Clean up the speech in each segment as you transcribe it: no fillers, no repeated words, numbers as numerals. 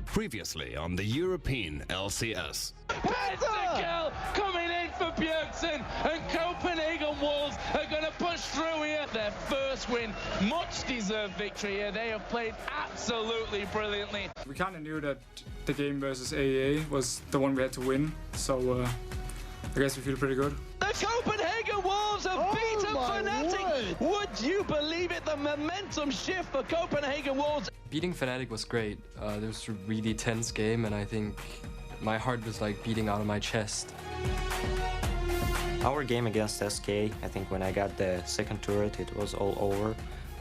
Previously on the European LCS. Pentakill coming in for Bjergsen, and Copenhagen Wolves are going to push through here. Their first win, much deserved victory here. They have played absolutely brilliantly. We kind of knew that the game versus AEA was the one we had to win, so I guess we feel pretty good. The Copenhagen Wolves have beaten Fnatic. Would you believe it? The momentum shift for Copenhagen Wolves. Beating Fnatic was great. It was a really tense game, and I think my heart was like beating out of my chest. Our game against SK, I think when I got the second turret, it was all over.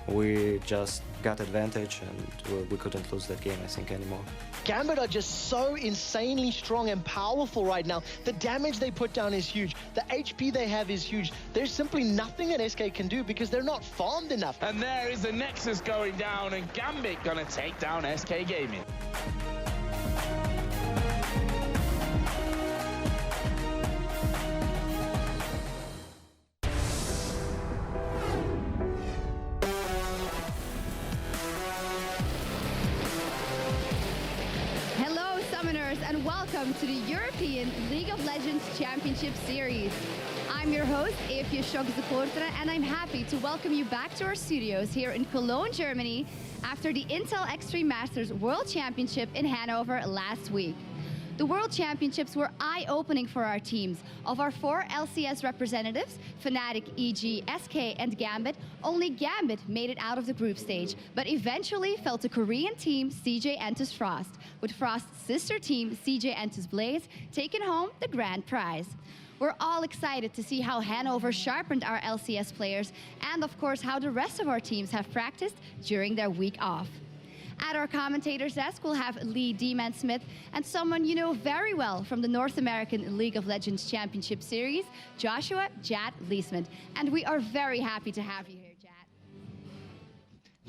We just got advantage and we couldn't lose that game, I think, anymore. Gambit are just so insanely strong and powerful right now. The damage they put down is huge. The HP they have is huge. There's simply nothing that SK can do because they're not farmed enough. And there is the Nexus going down, and Gambit gonna take down SK Gaming. And welcome to the European League of Legends Championship Series. I'm your host, Evje Schoks-de-Kortere, and I'm happy to welcome you back to our studios here in Cologne, Germany, after the Intel Extreme Masters World Championship in Hanover last week. The World Championships were eye-opening for our teams. Of our 4 LCS representatives, Fnatic, EG, SK, and Gambit, only Gambit made it out of the group stage, but eventually fell to Korean team CJ Entus Frost, with Frost's sister team CJ Entus Blaze taking home the grand prize. We're all excited to see how Hanover sharpened our LCS players, and of course how the rest of our teams have practiced during their week off. At our commentator's desk, we'll have Lee D-Man Smith and someone you know very well from the North American League of Legends Championship Series, Joshua Jat Leesman. And we are very happy to have you here, Jat.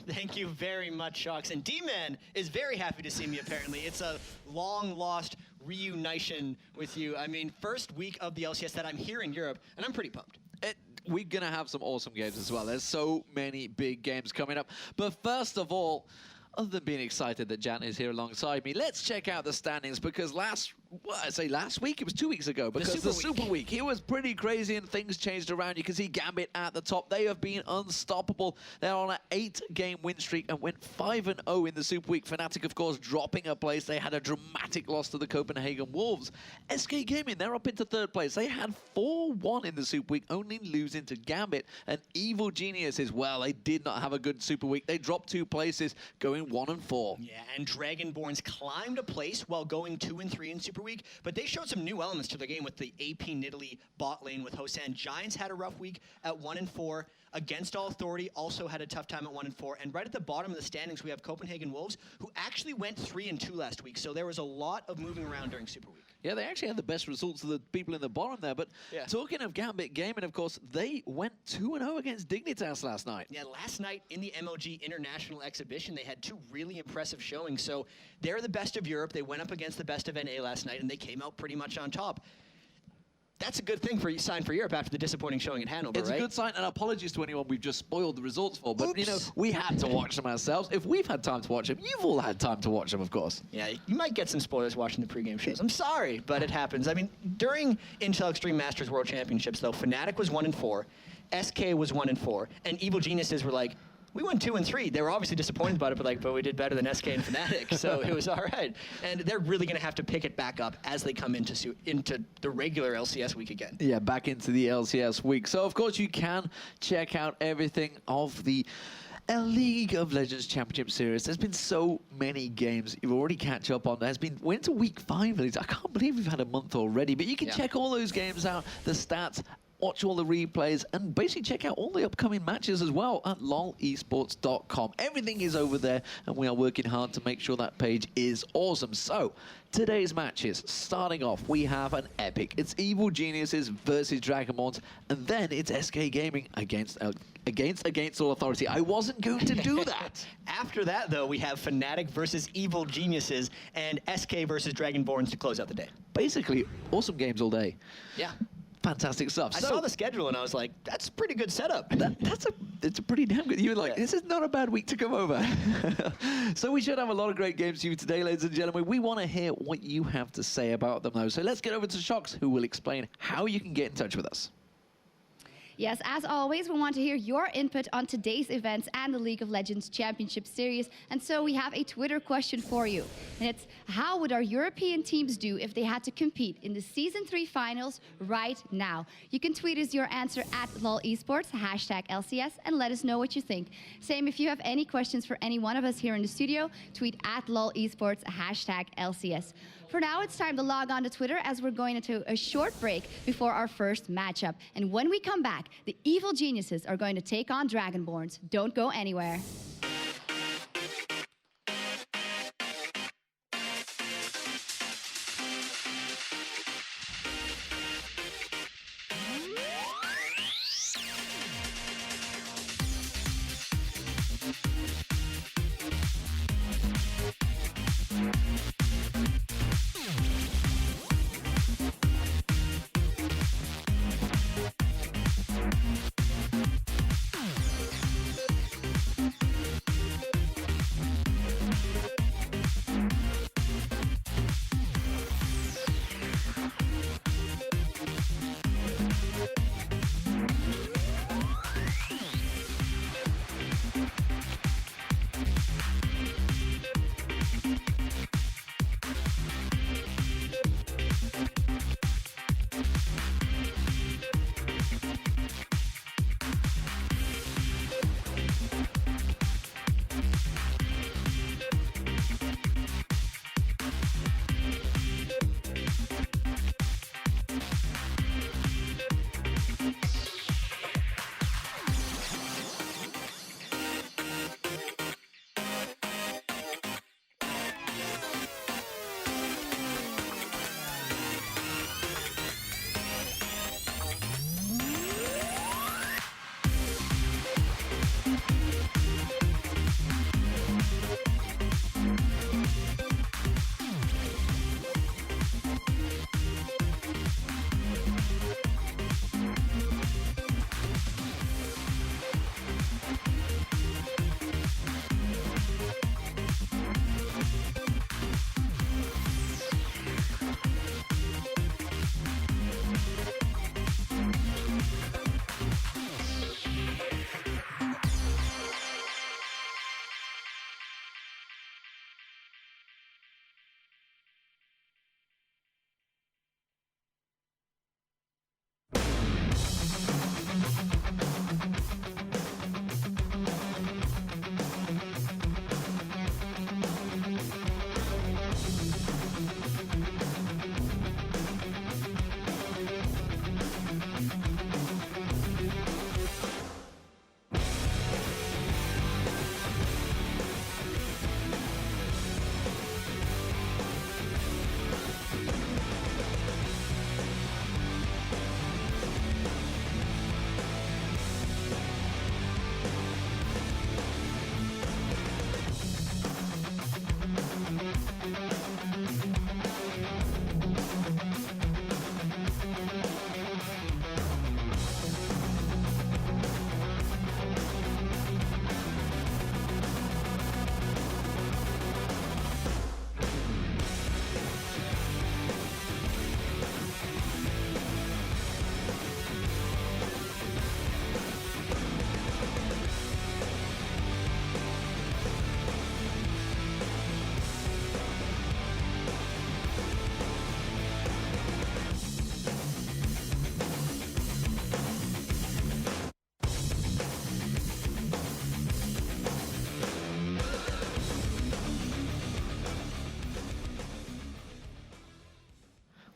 Thank you very much, Shox. And D-Man is very happy to see me, apparently. It's a long-lost reunition with you. I mean, first week of the LCS that I'm here in Europe, and I'm pretty pumped. We're going to have some awesome games as well. There's so many big games coming up. But first of all, other than being excited that Jan is here alongside me, let's check out the standings, because last week? It was 2 weeks ago, because the Super Week, it was pretty crazy and things changed around. You can see Gambit at the top. They have been unstoppable. They're on an 8-game win streak and went 5-0 in the Super Week. Fnatic, of course, dropping a place. They had a dramatic loss to the Copenhagen Wolves. SK Gaming, they're up into 3rd place. They had 4-1 in the Super Week, only losing to Gambit. And Evil Genius as well. They did not have a good Super Week. They dropped 2 places, going 1-4. Yeah, and Dragonborns climbed a place while going 2-3 in Super Week, but they showed some new elements to their game with the AP Nidalee bot lane with Hosan. Giants had a rough week at 1-4. Against All Authority also had a tough time at 1-4. And right at the bottom of the standings, we have Copenhagen Wolves, who actually went 3-2 last week. So there was a lot of moving around during Super Week. Yeah, they actually had the best results of the people in the bottom there. But talking of Gambit Gaming, of course, they went 2-0 against Dignitas last night. Yeah, last night in the MOG International Exhibition, they had 2 really impressive showings. So they're the best of Europe. They went up against the best of NA last night, and they came out pretty much on top. That's a good thing for sign for Europe after the disappointing showing at Hanover, It's right? a good sign, and apologies to anyone we've just spoiled the results for, but, you know, we had to watch them ourselves. If we've had time to watch them, you've all had time to watch them, of course. Yeah, you might get some spoilers watching the pregame shows. I'm sorry, but it happens. I mean, during Intel Extreme Masters World Championships, though, Fnatic was 1-4, SK was 1-4, and Evil Geniuses were like, we went 2 and 3. They were obviously disappointed about it, but we did better than SK and Fnatic, so it was all right. And they're really going to have to pick it back up as they come into the regular LCS week again. Yeah, back into the LCS week. So, of course, you can check out everything of the League of Legends Championship Series. There's been so many games you've already catch up on. We're into week 5. I can't believe we've had a month already, but you can check all those games out, the stats, watch all the replays, and basically check out all the upcoming matches as well at lolesports.com. Everything is over there, and we are working hard to make sure that page is awesome. So, today's matches, starting off, we have an epic. It's Evil Geniuses versus Dragonborns, and then it's SK Gaming against All Authority. I wasn't going to do that. After that, though, we have Fnatic versus Evil Geniuses and SK versus Dragonborns to close out the day. Basically, awesome games all day. Yeah. Fantastic stuff. I saw the schedule and I was like, that's a pretty good setup. It's a pretty damn good. You were like, this is not a bad week to come over. So we should have a lot of great games for you today, ladies and gentlemen. We want to hear what you have to say about them, though. So let's get over to Shox, who will explain how you can get in touch with us. Yes, as always, we want to hear your input on today's events and the League of Legends Championship Series. And so we have a Twitter question for you. And it's, how would our European teams do if they had to compete in the Season 3 finals right now? You can tweet us your answer at LOLesports, #LCS, and let us know what you think. Same if you have any questions for any one of us here in the studio, tweet at LOLesports, #LCS. For now, it's time to log on to Twitter as we're going into a short break before our first matchup. And when we come back, the Evil Geniuses are going to take on Dragonborns. Don't go anywhere.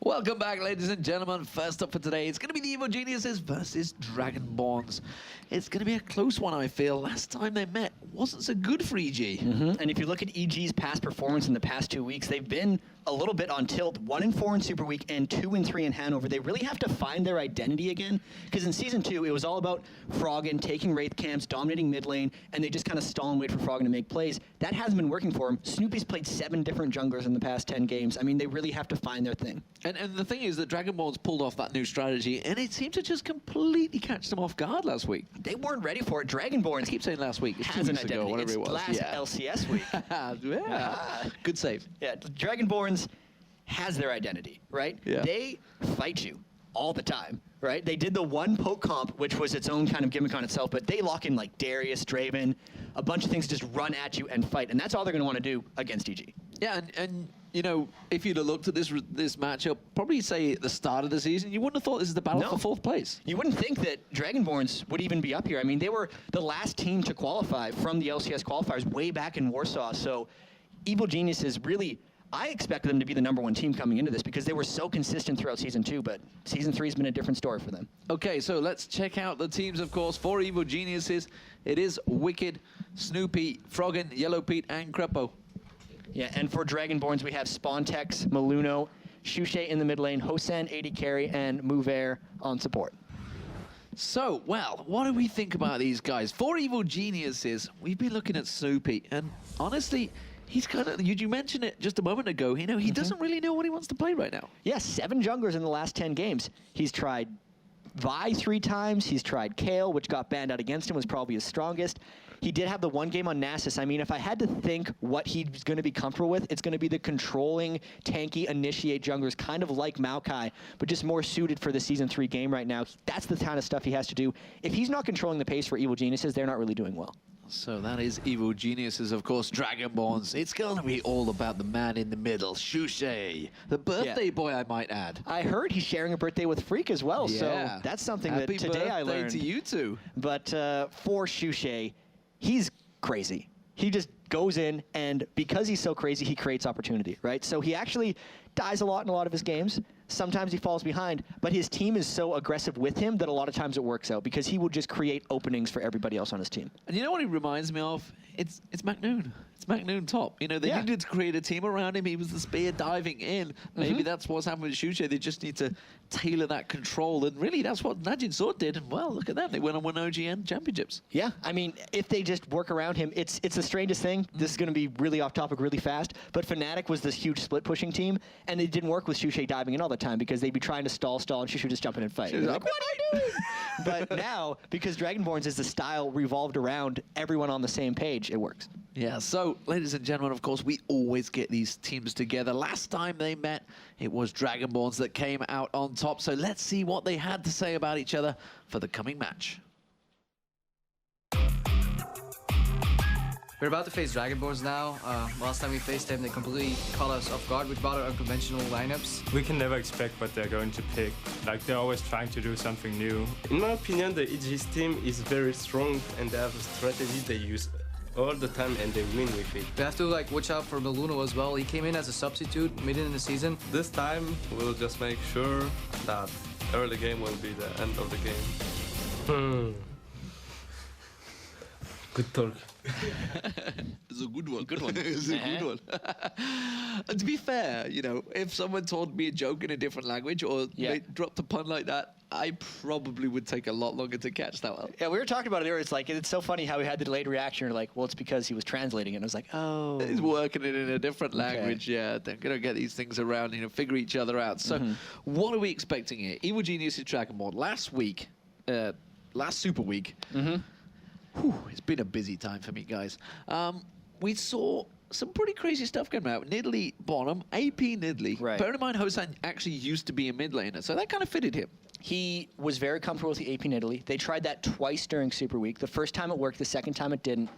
Welcome back, ladies and gentlemen. First up for today, it's going to be the Evil Geniuses versus Dragonborns. It's going to be a close one, I feel. Last time they met wasn't so good for EG. And if you look at EG's past performance in the past 2 weeks, they've been a little bit on tilt. 1-4 in Super Week and 2-3 in Hanover. They really have to find their identity again, because in Season 2, it was all about Froggen taking Wraith camps, dominating mid lane, and they just kind of stall and wait for Froggen to make plays. That hasn't been working for him. Snoopy's played 7 different junglers in the past 10 games. I mean, they really have to find their thing. And the thing is that Dragonborns pulled off that new strategy, and it seemed to just completely catch them off guard last week. They weren't ready for it. Dragonborns, I keep saying last week. It's 2 has an weeks ago, identity. whatever It's it was. last Yeah. LCS week. Yeah. Good save. Yeah, Dragonborns has their identity, right? Yeah. They fight you all the time, right? They did the one poke comp, which was its own kind of gimmick on itself, but they lock in like Darius, Draven, a bunch of things to just run at you and fight, and that's all they're going to want to do against EG. Yeah, and you know, if you'd have looked at this matchup, probably say at the start of the season, you wouldn't have thought this is the battle for 4th place. You wouldn't think that Dragonborns would even be up here. I mean, they were the last team to qualify from the LCS qualifiers way back in Warsaw, so Evil Geniuses really, I expect them to be the #1 team coming into this because they were so consistent throughout Season 2, but Season 3 has been a different story for them. Okay, so let's check out the teams, of course, for Evil Geniuses. It is Wicked, Snoopy, Froggen, Yellow Pete, and Crepo. Yeah, and for Dragonborns, we have Spontex, Maluno, Shushe in the mid lane, Hosen, AD carry, and Mover on support. So, well, what do we think about these guys? For Evil Geniuses, we've been looking at Snoopy, and honestly, he's kind of, you mentioned it just a moment ago, you know, he doesn't really know what he wants to play right now. Yeah, 7 junglers in the last 10 games. He's tried Vi 3 times, he's tried Kale, which got banned out against him, was probably his strongest. He did have the one game on Nasus. I mean, if I had to think what he's going to be comfortable with, it's going to be the controlling, tanky, initiate junglers, kind of like Maokai, but just more suited for the Season 3 game right now. That's the kind of stuff he has to do. If he's not controlling the pace for Evil Geniuses, they're not really doing well. So that is Evil Geniuses, of course, Dragonborns. It's going to be all about the man in the middle, Shushe, the birthday boy, I might add. I heard he's sharing a birthday with Freak as well, so that's something Happy that today I learned. birthday to you two. But for Shushe, he's crazy. He just goes in, and because he's so crazy, he creates opportunity, right? So he actually dies a lot in a lot of his games. Sometimes he falls behind, but his team is so aggressive with him that a lot of times it works out because he will just create openings for everybody else on his team. And you know what he reminds me of? It's McNoon. It's McNoon top. You know, they needed to create a team around him. He was the spear diving in. Maybe that's what's happened with Shushe. They just need to tailor that control. And really, that's what Najin Sword did. And well, look at that. They went on 1 OGN championships. Yeah, I mean, if they just work around him, it's the strangest thing. This is going to be really off topic really fast. But Fnatic was this huge split pushing team, and it didn't work with Shushe diving in all the time because they'd be trying to stall, and Shushe would just jump in and fight. Like, what are you doing? But now, because Dragonborns is the style revolved around everyone on the same page, it works. Yeah, so, ladies and gentlemen, of course, we always get these teams together. Last time they met, it was Dragonborns that came out on top. So let's see what they had to say about each other for the coming match. We're about to face Dragonborns now. Last time we faced them, they completely caught us off guard with rather unconventional lineups. We can never expect what they're going to pick. Like, they're always trying to do something new. In my opinion, the EG's team is very strong and they have a strategy they use all the time and they win with it. We have to watch out for Maluno as well. He came in as a substitute mid in the season. This time, we'll just make sure that early game will be the end of the game. Good talk. It's a good one. Good one. It's a good one. And to be fair, you know, if someone told me a joke in a different language or they dropped a pun like that, I probably would take a lot longer to catch that one. Yeah, we were talking about it earlier. It's like, it's so funny how we had the delayed reaction. You're like, well, it's because he was translating it. And I was like, oh. He's working it in a different language. Yeah, they're going to get these things around, you know, figure each other out. So what are we expecting here? Evil Geniuses Dragonborn. Last week, last Super Week, it's been a busy time for me, guys. We saw some pretty crazy stuff going out. Nidalee bottom, AP Nidalee. Right. Bear in mind, Hosen actually used to be a mid laner, so that kind of fitted him. He was very comfortable with the AP Nidalee. They tried that twice during Super Week. The first time it worked, the second time it didn't.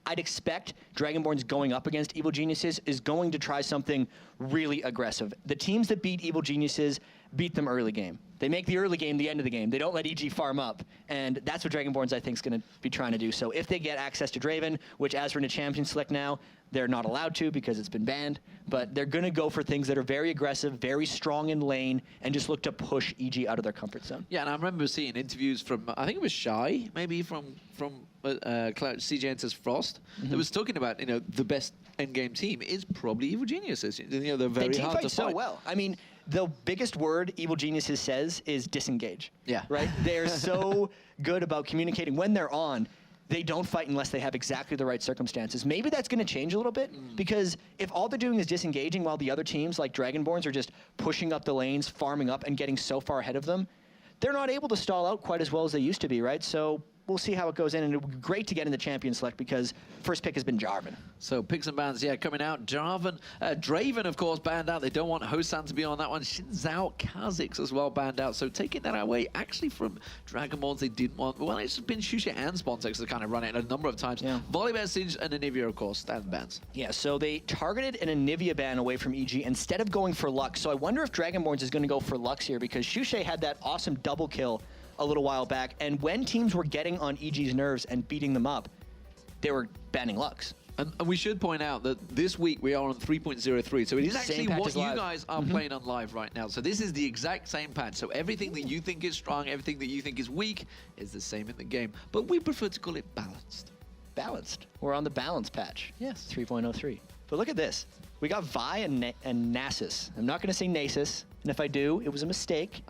I'd expect Dragonborns going up against Evil Geniuses is going to try something really aggressive. The teams that beat Evil Geniuses beat them early game. They make the early game the end of the game. They don't let EG farm up, and that's what Dragonborns, I think, is going to be trying to do. So if they get access to Draven, which as we're in a champion select now, They're not allowed to because it's been banned, but they're going to go for things that are very aggressive, very strong in lane, and just look to push EG out of their comfort zone. Yeah, and I remember seeing interviews from, I think it was Shy, maybe from CJ Enters Frost, that was talking about, you know, the best endgame team is probably Evil Geniuses. You know, they're very hard to so fight. well. I mean, the biggest word Evil Geniuses says is disengage. Yeah. Right? They're so good about communicating. When they're on, they don't fight unless they have exactly the right circumstances. Maybe that's going to change a little bit, because if all they're doing is disengaging while the other teams, like Dragonborns, are just pushing up the lanes, farming up, and getting so far ahead of them, they're not able to stall out quite as well as they used to be, right? So we'll see how it goes in, and it would be great to get in the champion select because first pick has been Jarvan. So picks and bans, yeah, coming out. Jarvan, Draven, of course, banned out. They don't want Hosan to be on that one. Shinzao, Kha'Zix as well banned out. So taking that away, actually from Dragonborns, they didn't want. Well, it's been Shusha and Spontex that kind of run it a number of times. Yeah. Volibear, Singe, and Anivia, of course, stand bans. Yeah, so they targeted an Anivia ban away from EG instead of going for Lux. So I wonder if Dragonborns is going to go for Lux here, because Shusha had that awesome double kill a little while back, and when teams were getting on EG's nerves and beating them up, they were banning Lux. And we should point out that this week we are on 3.03, so it is actually what you guys are playing on live right now. So this is the exact same patch. So everything that you think is strong, everything that you think is weak, is the same in the game. But we prefer to call it balanced. Balanced. We're on the balance patch. Yes. 3.03. But look at this. We got Vi and Nasus. I'm not going to say Nasus, and if I do, it was a mistake.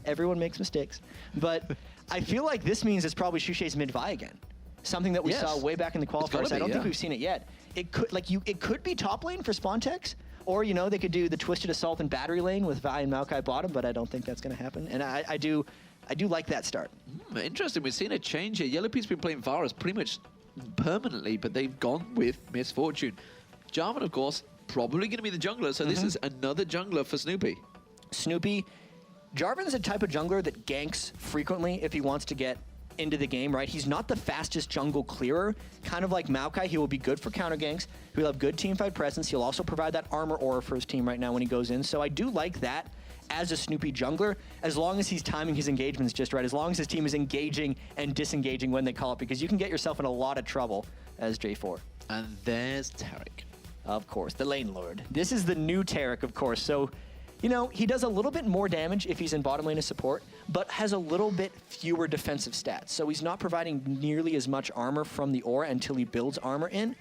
Everyone makes mistakes. But I feel like this means it's probably Shusha's mid-Vi again. Something that we saw way back in the qualifiers. I don't think we've seen it yet. It could be top lane for Spontex, or, you know, they could do the Twisted Assault and Battery lane with Vi and Maokai bottom, but I don't think that's going to happen. And I do like that start. Interesting. We've seen a change here. Yellowpe's been playing Varus pretty much permanently, but they've gone with Misfortune. Jarvan, of course, probably going to be the jungler, so this is another jungler for Snoopy. Snoopy. Jarvan's a type of jungler that ganks frequently if he wants to get into the game, right? He's not the fastest jungle clearer. Kind of like Maokai, he will be good for counter ganks. He'll have good teamfight presence. He'll also provide that armor aura for his team right now when he goes in. So I do like that as a Snoopy jungler, as long as he's timing his engagements just right, as long as his team is engaging and disengaging when they call it, because you can get yourself in a lot of trouble as J4. And there's Taric. Of course, the lane lord. This is the new Taric, of course. So, you know, he does a little bit more damage if he's in bottom lane as support, but has a little bit fewer defensive stats. So he's not providing nearly as much armor from the aura until he builds armor in.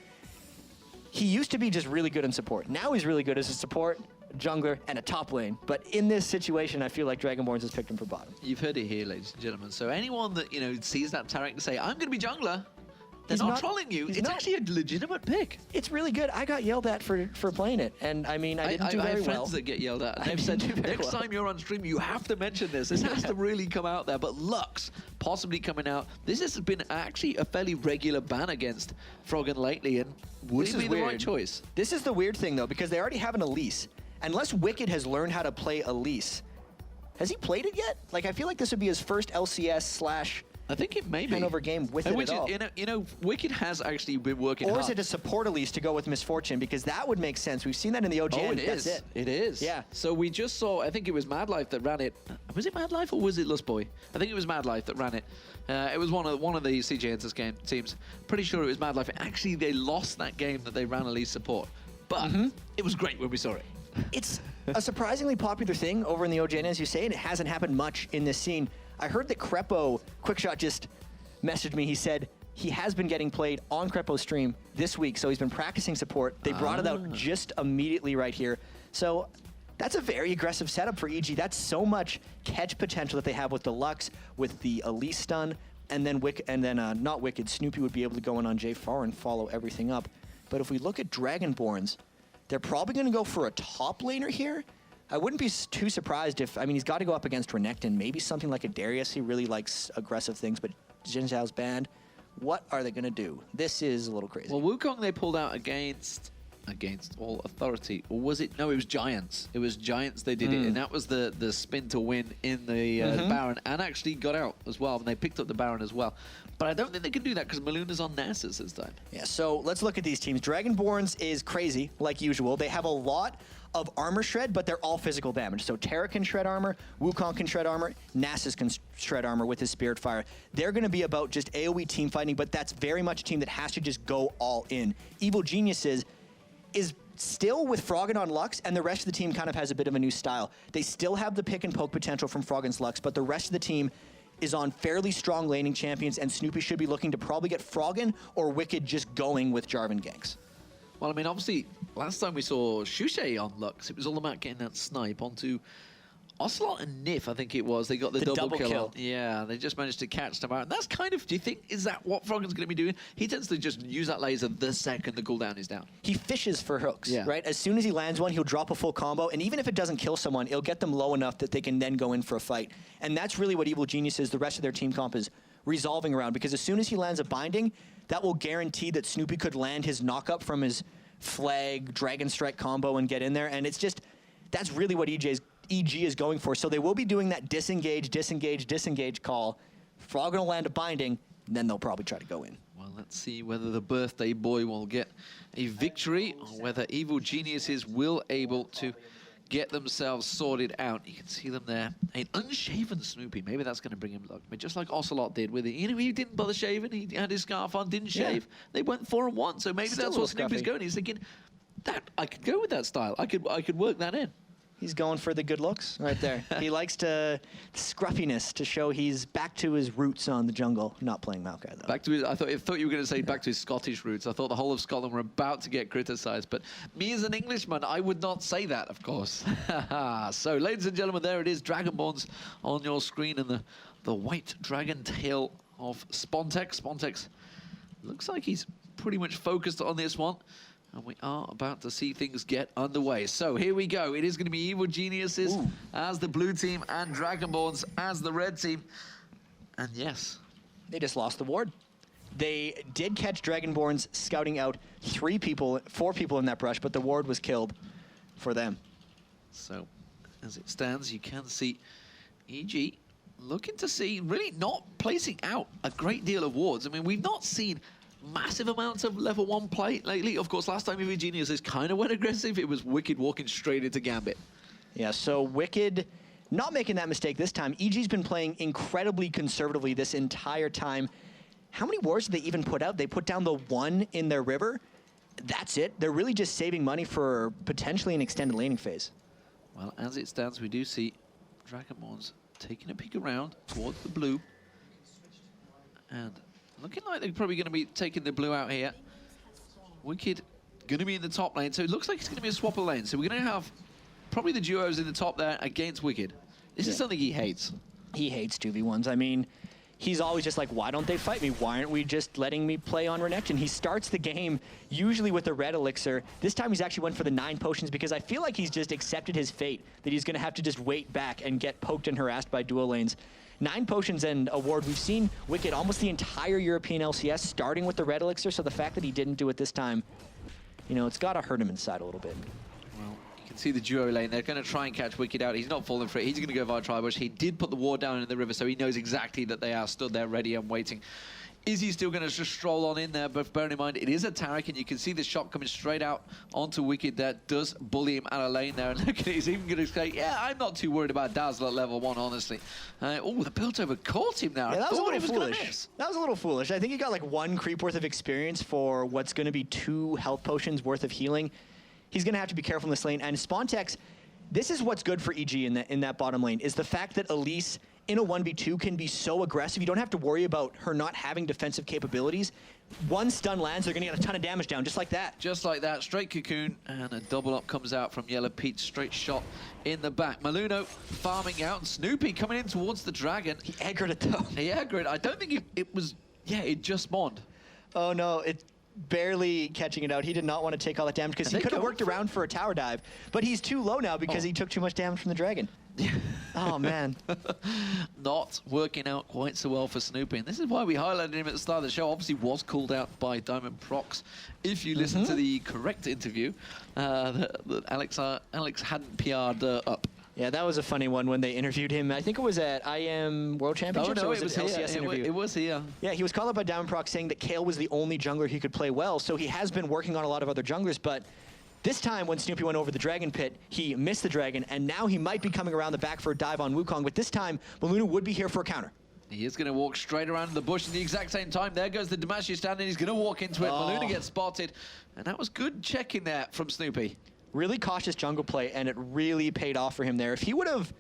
He used to be just really good in support. Now he's really good as a support, jungler, and a top lane. But in this situation, I feel like Dragonborns has picked him for bottom. You've heard it here, ladies and gentlemen. So anyone that, you know, sees that Taric and say, I'm going to be jungler, they're not trolling you. It's actually a legitimate pick. It's really good. I got yelled at for playing it, and I mean, I didn't do very well. I have friends that get yelled at. They've said, next time you're on stream, you have to mention this. This has to really come out there. But Lux possibly coming out. This has been actually a fairly regular ban against Froggen lately, and would it be the right choice? This is the weird thing, though, because they already have an Elise. Unless Wicked has learned how to play Elise, has he played it yet? Like, I feel like this would be his first LCS / I think it may be. Hanover game with it at all. You know, Wicked has actually been working hard. Or is it a support Elise to go with Misfortune? Because that would make sense. We've seen that in the OG. Oh, it is. That's it. It is. Yeah. So we just saw, I think it was Mad Life that ran it. Was it Mad Life or was it Lust Boy? I think it was Mad Life that ran it. It was one of the CJ Enters teams. Pretty sure it was Mad Life. Actually, they lost that game that they ran Elise support. But it was great when we saw it. It's a surprisingly popular thing over in the OG, and as you say, and it hasn't happened much in this scene. I heard that Crepo, Quickshot just messaged me. He said he has been getting played on Crepo's stream this week, so he's been practicing support. They brought it out just immediately right here. So that's a very aggressive setup for EG. That's so much catch potential that they have with the Lux, with the Elise stun, and then not Wicked. Snoopy would be able to go in on J4 and follow everything up. But if we look at Dragonborns, they're probably going to go for a top laner here. I wouldn't be too surprised if, I mean, he's got to go up against Renekton, maybe something like a Darius. He really likes aggressive things, but Jin Zhao's banned. What are they going to do? This is a little crazy. Well, Wukong they pulled out against all authority. Or was it? No, it was Giants. It was Giants they did it, and that was the spin to win in the Baron, and actually got out as well, and they picked up the Baron as well. But I don't think they can do that because Maluna's on Nasus this time. Yeah, so let's look at these teams. Dragonborns is crazy, like usual. They have a lot of armor shred, but they're all physical damage. So Tara can shred armor, Wukong can shred armor, Nasus can shred armor with his Spirit Fire. They're going to be about just AoE team fighting, but that's very much a team that has to just go all in. Evil Geniuses is still with Froggen on Lux, and the rest of the team kind of has a bit of a new style. They still have the pick and poke potential from Froggen's Lux, but the rest of the team is on fairly strong laning champions, and Snoopy should be looking to probably get Froggen or Wicked just going with Jarvan ganks. Well, I mean, obviously, last time we saw Shushay on Lux, it was all about getting that snipe onto Ocelot and Nif, I think it was. They got the double kill. Yeah, they just managed to catch them out. And that's kind of, do you think, is that what Froggen's going to be doing? He tends to just use that laser the second the cooldown is down. He fishes for hooks, right? As soon as he lands one, he'll drop a full combo, and even if it doesn't kill someone, it'll get them low enough that they can then go in for a fight. And that's really what Evil Geniuses, the rest of their team comp, is resolving around, because as soon as he lands a binding, that will guarantee that Snoopy could land his knock-up from his flag, Dragon Strike combo and get in there, and it's just, that's really what EG is going for. So they will be doing that disengage, disengage, disengage call. Froggen will land a binding, and then they'll probably try to go in. Well, let's see whether the birthday boy will get a victory, or whether Evil Geniuses will able to get themselves sorted out. You can see them there. An unshaven Snoopy. Maybe that's going to bring him luck. But just like Ocelot did with it. You know, he didn't bother shaving. He had his scarf on, didn't shave. They went 4-1. So maybe that's what Snoopy's going. He's thinking, that I could go with that style. I could work that in. He's going for the good looks right there. He likes to scruffiness to show he's back to his roots on the jungle. Not playing Maokai, though. Back to his, I thought you were going to say back to his Scottish roots. I thought the whole of Scotland were about to get criticised, but me as an Englishman, I would not say that, of course. So, ladies and gentlemen, there it is, Dragonborns on your screen, and the white dragon tail of Spontex. Spontex looks like he's pretty much focused on this one. And we are about to see things get underway. So here we go. It is going to be Evil Geniuses as the blue team and Dragonborns as the red team. And yes, they just lost the ward. They did catch Dragonborns scouting out 4 people in that brush, but the ward was killed for them. So as it stands, you can see EG looking to see, really not placing out a great deal of wards. I mean, we've not seen massive amounts of level 1 play lately. Of course, last time Evil Geniuses kind of went aggressive. It was Wicked walking straight into Gambit. Yeah, so Wicked not making that mistake this time. EG's been playing incredibly conservatively this entire time. How many wards did they even put out? They put down the 1 in their river. That's it. They're really just saving money for potentially an extended laning phase. Well, as it stands, we do see Dragonborns taking a peek around towards the blue. And looking like they're probably going to be taking the blue out here. Wicked going to be in the top lane, so it looks like it's going to be a swap of lanes. So we're going to have probably the duos in the top there against Wicked. This is something he hates. He hates 2v1s. I mean, he's always just like, why don't they fight me? Why aren't we just letting me play on Renekton? He starts the game usually with the red elixir. This time he's actually went for the 9 potions because I feel like he's just accepted his fate, that he's going to have to just wait back and get poked and harassed by dual lanes. 9 potions and a ward. We've seen Wicked almost the entire European LCS starting with the red elixir, so the fact that he didn't do it this time, you know, it's got to hurt him inside a little bit. Well, you can see the duo lane. They're going to try and catch Wicked out. He's not falling for it. He's going to go via Tribush. He did put the ward down in the river, so he knows exactly that they are stood there ready and waiting. Is he still going to just stroll on in there? But bearing in mind, it is a Taric, and you can see the shot coming straight out onto Wicked that does bully him out of lane there. And look at it, he's even going to say, yeah, I'm not too worried about Dazzle at level 1, honestly. Oh, the build over caught him now. Yeah, that was a little foolish. That was a little foolish. I think he got like 1 creep worth of experience for what's going to be 2 health potions worth of healing. He's going to have to be careful in this lane. And Spontex, this is what's good for EG in that bottom lane, is the fact that Elise in a 1v2 can be so aggressive. You don't have to worry about her not having defensive capabilities. 1 stun lands, they're going to get a ton of damage down, just like that. Just like that, straight cocoon, and a double up comes out from Yellow Pete, straight shot in the back. Maluno farming out, and Snoopy coming in towards the dragon. He aggroed it though. He aggroed. I don't think it was, yeah, it just spawned. Oh no, it barely catching it out. He did not want to take all that damage because he could have worked around for a tower dive, but he's too low now because he took too much damage from the dragon. Oh man. Not working out quite so well for Snoopy, and this is why we highlighted him at the start of the show. Obviously was called out by Diamond Prox. If you listen to the correct interview, that Alex hadn't PR'd up. Yeah, that was a funny one when they interviewed him. I think it was at IM World Championships. Oh, no, it was an LCS interview. It was here. Yeah, he was called up by Diamond Prox saying that Kale was the only jungler he could play well, so he has been working on a lot of other junglers, but this time when Snoopy went over the Dragon Pit, he missed the Dragon, and now he might be coming around the back for a dive on Wukong, but this time, Baluna would be here for a counter. He is going to walk straight around the bush at the exact same time. There goes the Demacia stand, and he's going to walk into it. Maluna gets spotted, and that was good checking there from Snoopy. Really cautious jungle play, and it really paid off for him there. If he would have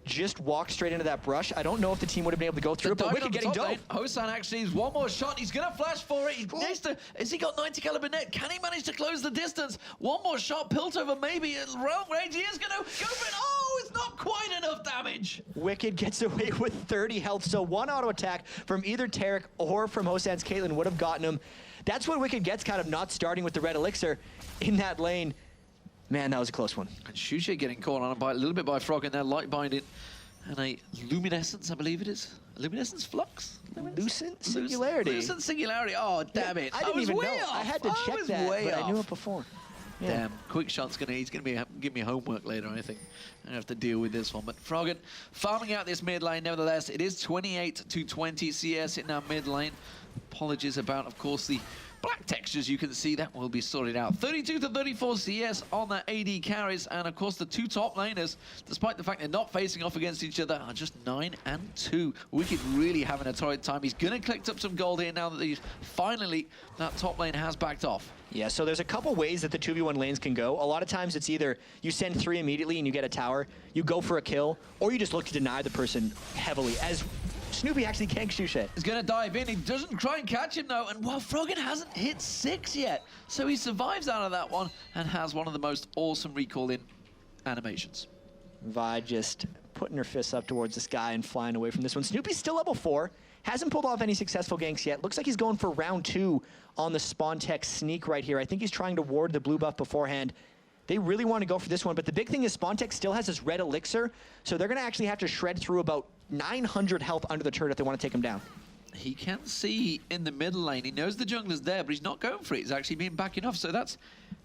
just walked straight into that brush, I don't know if the team would have been able to go through it, but Wicked getting dope. Hosan actually has one more shot. He's going to flash for it. He needs to... Has he got 90 caliber net? Can he manage to close the distance? One more shot. Piltover maybe at wrong range. He is going to go for it. Oh, it's not quite enough damage. Wicked gets away with 30 health, so one auto attack from either Tarek or from Hosan's Caitlyn would have gotten him. That's what Wicked gets, kind of not starting with the red elixir in that lane. Man, that was a close one. And Shushe getting caught on by a little bit by Frog in there, light binding. And a luminescence, I believe it is. Luminescence flux? Lucent singularity. Lucent singularity. Oh, damn it. I didn't even know. Off. I had to check that, but I knew it before. Yeah. Damn, Quick Shot's he's gonna give me homework later, I think. I have to deal with this one. But Froggen farming out this mid lane, nevertheless. It is 28-20 CS in our mid lane. Apologies about, of course, the black textures. You can see that will be sorted out. 32-34 CS on the AD carries, and of course the two top laners, despite the fact they're not facing off against each other, are just 9 and 2. Wicked really having a torrid time. He's gonna collect up some gold here now that he's finally, that top lane has backed off. Yeah, so there's a couple ways that the 2v1 lanes can go. A lot of times it's either you send 3 immediately and you get a tower, you go for a kill, or you just look to deny the person heavily, as Snoopy actually ganks Shushe. He's going to dive in. He doesn't try and catch him, though. And while Froggen hasn't hit 6 yet, so he survives out of that one and has one of the most awesome recall-in animations. Vi just putting her fists up towards the sky and flying away from this one. Snoopy's still level 4. Hasn't pulled off any successful ganks yet. Looks like he's going for round 2 on the Spawn Tech sneak right here. I think he's trying to ward the blue buff beforehand. They really want to go for this one, but the big thing is Spawn Tech still has this red elixir, so they're going to actually have to shred through about 900 health under the turret if they want to take him down. He can see in the middle lane. He knows the jungler's there, but he's not going for it. He's actually been backing off, so that's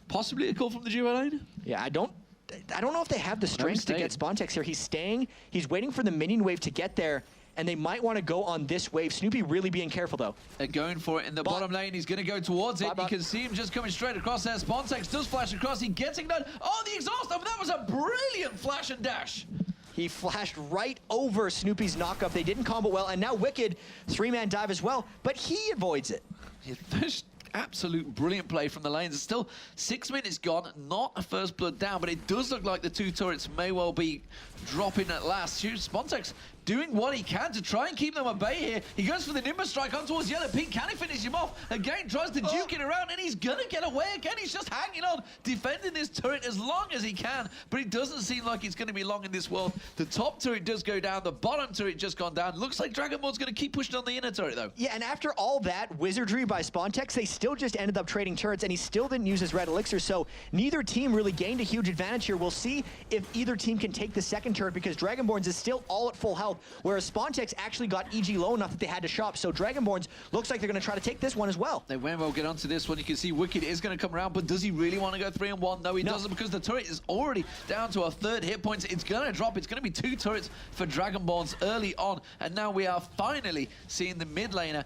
possibly a call from the duo lane. Yeah, I don't know if they have the strength to get Spawn Tech here. He's staying. He's waiting for the minion wave to get there, and they might want to go on this wave. Snoopy really being careful, though. They're going for it in the bottom lane. He's going to go towards it. You can see him just coming straight across there. Spontex does flash across. He gets it done. Oh, the exhaust. Oh, that was a brilliant flash and dash. He flashed right over Snoopy's knockup. They didn't combo well, and now Wicked, 3-man dive as well, but he avoids it. Absolute brilliant play from the lanes. It's still 6 minutes gone, not a first blood down, but it does look like the 2 turrets may well be dropping at last. Spontex doing what he can to try and keep them at bay here. He goes for the Nimbus strike on towards Yellow Pink. Can he finish him off? Again, tries to juke it around, and he's gonna get away again. He's just hanging on, defending this turret as long as he can, but it doesn't seem like it's gonna be long in this world. The top turret does go down, the bottom turret just gone down. Looks like Dragonborns gonna keep pushing on the inner turret, though. Yeah, and after all that wizardry by Spontex, they still just ended up trading turrets, and he still didn't use his red elixir, so neither team really gained a huge advantage here. We'll see if either team can take the second turret, because Dragonborns is still all at full health, whereas Spontex actually got EG low enough that they had to shop, so Dragonborns looks like they're going to try to take this one as well. They won't well get onto this one. You can see Wicked is going to come around, but does he really want to go 3-on-1? No, he doesn't, because the turret is already down to a 3rd hit points. It's going to drop. It's going to be 2 turrets for Dragonborns early on, and now we are finally seeing the mid laner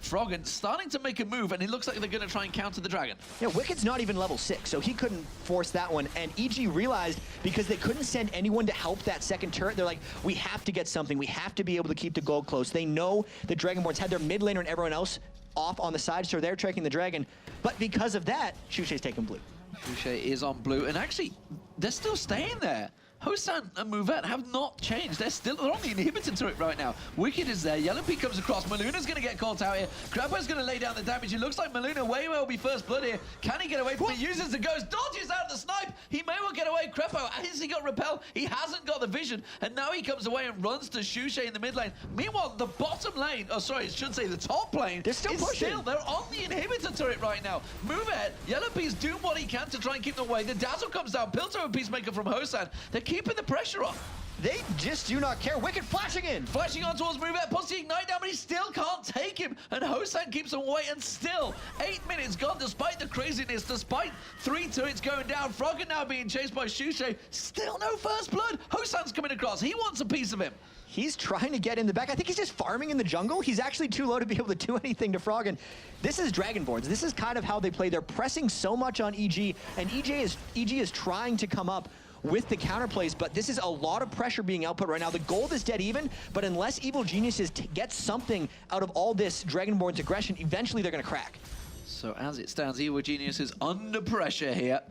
Froggen starting to make a move, and it looks like they're going to try and counter the dragon. Yeah, Wicked's not even level 6, so he couldn't force that one. And EG realized, because they couldn't send anyone to help that second turret, they're like, we have to get something. We have to be able to keep the gold close. They know the Dragonborns had their mid laner and everyone else off on the side, so they're tracking the dragon. But because of that, Shushe's taking blue. Shushe is on blue, and actually, they're still staying there. Hosan and Mouvette have not changed. They're on the inhibitor turret right now. Wicked is there. Yellow Pea comes across. Maluna's going to get caught out here. Crabbo's going to lay down the damage. It looks like Maluna may well be first blood here. Can he get away from it? Uses the ghost. Dodges out the snipe. He may well get away. Crabbo, has he got repel? He hasn't got the vision. And now he comes away and runs to Shushe in the mid lane. Meanwhile, the bottom lane, oh sorry, I should say the top lane, they're still pushing. They're on the inhibitor turret right now. Mouvette, Yellow Pea's doing what he can to try and keep them away. The dazzle comes down. Pilto and Peacemaker from Hosan. They're keeping the pressure on. They just do not care. Wicked flashing in. Flashing on towards Mouvette, puts the ignite down, but he still can't take him. And Hosan keeps him away, and still 8 minutes gone despite the craziness, despite 3 turrets going down. Froggen now being chased by Shushe. Still no first blood. Hosan's coming across. He wants a piece of him. He's trying to get in the back. I think he's just farming in the jungle. He's actually too low to be able to do anything to Froggen. This is Dragonborns. This is kind of how they play. They're pressing so much on EG, and EG is trying to come up with the counterplays, but this is a lot of pressure being output right now. The gold is dead even, but unless Evil Geniuses get something out of all this Dragonborns aggression, eventually they're going to crack. So as it stands, Evil Genius is under pressure here.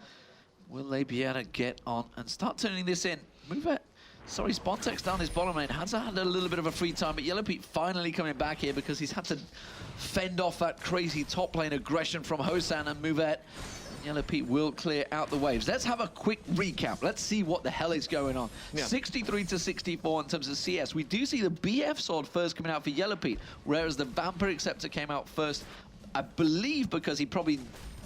Will they be able to get on and start turning this in? Move it. Sorry, Spontex down his bottom lane. Has had a little bit of a free time, but Yellow Pete finally coming back here because he's had to fend off that crazy top lane aggression from Hosan and Mouvette. Yellow Pete will clear out the waves. Let's have a quick recap. Let's see what the hell is going on. 63 to 64 in terms of CS. We do see the BF sword first coming out for Yellow Pete, whereas the Vampire Acceptor came out first, I believe, because he probably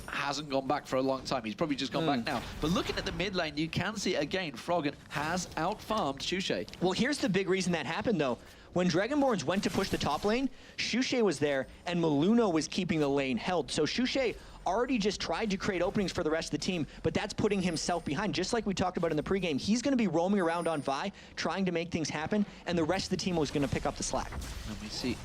hasn't gone back for a long time. He's probably just gone back now. But looking at the mid lane, you can see again, Froggen has out-farmed Shushay. Well, here's the big reason that happened, though. When Dragonborns went to push the top lane, Shushay was there, and Maluno was keeping the lane held. So Shushay already just tried to create openings for the rest of the team, but that's putting himself behind. Just like we talked about in the pregame, he's going to be roaming around on Vi, trying to make things happen, and the rest of the team was going to pick up the slack. Let me see.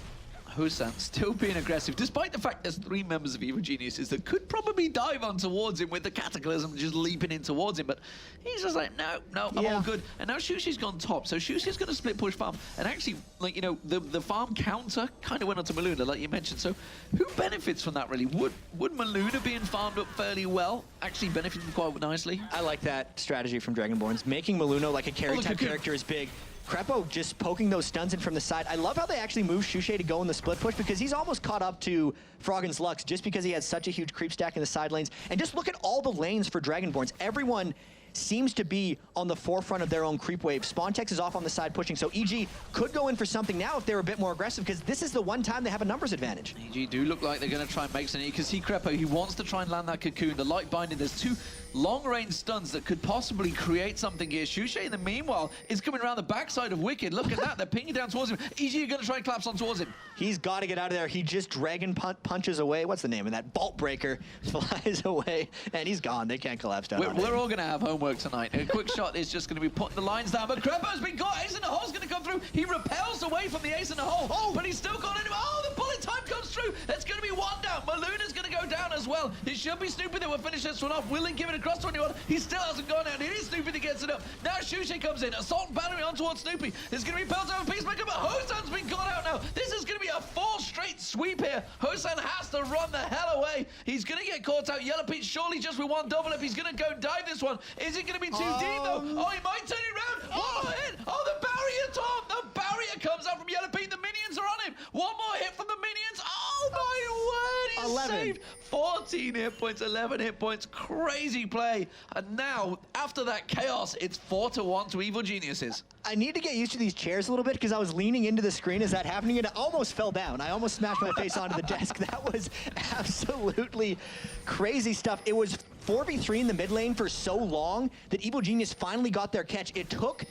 Hosan still being aggressive, despite the fact there's 3 members of Evil Geniuses that could probably dive on towards him with the Cataclysm just leaping in towards him, but he's just like, no, I'm all good. And now Shushay's gone top, so Shushay's going to split push farm. And actually, like, you know, the farm counter kind of went onto Maluna, like you mentioned. So who benefits from that, really? Would Maluna being farmed up fairly well actually benefit him quite nicely? I like that strategy from Dragonborns. Making Maluno like a carry-type character is big. Crepo just poking those stuns in from the side. I love how they actually moved Shushay to go in the split push because he's almost caught up to Froggen's Lux just because he has such a huge creep stack in the side lanes. And just look at all the lanes for Dragonborns. Everyone seems to be on the forefront of their own creep wave. Spontex is off on the side pushing, so EG could go in for something now if they're a bit more aggressive because this is the one time they have a numbers advantage. EG do look like they're going to try and make something. You can see Crepo, he wants to try and land that cocoon. The light binding, there's 2 long-range stuns that could possibly create something here. Shushay, in the meanwhile, is coming around the backside of Wicked. Look at that, they're pinging down towards him. EG are going to try and collapse on towards him. He's got to get out of there. He just dragon punches away. What's the name of that? Bolt Breaker flies away, and he's gone. They can't collapse down. We're all going to have homework tonight. A quick shot is just going to be putting the lines down, but Crepo's been got. Ace in the hole's going to come through. He repels away from the ace in the hole, but he's still got it. Oh, the bullet time comes through. It's going to be 1 down. Maluna's going to go down as well. It should be Snoopy that will finish this one off. Will he give it across to anyone? He still hasn't gone down. It is Snoopy that gets it up. Now Shushay comes in. Assault and battery on towards Snoopy. There's going to be Pelts over Peacemaker, but Hosan's been got out now. This is going to be a 4 straight sweep here. Hosan has to run the hell away. He's going to get caught out. Yellow Pete surely just with 1 double up. He's going to go dive this one. Is it going to be too deep though? Oh, he might turn it around. One more hit. Oh, the barrier, Tom. The barrier comes out from Yellow Pete. The minions are on him. 1 more hit from the minions. Oh my word. He's 11. saved. 14 hit points, 11 hit points. Crazy play. And now, after that chaos, it's 4-1 to Evil Geniuses. I need to get used to these chairs a little bit because I was leaning into the screen as that happening and I almost fell down. I almost smashed my face onto the desk. That was absolutely crazy stuff. It was 4v3 in the mid lane for so long that Evil Genius finally got their catch. It took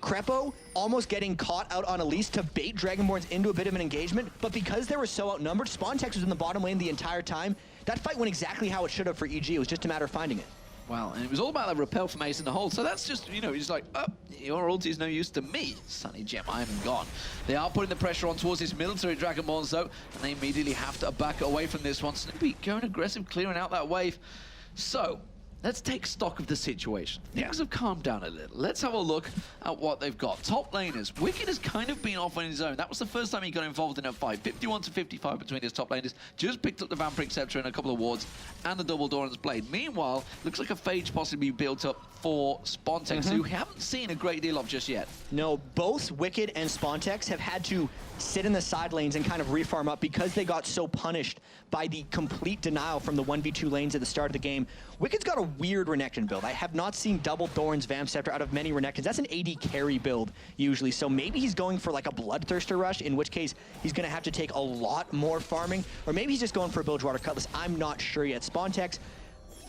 Crepo almost getting caught out on Elise to bait Dragonborns into a bit of an engagement, but because they were so outnumbered, Spontex was in the bottom lane the entire time. That fight went exactly how it should have for EG. It was just a matter of finding it. Wow, and it was all about that repel from Ace in the hole. So that's just, you know, he's like, oh, your ulti's no use to me, Sunny Gem. I am gone. They are putting the pressure on towards this military Dragonborns, though, and they immediately have to back away from this one. Snoopy going aggressive, clearing out that wave. So, let's take stock of the situation. Things have calmed down a little. Let's have a look at what they've got. Top laners. Wicked has kind of been off on his own. That was the first time he got involved in a fight. 51 to 55 between his top laners. Just picked up the Vampire Acceptor and a couple of wards and the double Doran's Blade. Meanwhile, looks like a Phage possibly built up for Spontex, who we haven't seen a great deal of just yet. No, both Wicked and Spontex have had to sit in the side lanes and kind of refarm up because they got so punished by the complete denial from the 1v2 lanes at the start of the game. Wicked's got a weird Renekton build. I have not seen double Thorns Vamp Scepter out of many Renektons. That's an AD carry build usually, so maybe he's going for like a Bloodthirster rush, in which case he's going to have to take a lot more farming, or maybe he's just going for a Bilgewater Cutlass. I'm not sure yet. Spontex,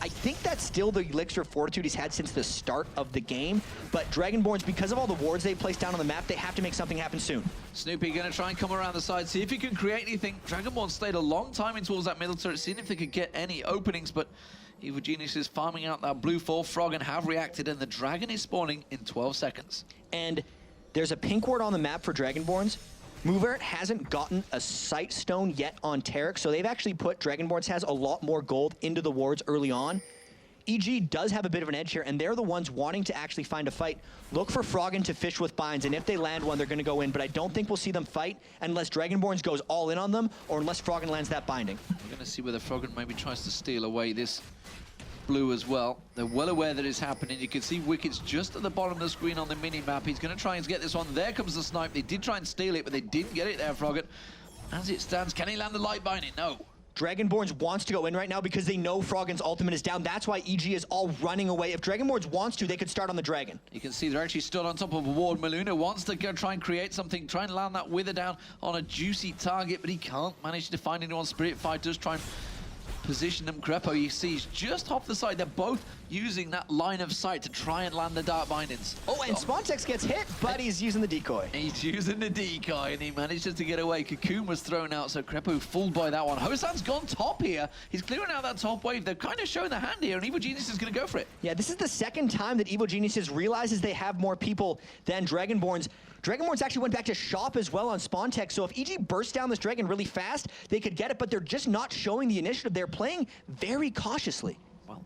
I think that's still the elixir of fortitude he's had since the start of the game, but Dragonborns, because of all the wards they placed down on the map, they have to make something happen soon. Snoopy going to try and come around the side, see if he can create anything. Dragonborn stayed a long time in towards that middle turret, seeing if they could get any openings, but Evil Genius is farming out that blue 4 frog and have reacted, and the dragon is spawning in 12 seconds. And there's a pink ward on the map for Dragonborns. Mouvert hasn't gotten a sight stone yet on Taric, so they've actually put Dragonborns has a lot more gold into the wards early on. EG does have a bit of an edge here, and they're the ones wanting to actually find a fight. Look for Froggen to fish with binds, and if they land one, they're going to go in, but I don't think we'll see them fight unless Dragonborns goes all in on them, or unless Froggen lands that binding. We're going to see whether Froggen maybe tries to steal away this blue as well. They're well aware that it's happening. You can see Wicked's just at the bottom of the screen on the mini-map. He's going to try and get this one. There comes the snipe. They did try and steal it, but they didn't get it there, Froggen. As it stands, can he land the light binding? No. Dragonborns wants to go in right now because they know Froggen's ultimate is down. That's why EG is all running away. If Dragonborns wants to, they could start on the Dragon. You can see they're actually stood on top of a ward. Maluna wants to go try and create something, try and land that Wither down on a juicy target, but he can't manage to find anyone. Spiritfire does try and position them. Crepo, you see, he's just off the side. They're both using that line of sight to try and land the Dark Bindings. Oh, and Spontex gets hit, but he's using the decoy. He's using the decoy, and he manages to get away. Cocoon was thrown out, so Crepo fooled by that one. Hosan's gone top here. He's clearing out that top wave. They're kind of showing the hand here, and Evil Genius is going to go for it. Yeah, this is the second time that Evil Geniuses realizes they have more people than Dragonborns. Dragonborns actually went back to shop as well on Spontex, so if EG bursts down this Dragon really fast, they could get it, but they're just not showing the initiative. They're playing very cautiously. Well,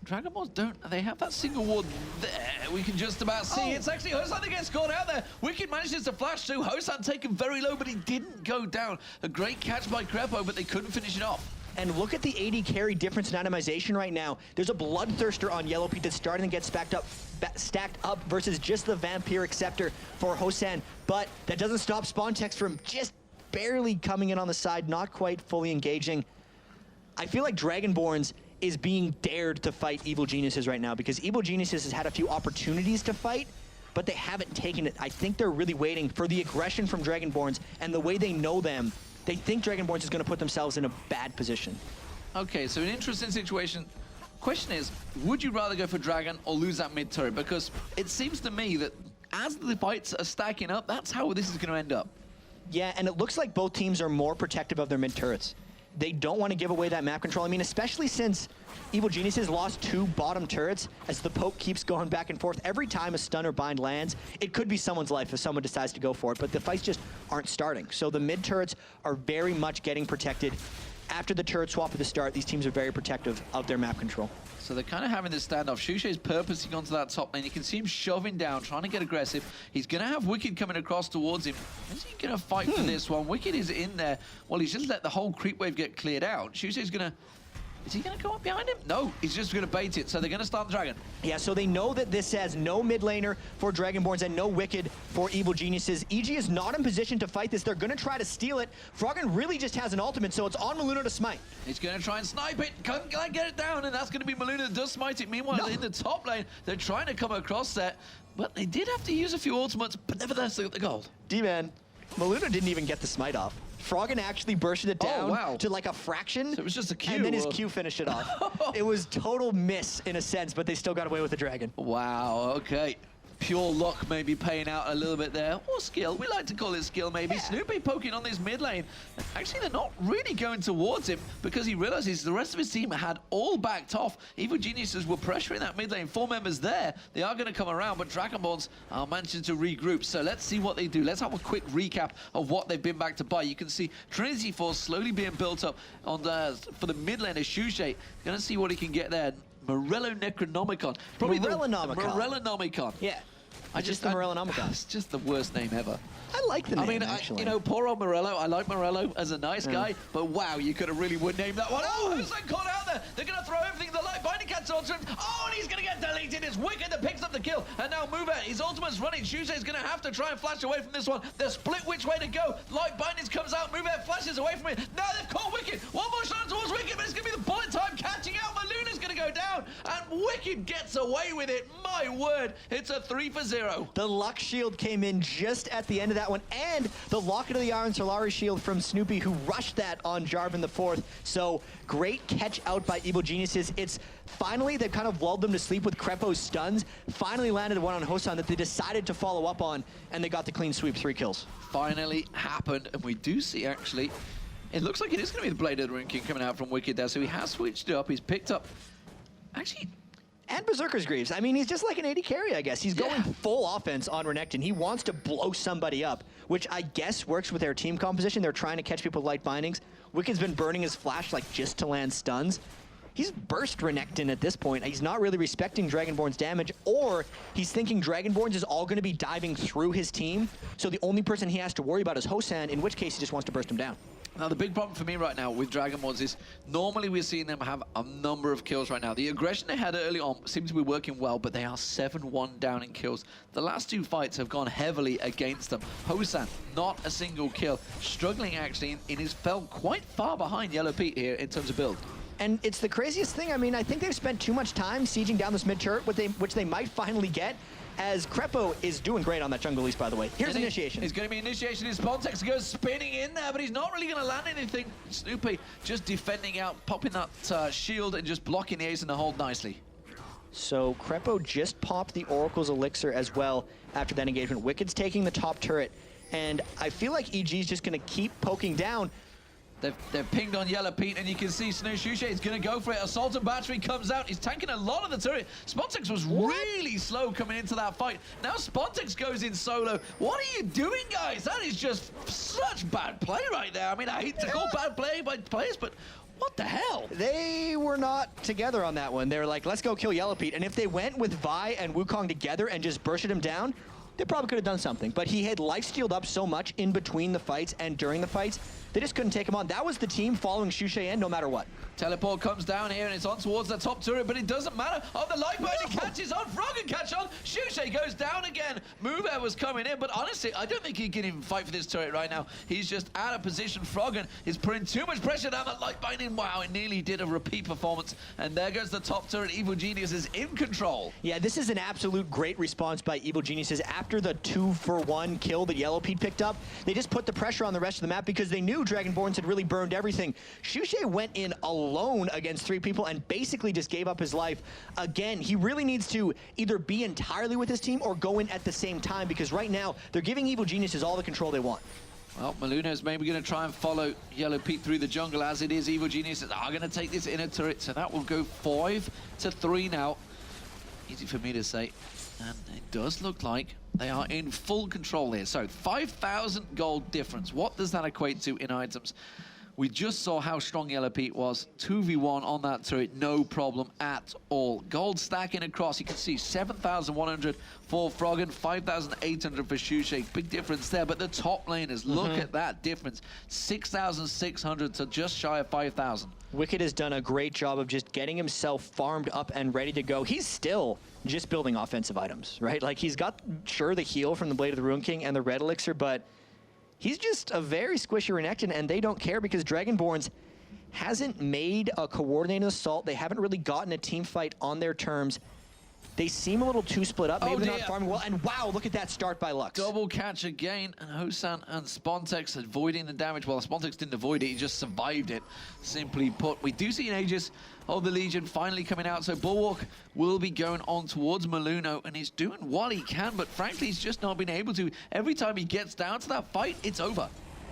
Dragonborns don't, they have that single ward there. We can just about see. It's actually Hosan that gets scored out there. Wicked manages to flash through. Hosan taken very low, but he didn't go down. A great catch by Crepo, but they couldn't finish it off. And look at the AD carry difference in itemization right now. There's a Bloodthirster on Yellow Pete that's starting to get stacked up versus just the Vampiric Scepter for Hosan. But that doesn't stop Spontex from just barely coming in on the side, not quite fully engaging. I feel like Dragonborns is being dared to fight Evil Geniuses right now because Evil Geniuses has had a few opportunities to fight, but they haven't taken it. I think they're really waiting for the aggression from Dragonborns, and the way they know them, they think Dragonborns is going to put themselves in a bad position. Okay, so an interesting situation. Question is, would you rather go for Dragon or lose that mid turret? Because it seems to me that as the fights are stacking up, that's how this is going to end up. Yeah, and it looks like both teams are more protective of their mid turrets. They don't want to give away that map control. I mean, especially since Evil Geniuses lost 2 bottom turrets as the poke keeps going back and forth. Every time a stun or bind lands, it could be someone's life if someone decides to go for it, but the fights just aren't starting. So the mid turrets are very much getting protected. After the turret swap at the start, these teams are very protective of their map control. So they're kind of having this standoff. Shushe's purposely gone to that top lane. You can see him shoving down, trying to get aggressive. He's going to have Wicked coming across towards him. Is he going to fight for this one? Wicked is in there. Well, he's just let the whole creep wave get cleared out. Shushe's going to... Is he going to go up behind him? No, he's just going to bait it. So they're going to start the Dragon. Yeah, so they know that this has no mid laner for Dragonborns and no Wicked for Evil Geniuses. EG is not in position to fight this. They're going to try to steal it. Froggen really just has an ultimate, so it's on Maluna to smite. He's going to try and snipe it. Can't get it down, and that's going to be Maluna that does smite it. Meanwhile, in the top lane, they're trying to come across there, but they did have to use a few ultimates, but nevertheless, they got the gold. D-Man, Maluna didn't even get the smite off. Froggen actually bursted it down to like a fraction. So it was just a Q. And then his Q finished it off. It was total miss in a sense, but they still got away with the Dragon. Wow, okay. Pure luck maybe paying out a little bit there. Or skill. We like to call it skill maybe. Yeah. Snoopy poking on this mid lane. Actually, they're not really going towards him because he realizes the rest of his team had all backed off. Evil Geniuses were pressuring that mid lane. 4 members there. They are going to come around, but Dragonborns are managing to regroup. So let's see what they do. Let's have a quick recap of what they've been back to buy. You can see Trinity Force slowly being built up on for the mid lane of Shushe. Going to see what he can get there. Morello Necronomicon. Probably Morellonomicon. Yeah. Just the Morellonomicon. It's just the worst name ever. I like the name, you know, poor old Morello. I like Morello as a nice guy, but wow, you could have really named that one. Oh, who's that caught out there? They're going to throw everything. The light binding cat's on him. Oh, and he's going to get deleted. It's Wicked that picks up the kill. And now Mover, his ultimate's running. Shusei's going to have to try and flash away from this one. They're split which way to go. Light bindings comes out. Mover flashes away from it. Now they've caught Wicked. One more shot towards Wicked, but it's going to be the bullet time catching out. Maluna's going to go down, and Wicked gets away with it. My word, it's a 3-for-0. The luck shield came in just at the end of that one, and the Locket of the Iron Solari shield from Snoopy, who rushed that on Jarvan IV. So great catch out by Evil Geniuses. It's finally, they've kind of lulled them to sleep with Crepo's stuns. Finally landed one on Hosan that they decided to follow up on, and they got the clean sweep, 3 kills. Finally happened, and we do see actually, it looks like it is going to be the Blade of the Rune King coming out from Wicked there. So he has switched it up. He's picked up, actually, and Berserker's Greaves. I mean, he's just like an AD carry, I guess. He's going full offense on Renekton. He wants to blow somebody up, which I guess works with their team composition. They're trying to catch people with light bindings. Wicked's been burning his flash like just to land stuns. he's burst Renekton at this point. He's not really respecting Dragonborn's damage, or he's thinking Dragonborns is all going to be diving through his team, so the only person he has to worry about is Hosan, in which case he just wants to burst him down. Now, the big problem for me right now with Dragonborns is normally we're seeing them have a number of kills right now. The aggression they had early on seems to be working well, but they are 7-1 down in kills. The last 2 fights have gone heavily against them. Hosan, not a single kill. Struggling, actually, in his fell quite far behind Yellow Pete here in terms of build. And it's the craziest thing. I mean, I think they've spent too much time sieging down this mid turret, which they might finally get, as Crepo is doing great on that jungle lease, by the way. Here's initiation. It's going to be initiation. His Spontex goes spinning in there, but he's not really going to land anything. Snoopy just defending out, popping that shield and just blocking the ace in the hold nicely. So Crepo just popped the Oracle's Elixir as well after that engagement. Wicked's taking the top turret, and I feel like EG's just going to keep poking down. They've pinged on Yellow Pete, and you can see Snow Shushe is going to go for it. Assault and Battery comes out. He's tanking a lot of the turret. Spontex was really slow coming into that fight. Now Spontex goes in solo. What are you doing, guys? That is just such bad play right there. I mean, I hate to call bad play by players, but what the hell? They were not together on that one. They were like, let's go kill Yellow Pete. And if they went with Vi and Wukong together and just bursted him down, they probably could have done something. But he had life-stealed up so much in between the fights and during the fights, they just couldn't take him on. That was the team following Shushe in no matter what. Teleport comes down here and it's on towards the top turret, but it doesn't matter. Oh, the light binding catches on. Froggen catch on. Shushe goes down again. Mover was coming in, but honestly, I don't think he can even fight for this turret right now. He's just out of position. Froggen is putting too much pressure down that light binding. Wow, it nearly did a repeat performance. And there goes the top turret. Evil Genius is in control. Yeah, this is an absolute great response by Evil Geniuses. After the 2-for-1 kill that Yellow Pete picked up, they just put the pressure on the rest of the map because they knew Dragonborns had really burned everything. Shushe went in alone against 3 people and basically just gave up his life. Again, he really needs to either be entirely with his team or go in at the same time, because right now they're giving Evil Geniuses all the control they want. Well, Maluno's maybe going to try and follow Yellow Pete through the jungle. As it is, Evil Geniuses are going to take this inner turret, so that will go 5-3 now. Easy for me to say. And it does look like they are in full control here. So 5,000 gold difference. What does that equate to in items? We just saw how strong Yellow Pete was. 2v1 on that turret, no problem at all. Gold stacking across. You can see 7,100 for Froggen, 5,800 for Shushe. Big difference there, but the top laners, look at that difference. 6,600 to just shy of 5,000. Wicked has done a great job of just getting himself farmed up and ready to go. He's still just building offensive items, right? Like, he's got, sure, the heal from the Blade of the Ruin King and the Red Elixir, but he's just a very squishy Renekton, and they don't care because Dragonborns hasn't made a coordinated assault. They haven't really gotten a team fight on their terms. They seem a little too split up. Maybe they're not farming well. And wow, look at that start by Lux. Double catch again, and Hosan and Spontex avoiding the damage. Well, Spontex didn't avoid it, he just survived it, simply put. We do see an Aegis of the Legion finally coming out, so Bulwark will be going on towards Maluno, and he's doing what he can, but frankly, he's just not been able to. Every time he gets down to that fight, it's over.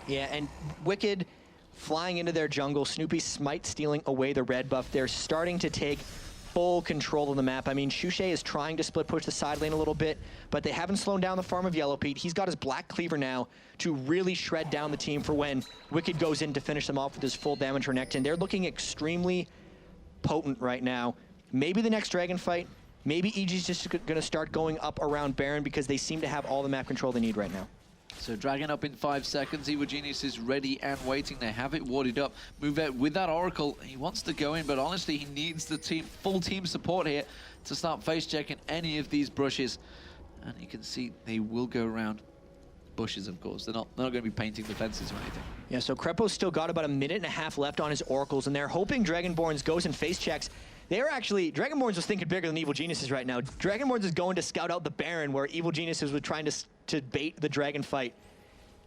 Yeah, and Wicked flying into their jungle. Snoopy Smite stealing away the red buff. They're starting to take full control of the map. I mean, Shushe is trying to split push the side lane a little bit, but they haven't slowed down the farm of Yellow Pete. He's got his Black Cleaver now to really shred down the team for when Wicked goes in to finish them off with his full damage Renekton. They're looking extremely potent right now. Maybe the next Dragon fight, maybe EG's just going to start going up around Baron because they seem to have all the map control they need right now. So Dragon up in 5 seconds. Evil Genius is ready and waiting. They have it warded up. Move out with that Oracle. He wants to go in, but honestly, he needs the full team support here to start face checking any of these brushes. And you can see they will go around bushes, of course. They're not going to be painting the fences or anything. Yeah, so Crepo's still got about a minute and a half left on his Oracles, and they're hoping Dragonborns goes and face checks. They're actually, Dragonborns was thinking bigger than Evil Geniuses right now. Dragonborns is going to scout out the Baron, where Evil Geniuses was trying to bait the Dragon fight.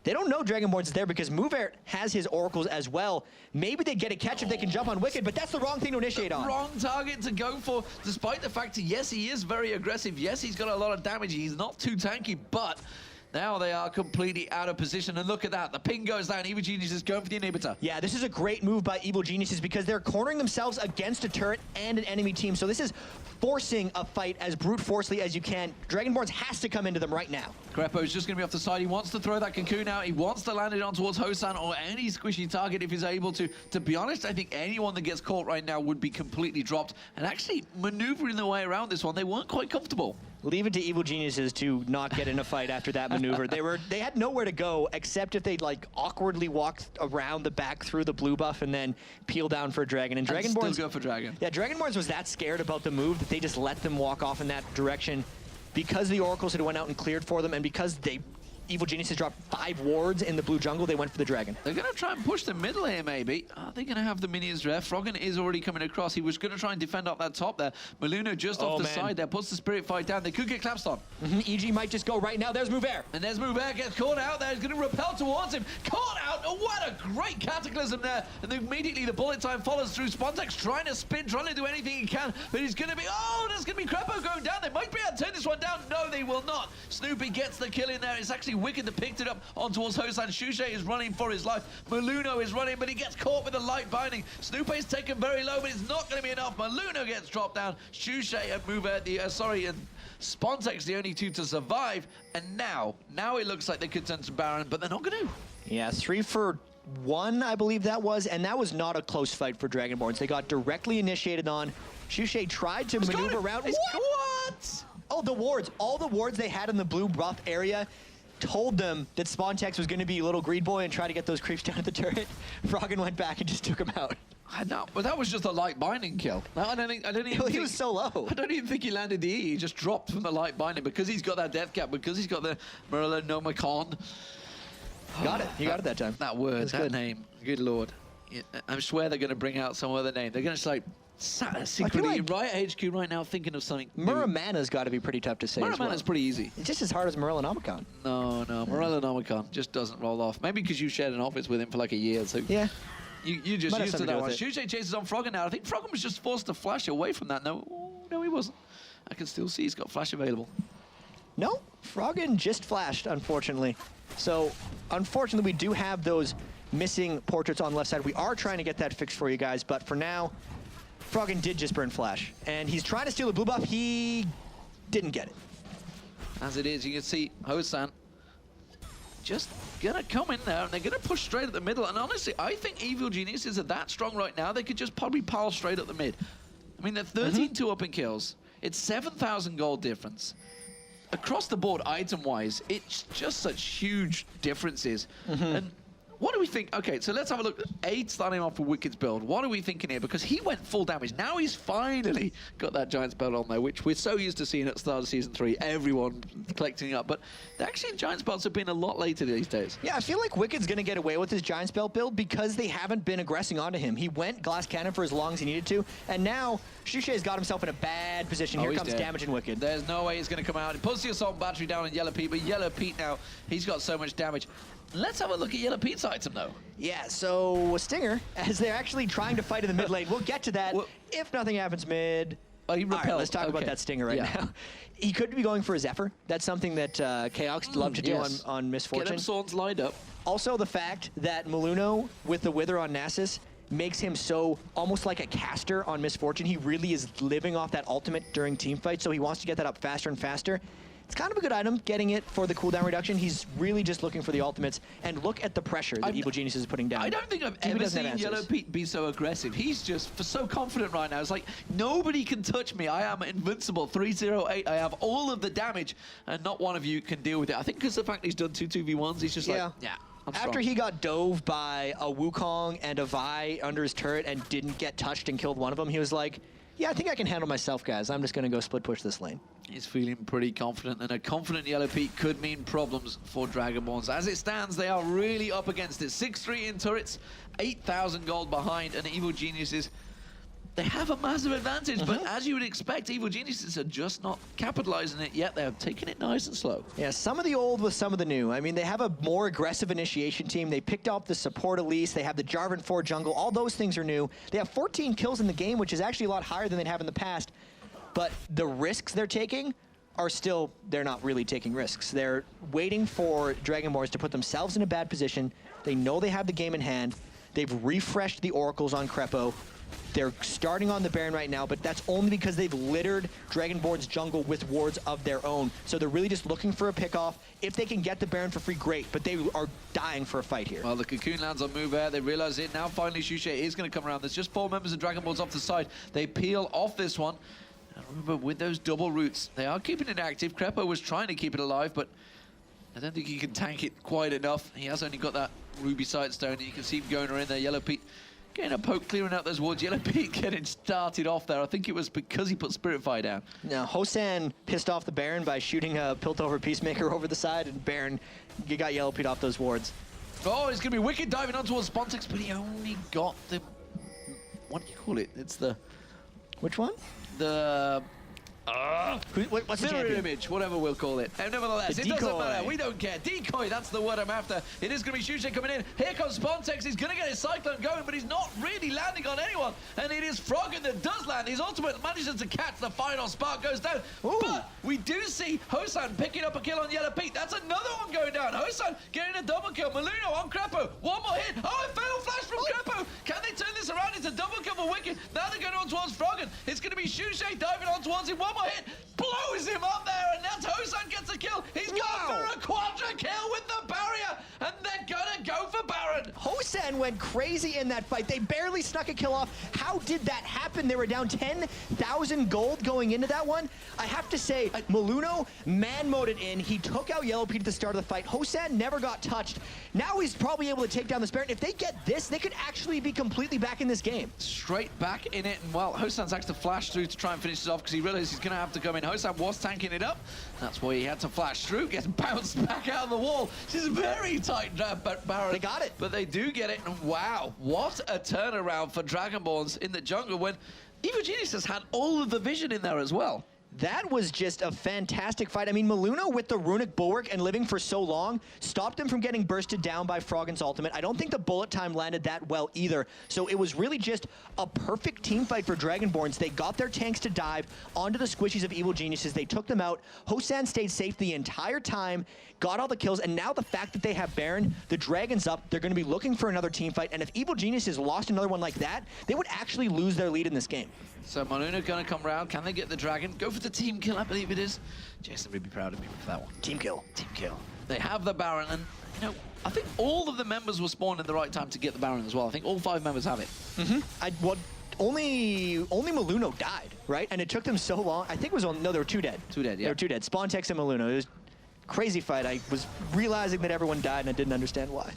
They don't know Dragonborns is there because Movert has his Oracles as well. Maybe they get a catch if they can jump on Wicked, but that's the wrong thing to initiate on. Wrong target to go for, despite the fact that, yes, he is very aggressive. Yes, he's got a lot of damage. He's not too tanky, but Now they are completely out of position, and look at that. The ping goes down. Evil Genius is going for the inhibitor. Yeah, this is a great move by Evil Geniuses because they're cornering themselves against a turret and an enemy team. So this is forcing a fight as brute forcefully as you can. Dragonborns has to come into them right now. Crepo's just going to be off the side. He wants to throw that cocoon out. He wants to land it on towards Hosan or any squishy target if he's able to. To be honest, I think anyone that gets caught right now would be completely dropped. And actually maneuvering their way around this one, they weren't quite comfortable. Leave it to Evil Geniuses to not get in a fight after that maneuver. They had nowhere to go except if they'd like awkwardly walked around the back through the blue buff and then peel down for a dragon. And Dragonborns still go for dragon. Yeah, Dragonborns was that scared about the move that they just let them walk off in that direction because the Oracles had went out and cleared for them, and because Evil Geniuses dropped 5 wards in the blue jungle, they went for the dragon. They're going to try and push the middle here, maybe. Are they going to have the minions there? Froggen is already coming across. He was going to try and defend up that top there. Maluno just off the side there, puts the Spirit Fight down. They could get collapsed on. EG might just go right now. There's Mover. And there's Mover, gets caught out there. He's going to repel towards him. Caught out. Oh, what a great cataclysm there. And immediately the bullet time follows through. Spontex trying to spin, trying to do anything he can. But he's going to be... Oh, there's going to be Crepo going down. They might be able to turn this one down. No, they will not. Snoopy gets the kill in there. It's actually Wicked that picked it up on towards Hosan. Shushe is running for his life. Maluno is running, but he gets caught with the light binding. Snoopy is taken very low, but it's not going to be enough. Maluno gets dropped down. Shushe and Mover, and Spontex, the only 2 to survive. And now it looks like they could turn to Baron, but they're not going to. Yeah, 3 for 1, I believe that was, and that was not a close fight for Dragonborns. They got directly initiated on. Shushe tried to maneuver around. What? Oh, the wards. All the wards they had in the blue buff area told them that Spontex was going to be a little greed boy and try to get those creeps down at the turret. Froggen went back and just took him out. I know, but that was just a light binding kill. I don't even he was so low. I don't even think he landed the E. He just dropped from the light binding because he's got that death cap, because he's got the Merlinomicon. Got it. You got it that time. That word, That's that good. name. Good lord. Yeah, I swear they're going to bring out some other name. They're going to like secretly like right at HQ right now thinking of something. Muramana's got to be pretty tough to say. Muramana's pretty easy. It's just as hard as Merlinomicon. No, Merlinomicon just doesn't roll off. Maybe because you shared an office with him for like a year. So yeah. You just Might used to have that something one. to do with Shushe chases on Froggen now. I think Froggen was just forced to flash away from that. No, he wasn't. I can still see he's got flash available. No, Froggen just flashed, unfortunately. So, unfortunately, we do have those missing portraits on the left side. We are trying to get that fixed for you guys, but for now, Froggen did just burn flash. And he's trying to steal the blue buff. He didn't get it. As it is, you can see Hosan just gonna come in there, and they're gonna push straight at the middle. And honestly, I think Evil Geniuses are that strong right now, they could just probably pile straight at the mid. I mean, they're 13-2 up in kills. It's 7,000 gold difference. Across the board, item-wise, it's just such huge differences. And what do we think? Okay, so let's have a look. 8 starting off for Wicked's build. What are we thinking here? Because he went full damage. Now he's finally got that Giant's belt on there, which we're so used to seeing at the start of Season 3. Everyone collecting up. But actually, Giant's belts have been a lot later these days. Yeah, I feel like Wicked's going to get away with his Giant's belt build because they haven't been aggressing onto him. He went glass cannon for as long as he needed to, and now Shushe's got himself in a bad position. Here comes damaging Wicked. There's no way he's going to come out. He puts the assault battery down on Yellow Pete, but Yellow Pete now, he's got so much damage. Let's have a look at Yellow Pete's item, though. Yeah, so Stinger, as they're actually trying to fight in the mid lane. We'll get to that if nothing happens mid. Oh, he repelled. All right, let's talk about that Stinger right now. He could be going for a Zephyr. That's something that Chaox love to do on Misfortune. Get them swords lined up. Also, the fact that Maluno, with the Wither on Nasus, makes him so almost like a caster on Misfortune. He really is living off that ultimate during team fights, so he wants to get that up faster and faster. It's kind of a good item, getting it for the cooldown reduction. He's really just looking for the ultimates. And look at the pressure that Evil Genius is putting down. I don't think I've ever seen Yellow Pete be so aggressive. He's just so confident right now. It's like, nobody can touch me. I am invincible. 308. I have all of the damage, and not one of you can deal with it. I think because the fact he's done 2 2v1s, he's just like, yeah. After he got dove by a Wukong and a Vi under his turret and didn't get touched and killed one of them, he was like, yeah, I think I can handle myself, guys. I'm just going to go split push this lane. He's feeling pretty confident, and a confident Yellow Pete could mean problems for Dragonborns. As it stands, they are really up against it. 6-3 in turrets, 8,000 gold behind, and Evil Geniuses, they have a massive advantage, but as you would expect, Evil Geniuses are just not capitalizing it yet. They're taking it nice and slow. Yeah, some of the old with some of the new. I mean, they have a more aggressive initiation team. They picked up the support Elise. They have the Jarvan 4 jungle. All those things are new. They have 14 kills in the game, which is actually a lot higher than they'd have in the past. But the risks they're taking are still, they're not really taking risks. They're waiting for Dragonborns to put themselves in a bad position. They know they have the game in hand. They've refreshed the oracles on Crepo. They're starting on the Baron right now, but that's only because they've littered Dragonborn's jungle with wards of their own. So they're really just looking for a pick-off. If they can get the Baron for free, great, but they are dying for a fight here. Well, the Cocoon lands on move air. They realize it. Now finally Shushe is going to come around. There's just 4 members of Dragonborns off the side. They peel off this one. And remember, with those double roots, they are keeping it active. Crepo was trying to keep it alive, but I don't think he can tank it quite enough. He has only got that Ruby Sightstone, and you can see him going in there. Yellow Pete getting a poke, clearing out those wards. Yellow Pete getting started off there. I think it was because he put Spirit Fire down. Now, Hosan pissed off the Baron by shooting a Piltover Peacemaker over the side, and Baron, you got Yellow Pete off those wards. Oh, it's going to be Wicked diving on towards Spontex, but he only got the... What do you call it? It's the... Which one? The... What's the mirror champion? image, whatever we'll call it. And nevertheless, The it doesn't decoy. matter. We don't care. Decoy, that's the word I'm after. It is going to be Shushe coming in. Here comes Spontex. He's going to get his Cyclone going, but he's not really landing on anyone. And it is Froggen that does land. His ultimate manages to catch the final spark, goes down. Ooh. But we do see Hosan picking up a kill on Yellow Pete. That's another one going down. Hosan getting a double kill. Maluno on Crepo. One more hit. Oh, a fatal flash from Crepo. Can they turn this around? It's a double kill for Wicked. Now they're going on towards Froggen. It's going to be Shushe diving on towards him. One more hit. Blows him up there, and now Hosan gets a kill. He's gone for a quadra kill with the barrier, and they're gonna go for Baron. Hosan went crazy in that fight. They barely snuck a kill off. How did that happen? They were down 10,000 gold going into that one. I have to say, Maluno man-moded in. He took out Yellow Pete at the start of the fight. Hosan never got touched. Now he's probably able to take down this Baron. If they get this, they could actually be completely back in this game. Straight back in it, and well, Hosan's actually flashed through to try and finish this off because he realized he's gonna have to come in. Hosan was tanking it up. That's why he had to flash through, gets bounced back out of the wall. This is very tight, Baron. They got it. But they do get it, and wow, what a turnaround for Dragonborns in the jungle when Evo Genius has had all of the vision in there as well. That was just a fantastic fight. I mean, Maluno with the runic bulwark and living for so long stopped him from getting bursted down by Froggen's ultimate. I don't think the bullet time landed that well either. So it was really just a perfect team fight for Dragonborns. They got their tanks to dive onto the squishies of Evil Geniuses. They took them out. Hosan stayed safe the entire time, got all the kills, and now the fact that they have Baron, the Dragon's up, they're going to be looking for another team fight, and if Evil Geniuses lost another one like that, they would actually lose their lead in this game. So Maluno gonna come round. Can they get the Dragon? Go for the team kill, I believe it is. Jason would be proud of me for that one. Team kill. Team kill. They have the Baron, and you know, I think all of the members were spawned in the right time to get the Baron as well. I think all 5 members have it. Only Maluno died, right? And it took them so long. I think it was no, there were 2 dead. 2 dead, yeah. There were 2 dead. Spontex and Maluno. It was a crazy fight. I was realizing that everyone died and I didn't understand why.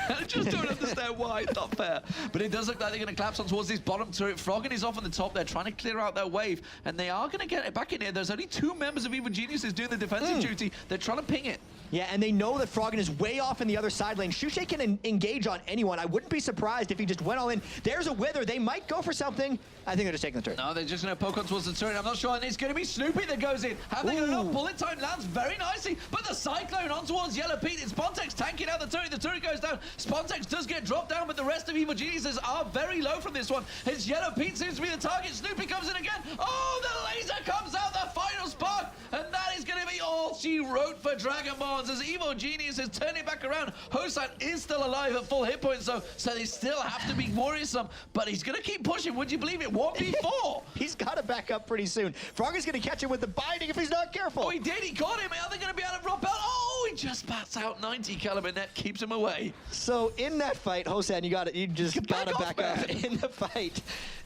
I just don't understand why. It's not fair. But it does look like they're going to collapse on towards this bottom turret. Froggen is off on the top. They're trying to clear out their wave, and they are going to get it back in here. There's only 2 members of Evil Geniuses doing the defensive duty. They're trying to ping it. Yeah, and they know that Froggen is way off in the other side lane. Shushe can engage on anyone. I wouldn't be surprised if he just went all in. There's a Wither. They might go for something. I think they're just taking the turret. No, they're just going to poke on towards the turret. I'm not sure. And it's going to be Snoopy that goes in. Have they got enough? Bullet time lands very nicely. But the Cyclone on towards Yellow Pete. It's Spontex tanking out the turret. The turret goes down. Spontex does get dropped down, but the rest of Evil Geniuses are very low from this one. His Yellow Pete seems to be the target. Snoopy comes in again. Oh, the laser comes out. The final spark. And that is going to be all she wrote for Dragonborns as Evil Genius is turning back around. Hosan is still alive at full hit points, though, so they still have to be worrisome. But he's going to keep pushing. Would you believe it? 1v4. He's got to back up pretty soon. Froggen's going to catch him with the binding if he's not careful. Oh, he did. He caught him. Are they going to be able to drop out? Oh, he just bats out 90 caliber net, keeps him away. So in that fight, Hosan, you just gotta back off in the fight.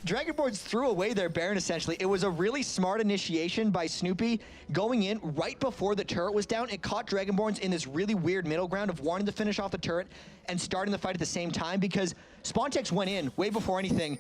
Dragonborns threw away their Baron essentially. It was a really smart initiation by Snoopy going in right before the turret was down. It caught Dragonborns in this really weird middle ground of wanting to finish off the turret and starting the fight at the same time because Spontex went in way before anything.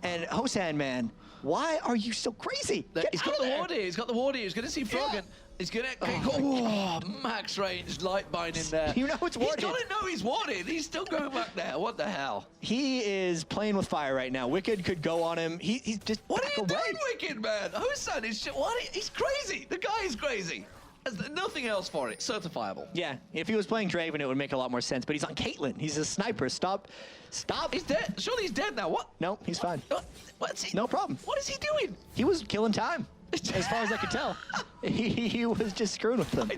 And Hosan, man, why are you so crazy? He's got the ward here. He's got the ward here. He's going to see Froggen. Yeah. He's going to max range light bind in there. You know it's warded. He's got to know he's warded. He's still going back there. What the hell? He is playing with fire right now. Wicked could go on him. He's just What are you doing, Wicked, man? Hosan is he's crazy. The guy is crazy. There's nothing else for it. Certifiable. Yeah, if he was playing Draven, it would make a lot more sense. But he's on Caitlyn. He's a sniper. Stop. He's dead. Surely he's dead now. What? No, he's fine. What's he? No problem. What is he doing? He was killing time. as far as I could tell. He was just screwing with them.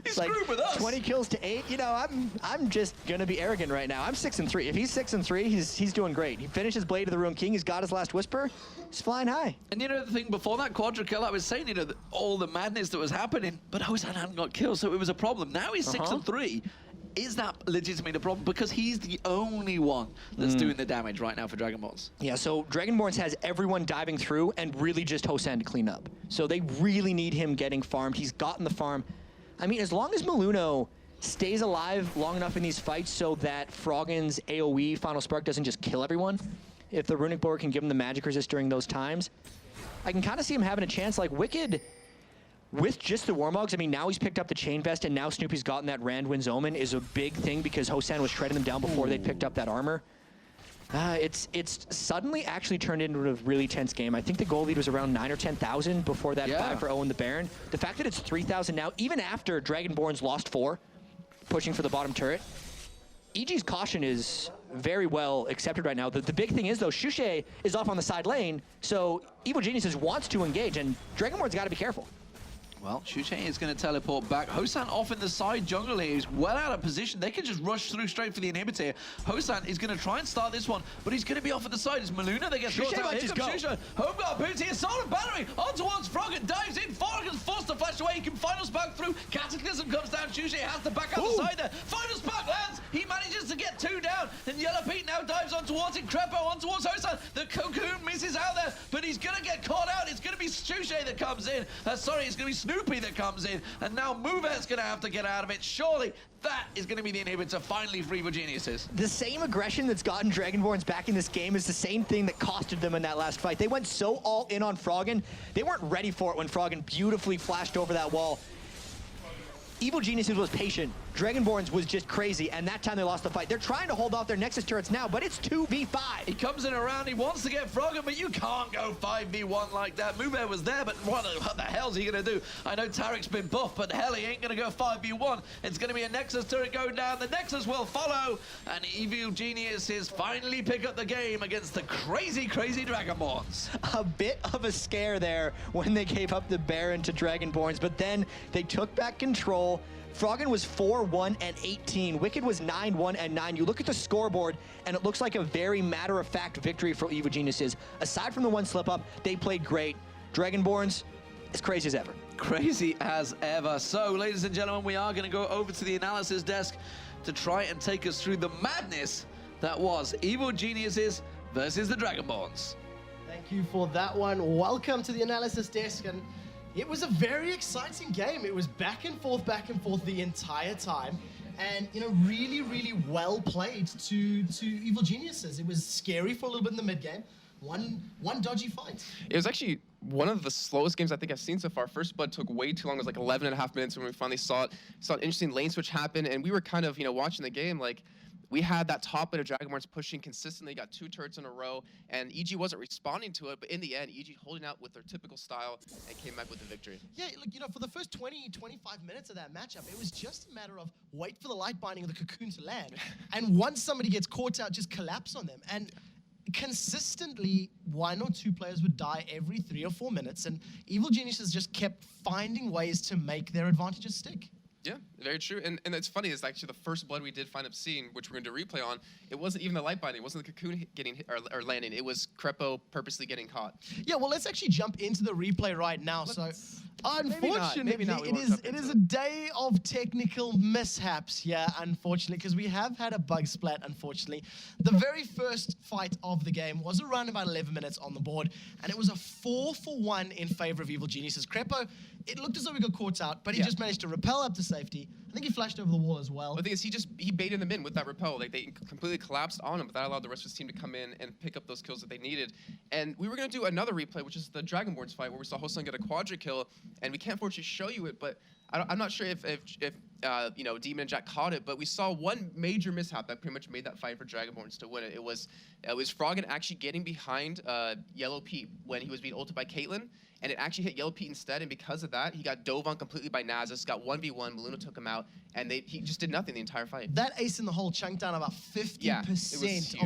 He's screwed with us. 20 kills to 8. You know, I'm just gonna be arrogant right now. I'm 6-3. If he's 6-3, he's doing great. He finished his Blade of the Ruined King. He's got his last Whisper. He's flying high. And you know the thing before that quadra kill, I was saying, you know, all the madness that was happening, but Hosan hadn't got killed, so it was a problem. Now he's 6-3. Is that legitimately the problem? Because he's the only one that's doing the damage right now for Dragonborns. Yeah, so Dragonborns has everyone diving through and really just Hosan to clean up. So they really need him getting farmed. He's gotten the farm. I mean, as long as Maluno stays alive long enough in these fights so that Froggen's AoE Final Spark doesn't just kill everyone, if the Runic Board can give him the magic resist during those times, I can kind of see him having a chance. Like Wicked, with just the Warmogs, I mean, now he's picked up the Chain Vest, and now Snoopy's gotten that Randwind's Omen is a big thing because Hosan was shredding them down before they picked up that armor. It's suddenly actually turned into a really tense game. I think the goal lead was around 9 or 10,000 before that 5 for Owen the Baron. The fact that it's 3,000 now, even after Dragonborns lost 4, pushing for the bottom turret, EG's caution is very well accepted right now. The big thing is, though, Shushe is off on the side lane, so Evil Geniuses wants to engage, and Dragonborns got to be careful. Well, Shushe is going to teleport back. Hosan off in the side jungle here. He's well out of position. They can just rush through straight for the inhibitor here. Hosan is going to try and start this one, but he's going to be off at the side. It's Maluna. They get shot out. Here comes Shushe. Homeguard boots here. Solar battery on towards Froggen. Dives in. Froggen's forced to flash away. He can Final Spark through. Cataclysm comes down. Shushe has to back out the side there. Final Spark lands. He manages to get 2 down. And Yellow Pete now dives on towards it. Crepo on towards Hosan. The Cocoon misses out there, but he's going to get caught out. It's going to be Shushe that comes in. Sorry, it's going to be Snoopy that comes in. And now Movet's going to have to get out of it. Surely that is going to be the inhibitor finally for Evil Geniuses. The same aggression that's gotten Dragonborns back in this game is the same thing that costed them in that last fight. They went so all in on Froggen. They weren't ready for it when Froggen beautifully flashed over that wall. Evil Geniuses was patient. Dragonborns was just crazy, and that time they lost the fight. They're trying to hold off their Nexus turrets now, but it's 2v5. He comes in around, he wants to get Froggen, but you can't go 5v1 like that. Mube was there, but what the hell's he gonna do? I know Tarek's been buffed, but hell, he ain't gonna go 5v1. It's gonna be a Nexus turret going down. The Nexus will follow, and Evil Geniuses finally pick up the game against the crazy, crazy Dragonborns. A bit of a scare there when they gave up the Baron to Dragonborns, but then they took back control. Froggen was 4-1 and 18. Wicked was 9-1 and 9. You look at the scoreboard, and it looks like a very matter-of-fact victory for Evil Geniuses. Aside from the one slip-up, they played great. Dragonborns, as crazy as ever. Crazy as ever. So, ladies and gentlemen, we are going to go over to the analysis desk to try and take us through the madness that was Evil Geniuses versus the Dragonborns. Thank you for that one. Welcome to the analysis desk. And it was a very exciting game. It was back and forth the entire time. And, you know, really, really well played to Evil Geniuses. It was scary for a little bit in the mid-game. One dodgy fight. It was actually one of the slowest games I think I've seen so far. First Blood took way too long. It was like 11 and a half minutes when we finally saw it. Saw an interesting lane switch happen, and we were kind of, you know, watching the game like, we had that top lane of Dragonborns pushing consistently, got 2 turrets in a row, and EG wasn't responding to it, but in the end, EG holding out with their typical style and came back with the victory. Yeah, look, you know, for the first 20, 25 minutes of that matchup, it was just a matter of wait for the light binding of the cocoon to land, and once somebody gets caught out, just collapse on them. And consistently, 1 or 2 players would die every 3 or 4 minutes, and Evil Geniuses just kept finding ways to make their advantages stick. Yeah, very true. And it's funny, it's actually the first blood we did find up seeing, which we're going to replay on, it wasn't even the light binding, it wasn't the cocoon getting hit or landing, it was Crepo purposely getting caught. Yeah, well, let's actually jump into the replay right now. Unfortunately, it is a day of technical mishaps here, unfortunately, because we have had a bug splat, unfortunately. The very first fight of the game was around about 11 minutes on the board, and it was a 4-for-1 in favor of Evil Geniuses. Crepo, it looked as though we got caught out, but he just managed to rappel up to safety. I think he flashed over the wall as well. The thing is, he baited them in with that rappel. Like, they completely collapsed on him, but that allowed the rest of his team to come in and pick up those kills that they needed. And we were going to do another replay, which is the Dragonborns fight, where we saw Hosan get a quadra kill, and we can't fortunately show you it, but I'm not sure if Demon and Jack caught it, but we saw one major mishap that pretty much made that fight for Dragonborns to win it. It was Froggen actually getting behind Yellow Pete when he was being ulted by Caitlyn, and it actually hit Yellow Pete instead, and because of that, he got dove on completely by Nasus, got 1v1, Maluna took him out, and he just did nothing the entire fight. That ace in the hole chunked down about 50% Yeah, of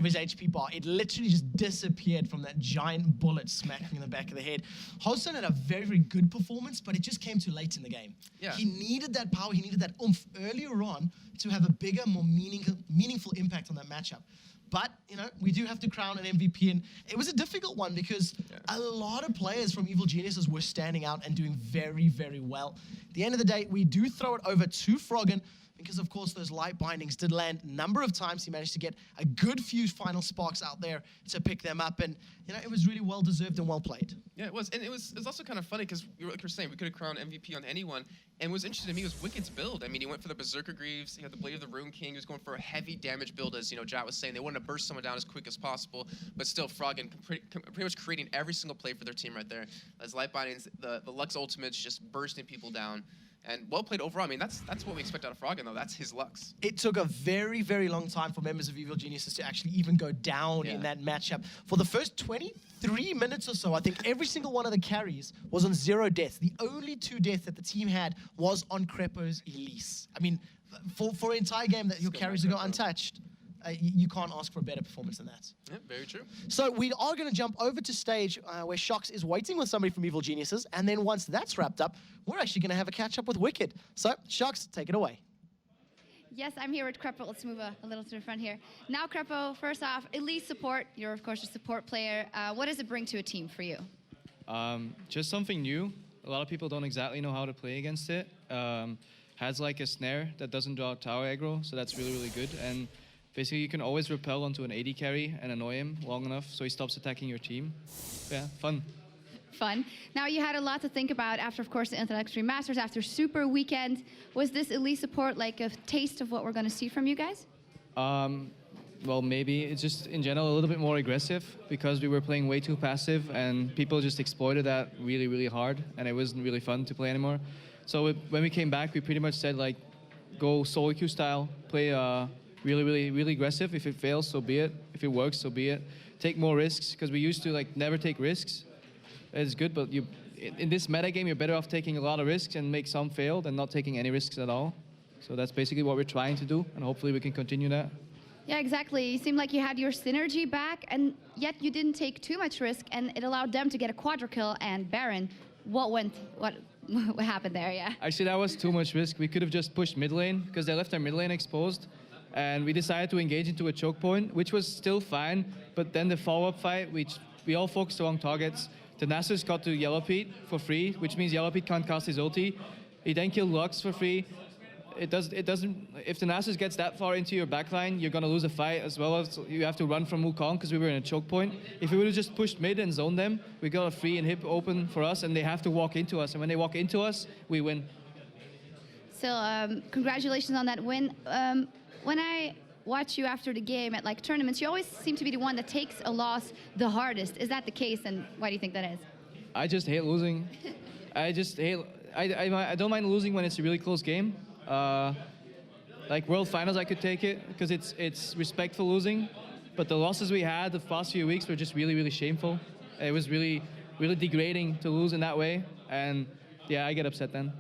his HP bar. It literally just disappeared from that giant bullet smacking in the back of the head. Hosen had a very, very good performance, but it just came too late in the game. Yeah. He needed that power, he needed that oomph earlier on to have a bigger, more meaningful impact on that matchup. But, we do have to crown an MVP, and it was a difficult one because a lot of players from Evil Geniuses were standing out and doing very, very well. At the end of the day, we do throw it over to Froggen because, of course, those light bindings did land a number of times. He managed to get a good few final sparks out there to pick them up, and, it was really well-deserved and well-played. Yeah, it was. And it was also kind of funny because, like you're saying, we could have crowned MVP on anyone. And what was interesting to me was Wicked's build. I mean, he went for the Berserker Greaves. He had the Blade of the Rune King. He was going for a heavy damage build, as Jat was saying. They wanted to burst someone down as quick as possible. But still, Froggen pretty much creating every single play for their team right there. As light bindings, the Lux ultimates just bursting people down. And well played overall. I mean, that's what we expect out of Froggen, though. That's his Lux. It took a very, very long time for members of Evil Geniuses to actually even go down in that matchup. For the first 23 minutes or so, I think every single one of the carries was on 0 deaths. The only 2 deaths that the team had was on Crepo's Elise. I mean, for an entire game that your carries go untouched, you can't ask for a better performance than that. Yeah, very true. So we are going to jump over to stage where Shox is waiting with somebody from Evil Geniuses, and then once that's wrapped up, we're actually going to have a catch-up with Wicked. So, Shox, take it away. Yes, I'm here with Crepo. Let's move a little to the front here. Now, Crepo, first off, elite support. You're, of course, a support player. What does it bring to a team for you? Just something new. A lot of people don't exactly know how to play against it. Has like a snare that doesn't draw tower aggro, so that's really, really good. And basically, you can always repel onto an AD carry and annoy him long enough so he stops attacking your team. Yeah, fun. Fun. Now, you had a lot to think about after, of course, the Internet Extreme Masters, after Super Weekend. Was this elite support like a taste of what we're going to see from you guys? Well, maybe. It's just, in general, a little bit more aggressive because we were playing way too passive and people just exploited that really, really hard, and it wasn't really fun to play anymore. So when we came back, we pretty much said, like, go solo queue style, play really, really, really aggressive. If it fails, so be it. If it works, so be it. Take more risks, because we used to like never take risks. It's good, but in this meta game, you're better off taking a lot of risks and make some fail than not taking any risks at all. So that's basically what we're trying to do, and hopefully we can continue that. Yeah, exactly. You seemed like you had your synergy back, and yet you didn't take too much risk, and it allowed them to get a quadra kill and Baron. What happened there? Yeah. Actually, that was too much risk. We could have just pushed mid lane because they left their mid lane exposed. And we decided to engage into a choke point, which was still fine. But then the follow-up fight, which we all focused on targets. The Nasus got to Yellow Pete for free, which means Yellow Pete can't cast his ulti. He then killed Lux for free. It doesn't. If the Nasus gets that far into your backline, you're gonna lose a fight, as well as you have to run from Wukong because we were in a choke point. If we would have just pushed mid and zoned them, we got a free and hip open for us, and they have to walk into us. And when they walk into us, we win. So congratulations on that win. When I watch you after the game at like tournaments, you always seem to be the one that takes a loss the hardest. Is that the case, and why do you think that is? I just hate losing. I don't mind losing when it's a really close game. Like World Finals, I could take it because it's respectful losing. But the losses we had the past few weeks were just really, really shameful. It was really, really degrading to lose in that way. And yeah, I get upset then.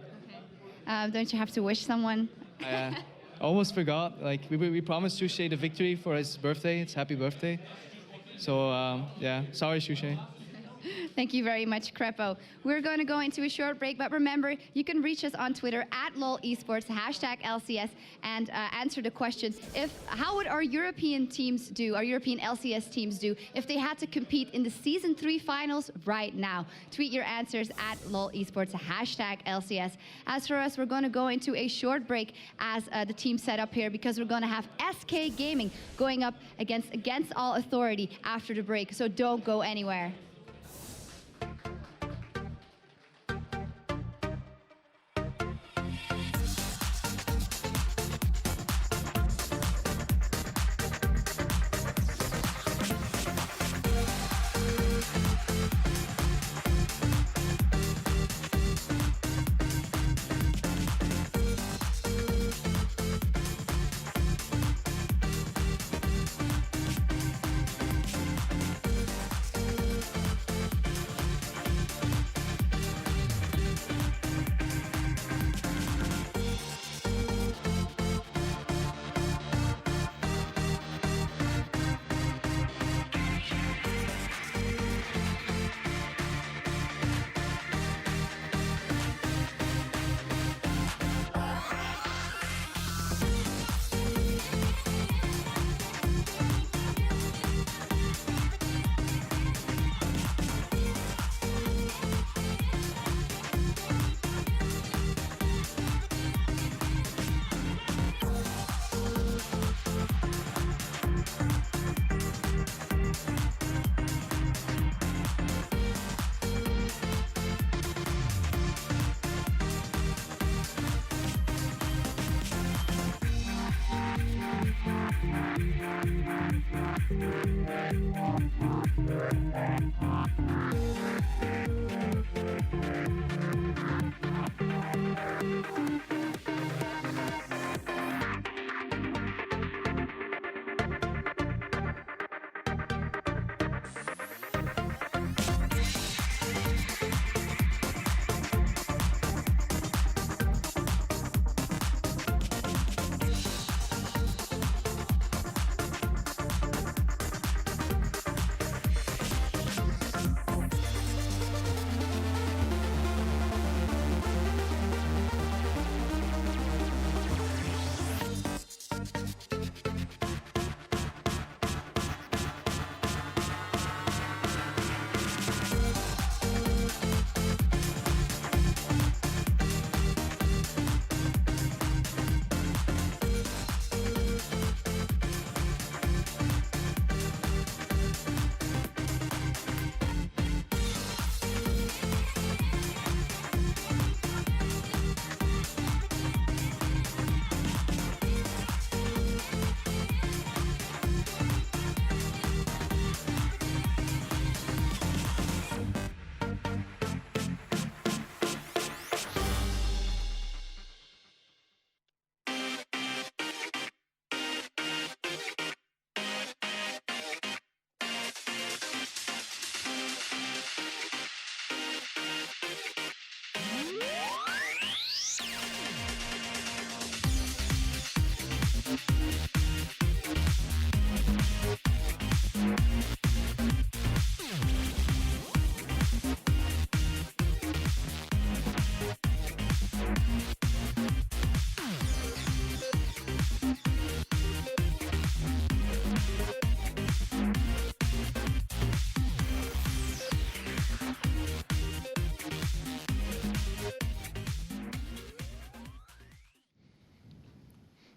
Don't you have to wish someone? Almost forgot. Like we promised Shushay the victory for his birthday. It's happy birthday. So yeah, sorry Shushay. Thank you very much, Crepo. We're going to go into a short break, but remember, you can reach us on Twitter at @LOLesports, #LCS, and answer the questions. How would our European teams do, our European LCS teams do, if they had to compete in the Season 3 finals right now? Tweet your answers at @LOLesports, #LCS. As for us, we're going to go into a short break as the team set up here, because we're going to have SK Gaming going up against All Authority after the break, so don't go anywhere.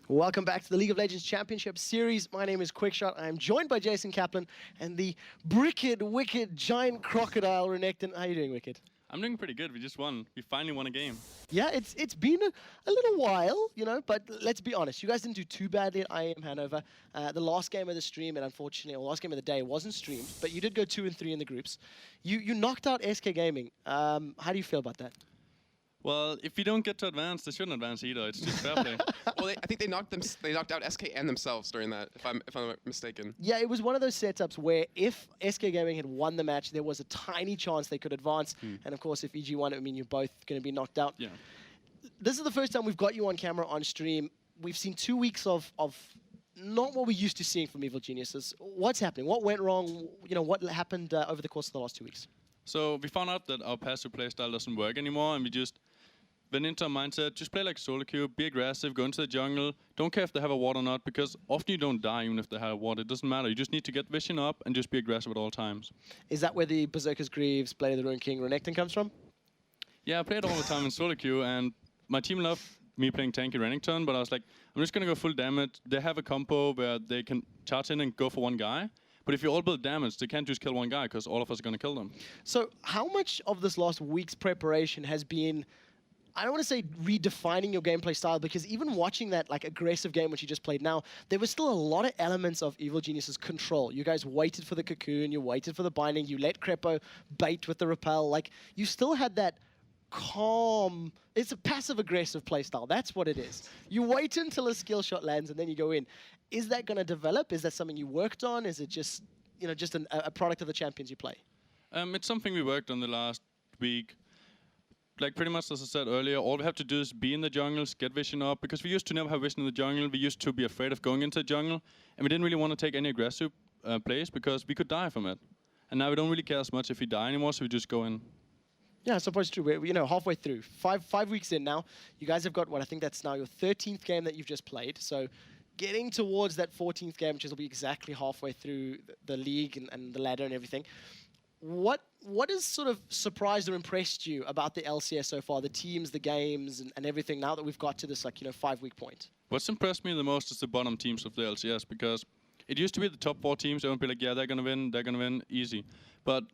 Welcome back to the League of Legends Championship Series. My name is Quickshot. I am joined by Jason Kaplan and the Bricked, Wicked, Giant Crocodile Renekton. How are you doing, Wicked? I'm doing pretty good. We just won. We finally won a game. Yeah, it's been a little while, you know, but let's be honest. You guys didn't do too badly at IEM Hanover. The last game of the stream, and unfortunately, or last game of the day, wasn't streamed, but you did go 2-3 in the groups. You knocked out SK Gaming. How do you feel about that? Well, if we don't get to advance, they shouldn't advance either. It's just fair play. Well, I think they knocked out SK and themselves during that, if I'm mistaken. Yeah, it was one of those setups where if SK Gaming had won the match, there was a tiny chance they could advance. And of course, if EG won, it would mean you're both going to be knocked out. Yeah. This is the first time we've got you on camera on stream. We've seen 2 weeks of not what we're used to seeing from Evil Geniuses. What's happening? What went wrong? You know, what happened over the course of the last 2 weeks? So we found out that our passive playstyle doesn't work anymore, and we just went into a mindset, just play like solo queue, be aggressive, go into the jungle, don't care if they have a ward or not, because often you don't die even if they have a ward, it doesn't matter. You just need to get vision up and just be aggressive at all times. Is that where the Berserker's Greaves, Blade of the Ruined King, Renekton comes from? Yeah, I played all the time in solo queue, and my team loved me playing tanky Renekton, but I was like, I'm just going to go full damage. They have a combo where they can charge in and go for one guy. But if you all build damage, they can't just kill one guy, because all of us are going to kill them. So how much of this last week's preparation has been, I don't want to say redefining your gameplay style, because even watching that like aggressive game which you just played now, there was still a lot of elements of Evil Genius's control. You guys waited for the cocoon, you waited for the binding, you let Crepo bait with the repel. Like, you still had that calm, it's a passive-aggressive playstyle. That's what it is. You wait until a skill shot lands and then you go in. Is that going to develop? Is that something you worked on? Is it just, you know, just a product of the champions you play? It's something we worked on the last week. Like pretty much as I said earlier, all we have to do is be in the jungles, get vision up, because we used to never have vision in the jungle. We used to be afraid of going into the jungle, and we didn't really want to take any aggressive plays because we could die from it. And now we don't really care as much if we die anymore, so we just go in. Yeah, I suppose true. We're, you know, halfway through. Five weeks in now. You guys have got what I think that's now your 13th game that you've just played. So getting towards that 14th game, which will be exactly halfway through the league and the ladder and everything. What has sort of surprised or impressed you about the LCS so far, the teams, the games, and everything, now that we've got to this, like, you know, 5-week point? What's impressed me the most is the bottom teams of the LCS, because it used to be the top 4 teams. They would be like, yeah, they're going to win, easy. But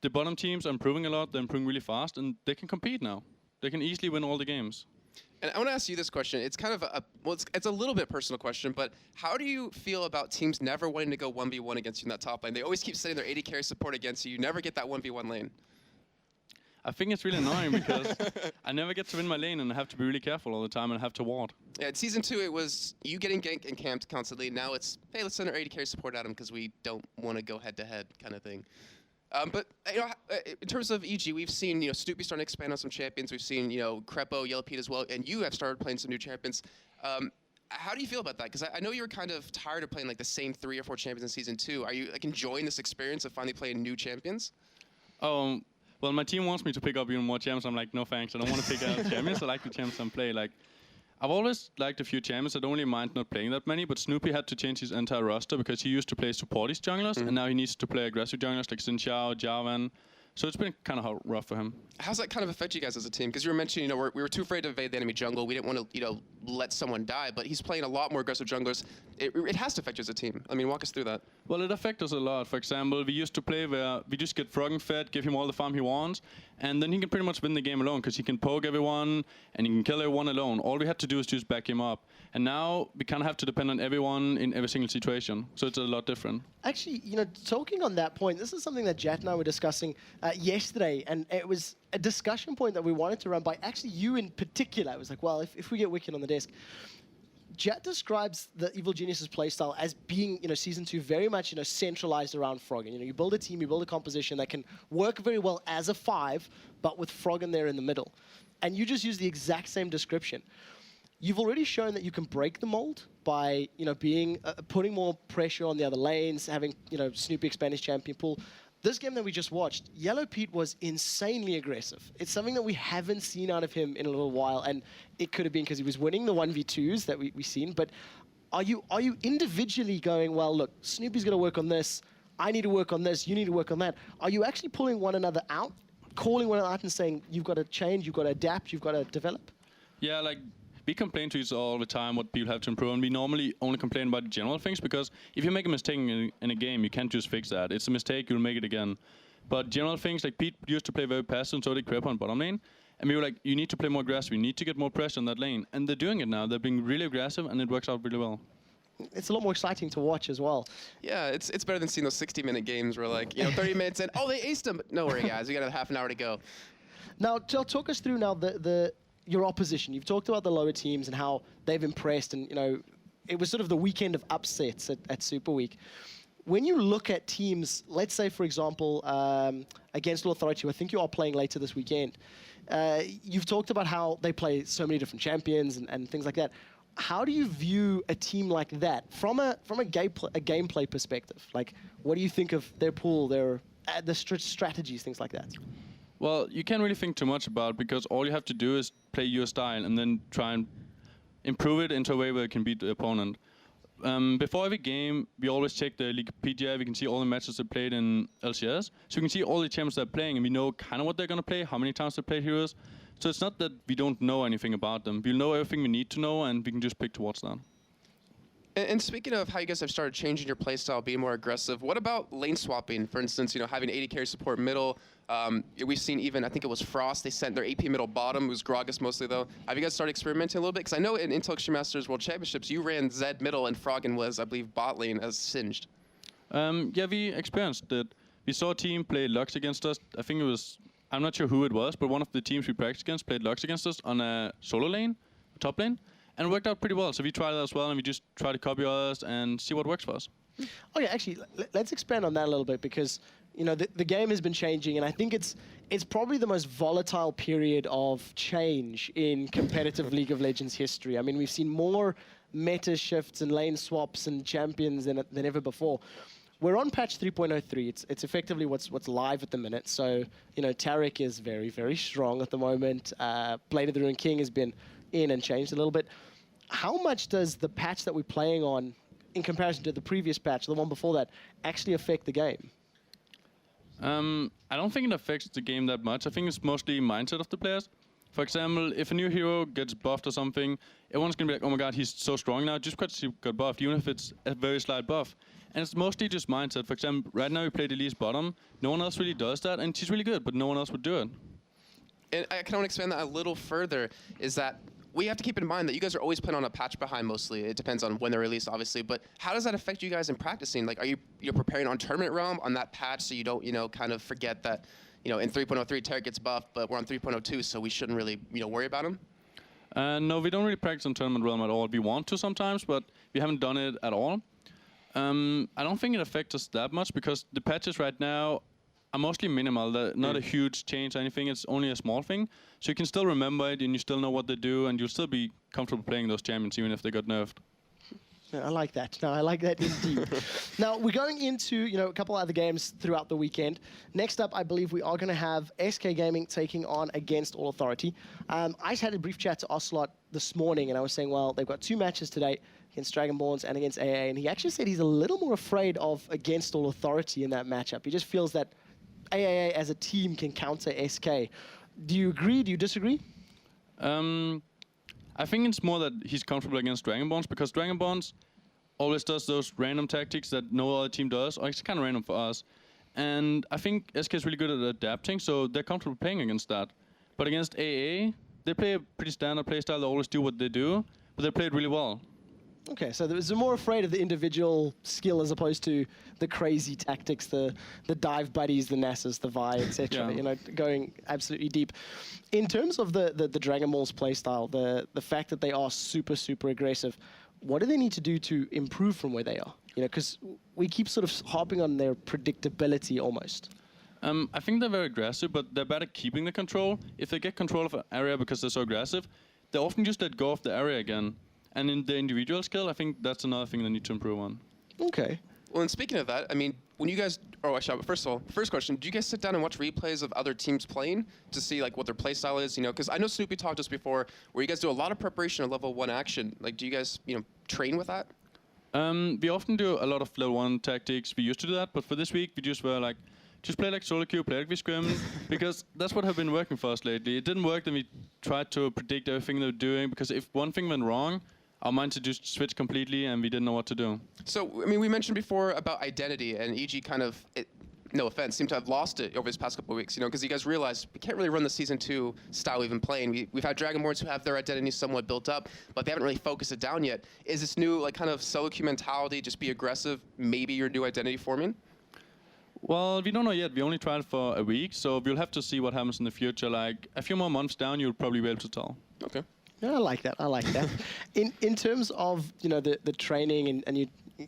the bottom teams are improving a lot. They're improving really fast, and they can compete now. They can easily win all the games. And I want to ask you this question. It's kind of it's a little bit personal question, but how do you feel about teams never wanting to go 1v1 against you in that top lane? They always keep setting their AD carry support against you. You never get that 1v1 lane. I think it's really annoying because I never get to win my lane, and I have to be really careful all the time and have to ward. Yeah, in Season 2, it was you getting ganked and camped constantly. Now it's, hey, let's send our AD carry support at him because we don't want to go head-to-head kind of thing. But you know, in terms of EG, we've seen Snoopy starting to expand on some champions. We've seen Crepo, Yellow Pete as well, and you have started playing some new champions. How do you feel about that? Because I know you were kind of tired of playing like the same 3 or 4 champions in Season 2. Are you like enjoying this experience of finally playing new champions? Well, my team wants me to pick up even more champions. I'm like, no thanks. I don't want to pick out champions. I like the champions I play. Like, I've always liked a few champions. I don't really mind not playing that many, but Snoopy had to change his entire roster because he used to play supporties junglers, and now he needs to play aggressive junglers like Xin Xiao, Jarvan. So it's been kind of rough for him. How's that kind of affect you guys as a team? Because you were mentioning, we were too afraid to invade the enemy jungle. We didn't want to, let someone die. But he's playing a lot more aggressive junglers. It has to affect you as a team. I mean, walk us through that. Well, it affects us a lot. For example, we used to play where we just get Froggen fed, give him all the farm he wants, and then he can pretty much win the game alone because he can poke everyone and he can kill everyone alone. All we had to do is just back him up. And now we kind of have to depend on everyone in every single situation. So it's a lot different. Actually, talking on that point, this is something that Jat and I were discussing yesterday, and it was a discussion point that we wanted to run by actually you in particular. It was like, well, if we get Wicked on the desk, Jat describes the Evil Geniuses playstyle as being, Season 2 very much, centralized around Froggen. You build a team, you build a composition that can work very well as a 5, but with Froggen there in the middle. And you just use the exact same description. You've already shown that you can break the mold by, putting more pressure on the other lanes, having, Snoopy expand his champion pool. This game that we just watched, Yellow Pete was insanely aggressive. It's something that we haven't seen out of him in a little while, and it could have been because he was winning the 1v2s that we've seen. But are you individually going, well, look, Snoopy's going to work on this, I need to work on this, you need to work on that? Are you actually pulling one another out, calling one another out and saying, you've got to change, you've got to adapt, you've got to develop? Yeah, like, we complain to each other all the time what people have to improve, and we normally only complain about general things, because if you make a mistake in a game, you can't just fix that. It's a mistake, you'll make it again. But general things, like Pete used to play very passive, and so did Crep on bottom lane. And we were like, you need to play more aggressive, you need to get more pressure on that lane. And they're doing it now. They're being really aggressive, and it works out really well. It's a lot more exciting to watch as well. Yeah, it's better than seeing those 60-minute games where, like, 30 minutes in, oh, they aced him. But no worry, guys, we got half an hour to go. Now, talk us through now your opposition. You've talked about the lower teams and how they've impressed, and it was sort of the weekend of upsets at Super Week. When you look at teams, let's say, for example, against Authority, who I think you are playing later this weekend, you've talked about how they play so many different champions and things like that. How do you view a team like that from a gameplay perspective? Like, what do you think of their pool, the strategies, things like that? Well, you can't really think too much about it, because all you have to do is play your style and then try and improve it into a way where it can beat the opponent. Before every game, we always check the League PGI. We can see all the matches they played in LCS. So we can see all the champions they're playing, and we know kind of what they're going to play, how many times they played heroes. So it's not that we don't know anything about them. We'll know everything we need to know, and we can just pick towards that. And speaking of how you guys have started changing your playstyle, being more aggressive, what about lane swapping? For instance, having AD carry support middle. We've seen even, I think it was Frost, they sent their AP middle bottom, it was Gragas mostly though. Have you guys started experimenting a little bit? Because I know in Intel Extreme Masters World Championships, you ran Zed middle and Froggen was, I believe, bot lane as Singed. Yeah, we experienced it. We saw a team play Lux against us. I think it was, I'm not sure who it was, but one of the teams we practiced against played Lux against us on a solo lane, top lane. And it worked out pretty well. So we tried that as well, and we just try to copy others and see what works for us. Oh yeah, actually, let's expand on that a little bit, because the game has been changing, and I think it's probably the most volatile period of change in competitive League of Legends history. I mean, we've seen more meta shifts and lane swaps and champions than ever before. We're on patch 3.03. It's effectively what's live at the minute. So Taric is very, very strong at the moment. Blade of the Ruined King has been in and changed a little bit. How much does the patch that we're playing on, in comparison to the previous patch, the one before that, actually affect the game? I don't think it affects the game that much. I think it's mostly mindset of the players. For example, if a new hero gets buffed or something, everyone's going to be like, oh my god, he's so strong now, just because he got buffed, even if it's a very slight buff. And it's mostly just mindset. For example, right now we play Elise bottom. No one else really does that, and she's really good, but no one else would do it. And I can expand that a little further, is that we have to keep in mind that you guys are always playing on a patch behind mostly. It depends on when they're released, obviously. But how does that affect you guys in practicing? Like, are you're preparing on Tournament Realm on that patch so you don't, kind of forget that, in 3.03 Taric gets buffed, but we're on 3.02, so we shouldn't really, worry about him? No, we don't really practice on Tournament Realm at all. We want to sometimes, but we haven't done it at all. I don't think it affects us that much, because the patches right now are mostly minimal. They're not a huge change or anything. It's only a small thing. So you can still remember it, and you still know what they do, and you'll still be comfortable playing those champions, even if they got nerfed. Yeah, I like that. No, I like that indeed. Now, we're going into a couple other games throughout the weekend. Next up, I believe we are going to have SK Gaming taking on against All Authority. I just had a brief chat to Ocelot this morning, and I was saying, well, they've got 2 matches today against Dragonborns and against AA, and he actually said he's a little more afraid of against All Authority in that matchup. He just feels that AAA as a team can counter SK. Do you agree? Do you disagree? I think it's more that he's comfortable against Dragonborns, because Dragonborns always does those random tactics that no other team does, or it's kind of random for us. And I think SK is really good at adapting, so they're comfortable playing against that. But against AA, they play a pretty standard playstyle. They always do what they do, but they play it really well. Okay, so they're more afraid of the individual skill as opposed to the crazy tactics, the dive buddies, the Nassus, the Vi, etc. Yeah. Going absolutely deep. In terms of the Dragonborns playstyle, the fact that they are super, super aggressive, what do they need to do to improve from where they are? Because we keep sort of harping on their predictability almost. I think they're very aggressive, but they're bad at keeping the control. If they get control of an area because they're so aggressive, they often just let go of the area again. And in the individual skill, I think that's another thing they need to improve on. Okay. Well, and speaking of that, I mean, when you guys, but first of all, first question, do you guys sit down and watch replays of other teams playing to see what their play style is? Because I know Snoopy talked to us before, where you guys do a lot of preparation of level 1 action. Like, do you guys, train with that? We often do a lot of level 1 tactics. We used to do that, but for this week, we just were just play like solo queue, play like we scrim, because that's what have been working for us lately. It didn't work, then we tried to predict everything they were doing, because if one thing went wrong, our minds would just switch completely and we didn't know what to do. So, I mean, we mentioned before about identity, and EG kind of, no offense, seem to have lost it over this past couple of weeks, you know, because you guys realized we can't really run the Season 2 style we've been playing. We've had Dragonborns who have their identity somewhat built up, but they haven't really focused it down yet. Is this new, like, kind of solo queue mentality, just be aggressive, maybe your new identity forming? Well, we don't know yet. We only tried it for a week, so we'll have to see what happens in the future. Like, a few more months down, you'll probably be able to tell. Okay. Yeah, I like that. I like that. In terms of, you know, the training and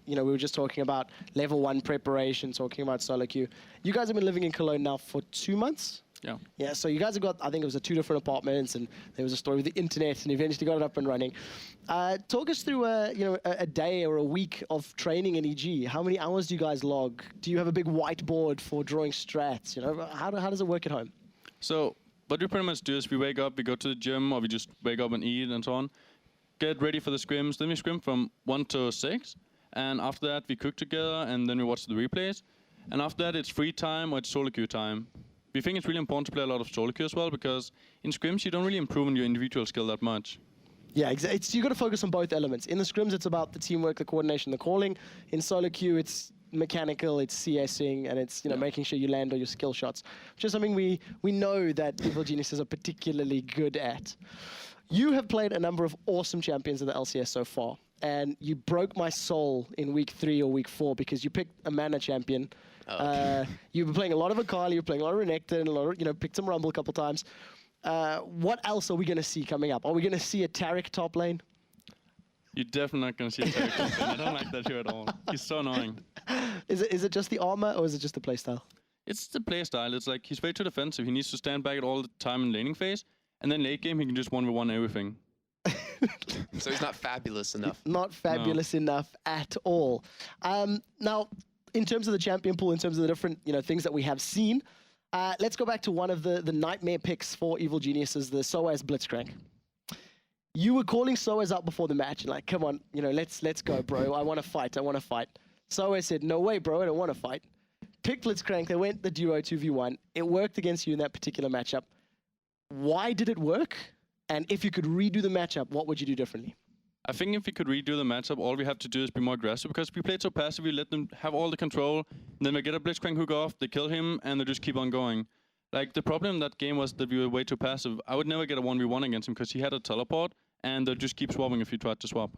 you know, we were just talking about level 1 preparation, talking about solo queue. You guys have been living in Cologne now for 2 months? Yeah. Yeah, so you guys have got, I think it was 2 different apartments, and there was a story with the internet, and eventually got it up and running. Talk us through a day or a week of training in EG. How many hours do you guys log? Do you have a big whiteboard for drawing strats? You know, how does it work at home? So what we pretty much do is we wake up, we go to the gym, or we just wake up and eat and so on. Get ready for the scrims. Then we scrim from 1 to 6. And after that, we cook together, and then we watch the replays. And after that, it's free time or it's solo queue time. We think it's really important to play a lot of solo queue as well, because in scrims, you don't really improve on your individual skill that much. Yeah, exactly. You got to focus on both elements. In the scrims, it's about the teamwork, the coordination, the calling. In solo queue, it's mechanical, it's CSing, and it's making sure you land all your skill shots, which is something we know that Evil Geniuses are particularly good at. You have played a number of awesome champions of the LCS so far, and you broke my soul in week 3 or week 4 because you picked a mana champion. You were playing a lot of Akali, you were playing a lot of Renekton, and a lot of, picked some Rumble a couple times. What else are we going to see coming up? Are we going to see a Taric top lane? You're definitely not going to see a Taric top lane. I don't like that here at all. He's so annoying. Is it just the armor, or is it just the playstyle? It's the playstyle. It's like he's way too defensive. He needs to stand back at all the time in laning phase, and then late game he can just 1v1 everything. So he's not fabulous enough. Not fabulous enough at all. Now, in terms of the champion pool, in terms of the different things that we have seen, let's go back to one of the nightmare picks for Evil Geniuses, the Soaz Blitzcrank. You were calling Soaz out before the match, and like, come on, let's go, bro. I want to fight. I want to fight. Soaz said, no way, bro. I don't want to fight. Picked Blitzcrank. They went the duo 2v1. It worked against you in that particular matchup. Why did it work? And if you could redo the matchup, what would you do differently? I think if we could redo the matchup, all we have to do is be more aggressive, because if we played so passive, we let them have all the control, and then they get a Blitzcrank hook off, they kill him, and they just keep on going. Like, the problem in that game was that we were way too passive. I would never get a 1v1 against him, because he had a teleport, and they'd just keep swapping if you tried to swap.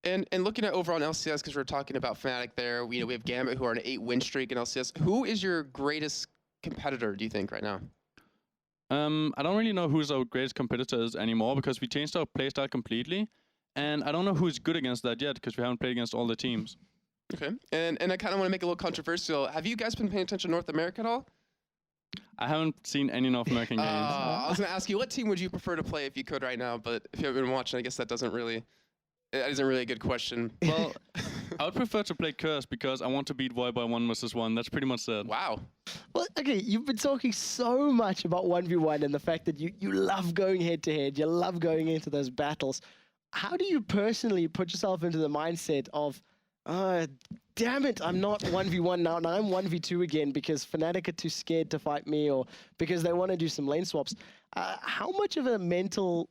And looking at overall in LCS, because we're talking about Fnatic there, we have Gambit, who are on an 8-win streak in LCS. Who is your greatest competitor, do you think, right now? I don't really know who's our greatest competitors anymore, because we changed our playstyle completely. And I don't know who's good against that yet, because we haven't played against all the teams. Okay. And I kind of want to make it a little controversial. Have you guys been paying attention to North America at all? I haven't seen any North American games. I was going to ask you, what team would you prefer to play if you could right now? But if you haven't been watching, I guess that isn't really a good question. Well, I would prefer to play Curse, because I want to beat Void by 1 versus 1. That's pretty much it. Wow. Well, okay, you've been talking so much about 1v1 and the fact that you love going head-to-head, you love going into those battles. How do you personally put yourself into the mindset of, damn it, I'm not 1v1 now, and I'm 1v2 again because Fnatic are too scared to fight me, or because they want to do some lane swaps? How much of a mental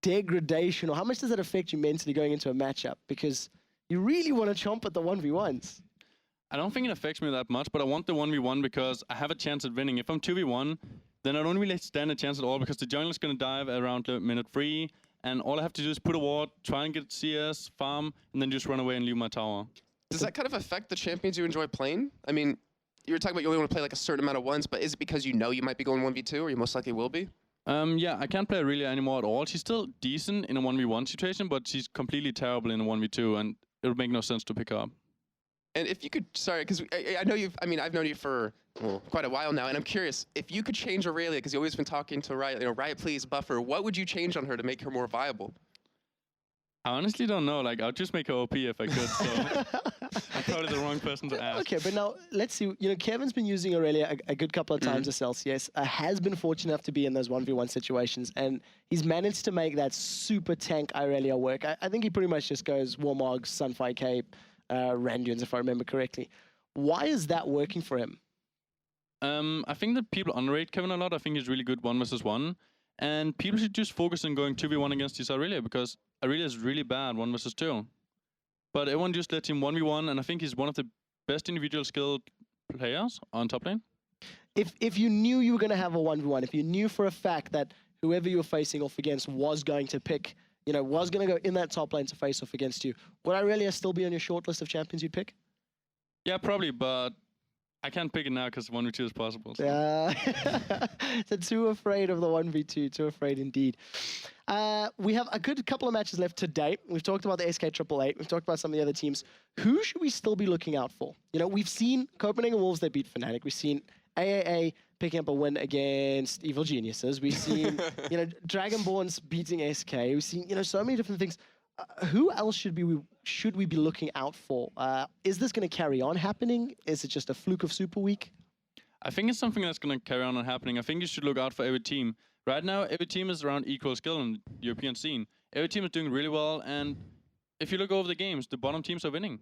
degradation, or how much does that affect you mentally going into a matchup? Because you really want to chomp at the 1v1s. I don't think it affects me that much, but I want the 1v1 because I have a chance at winning. If I'm 2v1, then I don't really stand a chance at all, because the jungler's going to dive around minute 3, and all I have to do is put a ward, try and get CS, farm, and then just run away and leave my tower. Does that kind of affect the champions you enjoy playing? I mean, you were talking about you only want to play like a certain amount of ones, but is it because you know you might be going 1v2, or you most likely will be? Yeah, I can't play Aurelia anymore at all. She's still decent in a 1v1 situation, but she's completely terrible in a 1v2, and it would make no sense to pick her up. And if you could, sorry, because I know I've known you for quite a while now, and I'm curious, if you could change Aurelia, because you've always been talking to Riot, Riot please buffer, what would you change on her to make her more viable? I honestly don't know. Like, I'll just make her OP if I could, so I'm probably the wrong person to ask. Okay, but now, let's see. Kevin's been using Aurelia a good couple of times this LCS, has been fortunate enough to be in those 1v1 situations, and he's managed to make that super tank Aurelia work. I think he pretty much just goes Warmog, Sunfire Cape, Randuins, if I remember correctly. Why is that working for him? I think that people underrate Kevin a lot. I think he's really good 1v1. And people should just focus on going 2v1 against this Aurelia, because Aurelia is really bad 1v2. But everyone just lets him 1v1, and I think he's one of the best individual skilled players on top lane. If you knew you were going to have a 1v1, if you knew for a fact that whoever you were facing off against was going to pick, was going to go in that top lane to face off against you, would Aurelia still be on your short list of champions you'd pick? Yeah, probably, but I can't pick it now because 1v2 is possible. So. Yeah. So too afraid of the 1v2, too afraid indeed. We have a good couple of matches left today. We've talked about the SK 888. We've talked about some of the other teams. Who should we still be looking out for? We've seen Copenhagen Wolves, they beat Fnatic. We've seen AAA picking up a win against Evil Geniuses. We've seen, Dragonborns beating SK. We've seen, so many different things. Who else should we be looking out for? Is this going to carry on happening? Is it just a fluke of Super Week? I think it's something that's going to carry on happening. I think you should look out for every team. Right now, every team is around equal skill in the European scene. Every team is doing really well, and if you look over the games, the bottom teams are winning.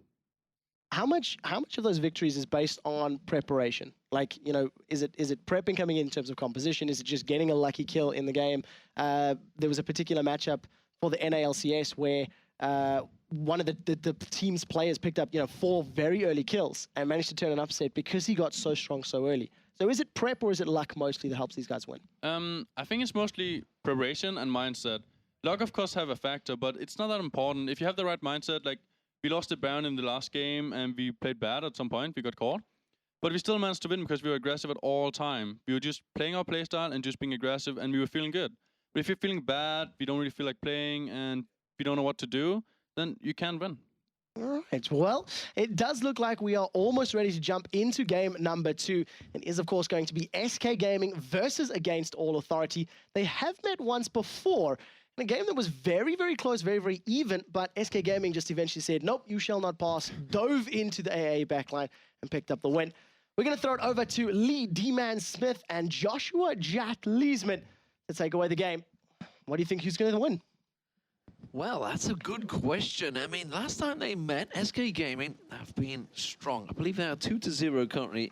How much of those victories is based on preparation? Like, is it prepping coming in terms of composition? Is it just getting a lucky kill in the game? There was a particular matchup for the LCS where one of the team's players picked up 4 very early kills and managed to turn an upset because he got so strong so early. So is it prep or is it luck mostly that helps these guys win? I think it's mostly preparation and mindset. Luck, of course, have a factor, but it's not that important. If you have the right mindset, like we lost the Baron in the last game and we played bad at some point, we got caught. But we still managed to win because we were aggressive at all time. We were just playing our playstyle and just being aggressive, and we were feeling good. But if you're feeling bad, we don't really feel like playing, and we don't know what to do, then you can't win. All right, well, it does look like we are almost ready to jump into game number 2. And is, of course, going to be SK Gaming versus Against All Authority. They have met once before in a game that was very, very close, very, very even, but SK Gaming just eventually said, nope, you shall not pass, dove into the AA backline and picked up the win. We're going to throw it over to Lee D-Man Smith and Joshua Jack Leesman to take away the game. What do you think, who's going to win? Well, that's a good question. I mean, last time they met, SK Gaming have been strong. I believe they are 2-0 currently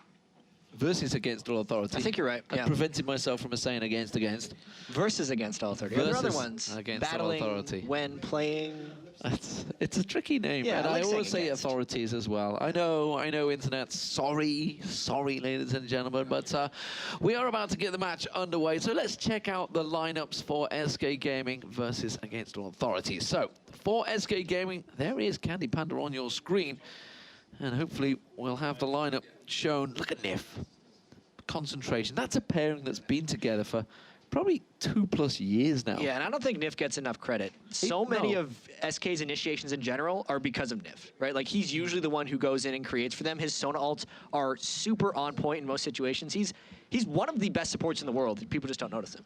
versus Against All Authority. I think you're right. I prevented myself from saying against. Versus Against All Authority. There are other ones. Battling All Authority. When playing. It's a tricky name, yeah, and I always say authorities as well. I know, internet. Sorry, ladies and gentlemen, but we are about to get the match underway. So let's check out the lineups for SK Gaming versus Against All Authorities. So for SK Gaming, there is Candy Panda on your screen, and hopefully we'll have the lineup shown. Look at Nif. Concentration. That's a pairing that's been together for probably 2+ years now. Yeah, and I don't think Nif gets enough credit. So many of SK's initiations in general are because of Nif, right? Like, he's usually the one who goes in and creates for them. His Sona ults are super on point in most situations. He's one of the best supports in the world. People just don't notice him.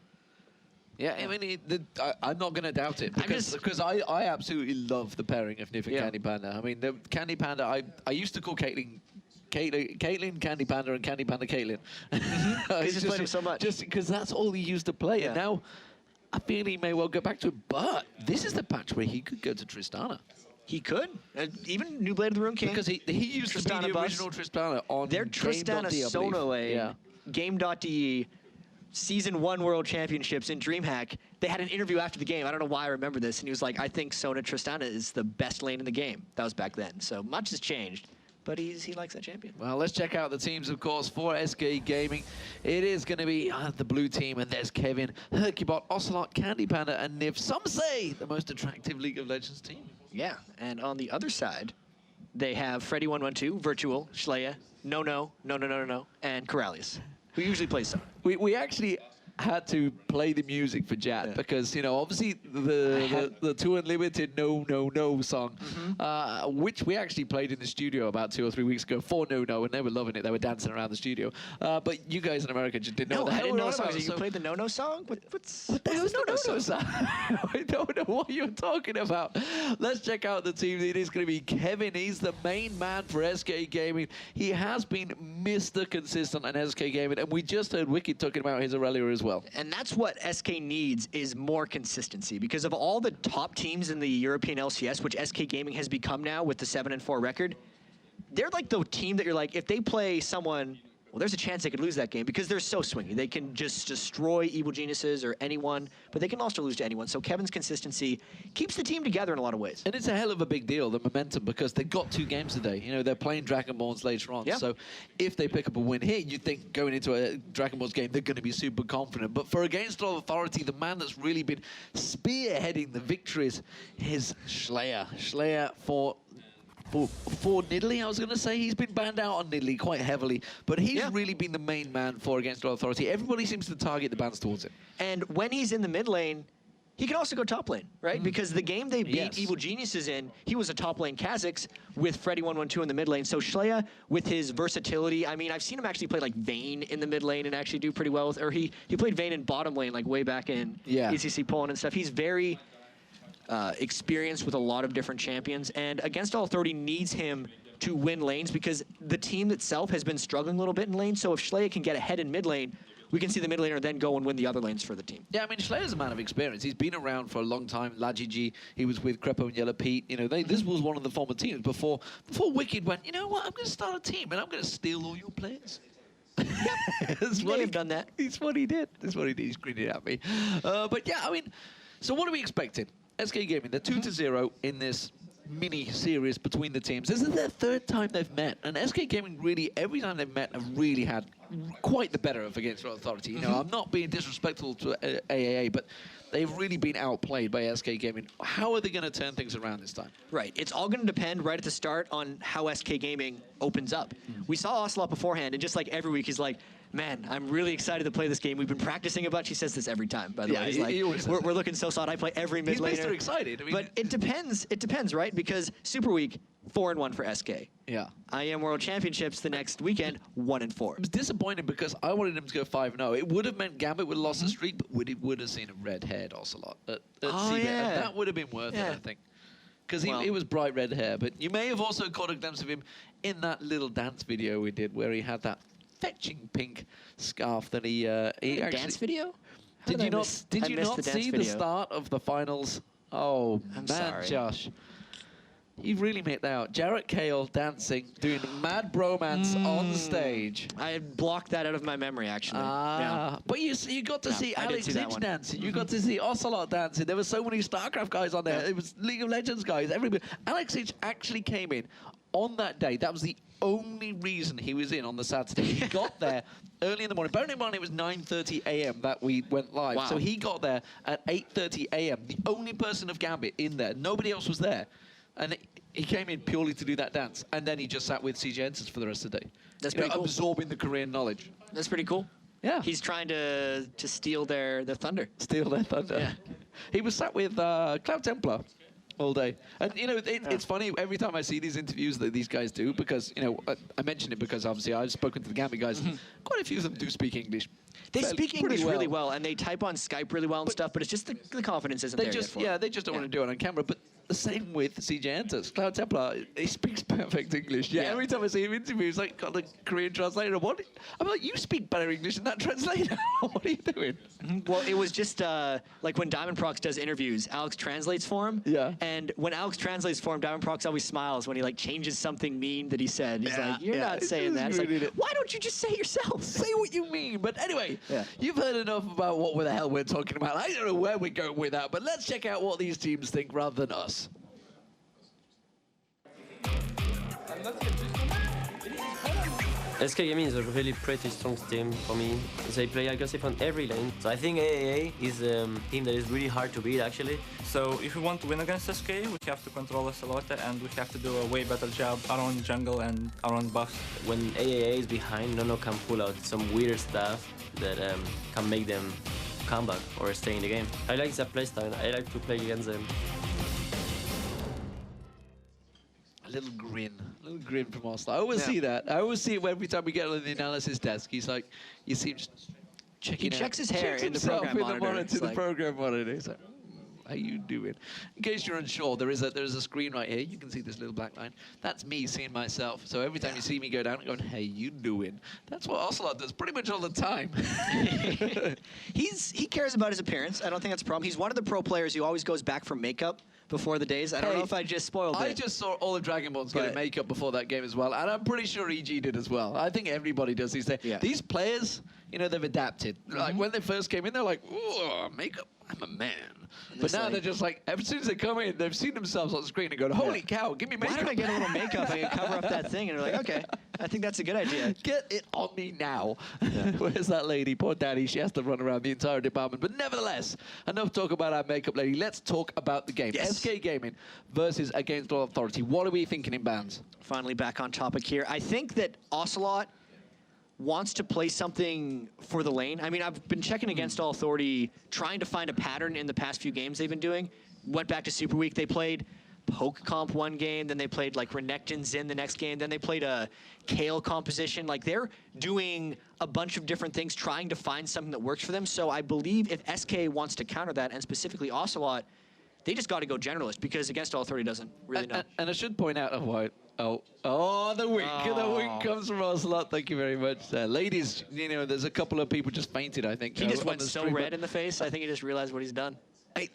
Yeah, I mean, I'm not going to doubt it because I absolutely love the pairing of Nif and Candy Panda. I mean, the Candy Panda, I used to call Caitlyn Candy Panda and Candy Panda Caitlyn. He's just played him so much. Just because that's all he used to play. And now I feel he may well go back to it. But this is the patch where he could go to Tristana. He could. Even New Blade of the Rune King. Because he used Tristana to be the original Tristana on their Tristana Sona lane, Game.de, Season 1 World Championships in DreamHack. They had an interview after the game. I don't know why I remember this. And he was like, I think Sona Tristana is the best lane in the game. That was back then. So much has changed. But he likes that champion. Well, let's check out the teams, of course, for SK Gaming. It is going to be the blue team, and there's Kevin, Hercubot, Ocelot, Candy Panda, and Nif. Some say the most attractive League of Legends team. Yeah, and on the other side, they have Freddy112, Virtual, Schleia, No, and Corralius, who usually plays Sona. We actually had to play the music for Jat because, obviously the 2 Unlimited No song, which we actually played in the studio about 2 or 3 weeks ago for No, and they were loving it. They were dancing around the studio. But you guys in America just didn't know what the hell we were on about. You played the No song? What the hell's No song? I don't know what you're talking about. Let's check out the team. It is going to be Kevin. He's the main man for SK Gaming. He has been Mr. Consistent on SK Gaming, and we just heard Wicked talking about his Aurelia as well. And that's what SK needs, is more consistency. Because of all the top teams in the European LCS, which SK Gaming has become now with the 7-4 record, they're like the team that you're like, if they play someone well, there's a chance they could lose that game because they're so swingy. They can just destroy Evil Geniuses or anyone, but they can also lose to anyone. So Kevin's consistency keeps the team together in a lot of ways. And it's a hell of a big deal, the momentum, because they've got 2 games today. You know, they're playing Dragonborns later on. So if they pick up a win here, you'd think going into a Dragonborns game, they're going to be super confident. But for Against All Authority, the man that's really been spearheading the victories is Slayer. Slayer for Nidalee, I was going to say. He's been banned out on Nidalee quite heavily, but he's really been the main man for Against All Authority. Everybody seems to target the bans towards him. And when he's in the mid lane, he can also go top lane, right? Because the game they beat Evil Geniuses in, he was a top lane Kha'Zix with Freddy112 in the mid lane. So Shlaya, with his versatility, I mean, I've seen him actually play like Vayne in the mid lane and actually do pretty well with, or he played Vayne in bottom lane like way back in ECC Poland and stuff. He's very experienced with a lot of different champions, and Against All Authority needs him to win lanes because the team itself has been struggling a little bit in lane. So if Shlaya can get ahead in mid lane, we can see the mid laner then go and win the other lanes for the team. Yeah, I mean, Slayer's a man of experience. He's been around for a long time. LaGG, he was with Crepo and Yellow Pete. You know, this was one of the former teams before Wicked went, you know what, I'm going to start a team and I'm going to steal all your players. That's what he've done that. That's what he did. That's what he did. He's grinning at me. But yeah, I mean, so what are we expecting? SK Gaming, they're 2-0 in this mini-series between the teams. This is their 3rd time they've met, and SK Gaming really, every time they've met, have really had quite the better of Against All Authority. You know, I'm not being disrespectful to AAA, but they've really been outplayed by SK Gaming. How are they going to turn things around this time? Right. It's all going to depend right at the start on how SK Gaming opens up. We saw Ocelot beforehand, and just like every week, he's like, man, I'm really excited to play this game. We've been practicing a bunch. He says this every time, by the way. He's like, we're looking so solid. I play every mid laner. He's Mr. Excited. I mean, but it depends. It depends, right? Because Super Week, 4-1 for SK. Yeah. IM World Championships the next weekend, 1-4. It was disappointing because I wanted him to go 5-0. It would have meant Gambit would have lost the streak, but we would have seen a red-haired Ocelot at CBET. And that would have been worth it, I think. Because he was bright red hair. But you may have also caught a glimpse of him in that little dance video we did where he had that fetching pink scarf that he actually... Dance video? Did you not see the start of the finals? Oh, I'm man, sorry. Josh. You really made that out. Jarrett Kale dancing, doing mad bromance on stage. I had blocked that out of my memory, actually. But you got to see Alex Lynch dancing. You got to see Ocelot dancing. There were so many StarCraft guys on there. It was League of Legends guys. Everybody. Alex Lynch actually came in on that day. That was the only reason he was in on the Saturday. He got there early in the morning. Bearing in mind it was 9:30 a.m. that we went live. Wow. So he got there at 8:30 a.m. The only person of Gambit in there. Nobody else was there. And he came in purely to do that dance. And then he just sat with CJ Ensis for the rest of the day. That's pretty cool. Absorbing the Korean knowledge. That's pretty cool. Yeah. He's trying to steal their thunder. Steal their thunder. Yeah. He was sat with Cloud Templar all day. And, you know, it's funny every time I see these interviews that these guys do, because, you know, I mention it because obviously I've spoken to the Gambit guys. Quite a few of them do speak English. They speak English really well, and they type on Skype really well and stuff, but it's just the confidence isn't there yet for them. They just don't want to do it on camera. But the same with CJ Ensis. Cloud Templar, he speaks perfect English. Yeah, every time I see him interview, he's like got the Korean translator. I'm like, you speak better English than that translator. What are you doing? Well, it was just like when Diamond Prox does interviews, Alex translates for him. Yeah. And when Alex translates for him, Diamond Prox always smiles when he like changes something mean that he said. He's like, you're not saying that. It's like, why don't you just say it yourself? Say what you mean. But anyway, you've heard enough about what the hell we're talking about. I don't know where we're going with that, but let's check out what these teams think rather than us. SK Gaming is a really pretty strong team for me. They play aggressive on every lane. So I think AAA is a team that is really hard to beat, actually. So if we want to win against SK, we have to control Ocelot and we have to do a way better job around jungle and around buffs. When AAA is behind, Nono can pull out some weird stuff that can make them come back or stay in the game. I like their playstyle. I like to play against them. A little grin from Oslo. I always see that. I always see it every time we get on the analysis desk. He's like, you see him just checking out. He checks his hair checks in the program monitor. The program monitor. He's like, how you doing? In case you're unsure, there is a screen right here. You can see this little black line. That's me seeing myself. So every time you see me go down, going, hey, you doing? That's what Ocelot does pretty much all the time. He cares about his appearance. I don't think that's a problem. He's one of the pro players who always goes back for makeup before the days. I don't know if I just spoiled it. I just saw all the Dragonborns get a makeup before that game as well, and I'm pretty sure EG did as well. I think everybody does these days. Yeah. These players, you know, they've adapted. Like when they first came in, they're like, ooh, makeup, I'm a man. But now they're just like, as soon as they come in, they've seen themselves on screen and go, holy cow, give me makeup. Why don't I get a little makeup? I can cover up that thing. And they're like, okay, I think that's a good idea. Get it on me now. Where's that lady? Poor Daddy, she has to run around the entire department. But nevertheless, enough talk about our makeup lady. Let's talk about the game. Yes. SK Gaming versus Against All Authority. What are we thinking in bands? Finally back on topic here. I think that Ocelot wants to play something for the lane. I mean, I've been checking Against All Authority, trying to find a pattern in the past few games they've been doing. Went back to Super Week. They played Poke Comp one game, then they played like Renekton Xin the next game, then they played a Kale composition. Like they're doing a bunch of different things, trying to find something that works for them. So I believe if SK wants to counter that, and specifically Ocelot, they just got to go generalist because Against All Authority doesn't really know. And I should point out, the wink. The wink comes from Ocelot. Thank you very much. Ladies, you know, there's a couple of people just fainted, I think. He just went so red in the face, I think he just realized what he's done.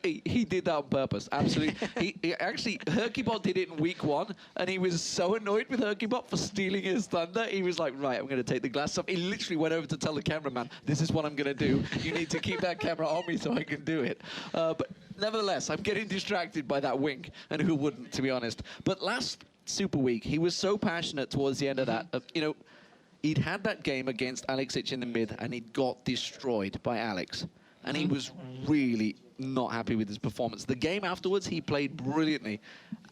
He did that on purpose, absolutely. he actually, Herkybot did it in week 1, and he was so annoyed with Herkybot for stealing his thunder. He was like, right, I'm going to take the glass off. He literally went over to tell the cameraman, this is what I'm going to do. You need to keep that camera on me so I can do it. But nevertheless, I'm getting distracted by that wink, and who wouldn't, to be honest. But last Super Week, he was so passionate towards the end of that. You know, he'd had that game against Alex Ich in the mid, and he got destroyed by Alex. And he was really not happy with his performance. The game afterwards, he played brilliantly.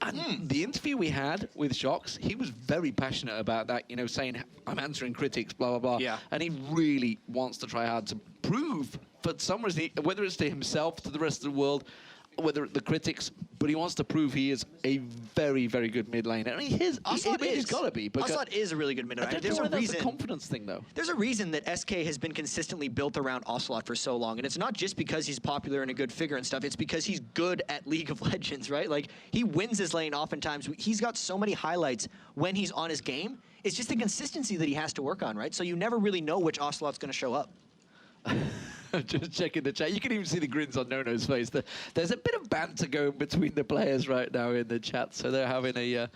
And the interview we had with Shox, he was very passionate about that, you know, saying, I'm answering critics, blah, blah, blah. Yeah. And he really wants to try hard to prove, for some reason, whether it's to himself, to the rest of the world, whether the critics, but he wants to prove he is a very, very good mid laner. I mean, he's got to be. Ocelot is a really good mid laner. There's a reason. That's a confidence thing, though. There's a reason that SK has been consistently built around Ocelot for so long, and it's not just because he's popular and a good figure and stuff. It's because he's good at League of Legends, right? Like, he wins his lane oftentimes. He's got so many highlights when he's on his game. It's just the consistency that he has to work on, right? So you never really know which Ocelot's going to show up. Just checking the chat. You can even see the grins on Nono's face. There's a bit of banter going between the players right now in the chat, so they're having a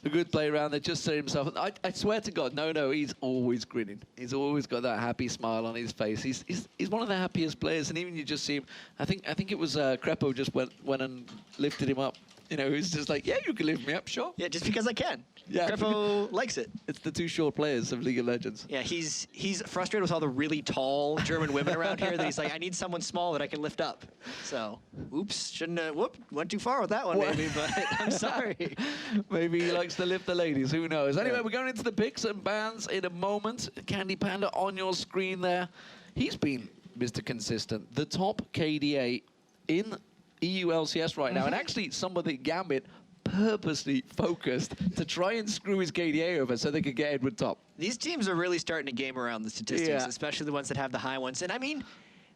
good play around. They just say himself. I swear to God, Nono, he's always grinning. He's always got that happy smile on his face. He's one of the happiest players, and even you just see him. I think it was Crepo just went and lifted him up. You know, he's just like, yeah, you can lift me up, sure. Yeah, just because I can. Yeah, Crepo likes it. It's the two short players of League of Legends. Yeah, he's frustrated with all the really tall German women around here that he's like, I need someone small that I can lift up. So, oops, shouldn't have, went too far with that one maybe, but I'm sorry. Maybe he likes to lift the ladies, who knows. Anyway, we're going into the picks and bans in a moment. Candy Panda on your screen there. He's been Mr. Consistent, the top KDA in EU LCS right now, and actually some of the Gambit purposely focused to try and screw his KDA over so they could get Edward top. These teams are really starting to game around the statistics, especially the ones that have the high ones. And I mean,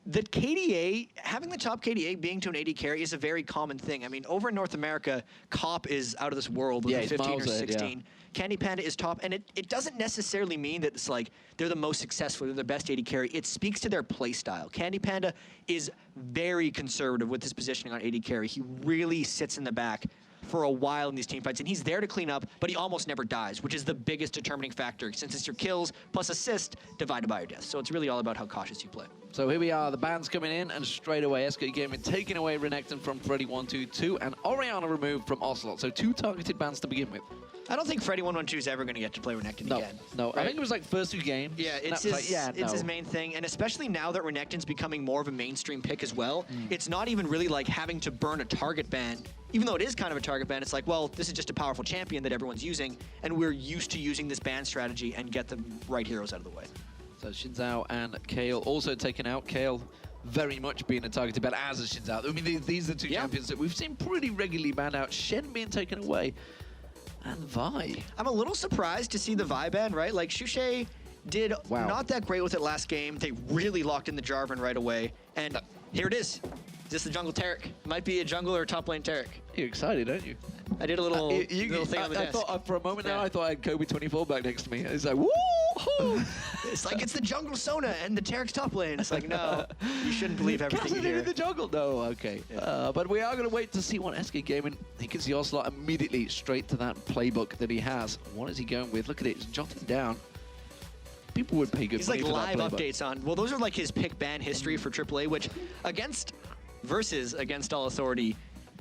the KDA, having the top KDA being to an AD carry is a very common thing. I mean, over in North America, COP is out of this world with 15 or 16. Candy Panda is top, and it doesn't necessarily mean that it's like they're the most successful, they're the best AD carry. It speaks to their play style. Candy Panda is very conservative with his positioning on AD carry. He really sits in the back for a while in these team fights, and he's there to clean up, but he almost never dies, which is the biggest determining factor, since it's your kills plus assist divided by your deaths. So it's really all about how cautious you play. So here we are, the bans coming in, and straight away SK Gaming taking away Renekton from Freddy122 and Orianna removed from Ocelot. So 2 targeted bans to begin with. I don't think Freddy112 is ever going to get to play Renekton again. No, right? I think it was like first 2 games. Yeah, it's his main thing, and especially now that Renekton's becoming more of a mainstream pick as well, it's not even really like having to burn a target ban. Even though it is kind of a target ban, it's like, well, this is just a powerful champion that everyone's using, and we're used to using this ban strategy and get the right heroes out of the way. So Shinzao and Kale also taken out. Kale very much being a targeted ban as a Shinzao. I mean, these are the 2 champions that we've seen pretty regularly banned out. Shen being taken away. And Vi. I'm a little surprised to see the Vi ban, right? Like, Shushei did not that great with it last game. They really locked in the Jarvan right away. And here it is. Is this the jungle Taric? Might be a jungle or a top lane Taric. You're excited, aren't you? I did a little, little thing on the desk. I thought for a moment now, I thought I had Kobe24 back next to me. It's like, woo! It's like it's the jungle Sona and the Taric's top lane. It's like, no, you shouldn't believe everything you hear. In the jungle? No, okay. But we are going to wait to see what SK Gaming. He gets the Ocelot immediately straight to that playbook that he has. What is he going with? Look at it, he's jotting down. People would pay good He's money like for live that updates on, well, those are like his pick ban history for AAA, which versus against All Authority,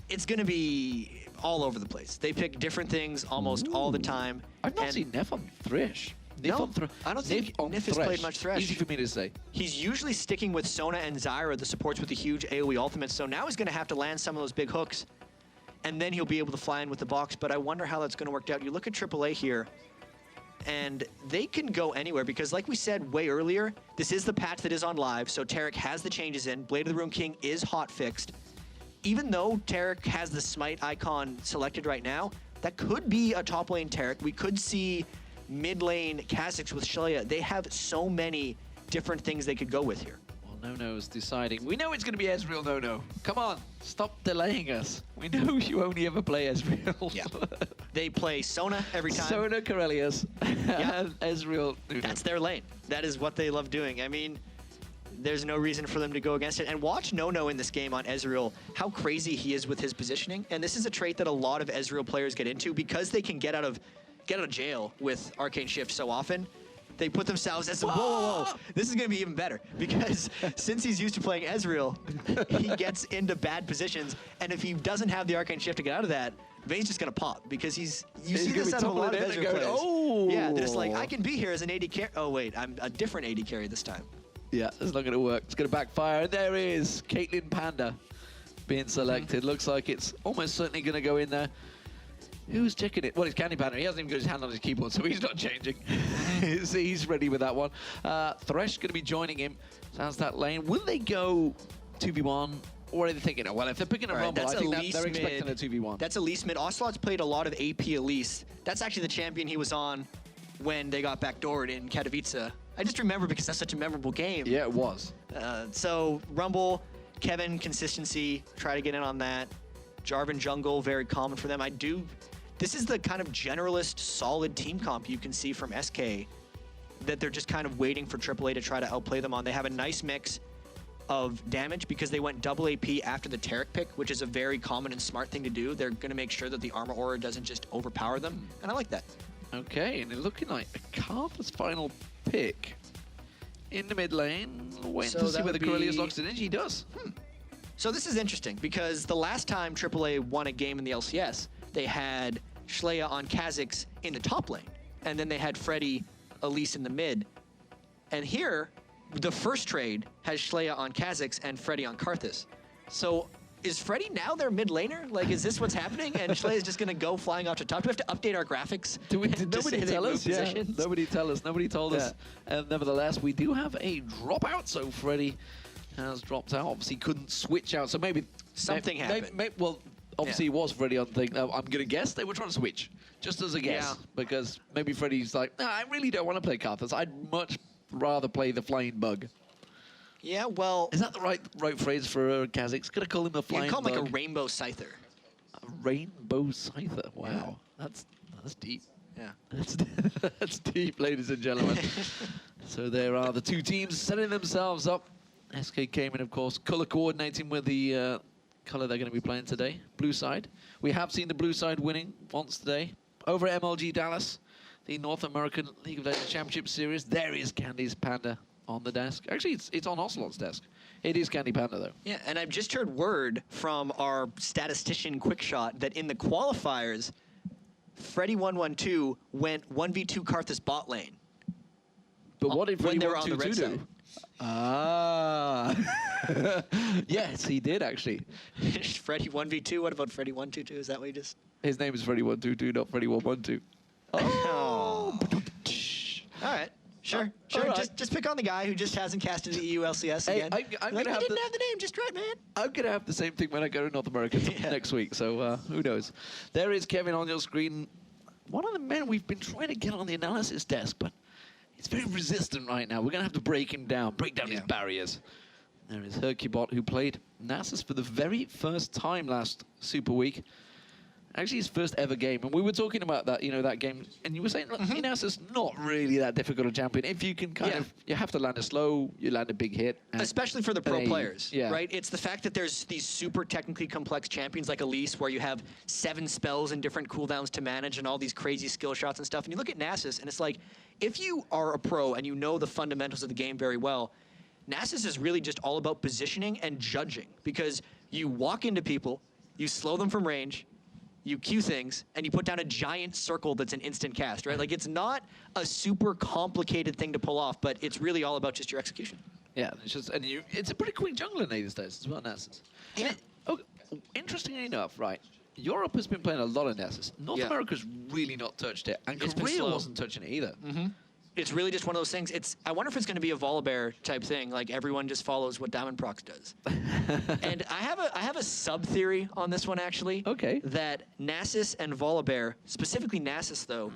it's going to be all over the place. They pick different things almost all the time. I've not seen Nef on Thresh. No, I don't think Nif has played much Thresh. Easy for me to say. He's usually sticking with Sona and Zyra, the supports with the huge AoE ultimates, so now he's going to have to land some of those big hooks, and then he'll be able to fly in with the box, but I wonder how that's going to work out. You look at AAA here, and they can go anywhere because, like we said way earlier, this is the patch that is on live, so Taric has the changes in. Blade of the Rune King is hot fixed. Even though Taric has the Smite icon selected right now, that could be a top lane Taric. We could see mid lane Kha'Zix with Shleya. They have so many different things they could go with here. Well, Nono's deciding. We know it's going to be Ezreal, Nono. Come on, stop delaying us. We know you only ever play Ezreal. Yeah. They play Sona every time. Sona, Corellius, and Ezreal. That's their lane. That is what they love doing. I mean, there's no reason for them to go against it. And watch Nono in this game on Ezreal, how crazy he is with his positioning. And this is a trait that a lot of Ezreal players get into because they can get out of jail with Arcane Shift so often. They put themselves as whoa. This is going to be even better because since he's used to playing Ezreal, he gets into bad positions. And if he doesn't have the Arcane Shift to get out of that, Vayne's just going to pop because you see this out of a lot of Ezreal players. Oh. Yeah, they're just like, I can be here as an AD carry. Oh, wait, I'm a different AD carry this time. Yeah, it's not going to work. It's going to backfire. And there is Caitlyn Panda being selected. Looks like it's almost certainly going to go in there. Who's checking it? Well, it's Candy Panda. He hasn't even got his hand on his keyboard, so he's not changing. He's ready with that one. Thresh going to be joining him. Sounds that lane. Will they go 2v1? Or are they thinking, well, if they're picking a Rumble, I think they're expecting a 2v1. That's Elise mid. Ocelot's played a lot of AP Elise. That's actually the champion he was on when they got backdoored in Katowice. I just remember because that's such a memorable game. Yeah, it was. So Rumble, Kevin, consistency, try to get in on that. Jarvan jungle, very common for them. This is the kind of generalist, solid team comp you can see from SK that they're just kind of waiting for AAA to try to outplay them on. They have a nice mix of damage because they went double AP after the Taric pick, which is a very common and smart thing to do. They're going to make sure that the armor aura doesn't just overpower them, and I like that. Okay, and it's looking like a Carthus final pick in the mid lane. Waiting to see whether Corellius locks it in. He does. So this is interesting because the last time AAA won a game in the LCS, they had Shleya on Kha'Zix in the top lane, and then they had Freddy, Elise in the mid. And here, the first trade has Shleya on Kha'Zix and Freddy on Karthus. So is Freddy now their mid laner? Like, is this what's happening? And Shleya is just going to go flying off to top. Do we have to update our graphics? Nobody tell us. Yeah. Nobody tell us. Nobody told us. And nevertheless, we do have a dropout. So Freddy has dropped out. Obviously, couldn't switch out. So maybe something happened. Well, obviously, it was Freddy on the thing. I'm going to guess they were trying to switch, just as a guess, because maybe Freddy's like, nah, I really don't want to play Karthus. I'd much rather play the Flying Bug. Yeah, well, is that the right phrase for Kha'Zix? Gonna call him the Flying Bug. You call him like a Rainbow Scyther. A Rainbow Scyther. Wow, that's deep. Yeah, that's deep, ladies and gentlemen. So there are the two teams setting themselves up. SK came in, of course, color coordinating with the color they're going to be playing today. Blue side. We have seen the blue side winning once today over at MLG Dallas, the North American League of Legends Championship Series. There is Candy's Panda on the desk. Actually, it's on Ocelot's desk. It is Candy Panda, though. Yeah, and I've just heard word from our statistician Quickshot that in the qualifiers, Freddy112 went 1v2 Karthus bot lane. But what did Freddy112 do? Yes, he did, actually. Freddy 1v2, what about Freddy 122? Is that what you just... His name is Freddy 122, not Freddy 112. Oh. All right. Sure. Right. Just pick on the guy who just hasn't casted the EU LCS again. I'm like, I didn't have the name just right, man. I'm going to have the same thing when I go to North America next week, so who knows. There is Kevin on your screen. One of the men we've been trying to get on the analysis desk, but he's very resistant right now. We're going to have to break him down, break down his barriers. There is Hercubot, who played Nasus for the very first time last Super Week. Actually, his first ever game. And we were talking about that, that game. And you were saying, look, Nasus not really that difficult a champion. If you can you have to land a slow, you land a big hit. Especially for the pro players, right? It's the fact that there's these super technically complex champions like Elise, where you have 7 spells and different cooldowns to manage and all these crazy skill shots and stuff. And you look at Nasus, and it's like, if you are a pro and you know the fundamentals of the game very well, Nasus is really just all about positioning and judging. Because you walk into people, you slow them from range, you Q things, and you put down a giant circle that's an instant cast, right? Like, it's not a super complicated thing to pull off, but it's really all about just your execution. Yeah, it's a pretty quick jungler these days as well, Nasus. Yeah. Interestingly enough, right, Europe has been playing a lot of Nasus. North America's really not touched it, and Korea wasn't touching it either. It's really just one of those things. I wonder if it's going to be a Volibear type thing, like everyone just follows what Diamond Prox does. And I have a sub-theory on this one, actually. Okay. That Nasus and Volibear, specifically Nasus, though,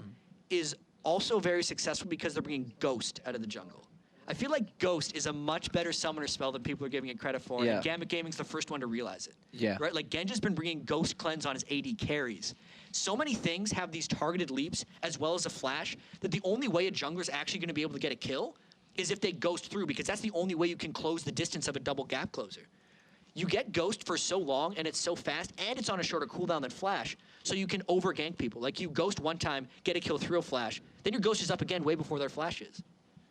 is also very successful because they're bringing Ghost out of the jungle. I feel like Ghost is a much better summoner spell than people are giving it credit for, and Gambit Gaming's the first one to realize it. Yeah. Right? Like, Genja's been bringing Ghost Cleanse on his AD carries. So many things have these targeted leaps as well as a flash that the only way a jungler's actually going to be able to get a kill is if they ghost through, because that's the only way you can close the distance of a double gap closer. You get Ghost for so long, and it's so fast, and it's on a shorter cooldown than Flash, so you can over-gank people. Like, you Ghost one time, get a kill through a Flash, then your Ghost is up again way before their Flash is.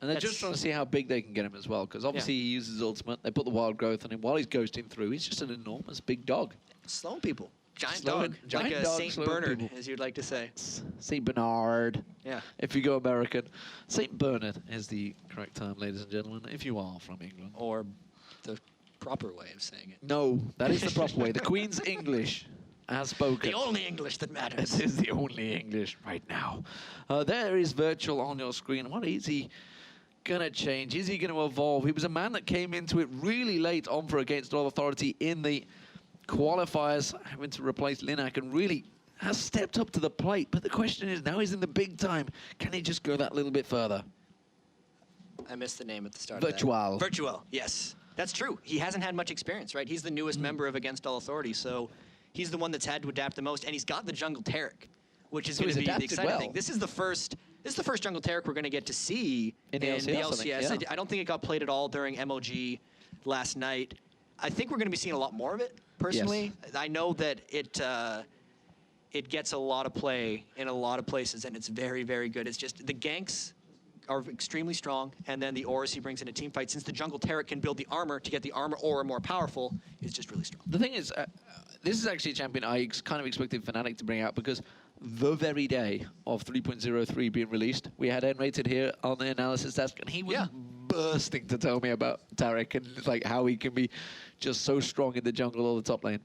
And they're just trying to see how big they can get him as well, because obviously he uses ultimate, they put the wild growth on him while he's ghosting through. He's just an enormous big dog. Slowing people. Giant dog. Like a St. Bernard, as you'd like to say. St. Bernard. Yeah. If you go American. St. Bernard is the correct term, ladies and gentlemen, if you are from England. Or the proper way of saying it. No, that is the proper way. The Queen's English, as spoken. The only English that matters. This is the only English right now. There is Virtual on your screen. What is he going to change? Is he going to evolve? He was a man that came into it really late on for Against All Authority in the qualifiers, having to replace Linak, and really has stepped up to the plate. But the question is, now he's in the big time. Can he just go that little bit further? I missed the name at the start Virtual. of that. Virtual, yes. That's true. He hasn't had much experience, right? He's the newest member of Against All Authority, so he's the one that's had to adapt the most, and he's got the jungle Taric, which is going to be the exciting thing. This is the first jungle Taric we're going to get to see in the LCS. I don't think it got played at all during MOG last night. I think we're going to be seeing a lot more of it, personally. Yes. I know that it gets a lot of play in a lot of places, and it's very, very good. It's just the ganks are extremely strong, and then the auras he brings in a team fight, since the jungle Taric can build the armor to get the armor aura more powerful, is just really strong. The thing is, this is actually a champion I kind of expected Fnatic to bring out, because the very day of 3.03 being released, we had N-Rated here on the analysis desk, and he was bursting to tell me about Taric and like how he can be just so strong in the jungle or the top lane.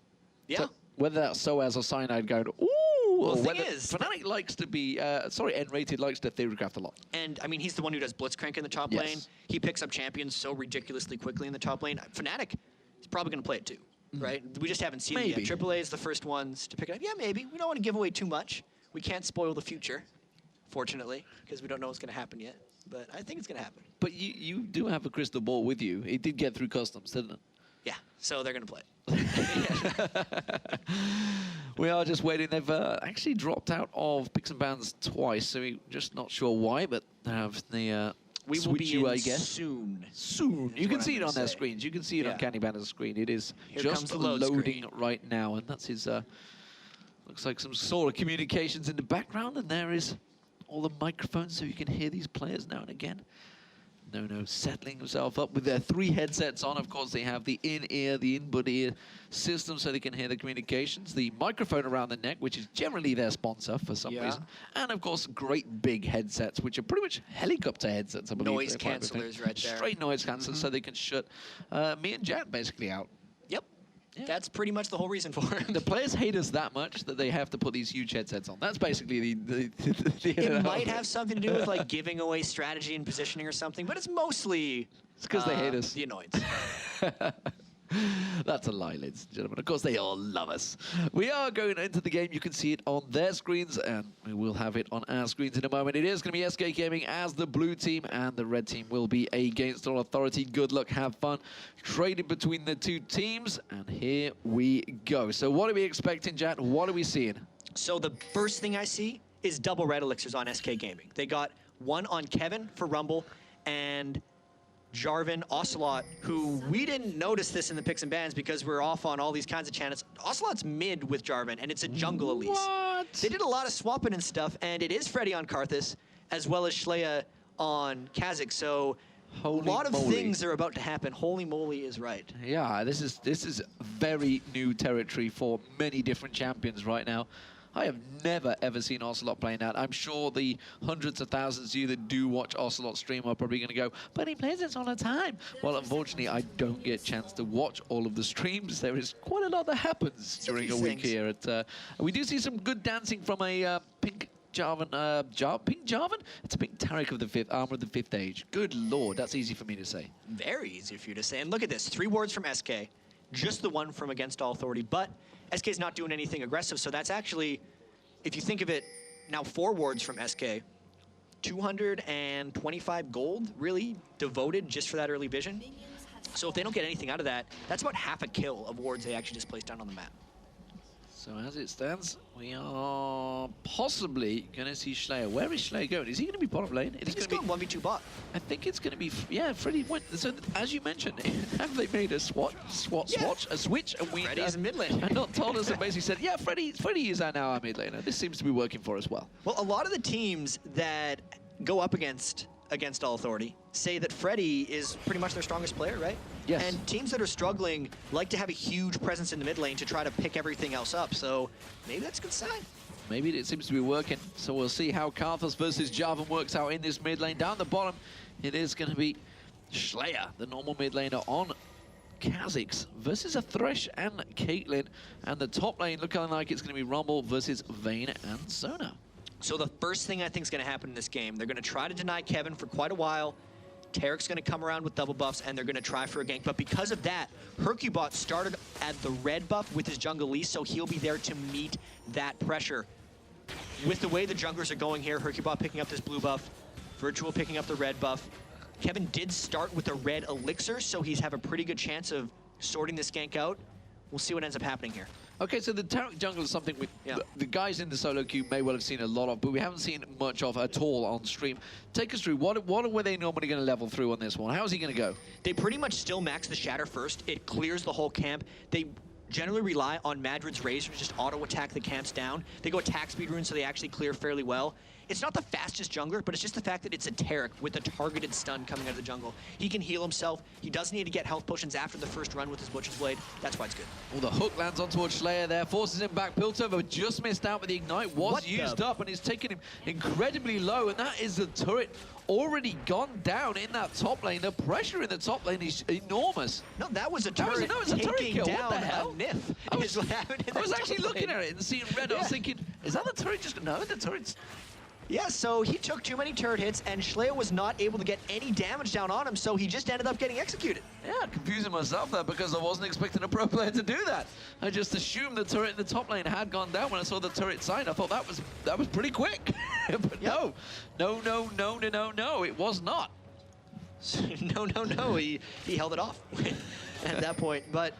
Yeah. So whether that's SOAS or Cyanide going, ooh, well, or whether Fnatic likes to be, N-Rated likes to theorycraft a lot. And, I mean, he's the one who does Blitzcrank in the top lane. He picks up champions so ridiculously quickly in the top lane. Fnatic is probably going to play it too, right? We just haven't seen it yet. AAA is the first ones to pick it up. Yeah, maybe. We don't want to give away too much. We can't spoil the future, fortunately, because we don't know what's going to happen yet. But I think it's going to happen. But you do have a crystal ball with you. It did get through customs, didn't it? Yeah, so they're going to play it. We are just waiting. They've actually dropped out of Picks and Bans twice, so we're just not sure why, but they have the we will be in, I guess. Soon. You can see it on their screens. You can see it on Candy Banner's screen. It is just loading right now, and that's his... looks like some sort of communications in the background, and there is all the microphones so you can hear these players now and again. No settling himself up with their 3 headsets on. Of course, they have the in-ear, the in-bud ear system so they can hear the communications. The microphone around the neck, which is generally their sponsor for some reason. And, of course, great big headsets, which are pretty much helicopter headsets, I believe. Noise cancelers right there. Straight noise cancelers so they can shut me and Jan basically out. Yep. Yeah. That's pretty much the whole reason for it. The players hate us that much that they have to put these huge headsets on. That's basically the It might have something to do with like giving away strategy and positioning or something, but it's mostly because they hate us. The annoyance. That's a lie, ladies and gentlemen. Of course, they all love us. We are going into the game. You can see it on their screens, and we will have it on our screens in a moment. It is going to be SK Gaming as the blue team, and the red team will be Against All Authority. Good luck, have fun. Trading between the two teams, and here we go. So what are we expecting, Jan? What are we seeing? So the first thing I see is double red elixirs on SK Gaming. They got one on Kevin for Rumble, and Jarvan, Ocelot, who we didn't notice this in the picks and bans because we're off on all these kinds of channels. Ocelot's mid with Jarvan, and it's a jungle Elise. What? They did a lot of swapping and stuff, and it is Freddy on Karthus, as well as Schleia on Kha'Zix, so a lot of things are about to happen. Holy moly is right. Yeah, this is very new territory for many different champions right now. I have never, ever seen Ocelot playing that. I'm sure the hundreds of thousands of you that do watch Ocelot stream are probably going to go, but he plays this all the time. Well, unfortunately, I don't get a chance to watch all of the streams. There is quite a lot that happens during a week here. We do see some good dancing from a pink Jarvan. Pink Jarvan? It's a pink Taric of the 5th, Armor of the 5th Age. Good lord, that's easy for me to say. Very easy for you to say. And look at this, 3 wards from SK. Just the one from Against All Authority, but SK's not doing anything aggressive, so that's actually, if you think of it, now 4 wards from SK, 225 gold, really devoted just for that early vision. So if they don't get anything out of that, that's about half a kill of wards they actually just placed down on the map. So as it stands, we are possibly going to see Schleia. Where is Schleia going? Is he going to be bottom lane? It's going to be 1v2 bot. I think it's going to be, yeah, Freddy went. So as you mentioned, have they made a switch, and we Freddy's mid lane. and not told us and basically said, yeah, Freddy is now our mid laner. This seems to be working for us well. Well, a lot of the teams that go up against All Authority say that Freddy is pretty much their strongest player, right? Yes. And teams that are struggling like to have a huge presence in the mid lane to try to pick everything else up. So maybe that's a good sign. Maybe it seems to be working. So we'll see how Karthus versus Jarvan works out in this mid lane. Down the bottom, it is going to be Schleia, the normal mid laner, on Kha'Zix versus a Thresh and Caitlyn. And the top lane looking like it's going to be Rumble versus Vayne and Sona. So the first thing I think is going to happen in this game, they're going to try to deny Kevin for quite a while. Taric's going to come around with double buffs, and they're going to try for a gank. But because of that, Hercubot started at the red buff with his jungle Elise, so he'll be there to meet that pressure. With the way the junglers are going here, Hercubot picking up this blue buff, Virtual picking up the red buff. Kevin did start with a red elixir, so he's have a pretty good chance of sorting this gank out. We'll see what ends up happening here. Okay, so the Taric jungle is something the guys in the solo queue may well have seen a lot of, but we haven't seen much of at all on stream. Take us through, what were they normally going to level through on this one? How's he going to go? They pretty much still max the Shatter first. It clears the whole camp. They generally rely on Madrid's Razor to just auto-attack the camps down. They go attack speed runes, so they actually clear fairly well. It's not the fastest jungler, but it's just the fact that it's a Taric with a targeted stun coming out of the jungle. He can heal himself. He does need to get health potions after the first run with his Butcher's Blade. That's why it's good. Well, the hook lands on towards Schleia there, forces him back. Piltover just missed out, but the Ignite was used up, and it's taken him incredibly low, and that is the turret already gone down in that top lane. The pressure in the top lane is enormous. No, that was a turret taking kill. down What the hell? Nif. I was actually looking at it and seeing red. I was thinking, is that the turret just... No, the turret's... Yeah, so he took too many turret hits, and Schleia was not able to get any damage down on him, so he just ended up getting executed. Yeah, confusing myself there because I wasn't expecting a pro player to do that. I just assumed the turret in the top lane had gone down when I saw the turret sign. I thought that was pretty quick. But no, it was not. No, he held it off at that point. But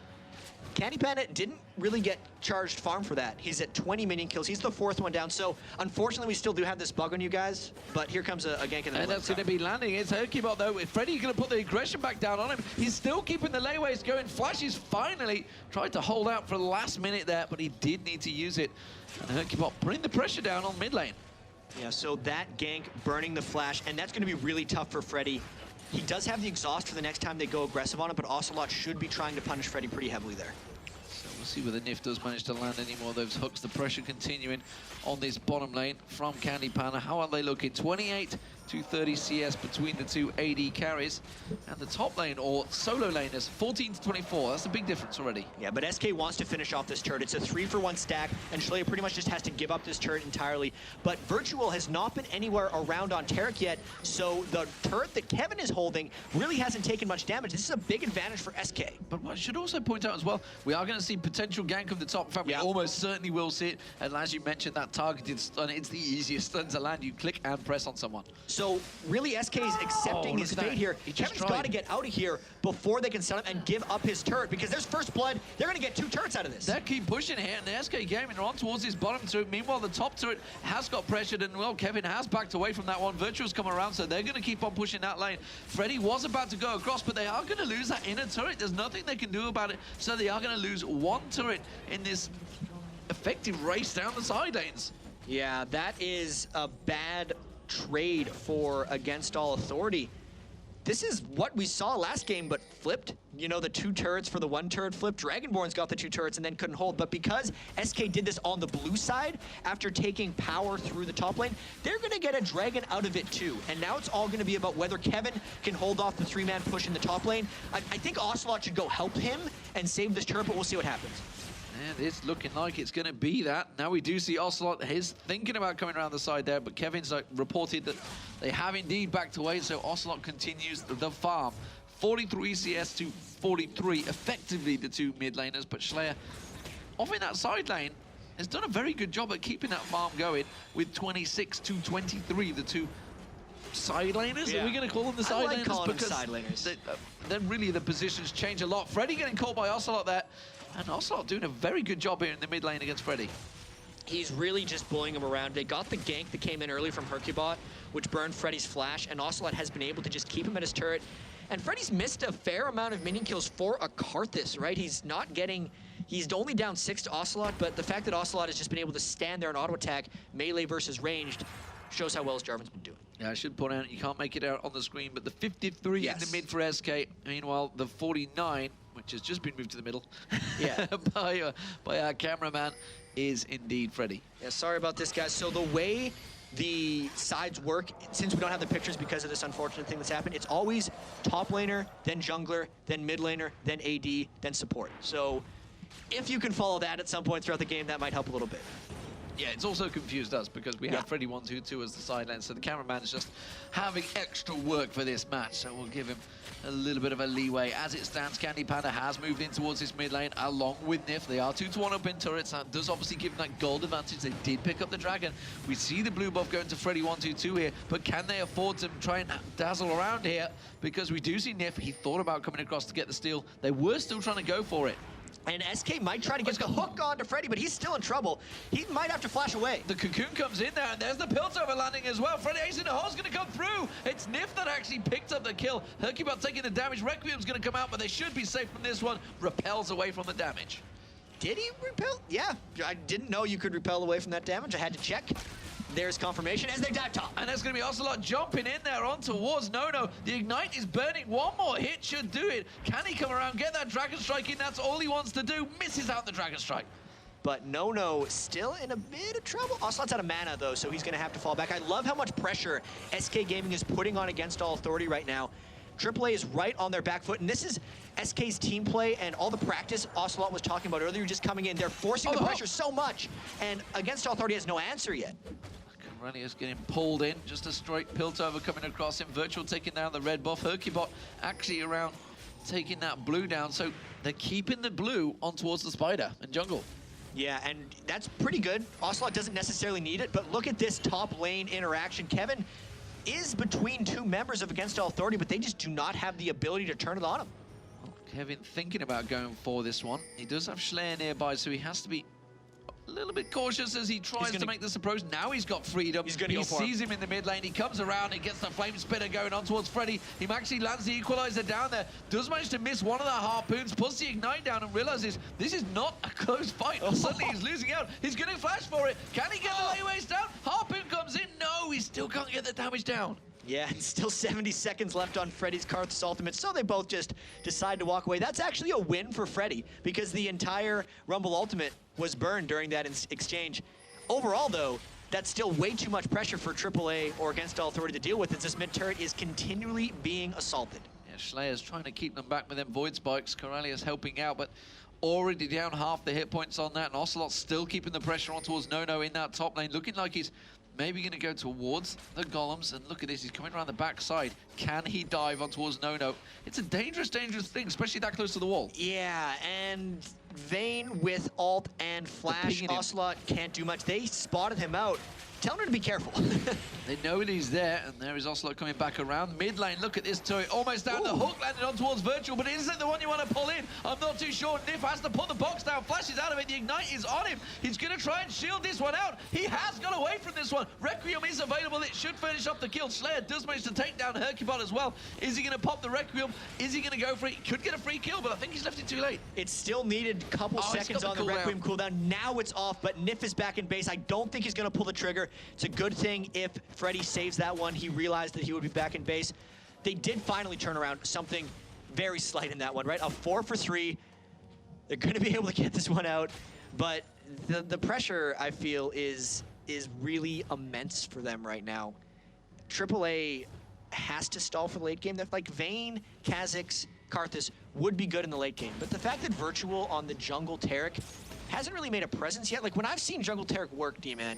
Candy Bandit didn't really get charged farm for that. He's at 20 minion kills. He's the 4th one down. So unfortunately, we still do have this bug on you guys. But here comes a gank in the And that's going to be landing. It's Hercubot though. If Freddy's going to put the aggression back down on him, he's still keeping the layways going. Flashes finally tried to hold out for the last minute there, but he did need to use it. And Hercubot putting the pressure down on mid lane. Yeah, so that gank burning the flash, and that's going to be really tough for Freddy. He does have the exhaust for the next time they go aggressive on him, but Ocelot should be trying to punish Freddy pretty heavily there. So we'll We'll see whether Nif does manage to land any more of those hooks. The pressure continuing on this bottom lane from Candy Panda. How are they looking? 28 to 30 CS between the two AD carries. And the top lane, or solo laners, 14 to 24. That's a big difference already. Yeah, but SK wants to finish off this turret. It's a 3-for-1 stack, and Schley pretty much just has to give up this turret entirely. But Virtual has not been anywhere around on Taric yet, so the turret that Kevin is holding really hasn't taken much damage. This is a big advantage for SK. But what I should also point out as well, we are going to see potential gank of the top. In fact, we almost certainly will see it. And as you mentioned, that targeted stun, it's the easiest stun to land. You click and press on someone. So really SK is accepting his fate here. Kevin's got to get out of here before they can stun him and give up his turret, because there's first blood. They're going to get 2 turrets out of this. They keep pushing here, and the SK Gaming are on towards his bottom turret. Meanwhile, the top turret has got pressured, and well, Kevin has backed away from that one. Virtual's come around, so they're going to keep on pushing that lane. Freddy was about to go across, but they are going to lose that inner turret. There's nothing they can do about it, so they are going to lose 1 turret in this effective race down the side lanes. Yeah, that is a bad trade for Against All Authority. This is what we saw last game, but flipped. You know, the 2 turrets for the 1 turret flipped. Dragonborns got the 2 turrets and then couldn't hold. But because SK did this on the blue side, after taking power through the top lane, they're going to get a dragon out of it too. And now it's all going to be about whether Kevin can hold off the 3-man push in the top lane. I think Ocelot should go help him and save this turret, but we'll see what happens. And it's looking like it's going to be that. Now we do see Ocelot is thinking about coming around the side there, but Kevin's reported that they have indeed backed away, so Ocelot continues the farm. 43 CS to 43, effectively the 2 mid laners, but Schleyer off in that side lane has done a very good job at keeping that farm going with 26 to 23, the 2 side laners. Yeah. Are we going to call them the side I like laners? calling them Because side laners. then really the positions change a lot. Freddy getting called by Ocelot there. And Ocelot doing a very good job here in the mid lane against Freddy. He's really just bullying him around. They got the gank that came in early from Hercubot, which burned Freddy's flash, and Ocelot has been able to just keep him at his turret. And Freddy's missed a fair amount of minion kills for a Karthus, right? He's only down 6 to Ocelot, but the fact that Ocelot has just been able to stand there and auto attack, melee versus ranged, shows how well Jarvan's been doing. Yeah, I should point out, you can't make it out on the screen, but the 53 in the mid for SK. Meanwhile, the 49, which has just been moved to the middle by our cameraman, is indeed Freddy. Yeah, sorry about this, guys. So the way the sides work, since we don't have the pictures because of this unfortunate thing that's happened, it's always top laner, then jungler, then mid laner, then AD, then support. So if you can follow that at some point throughout the game, that might help a little bit. Yeah, it's also confused us because we have Freddy 1-2-2 as the side lane, so the cameraman is just having extra work for this match, so we'll give him a little bit of a leeway. As it stands, Candy Panda has moved in towards his mid lane along with Nif. They are 2-1 up in turrets. That does obviously give them that gold advantage. They did pick up the dragon. We see the blue buff going to Freddy 1-2-2 here, but can they afford to try and dazzle around here? Because we do see Nif, he thought about coming across to get the steal. They were still trying to go for it. And SK might try to get the hook onto Freddy, but he's still in trouble. He might have to flash away. The cocoon comes in there, and there's the Piltover landing as well. Freddy Ace in the hole's going to come through. It's Nif that actually picked up the kill. Hercubot taking the damage. Requiem's going to come out, but they should be safe from this one. Repels away from the damage. Did he repel? Yeah, I didn't know you could repel away from that damage. I had to check. There's confirmation as they dive top. And there's going to be Ocelot jumping in there on towards Nono. The Ignite is burning. One more hit should do it. Can he come around, get that Dragon Strike in? That's all he wants to do. Misses out the Dragon Strike. But Nono still in a bit of trouble. Ocelot's out of mana, though, so he's going to have to fall back. I love how much pressure SK Gaming is putting on Against All Authority right now. AAA is right on their back foot, and this is SK's team play and all the practice Ocelot was talking about earlier, just coming in. They're forcing the pressure so much, and Against All Authority has no answer yet. Is getting pulled in, just a straight Piltover coming across him. Virtual taking down the red buff. Hercubot actually around taking that blue down, so they're keeping the blue on towards the spider and jungle. Yeah, and that's pretty good. Ocelot doesn't necessarily need it, but look at this top lane interaction. Kevin is between 2 members of Against All Authority, but they just do not have the ability to turn it on him. Kevin thinking about going for this one. He does have Schleyer nearby, so he has to be a little bit cautious as he tries to make this approach. Now he's got freedom. He sees him in the mid lane. He comes around and gets the flame spitter going on towards Freddy. He actually lands the equalizer down there. Does manage to miss one of the harpoons, puts the ignite down and realizes this is not a close fight. Suddenly he's losing out. He's going to flash for it. Can he get the layways down? Harpoon comes in. No, he still can't get the damage down. Yeah, and still 70 seconds left on Freddy's Karthus ultimate, so they both just decide to walk away. That's actually a win for Freddy, because the entire Rumble ultimate was burned during that exchange. Overall, though, that's still way too much pressure for AAA or Against All Authority to deal with, as this mid turret is continually being assaulted. Yeah, Schleier's trying to keep them back with them Void Spikes. Corellia's helping out, but already down half the hit points on that, and Ocelot's still keeping the pressure on towards Nono in that top lane, looking like he's maybe going to go towards the golems, and look at this, he's coming around the backside. Can he dive on towards Nono? It's a dangerous, dangerous thing, especially that close to the wall. Yeah, and Vayne with ult and flash, Ocelot can't do much. They spotted him out. Tell him to be careful. They know he's there, and there is Ocelot coming back around. Mid lane, look at this turret, almost down. The hook landed on towards Virtual, but is it the one you want to pull in? I'm not too sure. Nif has to put the box down, flashes out of it, the Ignite is on him. He's going to try and shield this one out. He has got away from this one. Requiem is available, it should finish off the kill. Slayer does manage to take down Hercubot as well. Is he going to pop the Requiem? Is he going to go for it? He could get a free kill, but I think he's left it too late. It still needed a couple seconds on the Requiem cooldown. Now it's off, but Nif is back in base. I don't think he's going to pull the trigger. It's a good thing if Freddy saves that one. He realized that he would be back in base. They did finally turn around something very slight in that one, right? A 4 for 3. They're going to be able to get this one out, but the pressure, I feel, is really immense for them right now. AAA has to stall for the late game. They're like Vayne, Kha'Zix, Karthus would be good in the late game, but the fact that Virtual on the jungle Taric hasn't really made a presence yet. Like when I've seen jungle Taric work, D-Man,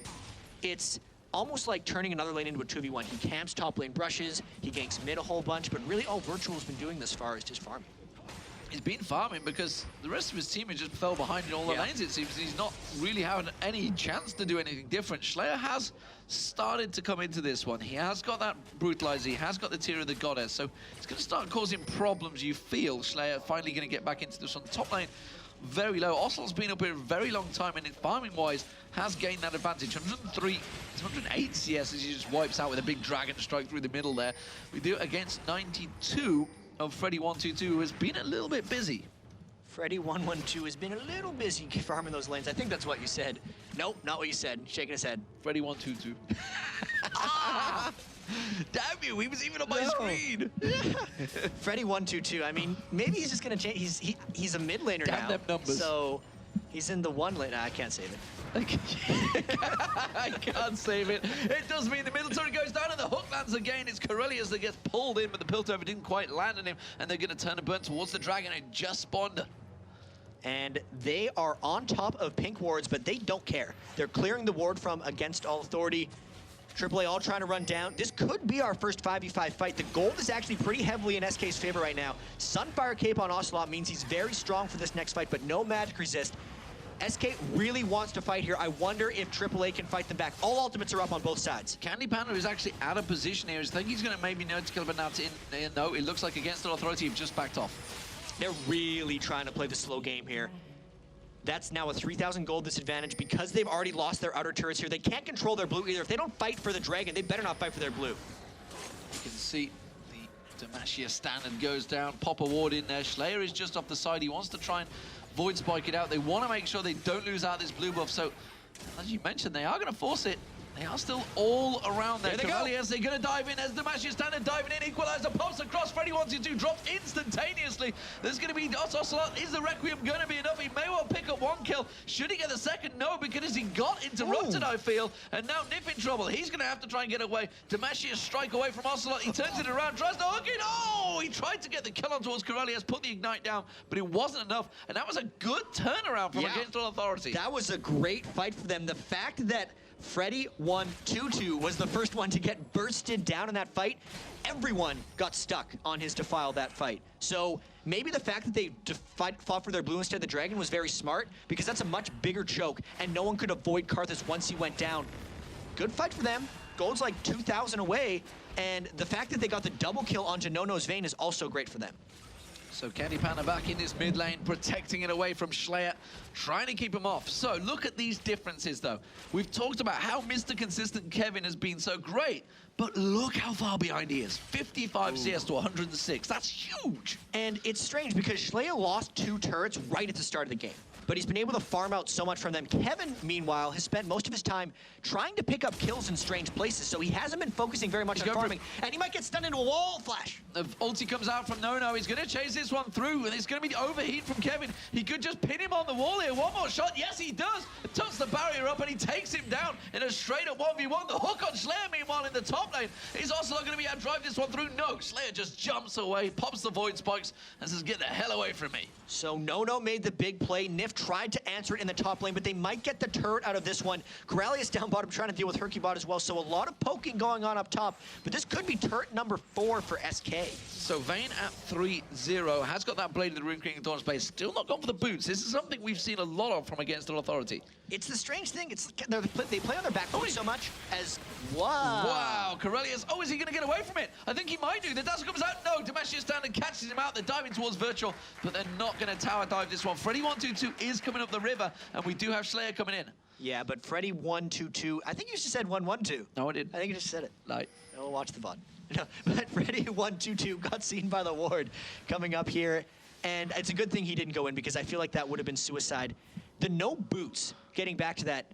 it's almost like turning another lane into a 2v1. He camps top lane brushes, he ganks mid a whole bunch, but really all Virtual's been doing this far is just farming. He's been farming because the rest of his team just fell behind in all the lanes, it seems. He's not really having any chance to do anything different. Schleier has started to come into this one. He has got that Brutalizer, he has got the Tear of the Goddess, so it's going to start causing problems, you feel. Schleier finally going to get back into this one. The top lane, very low. Ocelot's been up here a very long time, and farming-wise, has gained that advantage. 103, 108 CS as he just wipes out with a big Dragon Strike through the middle there. We do it against 92 of Freddy122, who has been a little bit busy. Freddy112 has been a little busy farming those lanes. I think that's what you said. Nope, not what you said. Shaking his head. Freddy122. Damn you, he was even on my screen. Freddy122, I mean, maybe he's just going to change. He's a mid laner now. Them numbers. So he's in the one lane. I can't save it. I can't save it. It does mean the middle turret goes down and the hook lands again. It's Corellius that gets pulled in, but the Piltover didn't quite land on him, and they're going to turn a burn towards the Dragon and just spawned. And they are on top of pink wards, but they don't care. They're clearing the ward from Against All Authority. AAA all trying to run down. This could be our first 5v5 fight. The gold is actually pretty heavily in SK's favor right now. Sunfire Cape on Ocelot means he's very strong for this next fight, but no magic resist. SK really wants to fight here. I wonder if AAA can fight them back. All ultimates are up on both sides. Candy Panda is actually out of position here. I think he's going to maybe know to kill, but now no, it looks like Against All Authority have just backed off. They're really trying to play the slow game here. That's now a 3,000 gold disadvantage because they've already lost their outer turrets here. They can't control their blue either. If they don't fight for the Dragon, they better not fight for their blue. You can see the Demacia standard goes down. Pop a ward in there. Schleier is just off the side. He wants to try and Void Spike it out. They want to make sure they don't lose out this blue buff. So, as you mentioned, they are going to force it. They are still all around there. Corellius, they're going to dive in as Demacia standard diving in. Equalizer pops across. Freddy122 drops instantaneously. There's going to be Ocelot. Is the Requiem going to be enough? He may well pick up one kill. Should he get the second? No, because he got interrupted, I feel. And now Nif in trouble. He's going to have to try and get away. Demacia strike away from Ocelot. He turns it around, tries to hook it. Oh, he tried to get the kill on towards Corellius, put the Ignite down, but it wasn't enough. And that was a good turnaround from Against All Authority. That was a great fight for them. The fact that Freddy122 was the first one to get bursted down in that fight. Everyone got stuck on his Defile that fight. So maybe the fact that they fought for their blue instead of the Dragon was very smart, because that's a much bigger choke, and no one could avoid Karthus once he went down. Good fight for them. Gold's like 2,000 away, and the fact that they got the double kill onto Nono's Vayne is also great for them. So Candy Panda back in this mid lane, protecting it away from Schleier, trying to keep him off. So look at these differences, though. We've talked about how Mr. Consistent Kevin has been so great, but look how far behind he is. 55 CS to 106. That's huge. And it's strange because Schleier lost 2 turrets right at the start of the game. but he's been able to farm out so much from them. Kevin, meanwhile, has spent most of his time trying to pick up kills in strange places, so he hasn't been focusing very much on farming, and he might get stunned into a wall, Flash. The ulti comes out from Nono. He's going to chase this one through, and it's going to be overheat from Kevin. He could just pin him on the wall here. One more shot. Yes, he does. Tucks the barrier up, and he takes him down in a straight-up 1v1. The hook on Slayer, meanwhile, in the top lane. He's also not going to be able to drive this one through. No, Slayer just jumps away, pops the void spikes, and says, get the hell away from me. So Nono made the big play. Nif tried to answer it in the top lane, but they might get the turret out of this one. Corellius down bottom trying to deal with Hercubot as well, so a lot of poking going on up top, but this could be turret number 4 for SK. So Vayne at 3-0 has got that Blade of the Rune King in Dawn space, still not gone for the boots. This is something we've seen a lot of from Against All Authority. It's the strange thing, they play on their back foot so much as, wow, Corellius, oh, is he going to get away from it? I think he might do. The Dazzle comes out, no, Demasius down and catches him out. They're diving towards Virtual, but they're not going to tower dive this one. Freddy122 is coming up the river, and we do have Slayer coming in. Yeah, but Freddy122, I think you just said 112. No, I didn't. I think you just said it. Like, we'll watch the VOD. No, but Freddy122 got seen by the ward coming up here, and it's a good thing he didn't go in because I feel like that would have been suicide. The no boots, getting back to that,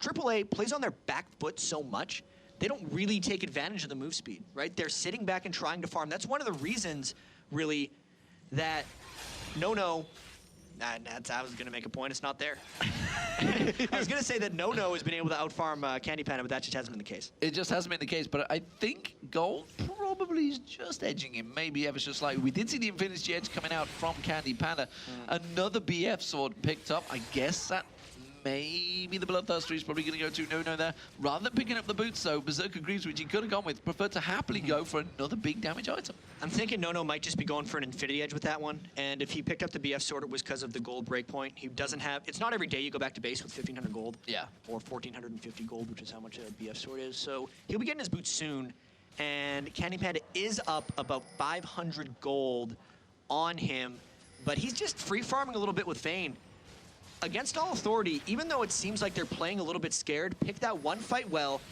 AAA plays on their back foot so much, they don't really take advantage of the move speed, right? They're sitting back and trying to farm. That's one of the reasons, really, that Nono, I was going to make a point, it's not there. I was going to say that Nono has been able to outfarm Candy Panda, but that just hasn't been the case. It just hasn't been the case, but I think Gold probably is just edging him, maybe ever so slightly. We did see the Infinity Edge coming out from Candy Panda. Another BF sword picked up. I guess that maybe the Bloodthirster is probably going to go to Nono there. Rather than picking up the boots, though, Berserker Greaves, which he could have gone with, preferred to happily go for another big damage item. I'm thinking Nono might just be going for an Infinity Edge with that one, and if he picked up the BF sword, it was because of the gold breakpoint. He doesn't have, it's not every day you go back to base with 1,500 gold. Yeah. Or 1,450 gold, which is how much a BF sword is. So he'll be getting his boots soon, and Candy Panda is up about 500 gold on him, but he's just free farming a little bit with Vayne. Against All Authority, even though it seems like they're playing a little bit scared, pick that one fight well,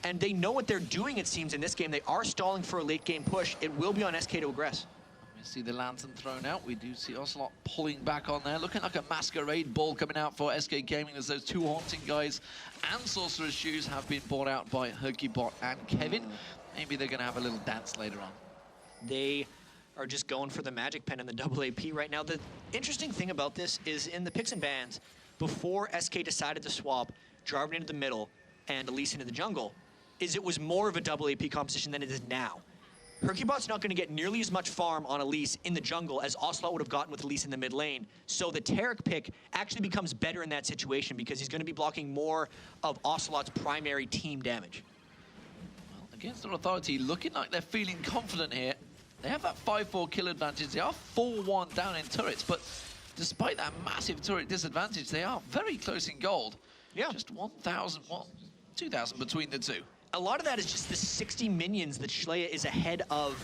and they know what they're doing, it seems, in this game. They are stalling for a late-game push. It will be on SK to aggress. We see the Lantern thrown out. We do see Ocelot pulling back on there, looking like a masquerade ball coming out for SK Gaming as those two Haunting guys and Sorcerer's Shoes have been bought out by Hercubot and Kevin. Maybe they're going to have a little dance later on. They are just going for the magic pen in the double AP right now. The interesting thing about this is in the picks and bans, before SK decided to swap Jarvan into the middle and Elise into the jungle, is it was more of a double AP composition than it is now. Hercubot's not going to get nearly as much farm on Elise in the jungle as Ocelot would have gotten with Elise in the mid lane. So the Taric pick actually becomes better in that situation because he's going to be blocking more of Ocelot's primary team damage. Well, Against All Authority, looking like they're feeling confident here. They have that 5-4 kill advantage. They are 4-1 down in turrets, but despite that massive turret disadvantage, they are very close in gold. Yeah. Just 1,000, well, 2,000 between the two. A lot of that is just the 60 minions that Schleia is ahead of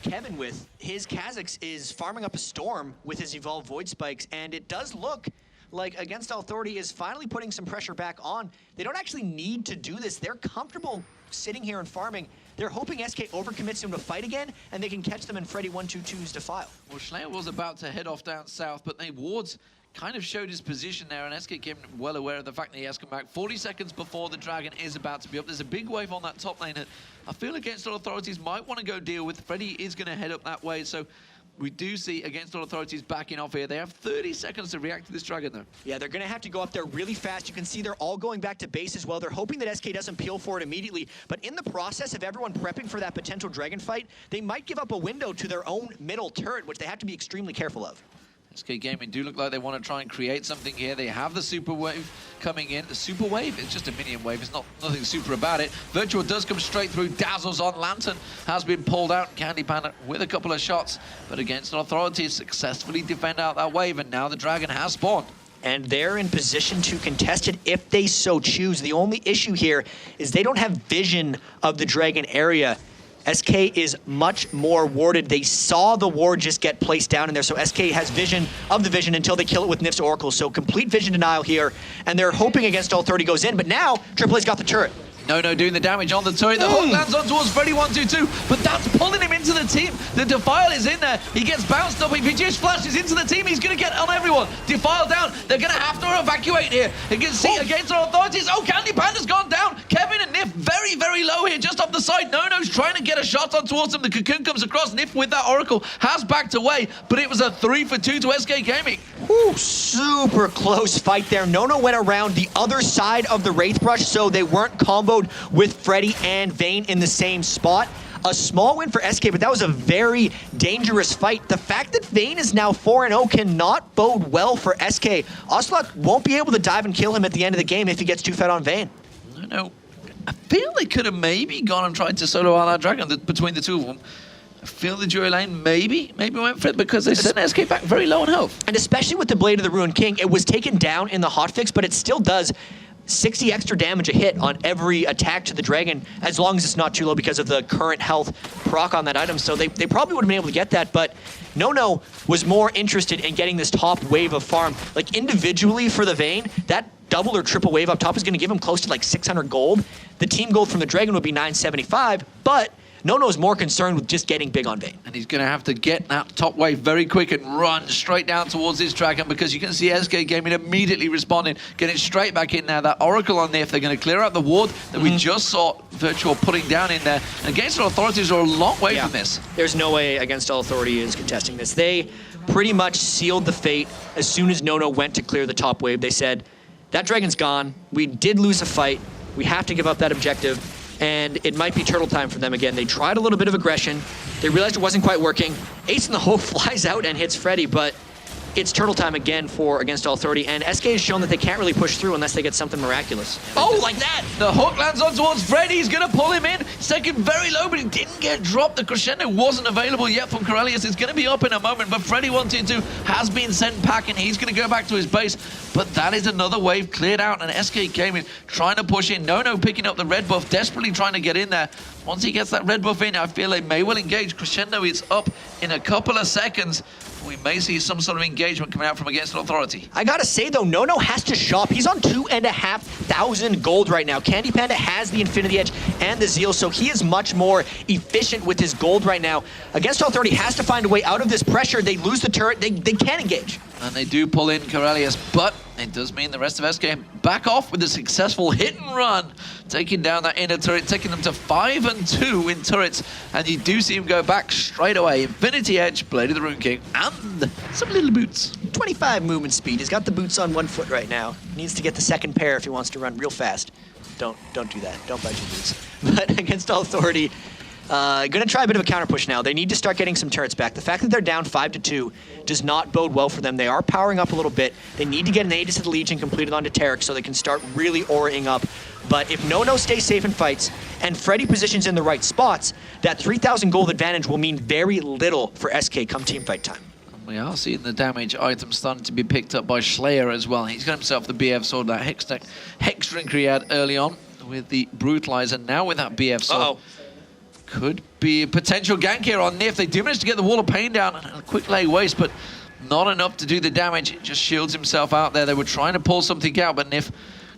Kevin with. His Kha'Zix is farming up a storm with his evolved void spikes, and it does look like Against All Authority is finally putting some pressure back on. They don't actually need to do this. They're comfortable sitting here and farming. They're hoping SK overcommits him to fight again, and they can catch them in Freddy122's defile. Well, Schleia was about to head off down south, but they wards kind of showed his position there, and SK came well aware of the fact that he has come back 40 seconds before the Dragon is about to be up. There's a big wave on that top lane that I feel Against All Authorities might want to go deal with. Freddy is going to head up that way, so we do see Against All Authorities backing off here. They have 30 seconds to react to this Dragon, though. Yeah, they're going to have to go up there really fast. You can see they're all going back to base as well. They're hoping that SK doesn't peel for it immediately, but in the process of everyone prepping for that potential Dragon fight, they might give up a window to their own middle turret, which they have to be extremely careful of. SK Gaming do look like they want to try and create something here. They have the super wave coming in. The super wave is just a minion wave. It's nothing super about it. Virtual does come straight through. Dazzles on Lantern has been pulled out. Candy Panda with a couple of shots, but Against Authority successfully defend out that wave, and now the Dragon has spawned. And they're in position to contest it if they so choose. The only issue here is they don't have vision of the Dragon area. SK is much more warded. They saw the ward just get placed down in there, so SK has vision of the vision until they kill it with Nif's Oracle. So complete vision denial here, and they're hoping Against All 30 goes in, but now AAA's got the turret. No doing the damage on the turret. The hook lands on towards Freddy 122, but that's pulling him into the team. The Defile is in there. He gets bounced up. If he just flashes into the team, he's going to get on everyone. Defile down. They're going to have to evacuate here. You can see against our authorities. Oh, Candy Panda's gone down. Kevin and Nif very, very low here, just off the side. Nono's trying to get a shot on towards him. The Cocoon comes across. Nif with that Oracle has backed away, but it was a 3-for-2 to SK Gaming. Ooh, super close fight there. Nono went around the other side of the Wraith Brush, so they weren't comboed with Freddy and Vayne in the same spot. A small win for SK, but that was a very dangerous fight. The fact that Vayne is now 4-0 cannot bode well for SK. Ocelot won't be able to dive and kill him at the end of the game if he gets too fed on Vayne. No, I feel they could have maybe gone and tried to solo out that Dragon between the two of them. I feel the duo lane maybe went for it because they sent SK back very low on health. And especially with the Blade of the Ruined King, it was taken down in the hotfix, but it still does 60 extra damage a hit on every attack to the Dragon, as long as it's not too low because of the current health proc on that item. So they probably would have been able to get that, but Nono was more interested in getting this top wave of farm. Like individually for the Vayne, that double or triple wave up top is going to give him close to like 600 gold. The team gold from the Dragon would be 975, but Nono's more concerned with just getting big on Vayne. And he's going to have to get that top wave very quick and run straight down towards this Dragon, because you can see SK Gaming immediately responding, getting straight back in there. That Oracle on there, if they're going to clear out the ward that we just saw Virtual putting down in there. And Against All Authorities are a long way from this. There's no way Against All Authority is contesting this. They pretty much sealed the fate as soon as Nono went to clear the top wave. They said, that Dragon's gone. We did lose a fight. We have to give up that objective. And it might be turtle time for them again. They tried a little bit of aggression. They realized it wasn't quite working. Ace in the hole flies out and hits Freddy, but it's turtle time again for Against All Authority, and SK has shown that they can't really push through unless they get something miraculous. Oh, like that! The hook lands on towards Freddy. He's going to pull him in. Second very low, but he didn't get dropped. The crescendo wasn't available yet from Corellius. It's going to be up in a moment, but Freddy 122 has been sent packing. He's going to go back to his base, but that is another wave cleared out, and SK Gaming trying to push in. Nono picking up the red buff, desperately trying to get in there. Once he gets that red buff in, I feel they may well engage. Crescendo is up in a couple of seconds. We may see some sort of engagement coming out from Against Authority. I gotta say though, Nono has to shop. He's on 2,500 gold right now. Candy Panda has the Infinity Edge and the Zeal, so he is much more efficient with his gold right now. Against Authority has to find a way out of this pressure. They lose the turret, they can't engage. And they do pull in Corellius, but it does mean the rest of SK back off with a successful hit and run, taking down that inner turret, taking them to 5-2 in turrets, and you do see him go back straight away. Infinity Edge, Blade of the Ruined King, and some little boots. 25 movement speed. He's got the boots on 1 foot right now. Needs to get the second pair if he wants to run real fast. Don't do that. Don't budge your boots. But Against All Authority, gonna try a bit of a counter push now. They need to start getting some turrets back. The fact that they're down 5-2 does not bode well for them. They are powering up a little bit. They need to get an Aegis of the Legion completed onto Taric so they can start really auraing up. But if Nono stays safe in fights and Freddy positions in the right spots, that 3,000 gold advantage will mean very little for SK come teamfight time. We are seeing the damage item starting to be picked up by Slayer as well. He's got himself the BF sword, that Hex drink he had early on with the Brutalizer. Now with that BF sword. Could be a potential gank here on Nif. They do manage to get the Wall of Pain down and a quick leg waste, but not enough to do the damage. It just shields himself out there. They were trying to pull something out, but Nif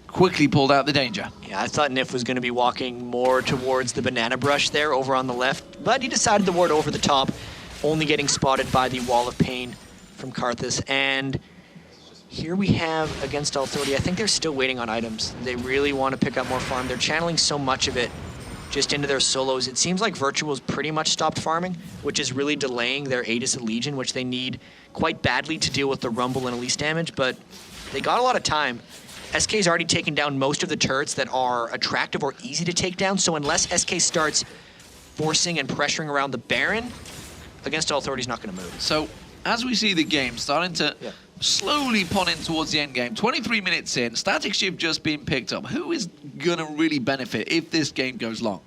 quickly pulled out the danger. Yeah, I thought Nif was going to be walking more towards the banana brush there over on the left, but he decided to ward over the top, only getting spotted by the Wall of Pain from Karthus. And here we have Against All Authority. I think they're still waiting on items. They really want to pick up more farm. They're channeling so much of it just into their solos. It seems like Virtual's pretty much stopped farming, which is really delaying their Aegis of Legion, which they need quite badly to deal with the Rumble and Elise damage, but they got a lot of time. SK's already taken down most of the turrets that are attractive or easy to take down, so unless SK starts forcing and pressuring around the Baron, Against All Authority's not going to move. So, as we see the game starting to slowly pon in towards the end game, 23 minutes in, static shift just being picked up. Who is going to really benefit if this game goes long?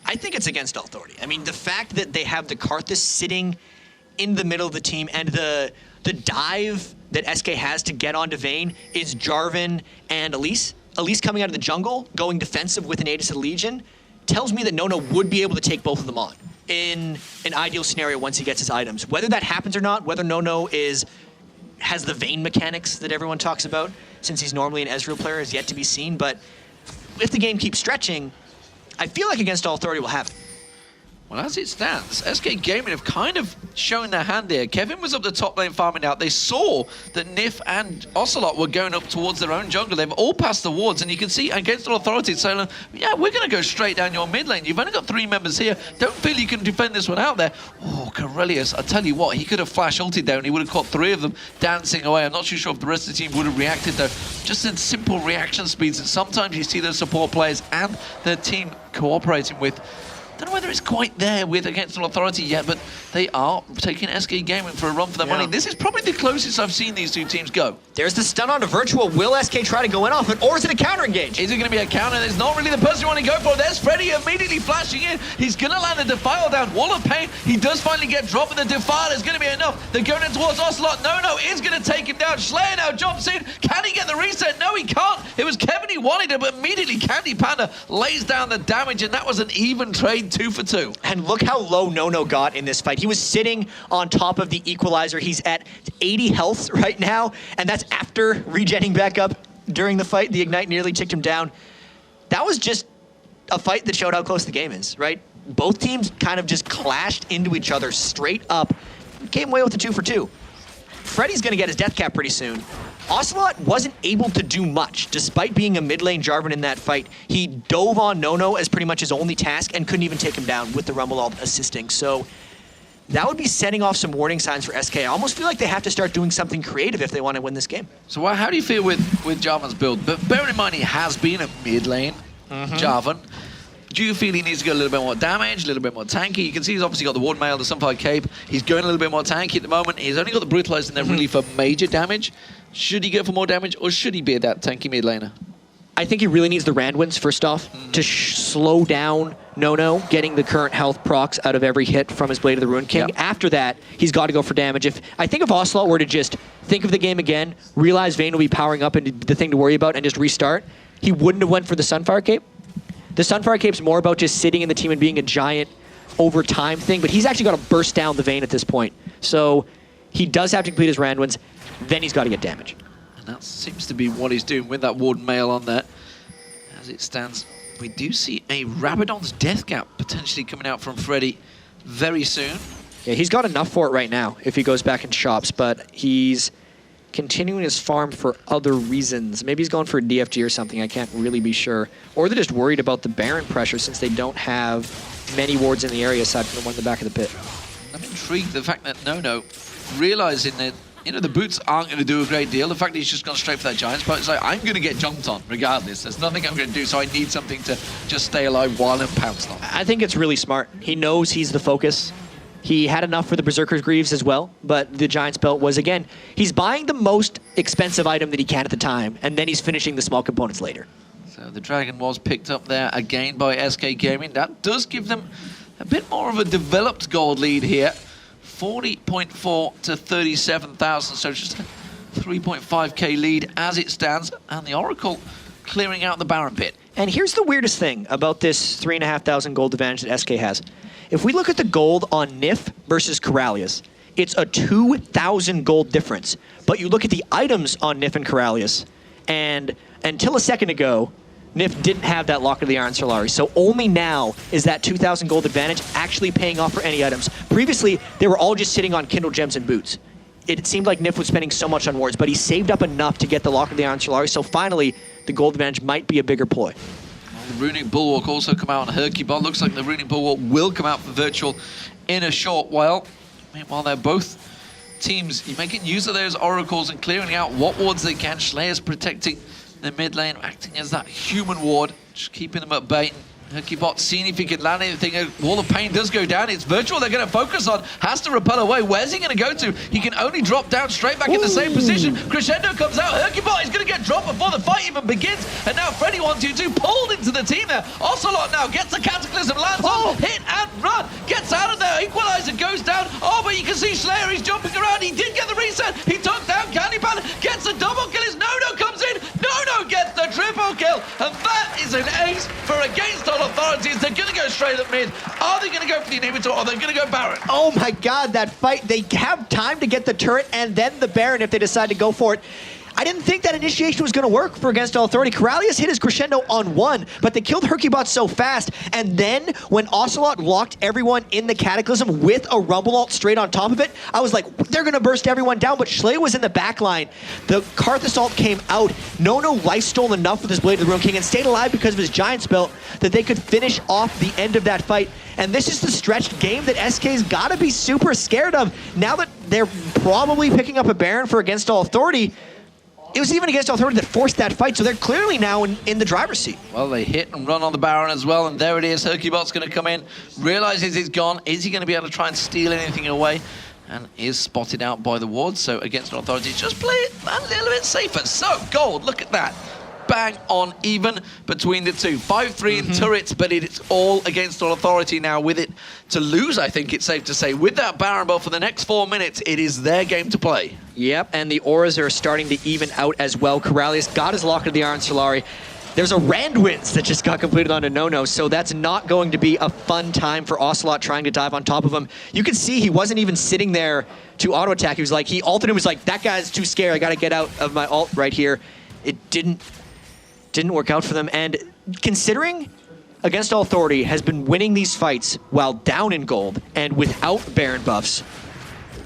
I think it's Against All Authority. I mean, the fact that they have the Karthus sitting in the middle of the team and the dive that SK has to get onto Vayne is Jarvan and Elise. Elise coming out of the jungle, going defensive with an Aegis of Legion, tells me that Nono would be able to take both of them on in an ideal scenario once he gets his items. Whether that happens or not, whether Nono has the Vayne mechanics that everyone talks about, since he's normally an Ezreal player, is yet to be seen, but if the game keeps stretching, I feel like Against All Authority will have it. Well, as it stands, SK Gaming have kind of shown their hand here. Kevin was up the top lane farming out. They saw that Nif and Ocelot were going up towards their own jungle. They've all passed the wards, and you can see Against All Authority saying, yeah, we're going to go straight down your mid lane. You've only got 3 members here. Don't feel you can defend this one out there. Oh, Corellius, I tell you what, he could have flash ulted there, and he would have caught 3 of them dancing away. I'm not too sure if the rest of the team would have reacted, though. Just in simple reaction speeds, and sometimes you see those support players and their team cooperating with. Don't know whether it's quite there with Against All Authority yet, but they are taking SK Gaming for a run for their money. This is probably the closest I've seen these 2 teams go. There's the stun on a Virtual. Will SK try to go in off it, or is it a counter engage? Is it going to be a counter? It's not really the person you want to go for. There's Freddy immediately flashing in. He's going to land the Defile down. Wall of Pain. He does finally get dropped, but the Defile is going to be enough. They're going in towards Ocelot. No is going to take him down. Slayer now jumps in. Can he get the reset? No, he can't. It was Kevin he wanted it, but immediately Candy Panda lays down the damage, and that was an even trade 2 for 2. And look how low Nono got in this fight. He was sitting on top of the equalizer. He's at 80 health right now, and that's after regenning back up during the fight. The Ignite nearly ticked him down. That was just a fight that showed how close the game is, right? Both teams kind of just clashed into each other straight up. Came away with a 2 for 2. Freddy's gonna get his death cap pretty soon. Ocelot wasn't able to do much, despite being a mid lane Jarvan in that fight. He dove on Nono as pretty much his only task and couldn't even take him down with the Rumble Ult assisting. So that would be setting off some warning signs for SK. I almost feel like they have to start doing something creative if they want to win this game. So how do you feel with Jarvan's build? But bear in mind, he has been a mid lane Jarvan. Do you feel he needs to get a little bit more damage, a little bit more tanky? You can see he's obviously got the Ward Mail, the Sunfire Cape. He's going a little bit more tanky at the moment. He's only got the Brutalize in there really for major damage. Should he go for more damage, or should he be that tanky mid laner? I think he really needs the Randwinds, first off, to slow down Nono, getting the current health procs out of every hit from his Blade of the Ruined King. After that, he's got to go for damage. I think if Ocelot were to just think of the game again, realize Vayne will be powering up and the thing to worry about, and just restart, he wouldn't have went for the Sunfire Cape. The Sunfire Cape's more about just sitting in the team and being a giant over time thing, but he's actually got to burst down the Vayne at this point. So he does have to complete his Randwinds, then he's got to get damage. And that seems to be what he's doing with that Warden Mail on there. As it stands, we do see a Rabadon's Death Cap potentially coming out from Freddy very soon. Yeah, he's got enough for it right now if he goes back into shops, but he's continuing his farm for other reasons. Maybe he's going for a DFG or something, I can't really be sure. Or they're just worried about the Baron pressure since they don't have many wards in the area aside from the one in the back of the pit. I'm intrigued the fact that Nono, realizing that the boots aren't going to do a great deal. The fact that he's just gone straight for that Giant Spot, it's like, I'm going to get jumped on regardless. There's nothing I'm going to do, so I need something to just stay alive while I'm pounced on. I think it's really smart. He knows he's the focus. He had enough for the Berserker's Greaves as well, but the Giant's Belt was, again, he's buying the most expensive item that he can at the time, and then he's finishing the small components later. So the Dragon was picked up there again by SK Gaming. That does give them a bit more of a developed gold lead here. 40.4 to 37,000, so just a 3.5k lead as it stands, and the Oracle clearing out the Baron pit. And here's the weirdest thing about this 3,500 gold advantage that SK has. If we look at the gold on Nif versus Corellius, it's a 2,000 gold difference. But you look at the items on Nif and Corellius, and until a second ago, Nif didn't have that Lock of the Iron Solari. So only now is that 2,000 gold advantage actually paying off for any items. Previously, they were all just sitting on Kindle Gems and Boots. It seemed like Nif was spending so much on wards, but he saved up enough to get the Lock of the Iron Solari. So finally, the gold advantage might be a bigger ploy. The Runic Bulwark also come out on Hercubot. Looks like the Runic Bulwark will come out for Virtual in a short while. Meanwhile, they're both teams making use of those Oracles and clearing out what wards they can. Slayer's protecting the mid lane, acting as that human ward, just keeping them at bay. Hercubot seeing if he can land anything. Wall of Pain does go down. It's Virtual they're going to focus on. Has to repel away. Where's he going to go to? He can only drop down straight back in the same position. Crescendo comes out. Hercubot is going to get dropped before the fight even begins. And now Freddy 1-2-2 pulled into the team there. Ocelot now gets the Cataclysm, lands on, hit and run. Gets out of there. Equalizer goes down. Oh, but you can see Slayer, he's jumping around. He did get the reset. He took down Candy Panda. Gets a double kill. His Nono comes in. Nono gets the triple kill. And that is an ace for Against All Authorities. They're going to go straight up mid. Are they going to go for the inhibitor, or are they going to go Baron? Oh my god, that fight. They have time to get the turret and then the Baron if they decide to go for it. I didn't think that initiation was going to work for Against All Authority. Corralius hit his crescendo on 1, but they killed Hercubot so fast. And then when Ocelot locked everyone in the Cataclysm with a Rumble ult straight on top of it, I was like, they're going to burst everyone down. But Schley was in the back line. The Karthus ult came out. Nono life-stole enough with his Blade of the Ruin King and stayed alive because of his Giant spell that they could finish off the end of that fight. And this is the stretched game that SK's got to be super scared of. Now that they're probably picking up a Baron for Against All Authority, it was even Against All Authority that forced that fight, so they're clearly now in the driver's seat. Well, they hit and run on the Baron as well, and there it is. Hercubot's going to come in, realizes he's gone. Is he going to be able to try and steal anything away? And is spotted out by the wards, so Against All Authority just play it a little bit safer. So, Gold, look at that. Bang on even between the two. 5-3 in turrets, but it's all Against All Authority now with it to lose, I think it's safe to say. With that Baron buff for the next 4 minutes, it is their game to play. Yep, and the auras are starting to even out as well. Corralius got his Locket of the Iron Solari. There's a Randwinds that just got completed onto Nono, so that's not going to be a fun time for Ocelot trying to dive on top of him. You can see he wasn't even sitting there to auto-attack. He was like, he ulted him, was like, that guy's too scared, I gotta get out of my ult right here. It didn't work out for them, and considering Against All Authority has been winning these fights while down in gold and without Baron buffs,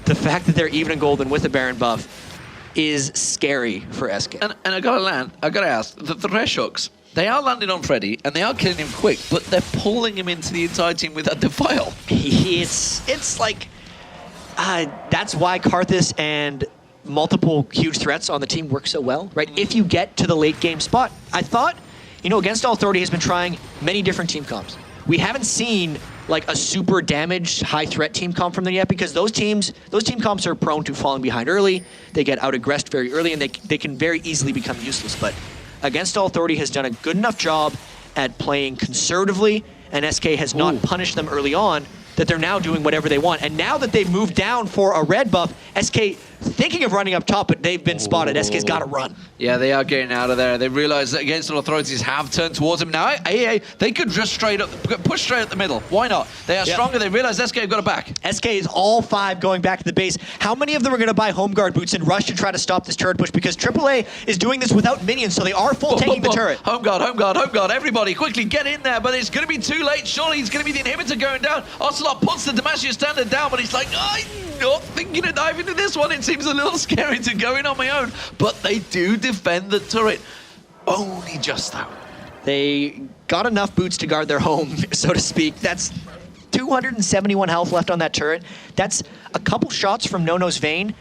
the fact that they're even in gold and with a Baron buff is scary for SK. And I gotta ask, the Thresh hooks, they are landing on Freddy, and they are killing him quick, but they're pulling him into the entire team with that Defile. It's like, that's why Karthus and multiple huge threats on the team work so well, right? If you get to the late game spot. I thought, Against All Authority has been trying many different team comps. We haven't seen like a super damaged high threat team comp from them yet, because those team comps are prone to falling behind early. They get out-aggressed very early, and they can very easily become useless. But Against All Authority has done a good enough job at playing conservatively, and SK has not punished them early on, that they're now doing whatever they want. And now that they've moved down for a red buff, SK thinking of running up top, but they've been spotted. SK's got to run. Yeah, they are getting out of there. They realize that Against All Authorities have turned towards them. Now, AA, they could just push straight up the middle. Why not? They are stronger. They realize SK have got it back. SK is all 5 going back to the base. How many of them are going to buy home guard boots and rush to try to stop this turret push? Because AAA is doing this without minions, so they are full taking the turret. Home guard, home guard, home guard. Everybody quickly get in there, but it's going to be too late. Surely it's going to be the inhibitor going down. Ocelot puts the Demacia standard down, but he's like, I'm not thinking of diving into this one. It seems a little scary to go in on my own, but they do defend the turret. Only just though. They got enough boots to guard their home, so to speak. That's 271 health left on that turret. That's a couple shots from Nono's Vayne.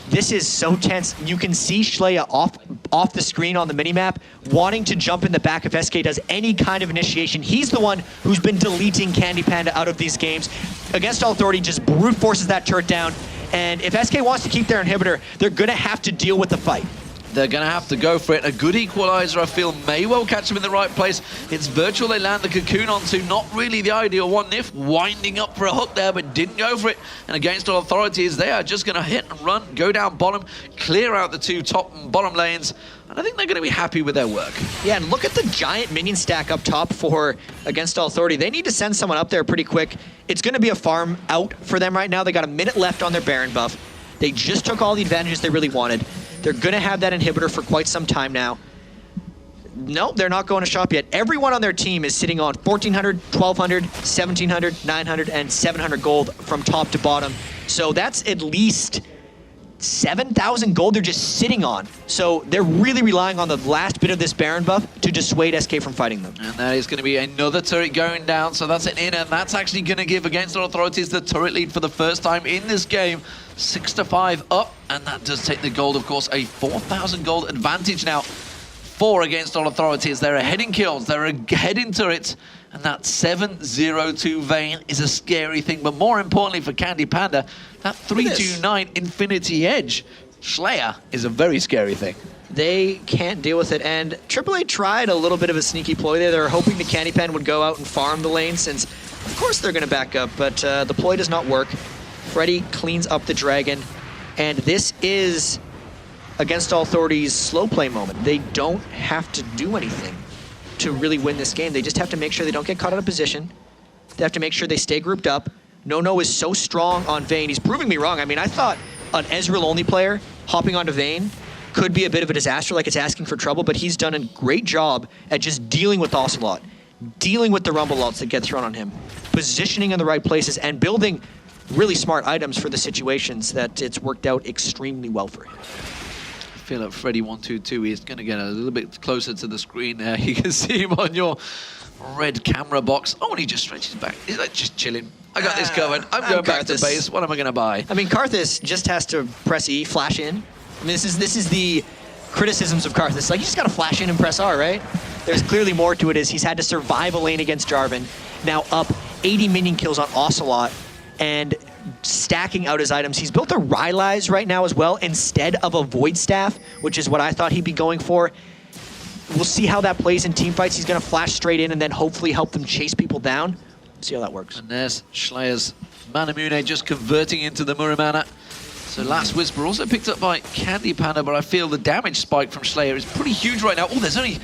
This is so tense. You can see Schleia off the screen on the minimap, wanting to jump in the back if SK does any kind of initiation. He's the one who's been deleting Candy Panda out of these games. Against All Authority just brute forces that turret down. And if SK wants to keep their inhibitor, they're going to have to deal with the fight. They're going to have to go for it. A good equalizer, I feel, may well catch them in the right place. It's virtual they land the cocoon onto. Not really the ideal one. Nif winding up for a hook there, but didn't go for it. And Against All Authorities, they are just going to hit and run, go down bottom, clear out the 2 top and bottom lanes. And I think they're going to be happy with their work. Yeah, and look at the giant minion stack up top for Against All Authority. They need to send someone up there pretty quick. It's going to be a farm out for them right now. They got a minute left on their Baron buff. They just took all the advantages they really wanted. They're going to have that inhibitor for quite some time now. Nope, they're not going to shop yet. Everyone on their team is sitting on 1,400, 1,200, 1,700, 900, and 700 gold from top to bottom. So that's at least 7,000 gold they're just sitting on. So they're really relying on the last bit of this Baron buff to dissuade SK from fighting them. And that is going to be another turret going down. So that's an in, and that's actually going to give Against All Authorities the turret lead for the first time in this game. 6-5 up, and that does take the gold, of course, a 4,000 gold advantage now for Against All Authorities. They're ahead in kills, they're ahead in turrets, and that 7-0-2 Vayne is a scary thing. But more importantly for Candy Panda, that 329 Infinity Edge Schleia is a very scary thing. They can't deal with it, and AAA tried a little bit of a sneaky ploy there. They were hoping the Candy Pen would go out and farm the lane, since of course they're going to back up, but the ploy does not work. Freddy cleans up the dragon, and this is Against All Authority's slow play moment. They don't have to do anything to really win this game. They just have to make sure they don't get caught out of position. They have to make sure they stay grouped up. Nono is so strong on Vayne. He's proving me wrong. I mean, I thought an Ezreal-only player hopping onto Vayne could be a bit of a disaster, like it's asking for trouble, but he's done a great job at just dealing with Ocelot, dealing with the Rumble ults that get thrown on him, positioning in the right places, and building really smart items for the situations that it's worked out extremely well for him. I feel like Freddy122 is going to get a little bit closer to the screen there. You can see him on your red camera box. Oh, and he just stretches back. He's like just chilling. I got this covered. I'm going back to base. What am I going to buy? I mean, Karthus just has to press E, flash in. I mean, this is the criticisms of Karthus. Like, you just got to flash in and press R, right? There's clearly more to it, is he's had to survive a lane against Jarvan, now up 80 minion kills on Ocelot, and stacking out his items. He's built a Rylai's right now as well, instead of a Void Staff, which is what I thought he'd be going for. We'll see how that plays in team fights. He's going to flash straight in and then hopefully help them chase people down. See how that works. And there's Schleier's Manamune just converting into the Muramana. So Last Whisper also picked up by Candy Panda, but I feel the damage spike from Schleier is pretty huge right now. Oh, there's only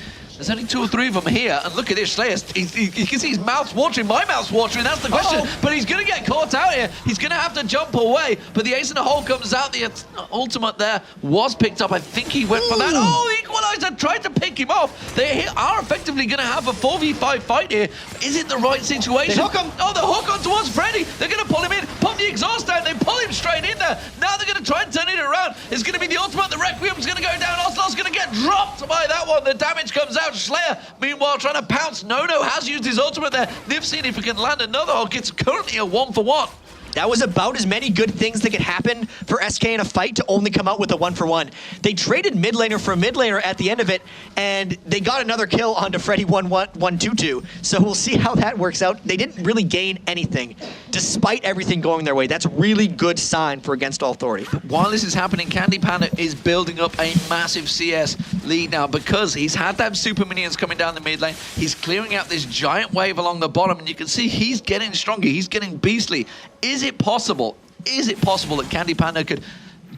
2 or 3 of them here, and look at this, Schleier. You can see his mouth's watering, my mouth's watering, that's the question. But he's going to get caught out here. He's going to have to jump away, but the ace in the hole comes out. The ultimate there was picked up. I think he went for that. Oh, the equalizer tried to pick him off. They are effectively going to have a 4v5 fight here. Is it the right situation? They hook him. Oh, the hook on towards Freddy. They're going to pull him in, pop the exhaust down. They pull him straight in there. Now they're going to try and turn it around. It's going to be the ultimate. The Requiem's going to go down. Ocelot's going to get dropped by that one. The damage comes out. Schleier, meanwhile, trying to pounce. No has used his ultimate there. They've seen if he can land another hook. It's currently a 1-for-1. That was about as many good things that could happen for SK in a fight to only come out with a 1-for-1. They traded mid laner for a mid laner at the end of it, and they got another kill onto Freddy122. So we'll see how that works out. They didn't really gain anything, despite everything going their way. That's a really good sign for Against All Authority. While this is happening, Candy Panda is building up a massive CS lead now because he's had them super minions coming down the mid lane. He's clearing out this giant wave along the bottom, and you can see he's getting stronger. He's getting beastly. Is it possible that Candy Panda could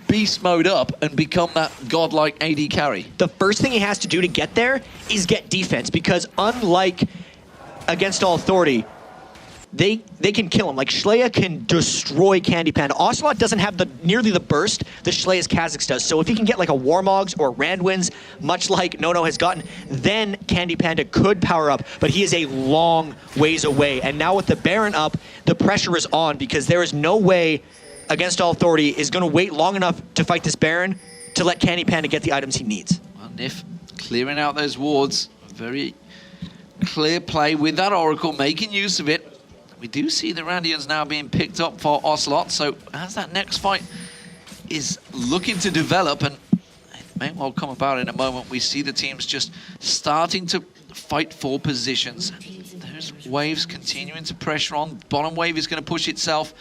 beast mode up and become that godlike AD carry? The first thing he has to do to get there is get defense, because unlike Against All Authority, they can kill him. Like, Schleier can destroy Candy Panda. Ocelot doesn't have nearly the burst that Schleier's Kha'Zix does. So if he can get like a Warmogs or Randwinds, much like Nono has gotten, then Candy Panda could power up. But he is a long ways away. And now with the Baron up, the pressure is on, because there is no way Against All Authority is going to wait long enough to fight this Baron to let Candy Panda get the items he needs. Well, Nif clearing out those wards. Very clear play with that Oracle, making use of it. We do see the Randians now being picked up for Ocelot, so as that next fight is looking to develop, and it may well come about in a moment, we see the teams just starting to fight for positions. There's waves continuing to pressure on. Bottom wave is going to push itself.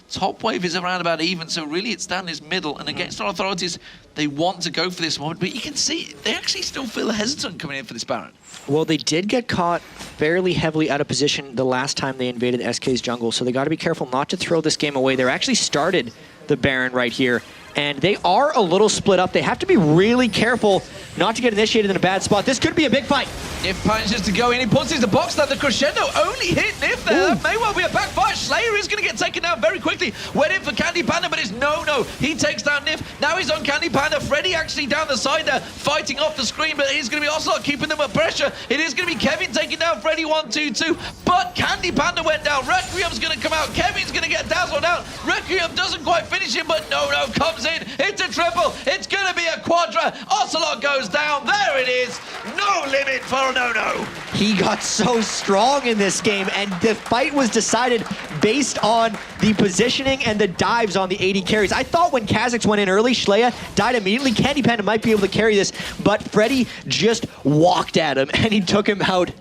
Top wave is around about even, so really it's down this middle, and Against All Authorities, they want to go for this moment, but you can see they actually still feel hesitant coming in for this Baron. Well, they did get caught fairly heavily out of position the last time they invaded SK's jungle, so they got to be careful not to throw this game away. They're actually started the Baron right here, and they are a little split up. They have to be really careful not to get initiated in a bad spot. This could be a big fight. Nif manages to go in, he puts the box down. The crescendo only hit Nif there. That may well be a backfire. Schleier is going to get taken down very quickly. Went in for Candy Panda, but it's no. He takes down Nif. Now he's on Candy Panda. Freddy actually down the side there, fighting off the screen, but it is going to be Ocelot keeping them at pressure. It is going to be Kevin taking down Freddy122, but Candy Panda went down. Requiem's going to come out. Kevin's going to get dazzled out. Requiem doesn't quite finish him, but no comes in. It's a triple. It's going to be a quadra. Ocelot goes down. There it is. No limit for No. He got so strong in this game, and the fight was decided based on the positioning and the dives on the AD carries. I thought when Kha'Zix went in early, Schleier died immediately. Candy Panda might be able to carry this, but Freddy just walked at him, and he took him out.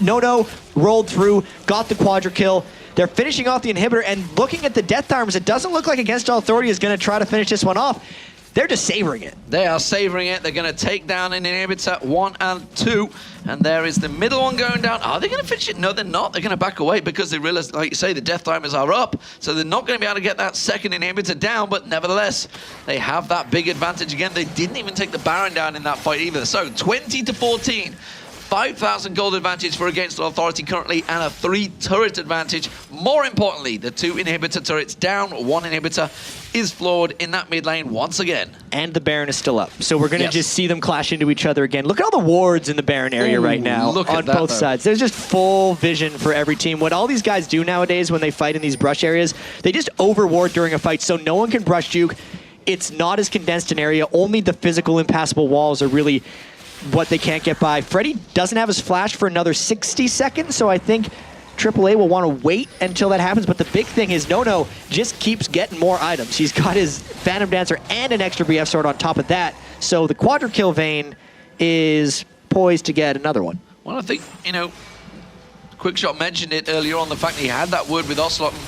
No rolled through, got the quadra kill. They're finishing off the inhibitor, and looking at the Death Arms, it doesn't look like Against All Authority is going to try to finish this one off. They're just savoring it. They are savoring it. They're going to take down an inhibitor 1 and 2. And there is the middle one going down. Are they going to finish it? No, they're not. They're going to back away because they realize, like you say, the death timers are up. So they're not going to be able to get that second inhibitor down. But nevertheless, they have that big advantage again. They didn't even take the Baron down in that fight either. So 20-14. 5,000 gold advantage for Against All Authority currently, and a 3 turret advantage. More importantly, the 2 inhibitor turrets down, 1 inhibitor is flawed in that mid lane once again. And the Baron is still up. So we're going to Yes. just see them clash into each other again. Look at all the wards in the Baron area right now look at on that, both though. sides. There's just full vision for every team. What all these guys do nowadays when they fight in these brush areas, they just overward during a fight so no one can brush juke. It's not as condensed an area. Only the physical impassable walls are really what they can't get by. Freddy doesn't have his flash for another 60 seconds, so I think AAA will want to wait until that happens, but the big thing is Nono just keeps getting more items. He's got his Phantom Dancer and an extra BF sword on top of that, so the quadra kill Vayne is poised to get another one. Well, I think, you know, Quickshot mentioned it earlier on, the fact that he had that word with Ocelot, and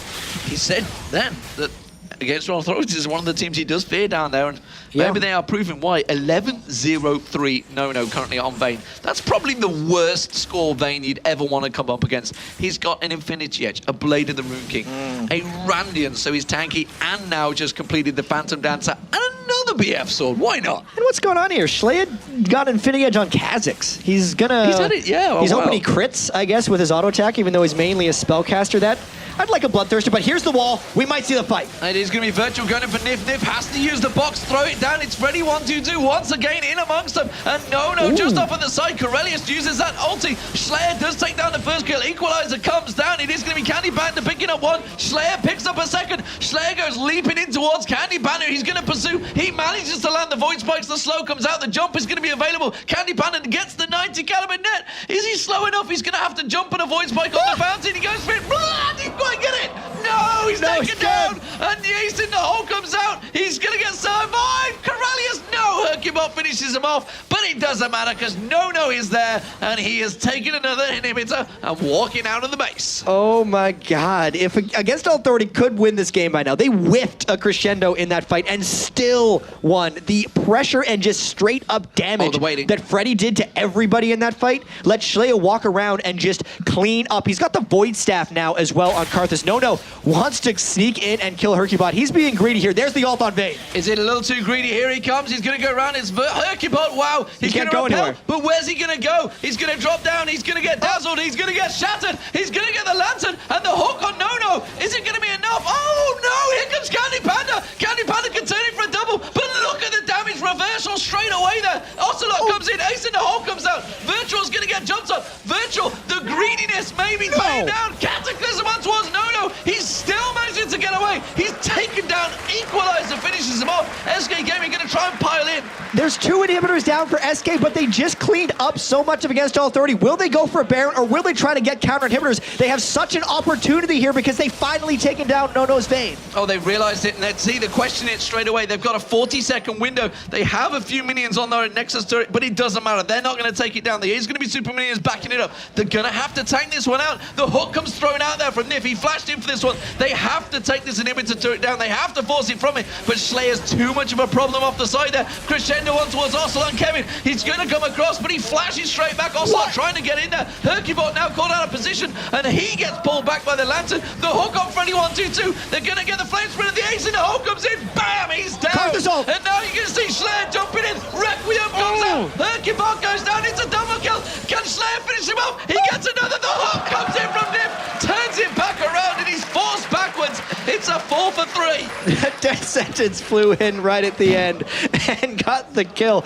he said then that Against All Authorities is one of the teams he does fear down there, and maybe they are proving why. 11-0-3 No-No currently on Vayne. That's probably the worst score Vayne you'd ever want to come up against. He's got an Infinity Edge, a Blade of the Rune King, a Randian, so he's tanky, and now just completed the Phantom Dancer, and another BF sword. Why not? And what's going on here? Schleid got Infinity Edge on Kha'Zix. He's gonna... He's had it, yeah. He's hoping he crits, I guess, with his auto attack, even though he's mainly a spellcaster. I'd like a Bloodthirster, but here's the wall. We might see the fight. It is going to be Virtual going for Nif. Nif has to use the box, throw it down. It's Freddy 1-2-2 once again in amongst them. And No just off on the side. Corellius uses that ulti. Slayer does take down the first kill. Equalizer comes down. It is going to be Candy Panda picking up one. Slayer picks up a second. Slayer goes leaping in towards Candy Panda. He's going to pursue. He manages to land the Void Spikes. The slow comes out. The jump is going to be available. Candy Panda gets the 90 caliber net. Is he slow enough? He's going to have to jump on a Void Spike on the fountain. He goes for it. Didn't quite get it. No, he's taken down, and the ace in the hole comes out. He's gonna get survived. Corellius, no, Hercubot finishes him off, but it doesn't matter because No is there, and he has taken another inhibitor and walking out of the base. Oh my God! If Against All Authority could win this game by now, they whiffed a crescendo in that fight and still won. The pressure and just straight up damage that Freddy did to everybody in that fight let Schleia walk around and just clean up. He's got the Void Staff now as well on Karthus. No wants to sneak in and kill Hercubot. He's being greedy here. There's the ult on Vayne. Is it a little too greedy? Here he comes. He's going to go around. It's Hercubot. Wow. He's going to go repel. anywhere. But where's he going to go? He's going to drop down. He's going to get dazzled. He's going to get shattered. He's going to get the lantern. And the hook on No. Is it going to be enough? Oh, no. Here comes Candy Panda. Candy Panda can turn it for a double. But look at the damage reversal straight away there. Ocelot comes in. Ace in the hole comes out. Virtual's going to get jumped on. Virtual, the greediness maybe playing down. Cataclysm on towards No. He's still managing to get away. He's taken down. Equalizer finishes him off. SK Gaming going to try and pile in. There's 2 inhibitors down for SK, but they just cleaned up so much of Against All Authority. Will they go for a Baron, or will they try to get counter inhibitors? They have such an opportunity here because they finally taken down No's Vayne. Oh, they realized it, and let's either question it straight away. They've got a 40-second window. They have a few minions on their Nexus turret, but it doesn't matter. They're not going to take it down. There is going to be super minions backing it up. They're going to have to tank this one out. The hook comes thrown out there from Nif. He flashed in for this one. They have to take this inhibitor turret down. They have to force it from it, but Slayer's too much of a problem off the side there. Crescendo on towards Ocelot and Kevin. He's going to come across, but he flashes straight back. Ocelot trying to get in there. Hercubot now caught out of position, and he gets pulled back by the lantern. The hook on Freddy 1-2-2. They're going to get the flame sprint, and the ace in the hole comes in. Bam! He's down. And now you're going to see Slayer jumping in. Requiem comes out. Hercubot goes down. It's a double kill. Can Slayer finish him off? He gets another. The hook comes in from Nip. Turns it back around, and he's forced backwards. It's a 4 for 3. Death Sentence flew in right at the end and got the kill.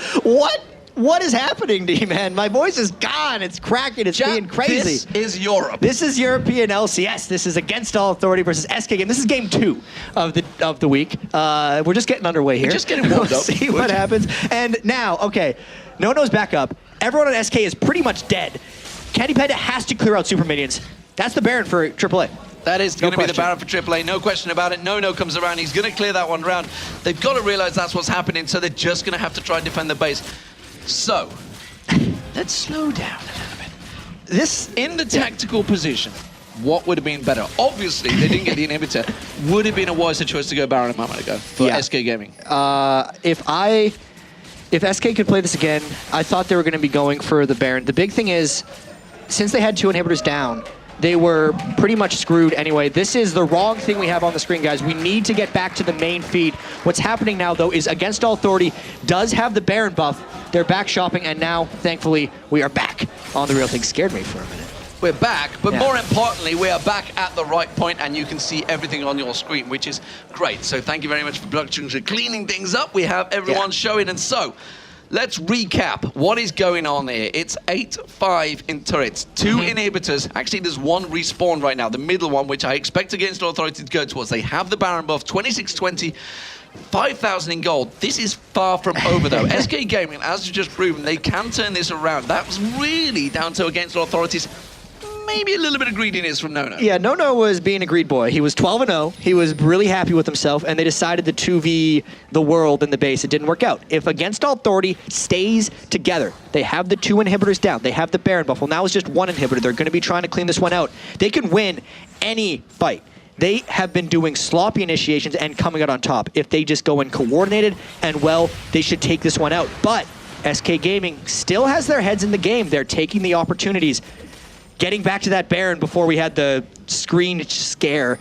What is happening to you, man? My voice is gone. It's cracking. It's being crazy. This is Europe. This is European LCS. This is Against All Authority versus SK game. This is game 2 of the week. We're just getting underway here. We're just getting warmed up. See what happens. And now, okay, No's back up. Everyone on SK is pretty much dead. Candy Panda has to clear out super minions. That's the Baron for AAA. That is going to be the Baron for AAA, no question about it. No comes around, he's going to clear that one round. They've got to realize that's what's happening, so they're just going to have to try and defend the base. So, let's slow down a little bit. In the tactical position, what would have been better? Obviously, they didn't get the inhibitor. Would have been a wiser choice to go Baron a moment ago for SK Gaming. If SK could play this again, I thought they were going to be going for the Baron. The big thing is, since they had 2 inhibitors down, they were pretty much screwed anyway. This is the wrong thing we have on the screen, guys. We need to get back to the main feed. What's happening now, though, is Against All Authority does have the Baron buff. They're back shopping, and now, thankfully, we are back on the real thing. Scared me for a minute. we're back, but more importantly, we are back at the right point, and you can see everything on your screen, which is great. So thank you very much for production for cleaning things up. We have everyone showing, and so let's recap what is going on here. It's 8-5 in turrets, 2 inhibitors. Actually, there's 1 respawn right now, the middle one, which I expect Against All Authority to go towards. They have the Baron buff, 2620. 5,000 in gold. This is far from over, though. SK Gaming, as you just proven, they can turn this around. That was really down to Against All Authorities. Maybe a little bit of greediness from Nono. Yeah, Nono was being a greed boy. He was 12-0. He was really happy with himself, and they decided to 2v the world in the base. It didn't work out. If Against All Authority stays together, they have the 2 inhibitors down. They have the Baron buff. Well, now it's just 1 inhibitor. They're going to be trying to clean this one out. They can win any fight. They have been doing sloppy initiations and coming out on top. If they just go in coordinated and well, they should take this one out. But SK Gaming still has their heads in the game. They're taking the opportunities. Getting back to that Baron before we had the screen scare.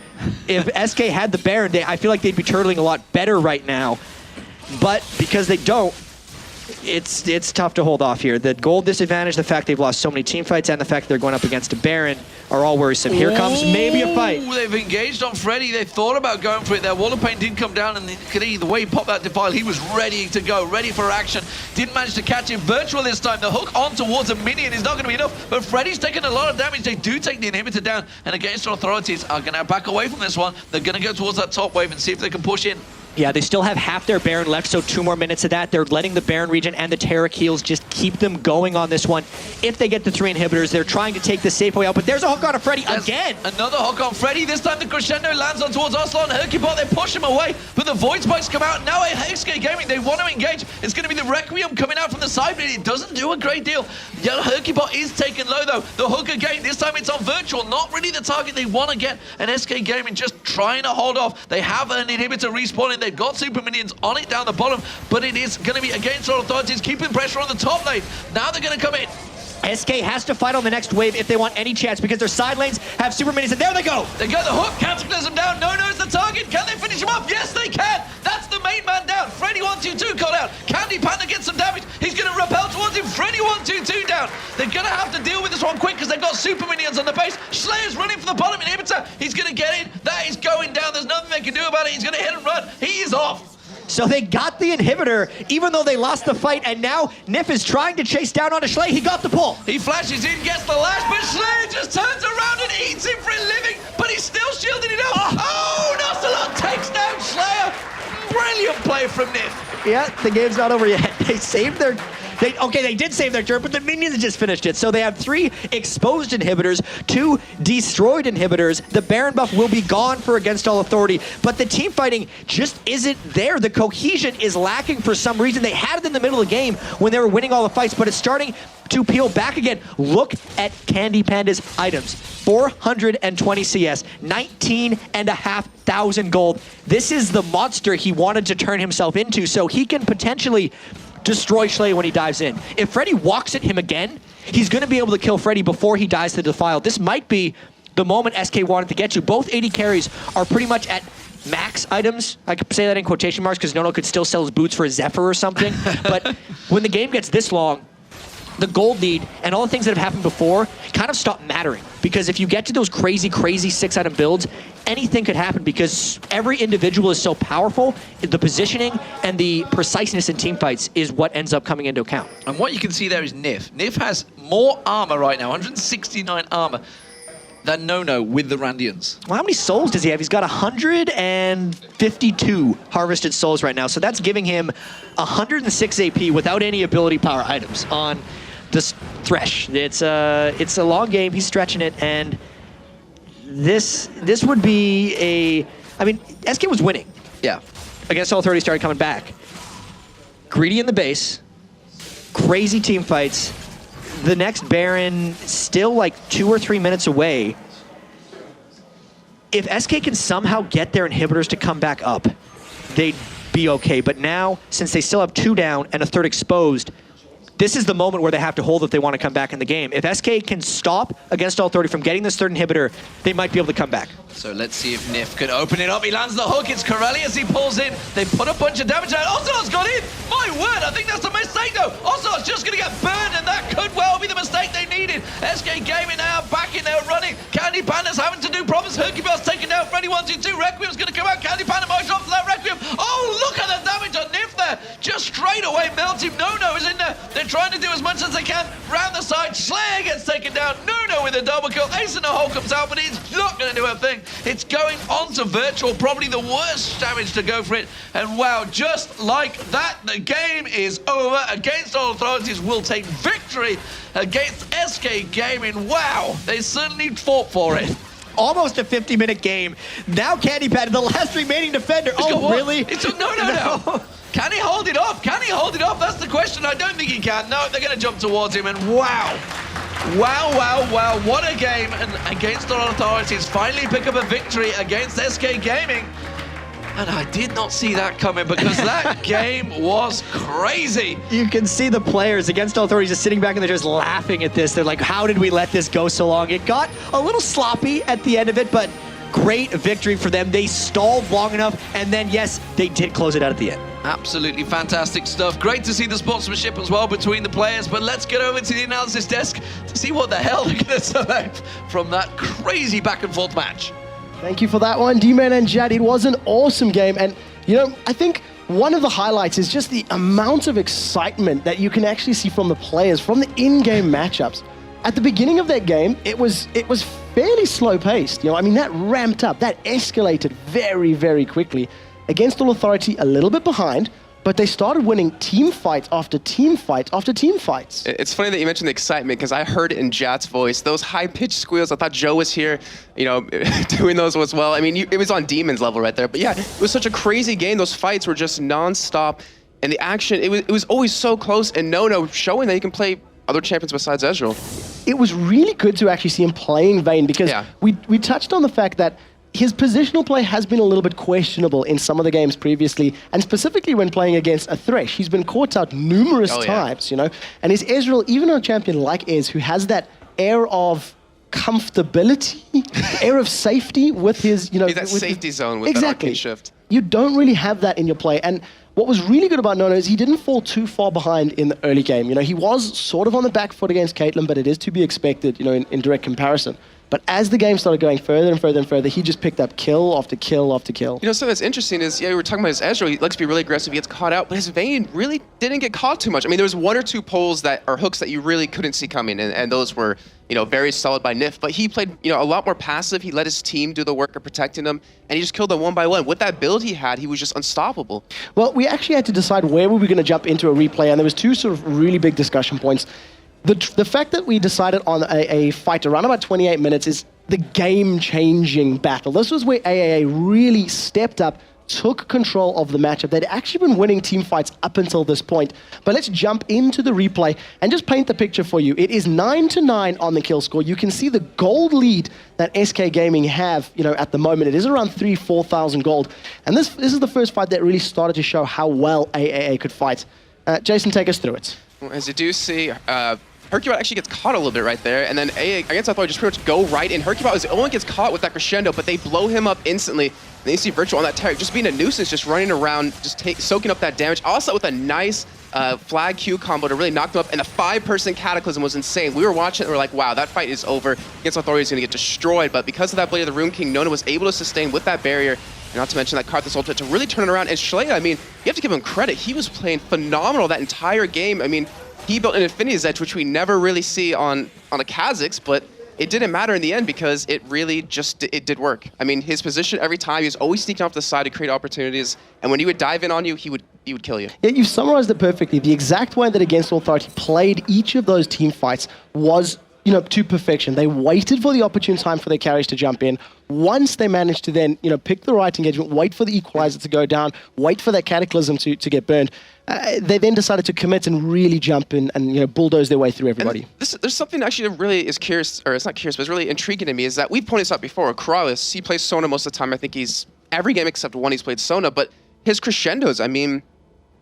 If SK had the Baron, I feel like they'd be turtling a lot better right now. But because they don't, it's tough to hold off here. The gold disadvantage, the fact they've lost so many team fights, and the fact they're going up against a Baron are all worrisome. Here comes maybe a fight. They've engaged on Freddy. They thought about going for it. Their wall of pain didn't come down, and the way he popped that defile, he was ready to go, ready for action. Didn't manage to catch him. Virtual this time. The hook on towards a minion is not going to be enough, but Freddy's taking a lot of damage. They do take the inhibitor down, and Against Authorities are going to back away from this one. They're going to go towards that top wave and see if they can push in. Yeah, they still have half their Baron left, so 2 more minutes of that. They're letting the Baron region and the Taric heals just keep them going on this one. If they get the 3 inhibitors, they're trying to take the safe way out, but there's a hook on a Freddy again. Another hook on Freddy. This time the crescendo lands on towards Oslo and Hercubot. They push him away, but the Void Spikes come out. Now SK Gaming, they want to engage. It's going to be the Requiem coming out from the side, but it doesn't do a great deal. Yeah, Hercubot is taken low, though. The hook again. This time it's on Virtual. Not really the target they want to get, and SK Gaming just trying to hold off. They have an inhibitor respawning. They've got super minions on it down the bottom, but it is going to be Against All Authorities keeping pressure on the top lane. Now they're going to come in. SK has to fight on the next wave if they want any chance, because their side lanes have super minis, and there they go! They got the hook, Cataclysm down, Nono's the target, can they finish him off? Yes, they can! That's the main man down, Freddy 122 caught out, Candy Panda gets some damage, he's gonna rappel towards him, Freddy 122 down. They're gonna have to deal with this one quick, because they've got super minions on the base. Slayer's running for the bottom inhibitor, he's gonna get in, that is going down, there's nothing they can do about it, he's gonna hit and run, he is off. So they got the inhibitor, even though they lost the fight, and now Nif is trying to chase down onto Schley. He got the pull. He flashes in, gets the lash, but Schley just turns around and eats him for a living, but he's still shielding it up. Oh, Nostalot takes down Slayer. Brilliant play from Nif. Yeah, the game's not over yet. They saved their... They did save their turn, but the minions just finished it. So they have 3 exposed inhibitors, 2 destroyed inhibitors. The Baron buff will be gone for Against All Authority, but the team fighting just isn't there. The cohesion is lacking for some reason. They had it in the middle of the game when they were winning all the fights, but it's starting to peel back again. Look at Candy Panda's items. 420 CS, 19,500 gold. This is the monster he wanted to turn himself into, so he can potentially destroy Schley when he dives in. If Freddy walks at him again, he's going to be able to kill Freddy before he dies to the Defile. This might be the moment SK wanted to get to. Both 80 carries are pretty much at max items. I could say that in quotation marks because Nono could still sell his boots for a Zephyr or something. But when the game gets this long, the gold lead and all the things that have happened before kind of stop mattering. Because if you get to those crazy 6-item builds, anything could happen because every individual is so powerful. The positioning and the preciseness in team fights is what ends up coming into account. And what you can see there is Nif. Nif has more armor right now, 169 armor, than Nono with the Randians. Well, how many souls does he have? He's got 152 harvested souls right now. So that's giving him 106 AP without any ability power items on this Thresh. It's a long game. He's stretching it, and this would be a... I mean, SK was winning. Yeah. Against All Authority started coming back. Greedy in the base. Crazy team fights. The next Baron still like 2 or 3 minutes away. If SK can somehow get their inhibitors to come back up, they'd be okay. But now, since they still have 2 down and a 3rd exposed, this is the moment where they have to hold if they want to come back in the game. If SK can stop Against All Authority from getting this third inhibitor, they might be able to come back. So let's see if Nif can open it up. He lands the hook. It's Corelli as he pulls in. They put a bunch of damage out. Ocelot's got in. My word, I think that's a mistake though. Ocelot's just going to get burned, and that could well be the mistake they needed. SK Gaming now back in there running. Candy Panda's having to do problems. Hercules taken down. Freddy 1-2-2. Requiem's going to come out. Candy Panda might drop to that Requiem. Oh, look at the damage on Nif there. Just straight away melt him. No is in there. They're trying to do as much as they can. Round the side. Slayer gets taken down. No with a double kill. Ace in the hole comes out, but he's not going to do a thing. It's going on to Virtual, probably the worst damage to go for it. And wow, just like that, the game is over. Against All Authorities will take victory against SK Gaming. Wow, they certainly fought for it. Almost a 50-minute game. Now Candy Panda, the last remaining defender. Oh, really? No. Can he hold it off? Can he hold it off? That's the question. I don't think he can. No, they're going to jump towards him, and wow. Wow, what a game. And Against All Authorities finally pick up a victory against SK Gaming. And I did not see that coming because that game was crazy. You can see the players Against All Authorities just sitting back and they're just laughing at this. They're like, how did we let this go so long? It got a little sloppy at the end of it, but great victory for them. They stalled long enough, and then, yes, they did close it out at the end. Absolutely fantastic stuff. Great to see the sportsmanship as well between the players, but let's get over to the analysis desk to see what the hell they're going to select from that crazy back and forth match. Thank you for that one, D-Man and Jad. It was an awesome game, and, you know, I think one of the highlights is just the amount of excitement that you can actually see from the players, from the in-game matchups. At the beginning of that game, it was fairly slow-paced. You know, I mean, that ramped up, that escalated very, very quickly. Against All Authority, a little bit behind, but they started winning team fight after team fight after team fights. It's funny that you mentioned the excitement, because I heard it in Jat's voice. Those high-pitched squeals, I thought Joe was here, you know, doing those as well. I mean, it was on Demon's level right there. But yeah, it was such a crazy game. Those fights were just non-stop. And the action, it was always so close. And Nono showing that he can play other champions besides Ezreal. It was really good to actually see him playing Vayne, because we touched on the fact that his positional play has been a little bit questionable in some of the games previously, and specifically when playing against a Thresh. He's been caught out numerous times, you know, and his Ezreal, even a champion like Ez, who has that air of comfortability, air of safety with his, you know... He's that safety zone with that arcane shift. You don't really have that in your play, and what was really good about Nono is he didn't fall too far behind in the early game. You know, he was sort of on the back foot against Caitlyn, but it is to be expected, you know, in direct comparison. But as the game started going further and further and further, he just picked up kill after kill after kill. You know, something that's interesting is, yeah, we were talking about his Ezreal. He likes to be really aggressive. He gets caught out, but his Vayne really didn't get caught too much. I mean, there was one or two pulls that are hooks that you really couldn't see coming, and those were, you know, very solid by Nif. But he played, you know, a lot more passive. He let his team do the work of protecting them, and he just killed them one by one. With that build he had, he was just unstoppable. Well, we actually had to decide where we were going to jump into a replay, and there was two sort of really big discussion points. The fact that we decided on a fight around about 28 minutes is the game-changing battle. This was where AAA really stepped up, took control of the matchup. They'd actually been winning team fights up until this point. But let's jump into the replay and just paint the picture for you. It is 9-9 on the kill score. You can see the gold lead that SK Gaming have, you know, at the moment. It is around 3,000-4,000 gold. And this is the first fight that really started to show how well AAA could fight. Jason, take us through it. As you do see, Hercubot actually gets caught a little bit right there, and then Against Authority just pretty much go right in. Hercubot is the only one gets caught with that crescendo, but they blow him up instantly. And then you see Virtual on that Taric just being a nuisance, just running around, just soaking up that damage. Also with a nice flag Q combo to really knock them up, and the 5-person Cataclysm was insane. We were watching it and we were like, wow, that fight is over. Against Authority is going to get destroyed, but because of that Blade of the Rune King, Nona was able to sustain with that barrier. And not to mention that Karthus ultimate to really turn it around. And Shalea, I mean, you have to give him credit. He was playing phenomenal that entire game. I mean, he built an Infinity's Edge, which we never really see on a Kha'Zix, but it didn't matter in the end because it really just, it did work. I mean, his position every time, he was always sneaking off the side to create opportunities, and when he would dive in on you, he would kill you. Yeah, you've summarized it perfectly. The exact way that Against Authority played each of those team fights was, you know, to perfection. They waited for the opportune time for their carries to jump in. Once they managed to then, you know, pick the right engagement, wait for the equalizer to go down, wait for that Cataclysm to get burned, they then decided to commit and really jump in and, you know, bulldoze their way through everybody. There's something actually that really is curious, or it's not curious, but it's really intriguing to me, is that we've pointed this out before. Kralis, he plays Sona most of the time. I think every game except one he's played Sona, but his crescendos, I mean,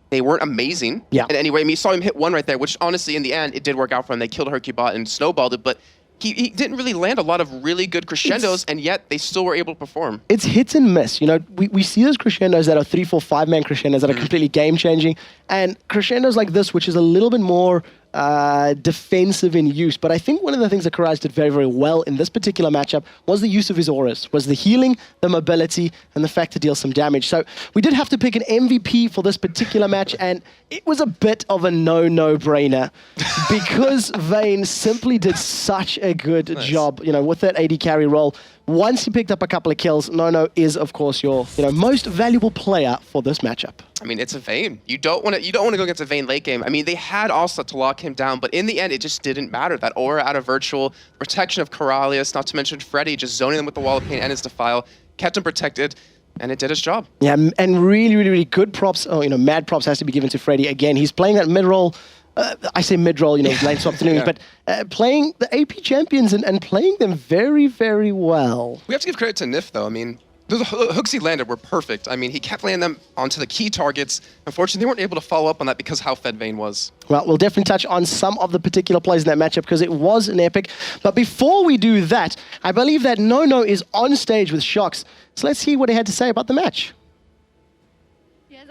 They weren't amazing. Yeah. And anyway, I mean, you saw him hit one right there, which honestly, in the end, it did work out for him. They killed Hercubot and snowballed it, but he didn't really land a lot of really good crescendos, and yet they still were able to perform. It's hit and miss. You know, we see those crescendos that are 3, 4, 5-man crescendos that are completely game-changing, and crescendos like this, which is a little bit more defensive in use. But I think one of the things that Karaz did very, very well in this particular matchup was the use of his auras, was the healing, the mobility, and the fact to deal some damage. So we did have to pick an MVP for this particular match, and it was a bit of a no-brainer because Vayne simply did such a good job, you know, with that AD carry role. Once he picked up a couple of kills, Nono is, of course, your most valuable player for this matchup. I mean, it's a Vayne. You don't want to go against a Vayne late game. I mean, they had Asta to lock him down, but in the end, it just didn't matter. That aura out of Virtual, protection of Corralius, not to mention Freddy, just zoning them with the Wall of Pain and his Defile, kept him protected, and it did its job. Yeah, and really, really, really good props. Oh, you know, mad props has to be given to Freddy. Again, he's playing that mid-roll. I say mid-roll, you know, lane swap yeah. But playing the AP champions and playing them very, very well. We have to give credit to Nif, though. I mean, the hooks he landed were perfect. I mean, he kept landing them onto the key targets. Unfortunately, they weren't able to follow up on that because how fed Vayne was. Well, we'll definitely touch on some of the particular plays in that matchup because it was an epic. But before we do that, I believe that Nono is on stage with Shox. So let's see what he had to say about the match.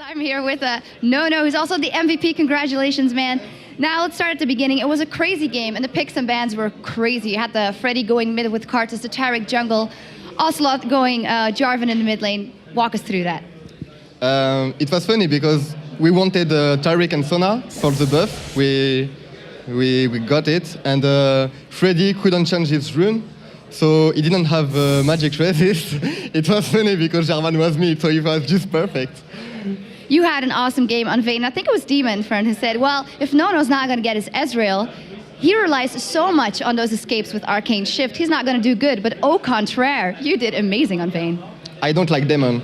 I'm here with Nono, who's also the MVP. Congratulations, man. Now let's start at the beginning. It was a crazy game, and the picks and bans were crazy. You had the Freddy going mid with Kartus, the Taric jungle, Ocelot going Jarvan in the mid lane. Walk us through that. It was funny because we wanted Taric and Sona for the buff. We got it, and Freddy couldn't change his rune, so he didn't have magic resist. It was funny because Jarvan was mid, so it was just perfect. You had an awesome game on Vayne. I think it was Demon friend who said, well, if Nono's not going to get his Ezreal, he relies so much on those escapes with Arcane Shift. He's not going to do good, but au contraire, you did amazing on Vayne. I don't like Demon.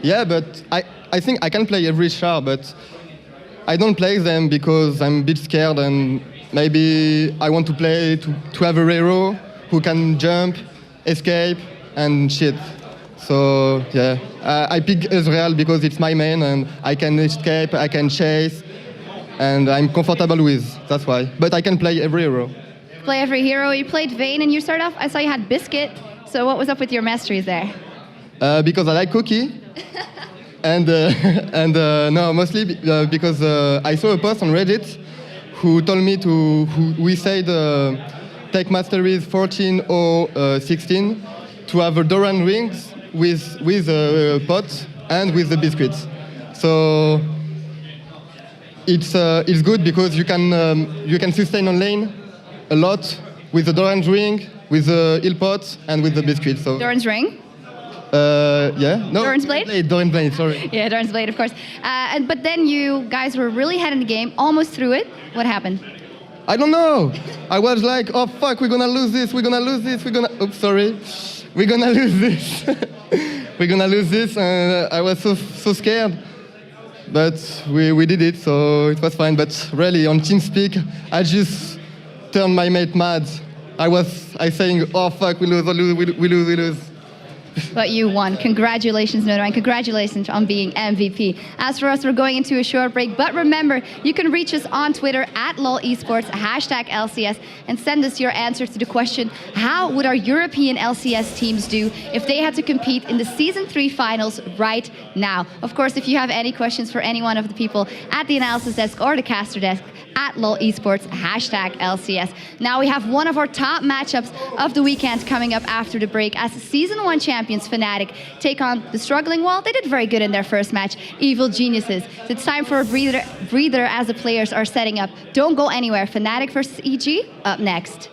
Yeah, but I think I can play every char, but I don't play them because I'm a bit scared and maybe I want to play to have a hero who can jump, escape, and shit. So yeah, I pick Ezreal because it's my main and I can escape, I can chase, and I'm comfortable with, that's why. But I can play every hero. Play every hero. You played Vayne and you started off, I saw you had Biscuit. So what was up with your masteries there? Because I like Cookie. and no, mostly because I saw a post on Reddit who told me we said take masteries 14 or 16 to have a Doran rings with a pot and with the biscuits. So it's good because you can sustain on lane a lot with the Doran's ring, with the heal pot, and with the biscuits. So Doran's ring? Yeah. No. Doran's blade? Doran's blade, sorry. Yeah, Doran's blade, of course. But then you guys were really ahead in the game, almost through it. What happened? I don't know. I was like, oh fuck, we're gonna lose this, we're gonna lose this, oops, sorry. We're gonna lose this. We're gonna lose this, and I was so scared. But we did it, so it was fine. But really, on TeamSpeak, I just turned my mate mad. I saying, oh fuck, we lose. But you won. Congratulations, Nono, and congratulations on being MVP. As for us, we're going into a short break. But remember, you can reach us on Twitter at @LOLesports, #LCS, and send us your answer to the question, how would our European LCS teams do if they had to compete in the Season 3 finals right now? Of course, if you have any questions for any one of the people at the analysis desk or the caster desk, at @LOLesports, #LCS. Now we have one of our top matchups of the weekend coming up after the break as Season 1 champions Fnatic take on the struggling, well, they did very good in their first match, Evil Geniuses. So it's time for a breather as the players are setting up. Don't go anywhere. Fnatic versus EG up next.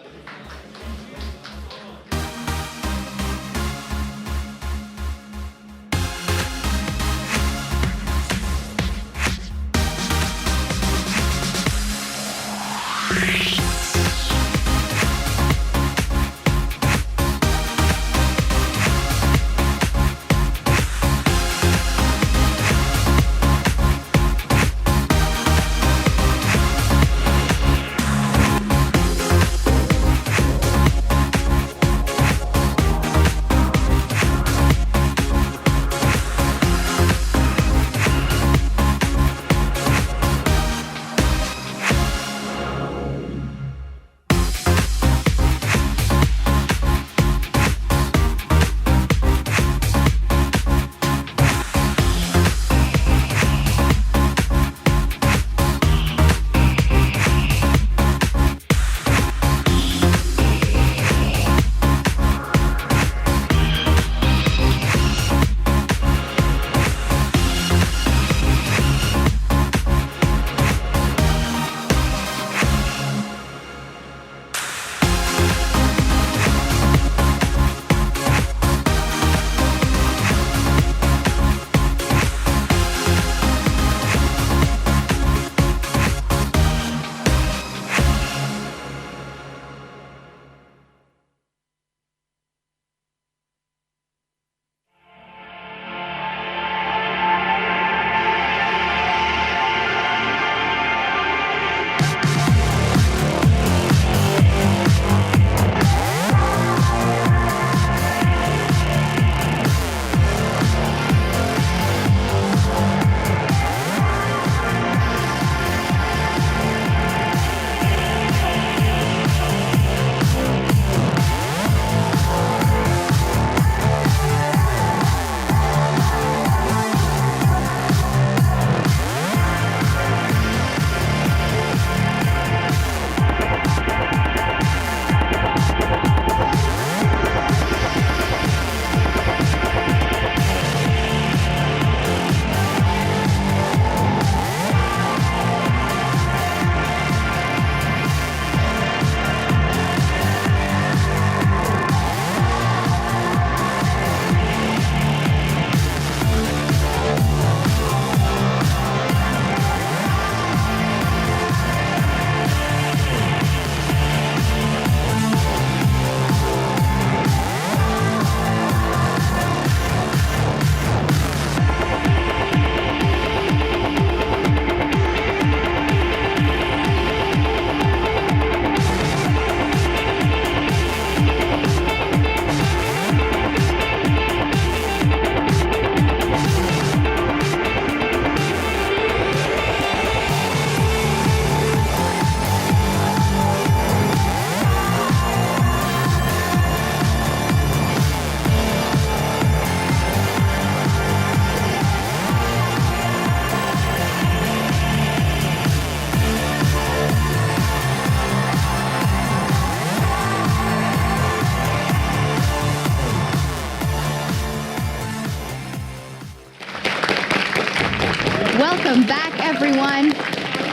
everyone.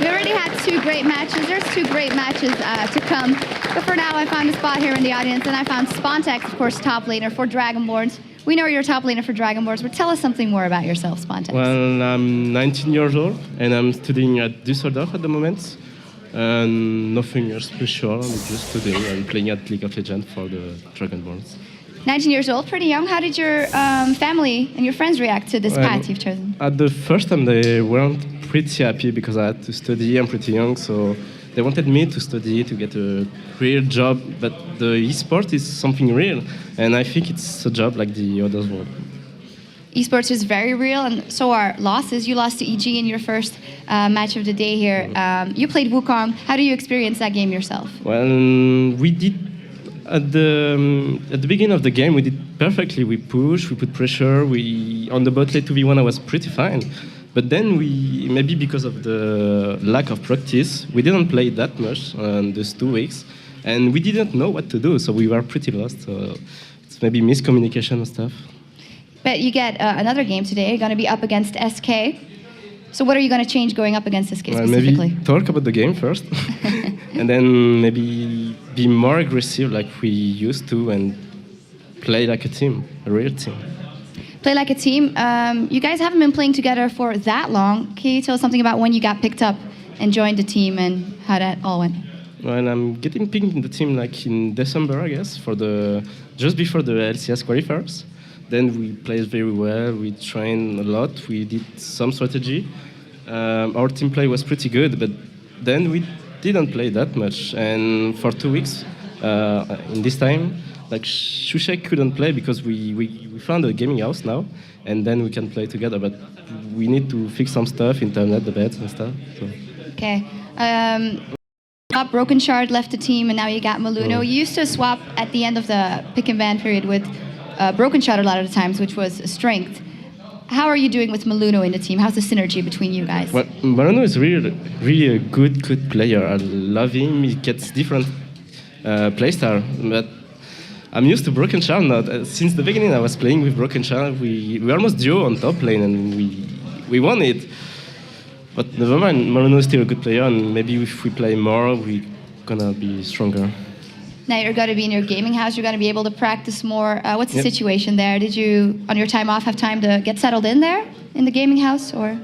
We already had 2 great matches. There's 2 great matches to come. But for now, I found a spot here in the audience, and I found Spontex, of course, top laner for Dragonborns. We know you're a top laner for Dragonborns, but tell us something more about yourself, Spontex. Well, I'm 19 years old, and I'm studying at Düsseldorf at the moment. And nothing special, I'm just studying and playing at League of Legends for the Dragonborns. 19 years old, pretty young. How did your family and your friends react to this path you've chosen? At the first time, they weren't pretty happy because I had to study. I'm pretty young, so they wanted me to study, to get a real job. But the eSport is something real, and I think it's a job like the others one. Esports is very real, and so are losses. You lost to EG in your first match of the day here. You played Wukong. How do you experience that game yourself? Well, we did at the beginning of the game. We did perfectly. We pushed, we put pressure. We on the bot lane 2v1. I was pretty fine, but then we maybe because of the lack of practice, we didn't play that much in these 2 weeks, and we didn't know what to do. So we were pretty lost. So it's maybe miscommunication and stuff. But you get another game today. You're going to be up against SK. So what are you going to change going up against SK specifically? Maybe talk about the game first, and then maybe be more aggressive like we used to and play like a team, a real team. Play like a team. You guys haven't been playing together for that long. Can you tell us something about when you got picked up and joined the team and how that all went? Well, I'm getting picked in the team like in December, I guess, for just before the LCS qualifiers. Then we played very well, we trained a lot, we did some strategy. Our team play was pretty good, but then we didn't play that much. And for 2 weeks, in this time, like Shushek couldn't play because we found a gaming house now, and then we can play together, but we need to fix some stuff, internet, the beds and stuff. So. Okay. Broken Shard left the team, and now you got Maluno. You used to swap at the end of the pick and ban period with Broken Shard a lot of the times, which was a strength. How are you doing with Maluno in the team? How's the synergy between you guys? Well, Maluno is really a good player. I love him. He gets different playstyle, but I'm used to Broken Shard now. Since the beginning, I was playing with Broken Shard. We almost duo on top lane, and we won it. But never mind, Maluno is still a good player, and maybe if we play more, we're gonna be stronger. Now you're going to be in your gaming house. You're going to be able to practice more. What's the situation there? Did you, on your time off, have time to get settled in there in the gaming house, or?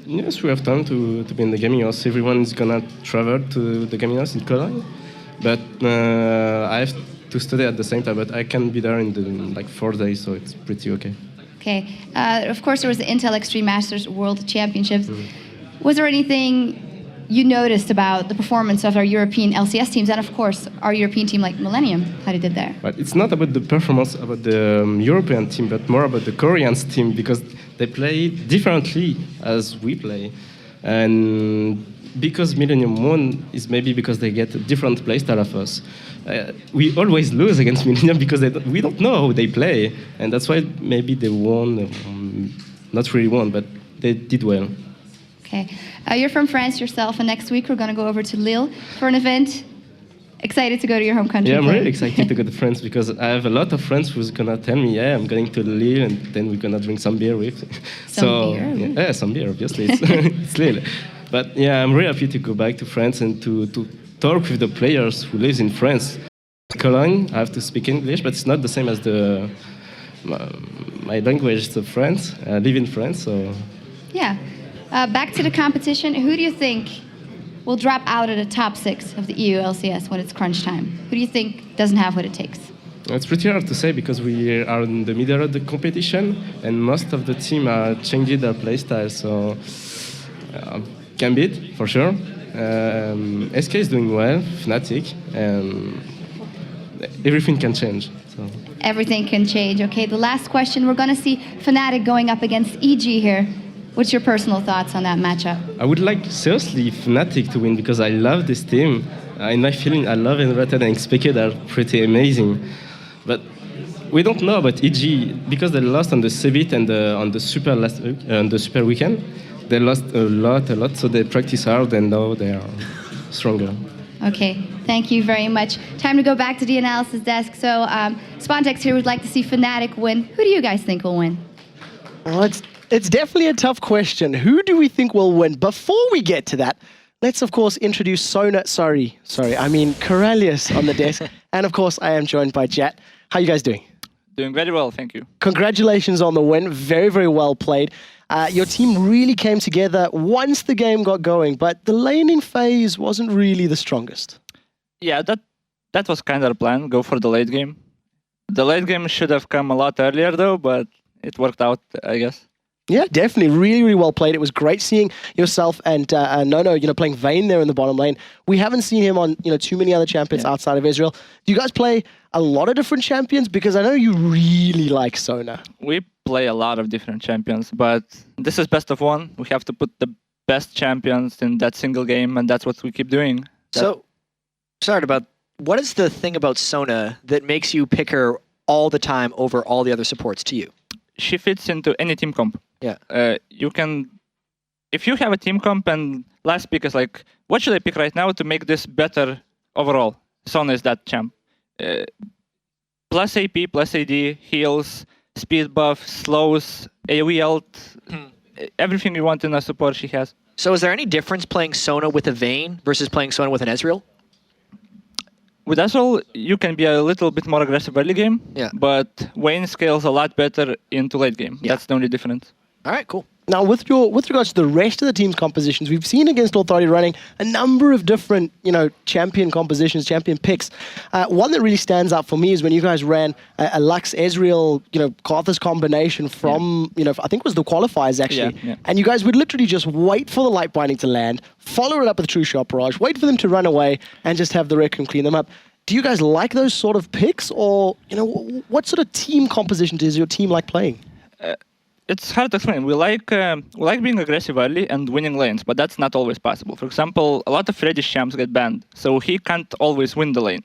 Yes, we have time to be in the gaming house. Everyone is gonna travel to the gaming house in Cologne, but I have to study at the same time. But I can be there in like 4 days, so it's pretty okay. Okay. Of course, there was the Intel Extreme Masters World Championships. Was there anything you noticed about the performance of our European LCS teams, and of course our European team like Millennium, how they did there? But it's not about the performance about the European team, but more about the Korean team, because they play differently as we play. And because Millennium won is maybe because they get a different playstyle of us. We always lose against Millennium because we don't know how they play, and that's why maybe they won, not really won, but they did well. Okay. You're from France yourself, and next week we're going to go over to Lille for an event. Excited to go to your home country? Yeah, I'm really excited to go to France because I have a lot of friends who's going to tell me, yeah, I'm going to Lille, and then we're going to drink some beer with. Yeah, some beer, obviously. It's Lille. But yeah, I'm really happy to go back to France and to talk with the players who live in France. Cologne, I have to speak English, but it's not the same as my language is French. I live in France, so... Yeah. Back to the competition. Who do you think will drop out of the top 6 of the EU LCS when it's crunch time? Who do you think doesn't have what it takes? It's pretty hard to say because we are in the middle of the competition and most of the team are changing their playstyle. So Gambit, for sure. SK is doing well, Fnatic, and everything can change. So. Everything can change. Okay, the last question. We're going to see Fnatic going up against EG here. What's your personal thoughts on that matchup? I would like, seriously, Fnatic to win because I love this team. In my feeling, I love Enrated and Expected are pretty amazing. But we don't know about EG because they lost on the Cebit and on the Super last week, on the Super weekend. They lost a lot, so they practice hard and now they are stronger. Okay, thank you very much. Time to go back to the analysis desk. So Spontex here would like to see Fnatic win. Who do you guys think will win? Well, It's definitely a tough question. Who do we think will win? Before we get to that, let's of course introduce Corellius on the desk. And of course, I am joined by Jat. How are you guys doing? Doing very well, thank you. Congratulations on the win. Very, very well played. Your team really came together once the game got going, but the laning phase wasn't really the strongest. Yeah, that was kind of the plan, go for the late game. The late game should have come a lot earlier though, but it worked out, I guess. Yeah, definitely. Really, really well played. It was great seeing yourself and Nono, playing Vayne there in the bottom lane. We haven't seen him on, too many other champions outside of Israel. Do you guys play a lot of different champions? Because I know you really like Sona. We play a lot of different champions, but this is best of one. We have to put the best champions in that single game, and that's what we keep doing. So, sorry about, what is the thing about Sona that makes you pick her all the time over all the other supports to you? She fits into any team comp. Yeah. You can, if you have a team comp and last pick is like, what should I pick right now to make this better overall? Sona is that champ. Plus AP, plus AD, heals, speed buff, slows, AoE ult, everything you want in a support she has. So is there any difference playing Sona with a Vayne versus playing Sona with an Ezreal? With Ezreal, you can be a little bit more aggressive early game, but Vayne scales a lot better into late game. That's the only difference. All right, cool. Now, with regards to the rest of the team's compositions, we've seen against Authority running a number of different, champion compositions, champion picks. One that really stands out for me is when you guys ran a Lux Ezreal, Karthus combination from, I think it was the qualifiers actually. Yeah. And you guys would literally just wait for the light binding to land, follow it up with True Shot Barrage, wait for them to run away, and just have the Requiem clean them up. Do you guys like those sort of picks, or what sort of team composition does your team like playing? It's hard to explain. We like being aggressive early and winning lanes, but that's not always possible. For example, a lot of Freddy's champs get banned, so he can't always win the lane.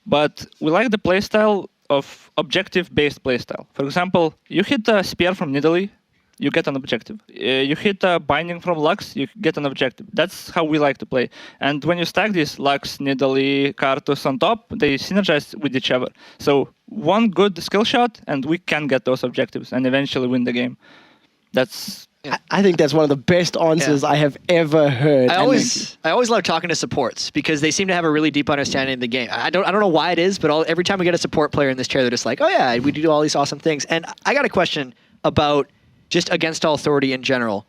But we like the playstyle of objective-based playstyle. For example, you hit a spear from Nidalee, you get an objective. You hit a binding from Lux, you get an objective. That's how we like to play. And when you stack these Lux, Nidalee, Karthus on top, they synergize with each other. So one good skill shot, and we can get those objectives and eventually win the game. That's... I think that's one of the best answers I have ever heard. I always love talking to supports because they seem to have a really deep understanding of the game. I don't know why it is, but every time we get a support player in this chair, they're just like, oh yeah, we do all these awesome things. And I got a question about just against all authority in general.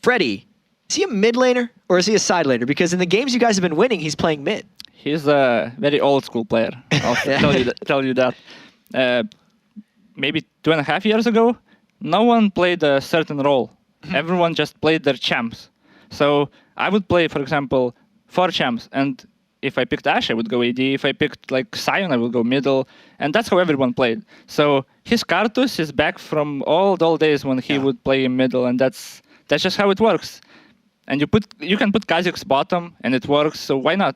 Freddy, is he a mid laner or is he a side laner? Because in the games you guys have been winning, he's playing mid. He's a very old school player. I'll tell you that. Maybe 2.5 years ago, no one played a certain role. Everyone just played their champs. So I would play, for example, 4 champs, and if I picked Ashe, I would go AD. If I picked like Sion, I would go middle. And that's how everyone played. So his Karthus is back from all the old days when he would play in middle, and that's just how it works. And you can put Kha'Zix bottom, and it works, so why not?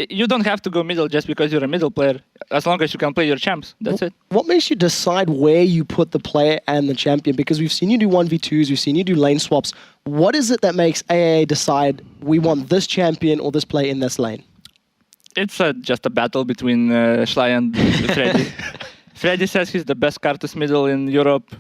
You don't have to go middle just because you're a middle player, as long as you can play your champs. That's it. What makes you decide where you put the player and the champion? Because we've seen you do 1v2s, we've seen you do lane swaps. What is it that makes AAA decide we want this champion or this player in this lane? It's just a battle between Schley and Freddy. Freddy says he's the best Karthus middle in Europe.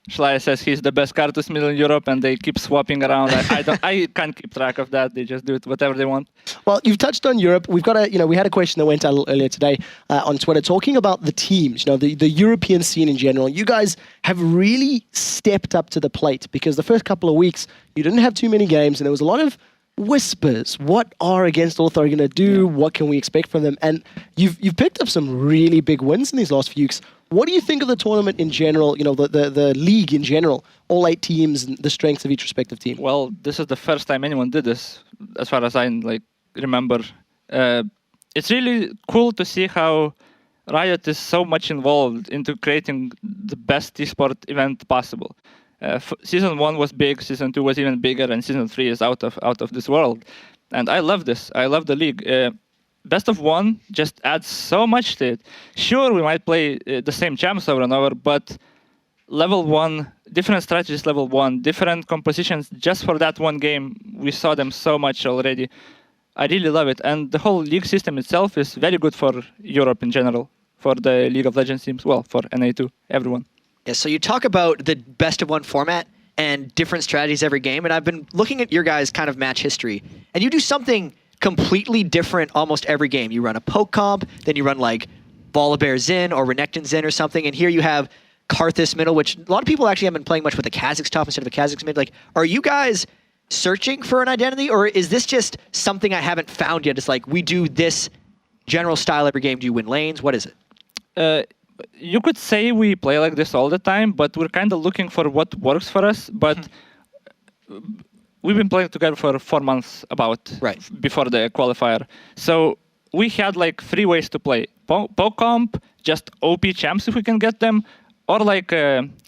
Schley says he's the best Karthus middle in Europe, and they keep swapping around. I can't keep track of that. They just do it whatever they want. Well, you've touched on Europe. We've got we had a question that went out a little earlier today on Twitter talking about the teams, the European scene in general. You guys have really stepped up to the plate because the first couple of weeks you didn't have too many games, and there was a lot of whispers. What are Against All Authority going to do? What can we expect from them? And you've picked up some really big wins in these last few weeks. What do you think of the tournament in general, the league in general, all 8 teams and the strengths of each respective team? Well, this is the first time anyone did this, as far as I remember. It's really cool to see how Riot is so much involved into creating the best eSport event possible. Season 1 was big, Season 2 was even bigger, and Season 3 is out of this world. And I love this. I love the league. Best of 1 just adds so much to it. Sure, we might play the same champs over and over, but level 1, different strategies level 1, different compositions just for that one game. We saw them so much already. I really love it. And the whole league system itself is very good for Europe in general, for the League of Legends teams, well, for NA2, everyone. Yeah, so you talk about the best of 1 format. and different strategies every game. And I've been looking at your guys' kind of match history, and you do something completely different almost every game. You run a poke comp, then you run like Volibear Xin or Renekton Xin or something, and here you have Karthus middle, which a lot of people actually haven't been playing much with a Kha'Zix top instead of a Kha'Zix mid. Like, are you guys searching for an identity, or is this just something I haven't found yet? It's like, we do this general style every game. Do you win lanes? What is it? You could say we play like this all the time, but we're kind of looking for what works for us. But we've been playing together for 4 months before the qualifier. So we had like 3 ways to play. Poke comp, just OP champs if we can get them, or like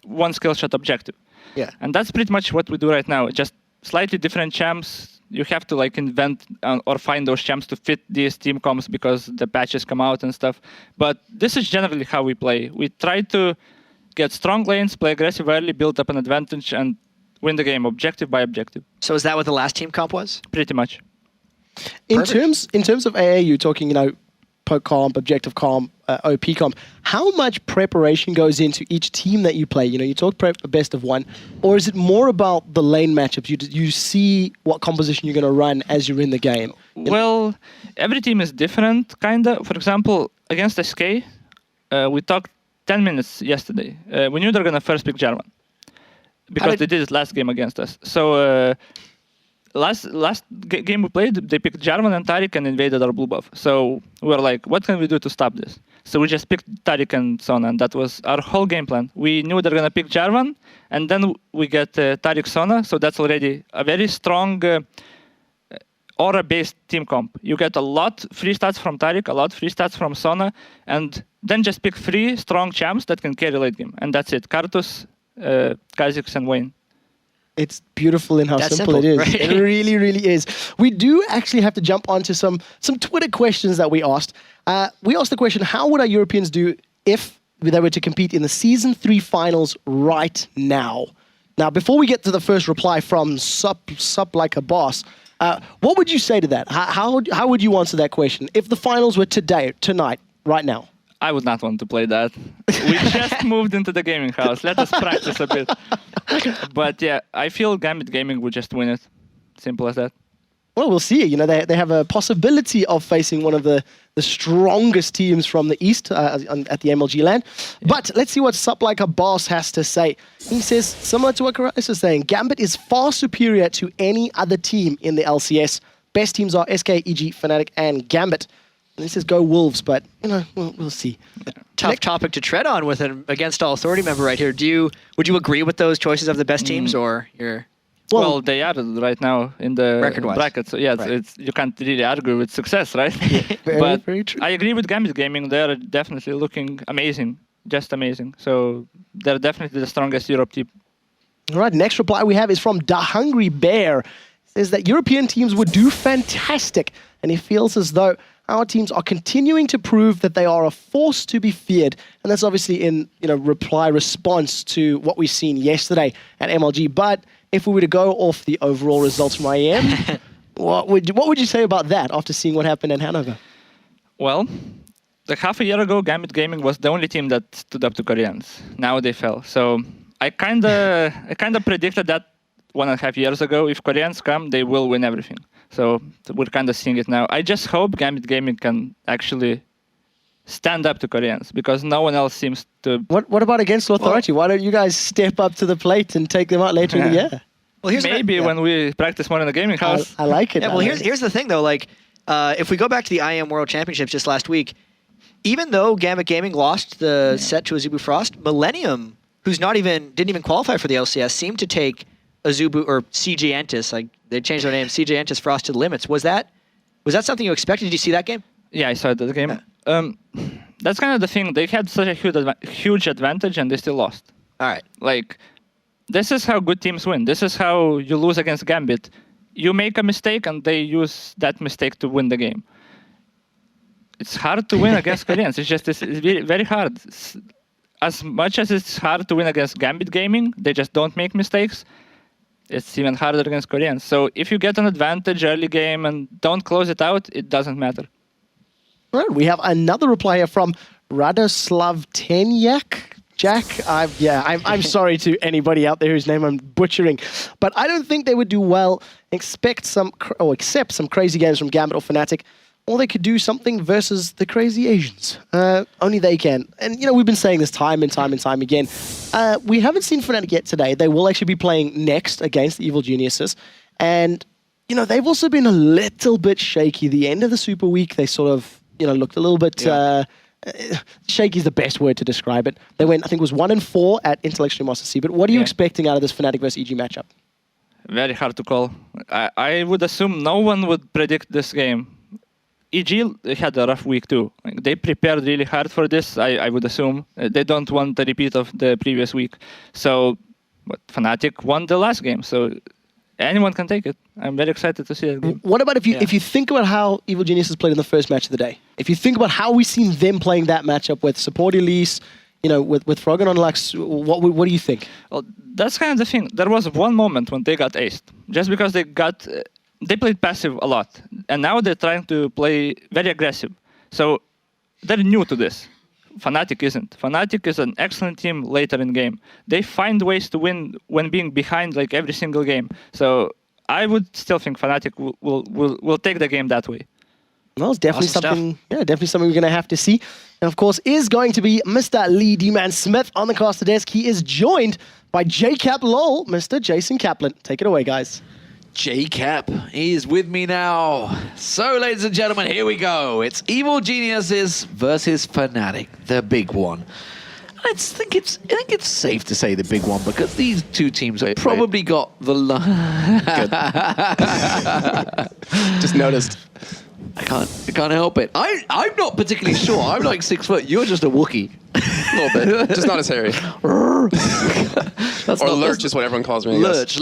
one skill shot objective. Yeah. And that's pretty much what we do right now. Just slightly different champs. You have to like invent or find those champs to fit these team comps because the patches come out and stuff. But this is generally how we play. We try to get strong lanes, play aggressive early, build up an advantage, and win the game objective by objective. So is that what the last team comp was? Pretty much. In terms of AA, you're talking, poke comp, objective comp, OP comp. How much preparation goes into each team that you play? You talk best of one, or is it more about the lane matchups? You see what composition you're going to run as you're in the game. Well, every team is different, kinda. For example, against SK, we talked 10 minutes yesterday. We knew they're going to first pick Jarvan because they did it last game against us. So last game we played, they picked Jarvan and Taric and invaded our blue buff. So we were like, what can we do to stop this? So we just picked Taric and Sona, and that was our whole game plan. We knew they're going to pick Jarvan, and then we get Taric Sona, so that's already a very strong aura-based team comp. You get a lot free stats from Taric, a lot free stats from Sona, and then just pick 3 strong champs that can carry late game. And that's it. Karthus, Kha'Zix, and Vayne. It's beautiful in how simple it is. Right? It really, really is. We do actually have to jump onto some Twitter questions that we asked. We asked the question, how would our Europeans do if they were to compete in the Season 3 finals right now? Now, before we get to the first reply from Sup Like a Boss, what would you say to that? How would you answer that question? If the finals were tonight, right now? I would not want to play that. We just moved into the gaming house. Let us practice a bit. But yeah, I feel Gambit Gaming would just win it. Simple as that. Well, we'll see. They have a possibility of facing one of the strongest teams from the East at the MLG LAN. Yeah. But let's see what Sup Like a Boss has to say. He says, similar to what Karais is saying, Gambit is far superior to any other team in the LCS. Best teams are SK, EG, Fnatic, and Gambit. And he says, go Wolves, but, we'll see. Tough topic to tread on with an Against All Authority member right here. Would you agree with those choices of the best teams, or you're... Well, they are right now in the bracket, so yeah, you can't really argue with success, right? Yeah, very true. I agree with Gambit Gaming. They're definitely looking amazing, just amazing. So they're definitely the strongest Europe team. All right, next reply we have is from Da Hungry Bear. It says that European teams would do fantastic, and he feels as though our teams are continuing to prove that they are a force to be feared. And that's obviously in response to what we've seen yesterday at MLG. But if we were to go off the overall results from IEM, what would you say about that after seeing what happened in Hanover? Well, like half a year ago, Gambit Gaming was the only team that stood up to Koreans. Now they fell. So I kinda predicted that 1.5 years ago. If Koreans come, they will win everything. So we're kind of seeing it now. I just hope Gambit Gaming can actually stand up to Koreans, because no one else seems to... What about Against Authority? Why don't you guys step up to the plate and take them out later in the year? Well, maybe when we practice more in the gaming house. I like it. Yeah, well, here's the thing, though. Like, if we go back to the IEM World Championships just last week, even though Gambit Gaming lost the set to Azubu Frost, Millennium, who's didn't even qualify for the LCS, seemed to take Azubu, or CJ Entis, like they changed their name, CJ Entis Frost to the limits. Was that something you expected? Did you see that game? Yeah, I saw the game. That's kind of the thing. They had such a huge advantage and they still lost. All right. Like, this is how good teams win. This is how you lose against Gambit. You make a mistake and they use that mistake to win the game. It's hard to win against Koreans. It's very, very hard. As much as it's hard to win against Gambit Gaming, they just don't make mistakes. It's even harder against Koreans. So if you get an advantage early game and don't close it out, it doesn't matter. All right, we have another reply here from Radoslav Tenyak. Jack. I'm sorry to anybody out there whose name I'm butchering, but I don't think they would do well. Accept some crazy games from Gambit or Fnatic, or they could do something versus the crazy Asians. Only they can. And, you know, we've been saying this time and time and time again. We haven't seen Fnatic yet today. They will actually be playing next against the Evil Geniuses. And, you know, they've also been a little bit shaky. The end of the Super Week, they sort of, you know, looked a little bit... shaky is the best word to describe it. They went, I think it was 1-4 at Intellectual Master C. But what are you expecting out of this Fnatic versus EG matchup? Very hard to call. I would assume no one would predict this game. EG had a rough week too. Like, they prepared really hard for this, I would assume. They don't want a repeat of the previous week. So, but Fnatic won the last game, so anyone can take it. I'm very excited to see it. What about if you think about how Evil Geniuses played in the first match of the day? If you think about how we've seen them playing that matchup with Support Elise, you know, with Froggen on Lux, what do you think? Well, that's kind of the thing. There was one moment when they got aced, just because they played passive a lot, and now they're trying to play very aggressive. So they're new to this. Fnatic isn't. Fnatic is an excellent team later in game. They find ways to win when being behind like every single game. So I would still think Fnatic will take the game that way. Well, it's definitely something. Yeah, definitely something we're going to have to see. And of course, is going to be Mr. Lee D-Man Smith on the caster desk. He is joined by J-Cap LOL, Mr. Jason Kaplan. Take it away, guys. J-Cap is with me now. So, ladies and gentlemen, here we go. It's Evil Geniuses versus Fnatic, the big one. I think it's safe to say the big one because these two teams have probably got the... Just noticed. I can't help it. I'm not particularly sure. I'm like 6 foot. You're just a Wookiee. A little bit. Just not as hairy. Or Lurch is what everyone calls me. Lurch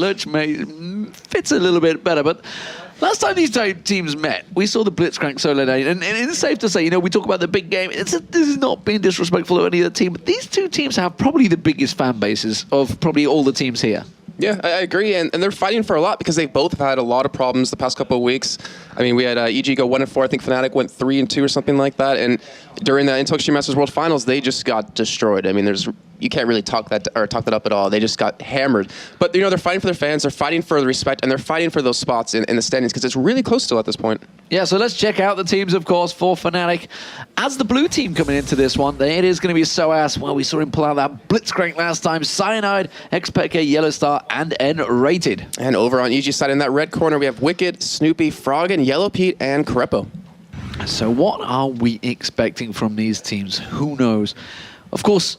fits a little bit better, but last time these teams met, we saw the Blitzcrank solo lane, and it's safe to say, you know, we talk about the big game. This is not being disrespectful of any other team, but these two teams have probably the biggest fan bases of probably all the teams here. Yeah, I agree, and they're fighting for a lot because they both have had a lot of problems the past couple of weeks. I mean, we had EG go 1-4. I think Fnatic went 3-2 or something like that. And during the Intel Extreme Masters World Finals, they just got destroyed. I mean, you can't really talk that up at all. They just got hammered. But you know, they're fighting for their fans. They're fighting for the respect, and they're fighting for those spots in the standings because it's really close still at this point. Yeah, so let's check out the teams, of course, for Fnatic. As the blue team coming into this one, it is going to be SOAS. Well, we saw him pull out that Blitzcrank last time. Cyanide, XPK, Yellowstar, and N-Rated. And over on EG side in that red corner, we have Wicked, Snoopy, Froggen, Yellow Pete, and Crepo. So what are we expecting from these teams? Who knows? Of course,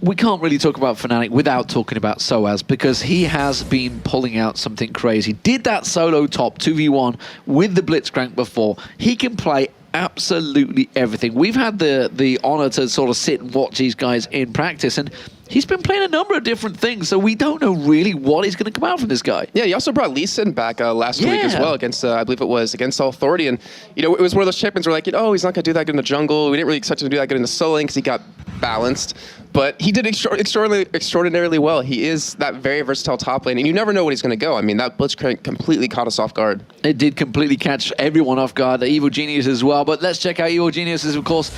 we can't really talk about Fnatic without talking about SOAS because he has been pulling out something crazy. Did that solo top 2v1 with the Blitzcrank before. He can play absolutely everything. We've had the honor to sort of sit and watch these guys in practice, and he's been playing a number of different things, so we don't know really what is going to come out from this guy. Yeah, he also brought Lee Sin back last week as well against, I believe it was, against All Authority. And, you know, it was one of those champions where like, oh, he's not going to do that good in the jungle. We didn't really expect him to do that good in the solo lane because he got balanced. But he did extraordinarily well. He is that very versatile top lane, and you never know when he's going to go. I mean, that Blitzcrank completely caught us off guard. It did completely catch everyone off guard, the Evil Genius as well. But let's check out Evil Geniuses, of course.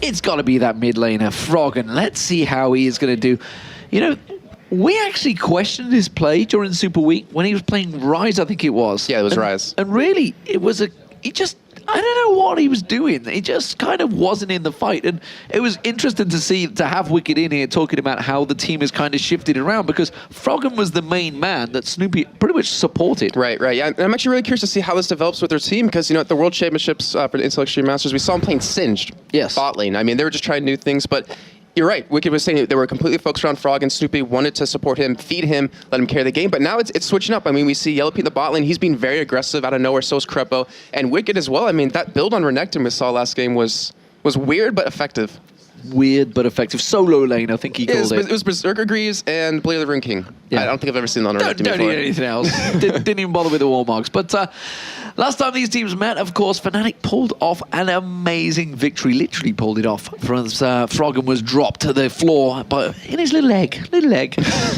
It's got to be that mid laner, Froggen. Let's see how he is going to do. You know, we actually questioned his play during Super Week when he was playing Rise, I think it was. Yeah, it was Rise. And really, I don't know what he was doing. He just kind of wasn't in the fight. And it was interesting to have Wicked in here talking about how the team has kind of shifted around because Froggen was the main man that Snoopy pretty much supported. Right. Yeah. And I'm actually really curious to see how this develops with their team because, you know, at the World Championships for the Intel Extreme Masters, we saw him playing Singed. Yes. Bot lane. I mean, they were just trying new things, but you're right. Wicked was saying they were completely focused around Frog, and Snoopy wanted to support him, feed him, let him carry the game. But now it's switching up. I mean, we see Yellow Pete in the bot lane. He's been very aggressive out of nowhere. So is Crepo. And Wicked as well. I mean, that build on Renekton we saw last game was weird but effective. Weird but effective. Solo lane, I think he called it. It was Berserker Greaves and Blade of the Rune King. Yeah. I don't think I've ever seen that on Renekton before. Don't need anything else. didn't even bother with the wall marks. But last time these teams met, of course, Fnatic pulled off an amazing victory. Literally pulled it off. Froggen was dropped to the floor in his little egg.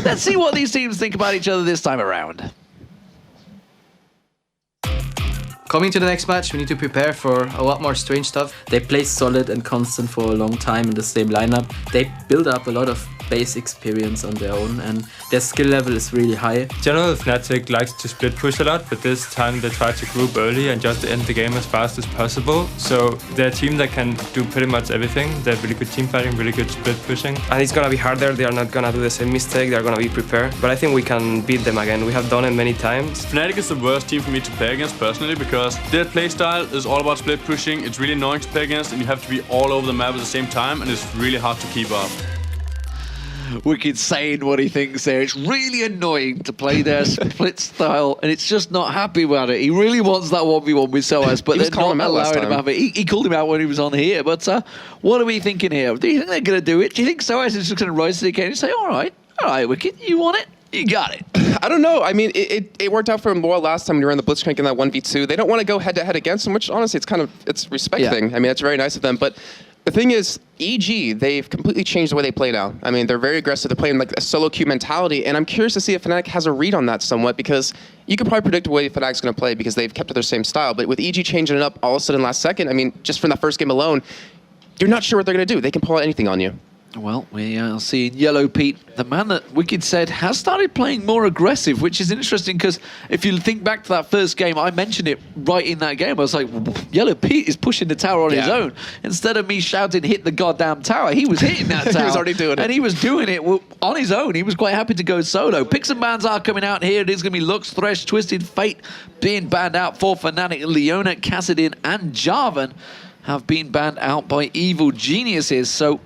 Let's see what these teams think about each other this time around. Coming to the next match, we need to prepare for a lot more strange stuff. They play solid and constant for a long time in the same lineup. They build up a lot of base experience on their own, and their skill level is really high. Generally, Fnatic likes to split push a lot, but this time they try to group early and just end the game as fast as possible. So they're a team that can do pretty much everything. They have really good team fighting, really good split pushing. And it's gonna be harder, they are not gonna do the same mistake, they're gonna be prepared. But I think we can beat them again, we have done it many times. Fnatic is the worst team for me to play against personally because their playstyle is all about split pushing. It's really annoying to play against and you have to be all over the map at the same time and it's really hard to keep up. Wicked saying what he thinks there. It's really annoying to play their split style, and it's just not happy about it. He really wants that 1v1 with Soaz, but they're not allowing him to have it. He called him out when he was on here, but what are we thinking here? Do you think they're going to do it? Do you think Soaz is just going to rise to the occasion and say, all right, Wicked, you want it? You got it. I don't know. I mean, it worked out for him well last time when we were in the Blitzcrank in that 1v2. They don't want to go head-to-head against him, which honestly, it's respect thing. I mean, it's very nice of them, but the thing is, EG, they've completely changed the way they play now. I mean, they're very aggressive. They're playing like a solo queue mentality, and I'm curious to see if Fnatic has a read on that somewhat, because you could probably predict the way Fnatic's going to play because they've kept to their same style. But with EG changing it up all of a sudden last second, I mean, just from that first game alone, you're not sure what they're going to do. They can pull out anything on you. Well, we are seeing Yellow Pete, the man that Wicked said has started playing more aggressive, which is interesting because if you think back to that first game, I mentioned it right in that game. I was like, Yellow Pete is pushing the tower on his own. Instead of me shouting, hit the goddamn tower, he was hitting that tower. He was already doing it. And he was doing it on his own. He was quite happy to go solo. Picks and bans are coming out here. It is going to be Lux, Thresh, Twisted Fate being banned out for Fnatic. Leona, Kassadin, and Jarvan have been banned out by Evil Geniuses. So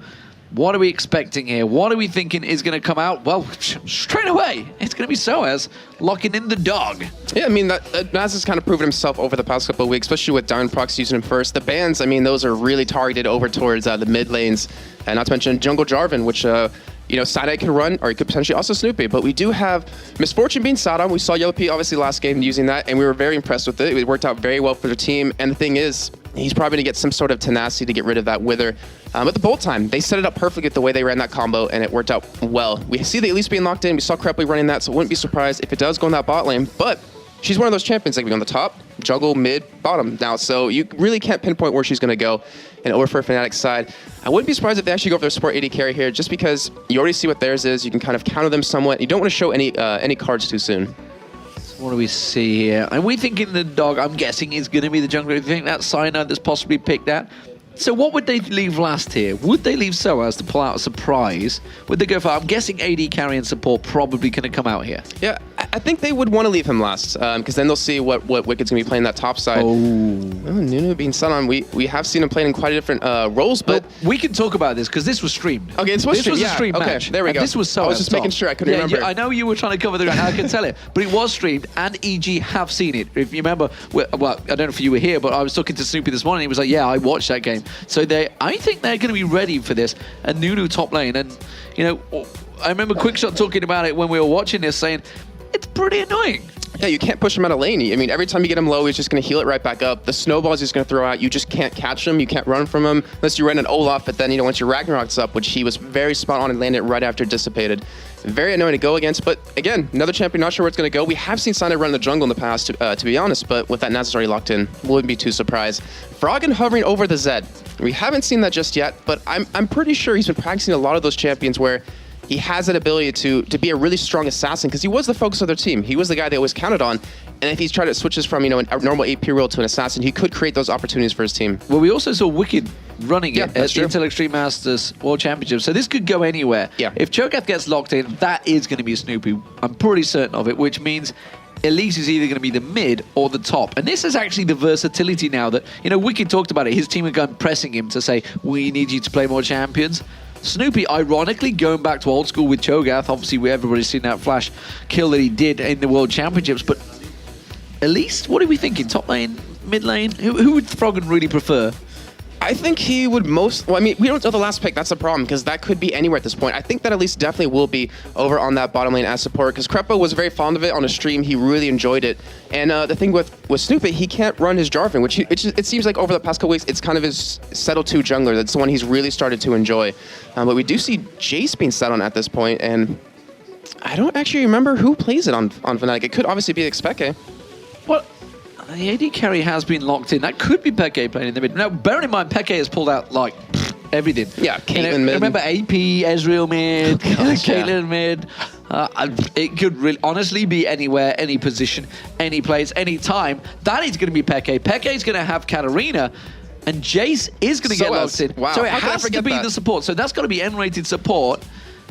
what are we expecting here? What are we thinking is going to come out? Well, straight away, it's going to be Soaz locking in the dog. Yeah, I mean, Naz has kind of proven himself over the past couple of weeks, especially with Diamond Prox using him first. The bans, I mean, those are really targeted over towards the mid lanes. And not to mention Jungle Jarvan, which, you know, Side could run, or he could potentially also Snoopy. But we do have Misfortune being sat on. We saw Yellow Pete, obviously, last game using that, and we were very impressed with it. It worked out very well for the team. And the thing is, he's probably going to get some sort of tenacity to get rid of that Wither. But the bolt time, they set it up perfectly the way they ran that combo, and it worked out well. We see the Elise being locked in. We saw Crepley running that, so wouldn't be surprised if it does go in that bot lane. But she's one of those champions that can be on the top, jungle, mid, bottom now. So you really can't pinpoint where she's going to go. And over for Fnatic's side, I wouldn't be surprised if they actually go for their support AD carry here, just because you already see what theirs is. You can kind of counter them somewhat. You don't want to show any cards too soon. What do we see here? Are we thinking the dog, I'm guessing, is going to be the jungler? Do you think that's Cyanide that's possibly picked that? So what would they leave last here? Would they leave Soaz to pull out a surprise? Would they go for, I'm guessing AD carry and support probably going to come out here. Yeah, I think they would want to leave him last, because then they'll see what Wicked's going to be playing that top side. Nunu being sat on, we have seen him playing in quite a different roles, but... we can talk about this, because this was streamed. Okay, this was a stream match. Okay, there we go. This was Soaz. I was just making sure, I couldn't remember. I know you were trying to cover the ground, I can tell it, but it was streamed, and EG have seen it. If you remember, well, I don't know if you were here, but I was talking to Snoopy this morning, he was like, yeah, I watched that game. So I think they're going to be ready for this. And Nunu top lane. And, you know, I remember Quickshot talking about it when we were watching this, saying, it's pretty annoying. Yeah, you can't push him out of lane. I mean, every time you get him low, he's just going to heal it right back up. The snowballs he's going to throw out, you just can't catch him. You can't run from him unless you run an Olaf. But then, you know, once your Ragnarok's up, which he was very spot on and landed right after it dissipated. Very annoying to go against. But again, another champion, not sure where it's going to go. We have seen Sonic run in the jungle in the past, to be honest. But with that Naz already locked in, wouldn't be too surprised. Froggen hovering over the Zed. We haven't seen that just yet, but I'm pretty sure he's been practicing a lot of those champions where he has that ability to be a really strong assassin, because he was the focus of their team. He was the guy they always counted on. And if he's tried to switches from, you know, a normal AP role to an assassin, he could create those opportunities for his team. Well, we also saw Wicked running it at the Intel Extreme Masters World Championship. So this could go anywhere. Yeah. If Cho'Gath gets locked in, that is going to be a Snoopy. I'm pretty certain of it, which means Elise is either going to be the mid or the top. And this is actually the versatility now that, you know, Wicked talked about it. His team are going pressing him to say, we need you to play more champions. Snoopy, ironically, going back to old school with Cho'Gath. Obviously, everybody's seen that flash kill that he did in the World Championships. But Elise, what are we thinking? Top lane, mid lane? Who would Froggen really prefer? I think he would well, I mean, we don't know the last pick. That's the problem, because that could be anywhere at this point. I think that Elise definitely will be over on that bottom lane as support, because Crepo was very fond of it on a stream. He really enjoyed it. And the thing with Snoopy, he can't run his Jarvan, which it seems like over the past couple weeks, it's kind of his settled to jungler. That's the one he's really started to enjoy. But we do see Jace being set on at this point, and I don't actually remember who plays it on Fnatic. It could obviously be Xpeke. What? The AD carry has been locked in. That could be Peke playing in the mid. Now, bearing in mind, Peke has pulled out, like, everything. Yeah, Caitlyn mid. Remember AP, Ezreal mid, Caitlyn mid. It could really honestly be anywhere, any position, any place, any time. That is going to be Peke. Peke is going to have Katarina. And Jace is going to get locked in. Wow. So it How could I has to forget be that? the support. So that's got to be N-rated support.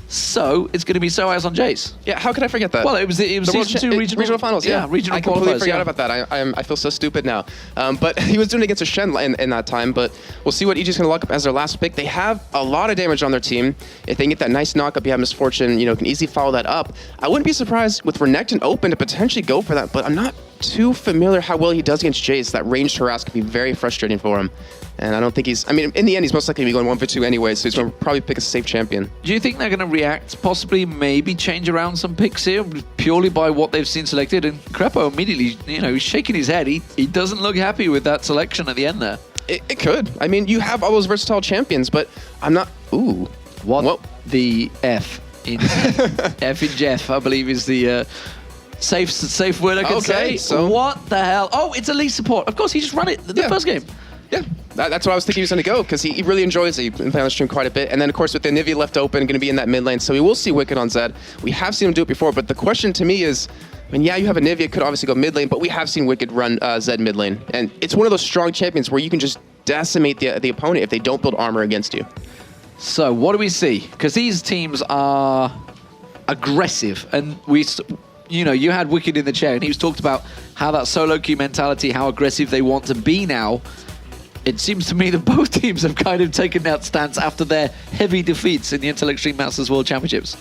So it's going to be Soaz on Jace. Yeah, how could I forget that? Well, it was season 2 regional finals. Yeah, regional I completely qualifiers, forgot about that. I feel so stupid now. But he was doing it against a Shen in that time. But we'll see what EG's going to lock up as their last pick. They have a lot of damage on their team. If they can get that nice knock-up, you have Misfortune, can easily follow that up. I wouldn't be surprised with Renekton open to potentially go for that, but I'm not too familiar how well he does against Jace. That ranged harass could be very frustrating for him. And I don't think he's... I mean, in the end, he's most likely going to be going 1-for-2 anyway, so he's going to probably pick a safe champion. Do you think they're going to react, possibly maybe change around some picks here, purely by what they've seen selected? And Crepo immediately, he's shaking his head. He doesn't look happy with that selection at the end there. It could. I mean, you have all those versatile champions, but I'm not... Ooh. What? The F in F in Jeff, I believe, is the... safe word I can say. So what the hell? Oh, it's elite support. Of course, he just ran it the first game. Yeah, that's what I was thinking he was going to go, because he really enjoys it. He's been playing on the stream quite a bit. And then, of course, with the Nivea left open, going to be in that mid lane. So we will see Wicked on Zed. We have seen him do it before, but the question to me is, I mean, yeah, you have a Nivea, could obviously go mid lane, but we have seen Wicked run Zed mid lane. And it's one of those strong champions where you can just decimate the opponent if they don't build armor against you. So what do we see? Because these teams are aggressive, and you had Wicked in the chair, and he was talked about how that solo queue mentality, how aggressive they want to be now. It seems to me that both teams have kind of taken that stance after their heavy defeats in the Intel Extreme Masters World Championships.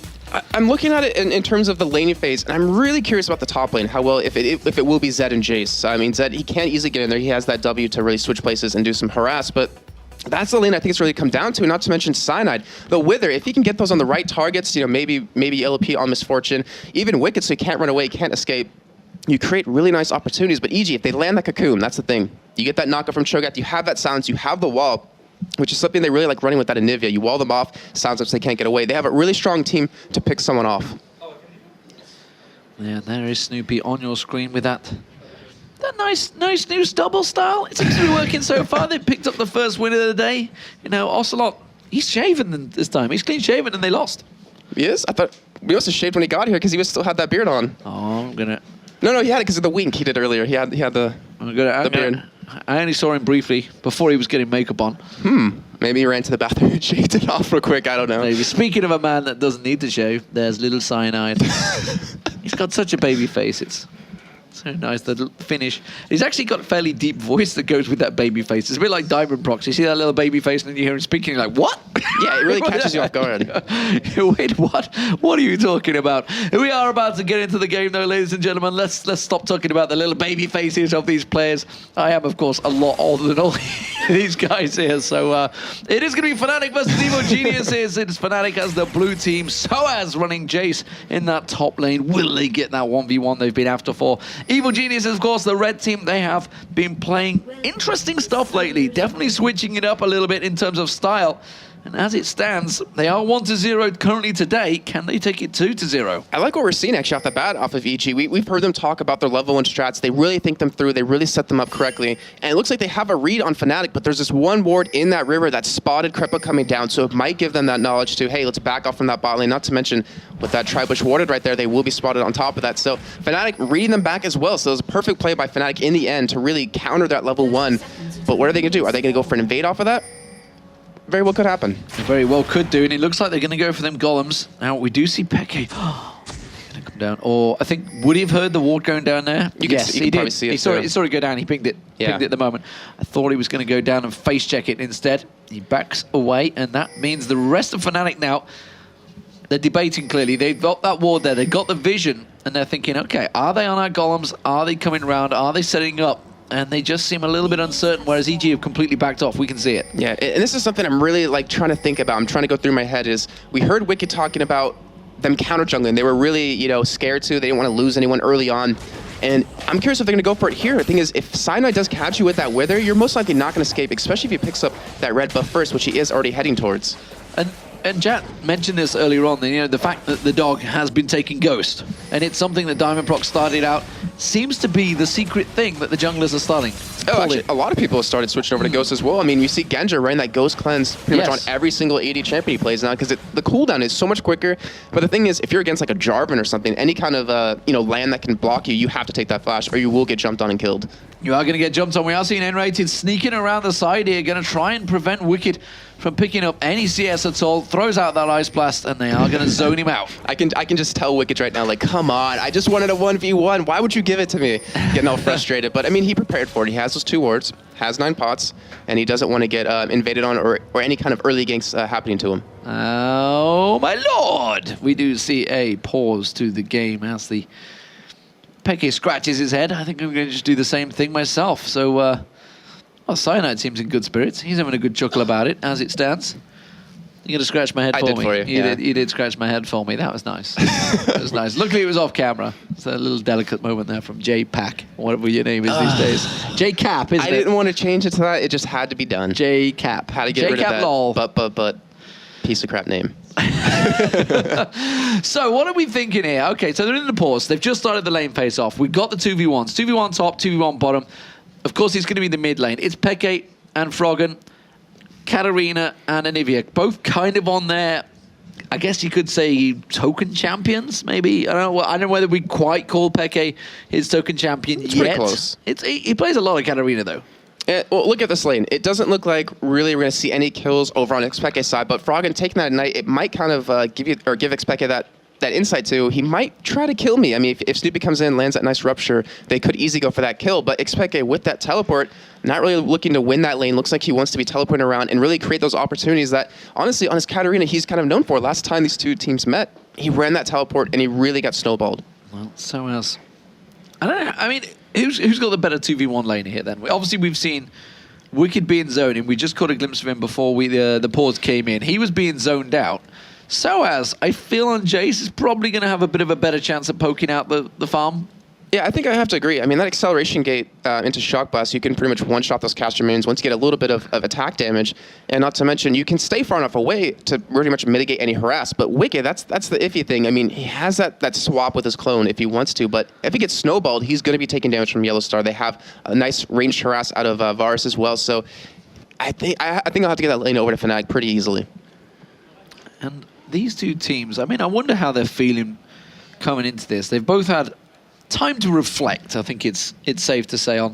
I'm looking at it in terms of the laning phase, and I'm really curious about the top lane, how well, if it will be Zed and Jace. I mean, Zed, he can't easily get in there. He has that W to really switch places and do some harass, but that's the lane I think it's really come down to, not to mention Cyanide. The Wither, if he can get those on the right targets, maybe LP on Misfortune, even Wicked so he can't run away, can't escape, you create really nice opportunities. But EG, if they land that cocoon, that's the thing. You get that knockup from Cho'Gath, you have that silence, you have the wall, which is something they really like running with that Anivia. You wall them off, sounds like they can't get away. They have a really strong team to pick someone off. Yeah, there is Snoopy on your screen with that nice new double style. It seems to be working so far. They picked up the first win of the day. Ocelot, he's shaven this time. He's clean shaven and they lost. He is? I thought we must have shaved when he got here because he still had that beard on. Oh, I'm gonna... No, he had it because of the wink he did earlier. He had the beard. I only saw him briefly before he was getting makeup on. Maybe he ran to the bathroom and shaved it off real quick. I don't know. Maybe. Speaking of a man that doesn't need to shave, there's little Cyanide. He's got such a baby face. It's so nice, the little finish. He's actually got a fairly deep voice that goes with that baby face. It's a bit like Diamond Prox. You see that little baby face and then you hear him speaking, you're like, what? Yeah, it really catches you off guard. Wait, what? What are you talking about? We are about to get into the game though, ladies and gentlemen. Let's stop talking about the little baby faces of these players. I am, of course, a lot older than all these guys here. So it is going to be Fnatic versus Evil Geniuses. It's Fnatic as the blue team. Soaz running Jace in that top lane. Will they get that 1v1 they've been after for? Evil Geniuses, of course, the red team, they have been playing interesting stuff lately. Definitely switching it up a little bit in terms of style. And as it stands, they are 1-0 currently today. Can they take it 2-0? I like what we're seeing actually off the bat off of EG. We've heard them talk about their level 1 strats. They really think them through. They really set them up correctly. And it looks like they have a read on Fnatic, but there's this one ward in that river that spotted Crepa coming down. So it might give them that knowledge to, hey, let's back off from that bot lane. Not to mention, with that Tribush warded right there, they will be spotted on top of that. So Fnatic reading them back as well. So it was a perfect play by Fnatic in the end to really counter that level 1. But what are they going to do? Are they going to go for an invade off of that? Very well could happen. They very well could do, and it looks like they're going to go for them golems. Now, we do see Peke. Going to come down. Or, I think, would he have heard the ward going down there? Yes, he did. See it, he saw it go down. He pinged it. Yeah. Pinged it at the moment. I thought he was going to go down and face check it instead. He backs away, and that means the rest of Fnatic now, they're debating clearly. They've got that ward there. They've got the vision, and they're thinking, okay, are they on our golems? Are they coming around? Are they setting up? And they just seem a little bit uncertain, whereas EG have completely backed off. We can see it. Yeah, and this is something I'm really trying to think about. I'm trying to go through my head is, we heard Wicked talking about them counter jungling. They were really, scared to. They didn't want to lose anyone early on. And I'm curious if they're going to go for it here. The thing is, if Cyanide does catch you with that Wither, you're most likely not going to escape, especially if he picks up that red buff first, which he is already heading towards. And Jat mentioned this earlier on, the fact that the dog has been taking Ghost. And it's something that Diamond Proc started out seems to be the secret thing that the junglers are starting. Oh, actually, a lot of people have started switching over to Ghost as well. I mean, you see Genja running that Ghost cleanse pretty much on every single AD champion he plays now, because the cooldown is so much quicker. But the thing is, if you're against like a Jarvan or something, any kind of land that can block you, you have to take that flash, or you will get jumped on and killed. You are going to get jumped on. We are seeing N-Rated sneaking around the side here, going to try and prevent Wicked from picking up any CS at all. Throws out that Ice Blast, and they are going to zone him out. I can just tell Wicked right now, like, come on, I just wanted a 1v1. Why would you give it to me? Getting all frustrated. But, I mean, he prepared for it. He has those 2 wards, has 9 pots, and he doesn't want to get invaded on or any kind of early ganks happening to him. Oh, my lord! We do see a pause to the game as the Peke scratches his head. I think I'm going to just do the same thing myself. So, well, Cyanide seems in good spirits. He's having a good chuckle about it as it stands. You're going to scratch my head for me. I did for you. You did scratch my head for me. That was nice. That was nice. Luckily, it was off camera. It's a little delicate moment there from J-Pack, whatever your name is these days. J-Cap, isn't it? I didn't want to change it to that. It just had to be done. J-Cap. Had to get rid of that. Lol. But piece of crap name. So what are we thinking here? Okay, so they're in the pause. They've just started the lane face off. We've got the 2v1s. 2v1 top, 2v1 bottom. Of course, it's going to be the mid lane. It's Peke and Froggen, Katarina and Anivia, both kind of on their, I guess you could say, token champions, maybe. I don't know whether we quite call Peke his token champion it's yet. Pretty close. He plays a lot of Katarina, though. Well, look at this lane. It doesn't look like really we're going to see any kills over on Xpeke's side, but Froggen taking that Ignite, it might kind of give Xpeke that insight to, he might try to kill me. I mean, if Snoopy comes in, lands that nice rupture, they could easily go for that kill, but Xpeke with that teleport, not really looking to win that lane. Looks like he wants to be teleporting around and really create those opportunities that, honestly, on his Katarina, he's kind of known for. Last time these 2 teams met, he ran that teleport and he really got snowballed. Well, so has... I don't know. I mean, who's got the better 2v1 lane here then? Obviously, we've seen Wicked being zoning. We just caught a glimpse of him before the pause came in. He was being zoned out. So as I feel on Jace is probably going to have a bit of a better chance at poking out the farm. Yeah, I think I have to agree. I mean, that acceleration gate into Shock Blast, you can pretty much one-shot those caster minions once you get a little bit of attack damage. And not to mention, you can stay far enough away to pretty much mitigate any harass. But Wicked, that's the iffy thing. I mean, he has that swap with his clone if he wants to, but if he gets snowballed, he's going to be taking damage from Yellow Star. They have a nice ranged harass out of Varus as well. So I think I'll have to get that lane over to Fnatic pretty easily. And these 2 teams, I mean, I wonder how they're feeling coming into this. They've both had time to reflect, I think it's safe to say, on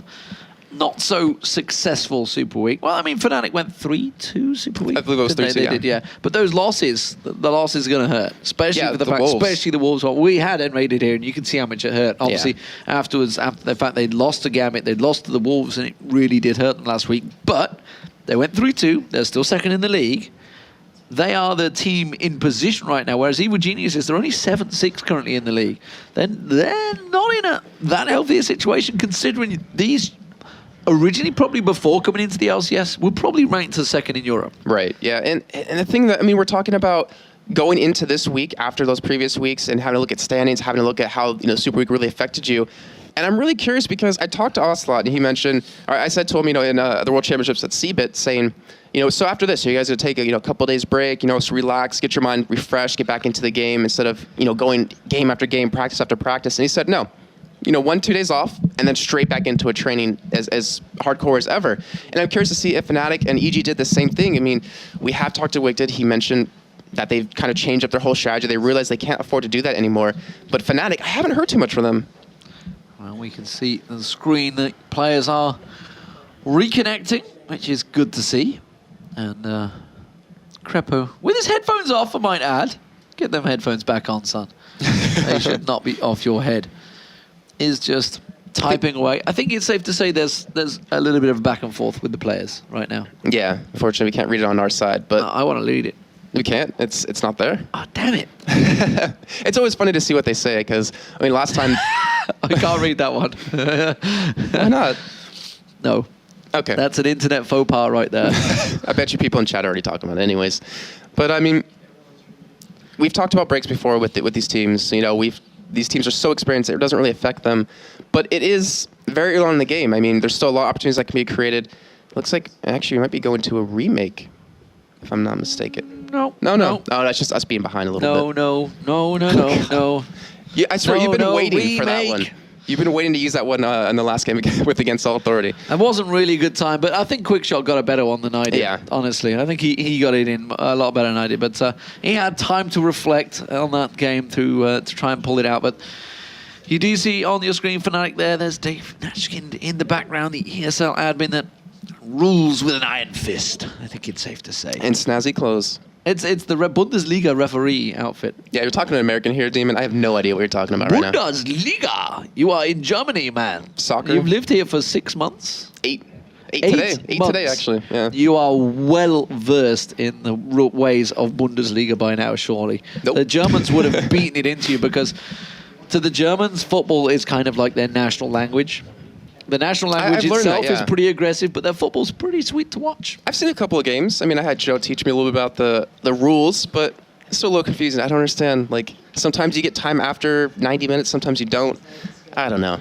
not so successful Super Week. Well, I mean, Fnatic went 3-2 Super Week. I believe it was 3-2, They did, yeah. But those losses, the losses are going to hurt, especially for the fact, Wolves. especially the Wolves. Well, we had N-Rated here, and you can see how much it hurt. Obviously, afterwards, after the fact they'd lost to Gambit, they'd lost to the Wolves, and it really did hurt them last week. But they went 3-2. They're still second in the league. They are the team in position right now, whereas Evil Geniuses, they're only 7-6 currently in the league. Then they're not in that healthy a situation, considering these originally, probably before coming into the LCS, were probably ranked as second in Europe. Right, yeah. And the thing that, I mean, we're talking about going into this week after those previous weeks and having to look at standings, having to look at how, Super Week really affected you. And I'm really curious because I talked to Ocelot and he mentioned, or I said to him, in the World Championships at CBIT, saying, so after this, are you guys going to take a couple days break, just relax, get your mind refreshed, get back into the game instead of, going game after game, practice after practice. And he said, no, 1-2 days off and then straight back into a training as hardcore as ever. And I'm curious to see if Fnatic and EG did the same thing. I mean, we have talked to Wicked. He mentioned that they've kind of changed up their whole strategy. They realize they can't afford to do that anymore. But Fnatic, I haven't heard too much from them. Well, we can see on the screen that players are reconnecting, which is good to see. And Crepo, with his headphones off, I might add. Get them headphones back on, son. They should not be off your head. Is just typing away. I think it's safe to say there's a little bit of back and forth with the players right now. Yeah, unfortunately, we can't read it on our side, but I want to read it. We can't. It's not there. Oh, damn it! It's always funny to see what they say because I mean, last time I can't read that one. Why not? No. Okay. That's an internet faux pas right there. I bet you people in chat are already talking about it anyways. But I mean, we've talked about breaks before with these teams. These teams are so experienced, it doesn't really affect them. But it is very early on in the game. I mean, there's still a lot of opportunities that can be created. Looks like, actually, we might be going to a remake, if I'm not mistaken. No. No, that's just us being behind a little bit. No. Yeah, I swear, you've been waiting for that one. You've been waiting to use that one in the last game against All Authority. It wasn't really a good time, but I think Quickshot got a better one than I did. Yeah. Honestly, I think he got it in a lot better than I did. But he had time to reflect on that game to try and pull it out. But you do see on your screen, Fnatic, there's Dave Natchkin in the background, the ESL admin that rules with an iron fist, I think it's safe to say. And snazzy clothes. It's the Bundesliga referee outfit. Yeah, you're talking to an American here, Demon. I have no idea what you're talking about right now. Bundesliga! You are in Germany, man. Soccer? You've lived here for 6 months? Eight today. Eight today, actually. Yeah. You are well versed in the ways of Bundesliga by now, surely. Nope. The Germans would have beaten it into you because to the Germans, football is kind of like their national language. The national language itself is pretty aggressive, but their football's pretty sweet to watch. I've seen a couple of games. I mean, I had Joe teach me a little bit about the rules, but it's still a little confusing. I don't understand. Like, sometimes you get time after 90 minutes, sometimes you don't. I don't know.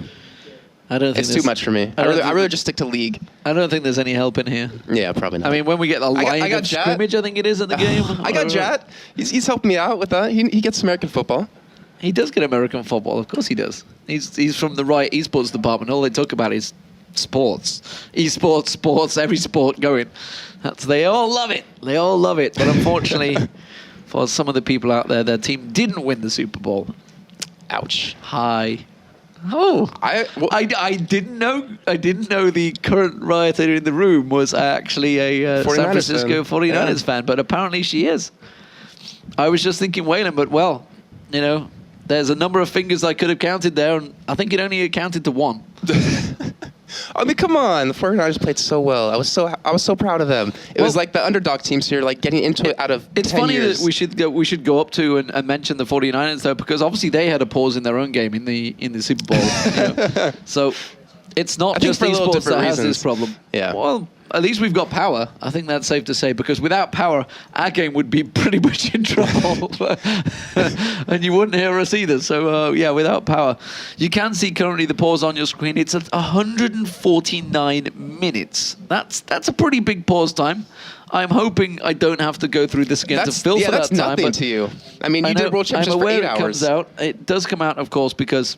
I don't think it's too much for me. I'd rather just stick to League. I don't think there's any help in here. Yeah, probably not. I mean, when we get the line of scrimmage, I think it is in the game. I got Jat. He's helping me out with that. He gets American football. He does get American football. Of course he does. He's from the right eSports department. All they talk about is sports. eSports, sports, every sport going. They all love it. They all love it. But unfortunately, for some of the people out there, their team didn't win the Super Bowl. Ouch. Hi. Oh, I didn't know. I didn't know the current rioter in the room was actually a San Francisco 49ers fan, but apparently she is. I was just thinking Wayland, but well, you know, there's a number of fingers I could have counted there, and I think it only accounted to one. I mean, come on! The 49ers played so well. I was so proud of them. It was like the underdog teams here, like getting into it out of 10 years. It's funny that we should go up to and mention the 49ers though, because obviously they had a pause in their own game in the Super Bowl. You know? So it's not just eSports that has this problem. Yeah. Well, at least we've got power. I think that's safe to say, because without power, our game would be pretty much in trouble. And you wouldn't hear us either. So, yeah, without power. You can see currently the pause on your screen. It's at 149 minutes. That's a pretty big pause time. I'm hoping I don't have to go through this again to fill for that time. That's nothing to you. I mean, you did World Championships for 8 hours. It comes out. It does come out, of course, because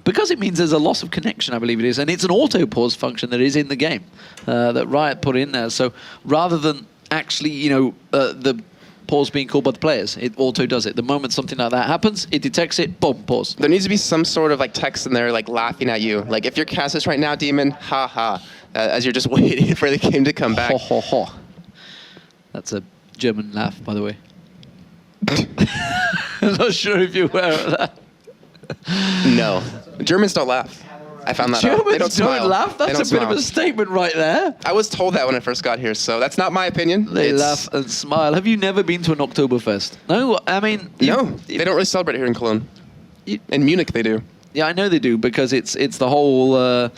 it means there's a loss of connection, I believe it is, and it's an auto-pause function that is in the game that Riot put in there. So rather than actually, you know, the pause being called by the players, it auto does it. The moment something like that happens, it detects it, boom, pause. There needs to be some sort of like text in there, like laughing at you. Like if you're cast this right now, Demon, ha ha, as you're just waiting for the game to come back. Ho ho ho. That's a German laugh, by the way. I'm not sure if you're aware of that. No. Germans don't laugh. I found that out. They don't smile. Laugh? That's a bit of a statement right there. I was told that when I first got here, so that's not my opinion. They laugh and smile. Have you never been to an Oktoberfest? No, I mean... No, they don't really celebrate here in Cologne. In Munich, they do. Yeah, I know they do, because it's the whole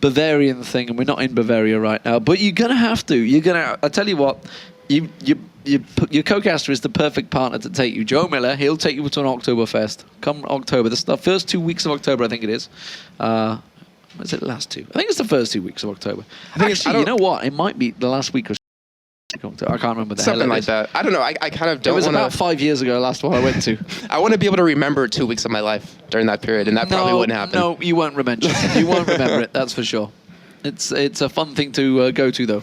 Bavarian thing, and we're not in Bavaria right now. But you're going to have to. I tell you what, your co-caster is the perfect partner to take you. Joe Miller, he'll take you to an Oktoberfest. Come October. This is the first 2 weeks of October, I think it is. Was it the last two? I think it's the first 2 weeks of October. Actually, you know what? It might be the last week or October. I can't remember the Something like that. I don't know. I kind of don't want to... It was about 5 years ago, last one I went to. I want to be able to remember 2 weeks of my life during that period, and that probably wouldn't happen. No, you won't remember. You won't remember it, that's for sure. It's a fun thing to go to, though.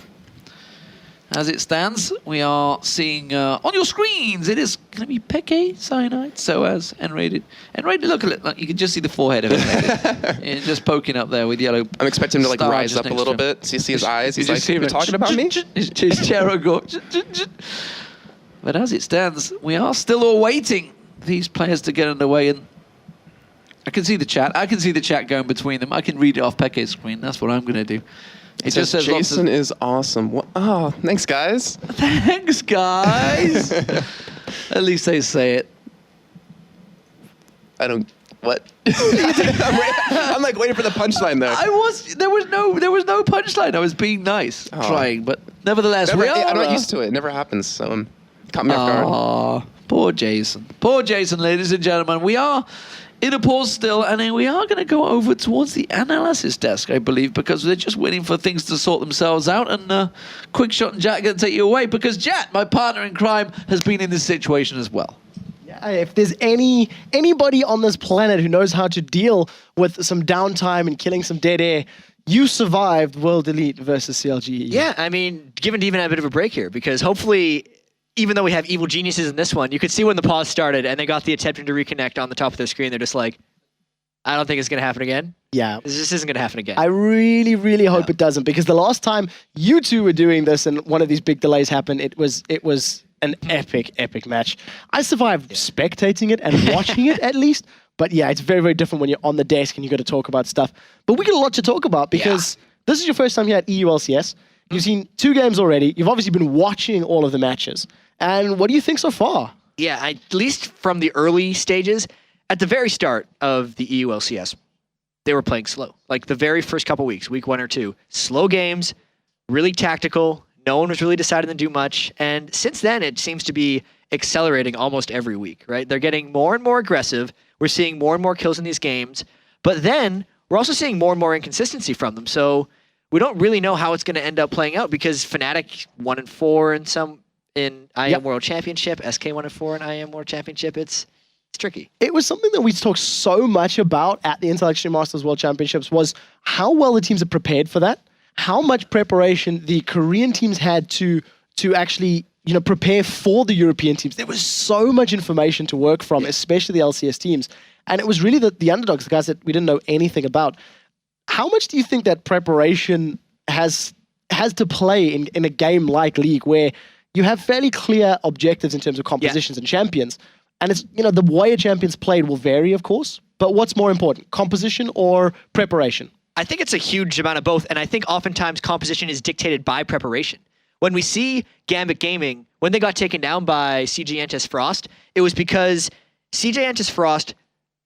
As it stands, we are seeing on your screens, it is going to be Peke Cyanide, SOAS, N-rated. N-rated, look at it. Look, you can just see the forehead of it. Just poking up there with yellow. I'm expecting him to like rise up a little bit. So you see his eyes. He's like, you're talking about me? His chair will go. But as it stands, we are still awaiting these players to get underway. And I can see the chat. I can see the chat going between them. I can read it off Peke's screen. That's what I'm going to do. It just says Jason is awesome. What? Oh, thanks, guys. Thanks, guys. At least they say it. I don't. What? I'm like waiting for the punchline there. There was no punchline. I was being nice, trying, but nevertheless, I'm not used to it. It never happens. So caught me off guard. Poor Jason. Poor Jason, ladies and gentlemen. We are in a pause still, and then we are going to go over towards the analysis desk, I believe, because they're just waiting for things to sort themselves out. And Quickshot and Jack are going to take you away, because Jack, my partner in crime, has been in this situation as well. Yeah, If there's anybody on this planet who knows how to deal with some downtime and killing some dead air, you survived World Elite versus CLGE. Yeah, I mean, given Demon a bit of a break here, because hopefully, even though we have evil geniuses in this one, you could see when the pause started and they got the attempt to reconnect on the top of their screen, they're just like, I don't think it's going to happen again. Yeah. This just isn't going to happen again. I really, really hope it doesn't, because the last time you two were doing this and one of these big delays happened, it was an epic match. I survived spectating it and watching it at least. But yeah, it's very, very different when you're on the desk and you got to talk about stuff. But we got a lot to talk about because this is your first time here at EU LCS. You've seen 2 games already. You've obviously been watching all of the matches. And what do you think so far? Yeah, at least from the early stages, at the very start of the EU LCS, they were playing slow. Like the very first couple weeks, week 1 or 2, slow games, really tactical. No one was really deciding to do much. And since then, it seems to be accelerating almost every week, right? They're getting more and more aggressive. We're seeing more and more kills in these games. But then we're also seeing more and more inconsistency from them. So we don't really know how it's going to end up playing out because Fnatic 1-4 in IM World Championship, SK 1-4 in IM World Championship. It's tricky. It was something that we talked so much about at the Intel Extreme Masters World Championships was how well the teams are prepared for that, how much preparation the Korean teams had to actually prepare for the European teams. There was so much information to work from, especially the LCS teams. And it was really the underdogs, the guys that we didn't know anything about. How much do you think that preparation has to play in a game like League where you have fairly clear objectives in terms of compositions and champions? And it's, the way a champion's played will vary, of course, but what's more important, composition or preparation? I think it's a huge amount of both, and I think oftentimes composition is dictated by preparation. When we see Gambit Gaming, when they got taken down by CJ Entus Frost, it was because CJ Entus Frost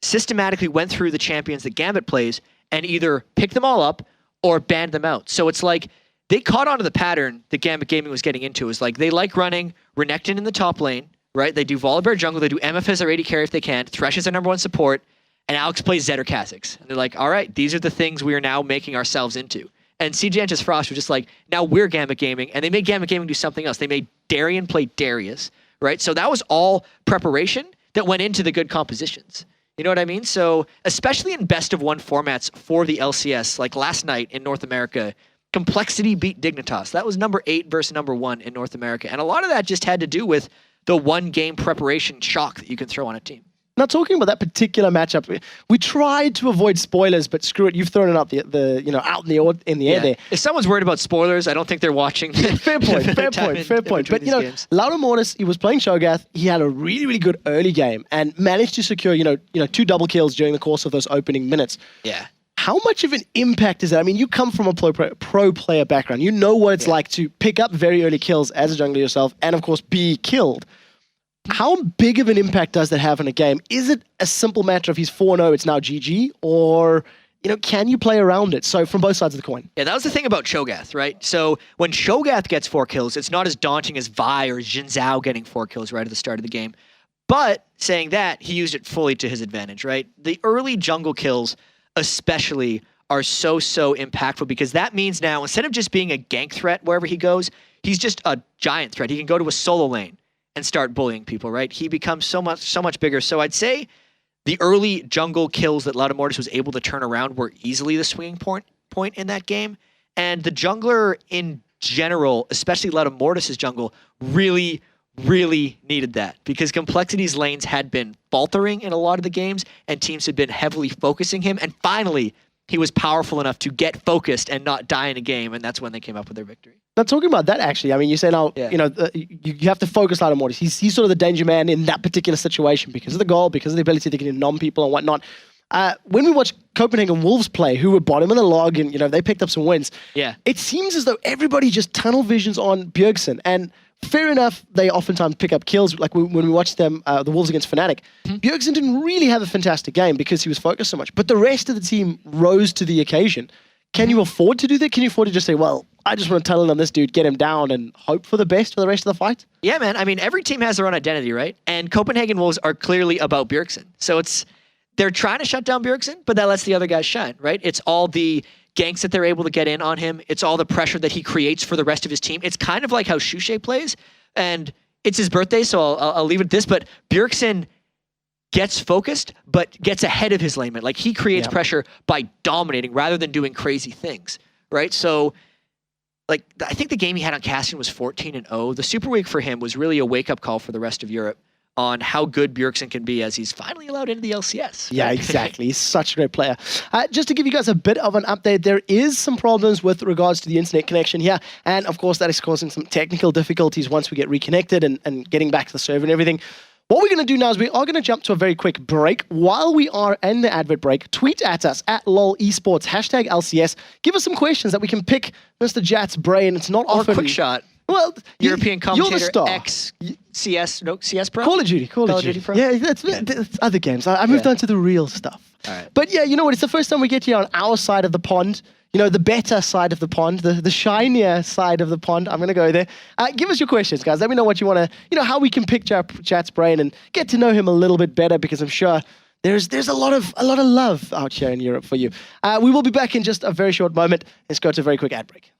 systematically went through the champions that Gambit plays and either picked them all up or banned them out. So it's like they caught on to the pattern that Gambit Gaming was getting into. It's like they like running Renekton in the top lane, right? They do Volibear jungle, they do MF as their AD carry if they can, Thresh is their #1 support, and Alex plays Zed or Kha'Zix. And they're like, all right, these are the things we are now making ourselves into. And CJ Entus Frost was just like, now we're Gambit Gaming, and they made Gambit Gaming do something else. They made Darien play Darius, right? So that was all preparation that went into the good compositions. You know what I mean? So especially in best of 1 formats for the LCS, like last night in North America, Complexity beat Dignitas. That was number 8 versus number 1 in North America. And a lot of that just had to do with the 1-game preparation shock that you can throw on a team. Now, talking about that particular matchup, we tried to avoid spoilers, but screw it, you've thrown it out out in the air there. If someone's worried about spoilers, I don't think they're watching. Fair point. But Laura Mortis, he was playing Shogath. He had a really, really good early game and managed to secure 2 double kills during the course of those opening minutes. Yeah. How much of an impact is that? I mean, you come from a pro player background. You know what it's like to pick up very early kills as a jungler yourself, and of course be killed. How big of an impact does that have in a game? Is it a simple matter of he's 4-0, it's now GG? Or, can you play around it? So from both sides of the coin. Yeah, that was the thing about Cho'Gath, right? So when Cho'Gath gets 4 kills, it's not as daunting as Vi or Jin Zhao getting 4 kills right at the start of the game. But saying that, he used it fully to his advantage, right? The early jungle kills especially are so impactful because that means now, instead of just being a gank threat wherever he goes, he's just a giant threat. He can go to a solo lane and start bullying people, right? He becomes so much bigger. So I'd say the early jungle kills that Lauda Mortis was able to turn around were easily the swinging point in that game. And the jungler in general, especially Lauda Mortis' jungle, really needed that because Complexity's lanes had been faltering in a lot of the games and teams had been heavily focusing him. And finally, he was powerful enough to get focused and not die in a game. And that's when they came up with their victory. Now, talking about that, actually, I mean, you say now, you have to focus on Mortis. He's sort of the danger man in that particular situation because of the goal, because of the ability to get in nom people and whatnot. When we watch Copenhagen Wolves play, who were bottom of the log and, they picked up some wins, it seems as though everybody just tunnel visions on Bjergsen. And fair enough, they oftentimes pick up kills. Like when we watched them, the Wolves against Fnatic, Bjergsen didn't really have a fantastic game because he was focused so much. But the rest of the team rose to the occasion. Can you afford to do that? Can you afford to just say, well, I just want to tunnel on this dude, get him down, and hope for the best for the rest of the fight? Yeah, man. I mean, every team has their own identity, right? And Copenhagen Wolves are clearly about Bjergsen. So they're trying to shut down Bjergsen, but that lets the other guys shine, right? It's all the ganks that they're able to get in on him. It's all the pressure that he creates for the rest of his team. It's kind of like how Shushay plays, and it's his birthday, so I'll leave it at this, but Bjergsen gets focused, but gets ahead of his lane mate. Like, he creates pressure by dominating rather than doing crazy things, right? So, like, I think the game he had on Cassian was 14-0. The Super Week for him was really a wake-up call for the rest of Europe on how good Bjergsen can be as he's finally allowed into the LCS. Yeah, exactly. He's such a great player. Just to give you guys a bit of an update, there is some problems with regards to the internet connection here. And of course, that is causing some technical difficulties once we get reconnected and getting back to the server and everything. What we're going to do now is we are going to jump to a very quick break. While we are in the advert break, tweet at us at LOL eSports, hashtag LCS. Give us some questions that we can pick Mr. Jat's brain. It's not often. Or quick shot. Well, European commentator, you're the star. CS Pro? Call of Duty. Call of Duty Pro? Yeah, that's other games. I moved on to the real stuff. All right. But yeah, you know what? It's the first time we get here on our side of the pond. You know, the better side of the pond, the shinier side of the pond. I'm going to go there. Give us your questions, guys. Let me know what you want to, you know, how we can pick Chat's brain and get to know him a little bit better, because I'm sure there's a lot of love out here in Europe for you. We will be back in just a very short moment. Let's go to a very quick ad break.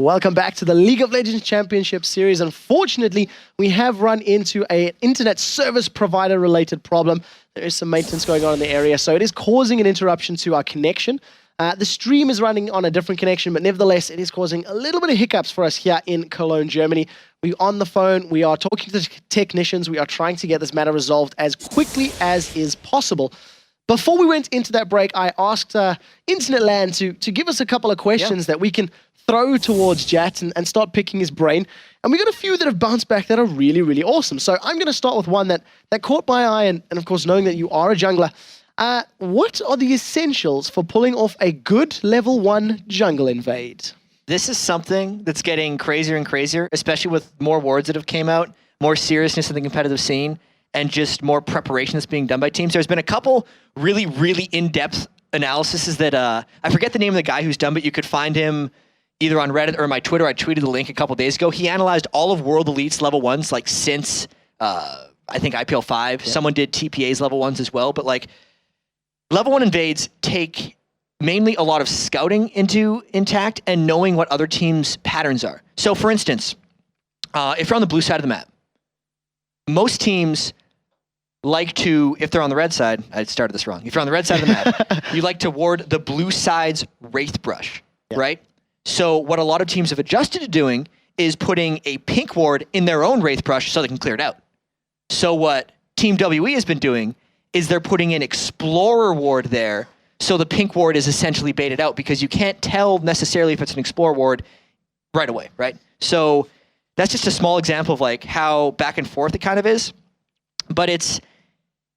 Welcome back to the League of Legends Championship Series. Unfortunately, we have run into an internet service provider related problem. There is some maintenance going on in the area, so it is causing an interruption to our connection. The stream is running on a different connection, but nevertheless, it is causing a little bit of hiccups for us here in Cologne, Germany. We're on the phone, we are talking to the technicians, we are trying to get this matter resolved as quickly as is possible. Before we went into that break, I asked Internet Land to give us a couple of questions that we can throw towards Jat and start picking his brain. And we got a few that have bounced back that are really, really awesome. So I'm going to start with one that caught my eye, and of course, knowing that you are a jungler, what are the essentials for pulling off a good level 1 jungle invade? This is something that's getting crazier and crazier, especially with more wards that have came out, more seriousness in the competitive scene, and just more preparation that's being done by teams. There's been a couple really, really in-depth analyses that, I forget the name of the guy who's done, but you could find him either on Reddit or my Twitter. I tweeted the link a couple days ago. He analyzed all of World Elite's level 1s, like since, I think IPL 5. Yeah. Someone did TPA's level 1s as well, but like, level 1 invades take mainly a lot of scouting into intact and knowing what other teams' patterns are. So for instance, if you're on the blue side of the map, most teams like to, if they're on the red side, I started this wrong. If you're on the red side of the map, you like to ward the blue side's Wraith Brush, right? So what a lot of teams have adjusted to doing is putting a pink ward in their own Wraith Brush so they can clear it out. So what Team WE has been doing is they're putting an Explorer ward there, so the pink ward is essentially baited out because you can't tell necessarily if it's an Explorer ward right away, right? So that's just a small example of like how back and forth it kind of is. But it's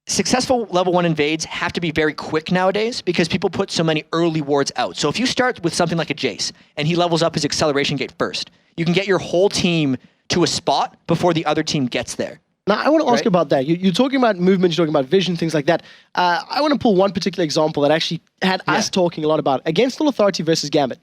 successful level 1 invades have to be very quick nowadays because people put so many early wards out. So if you start with something like a Jace and he levels up his acceleration gate first, you can get your whole team to a spot before the other team gets there. Now, I want to ask about that. You're talking about movement, you're talking about vision, things like that. I want to pull one particular example that actually had us talking a lot about. Against All Authority versus Gambit.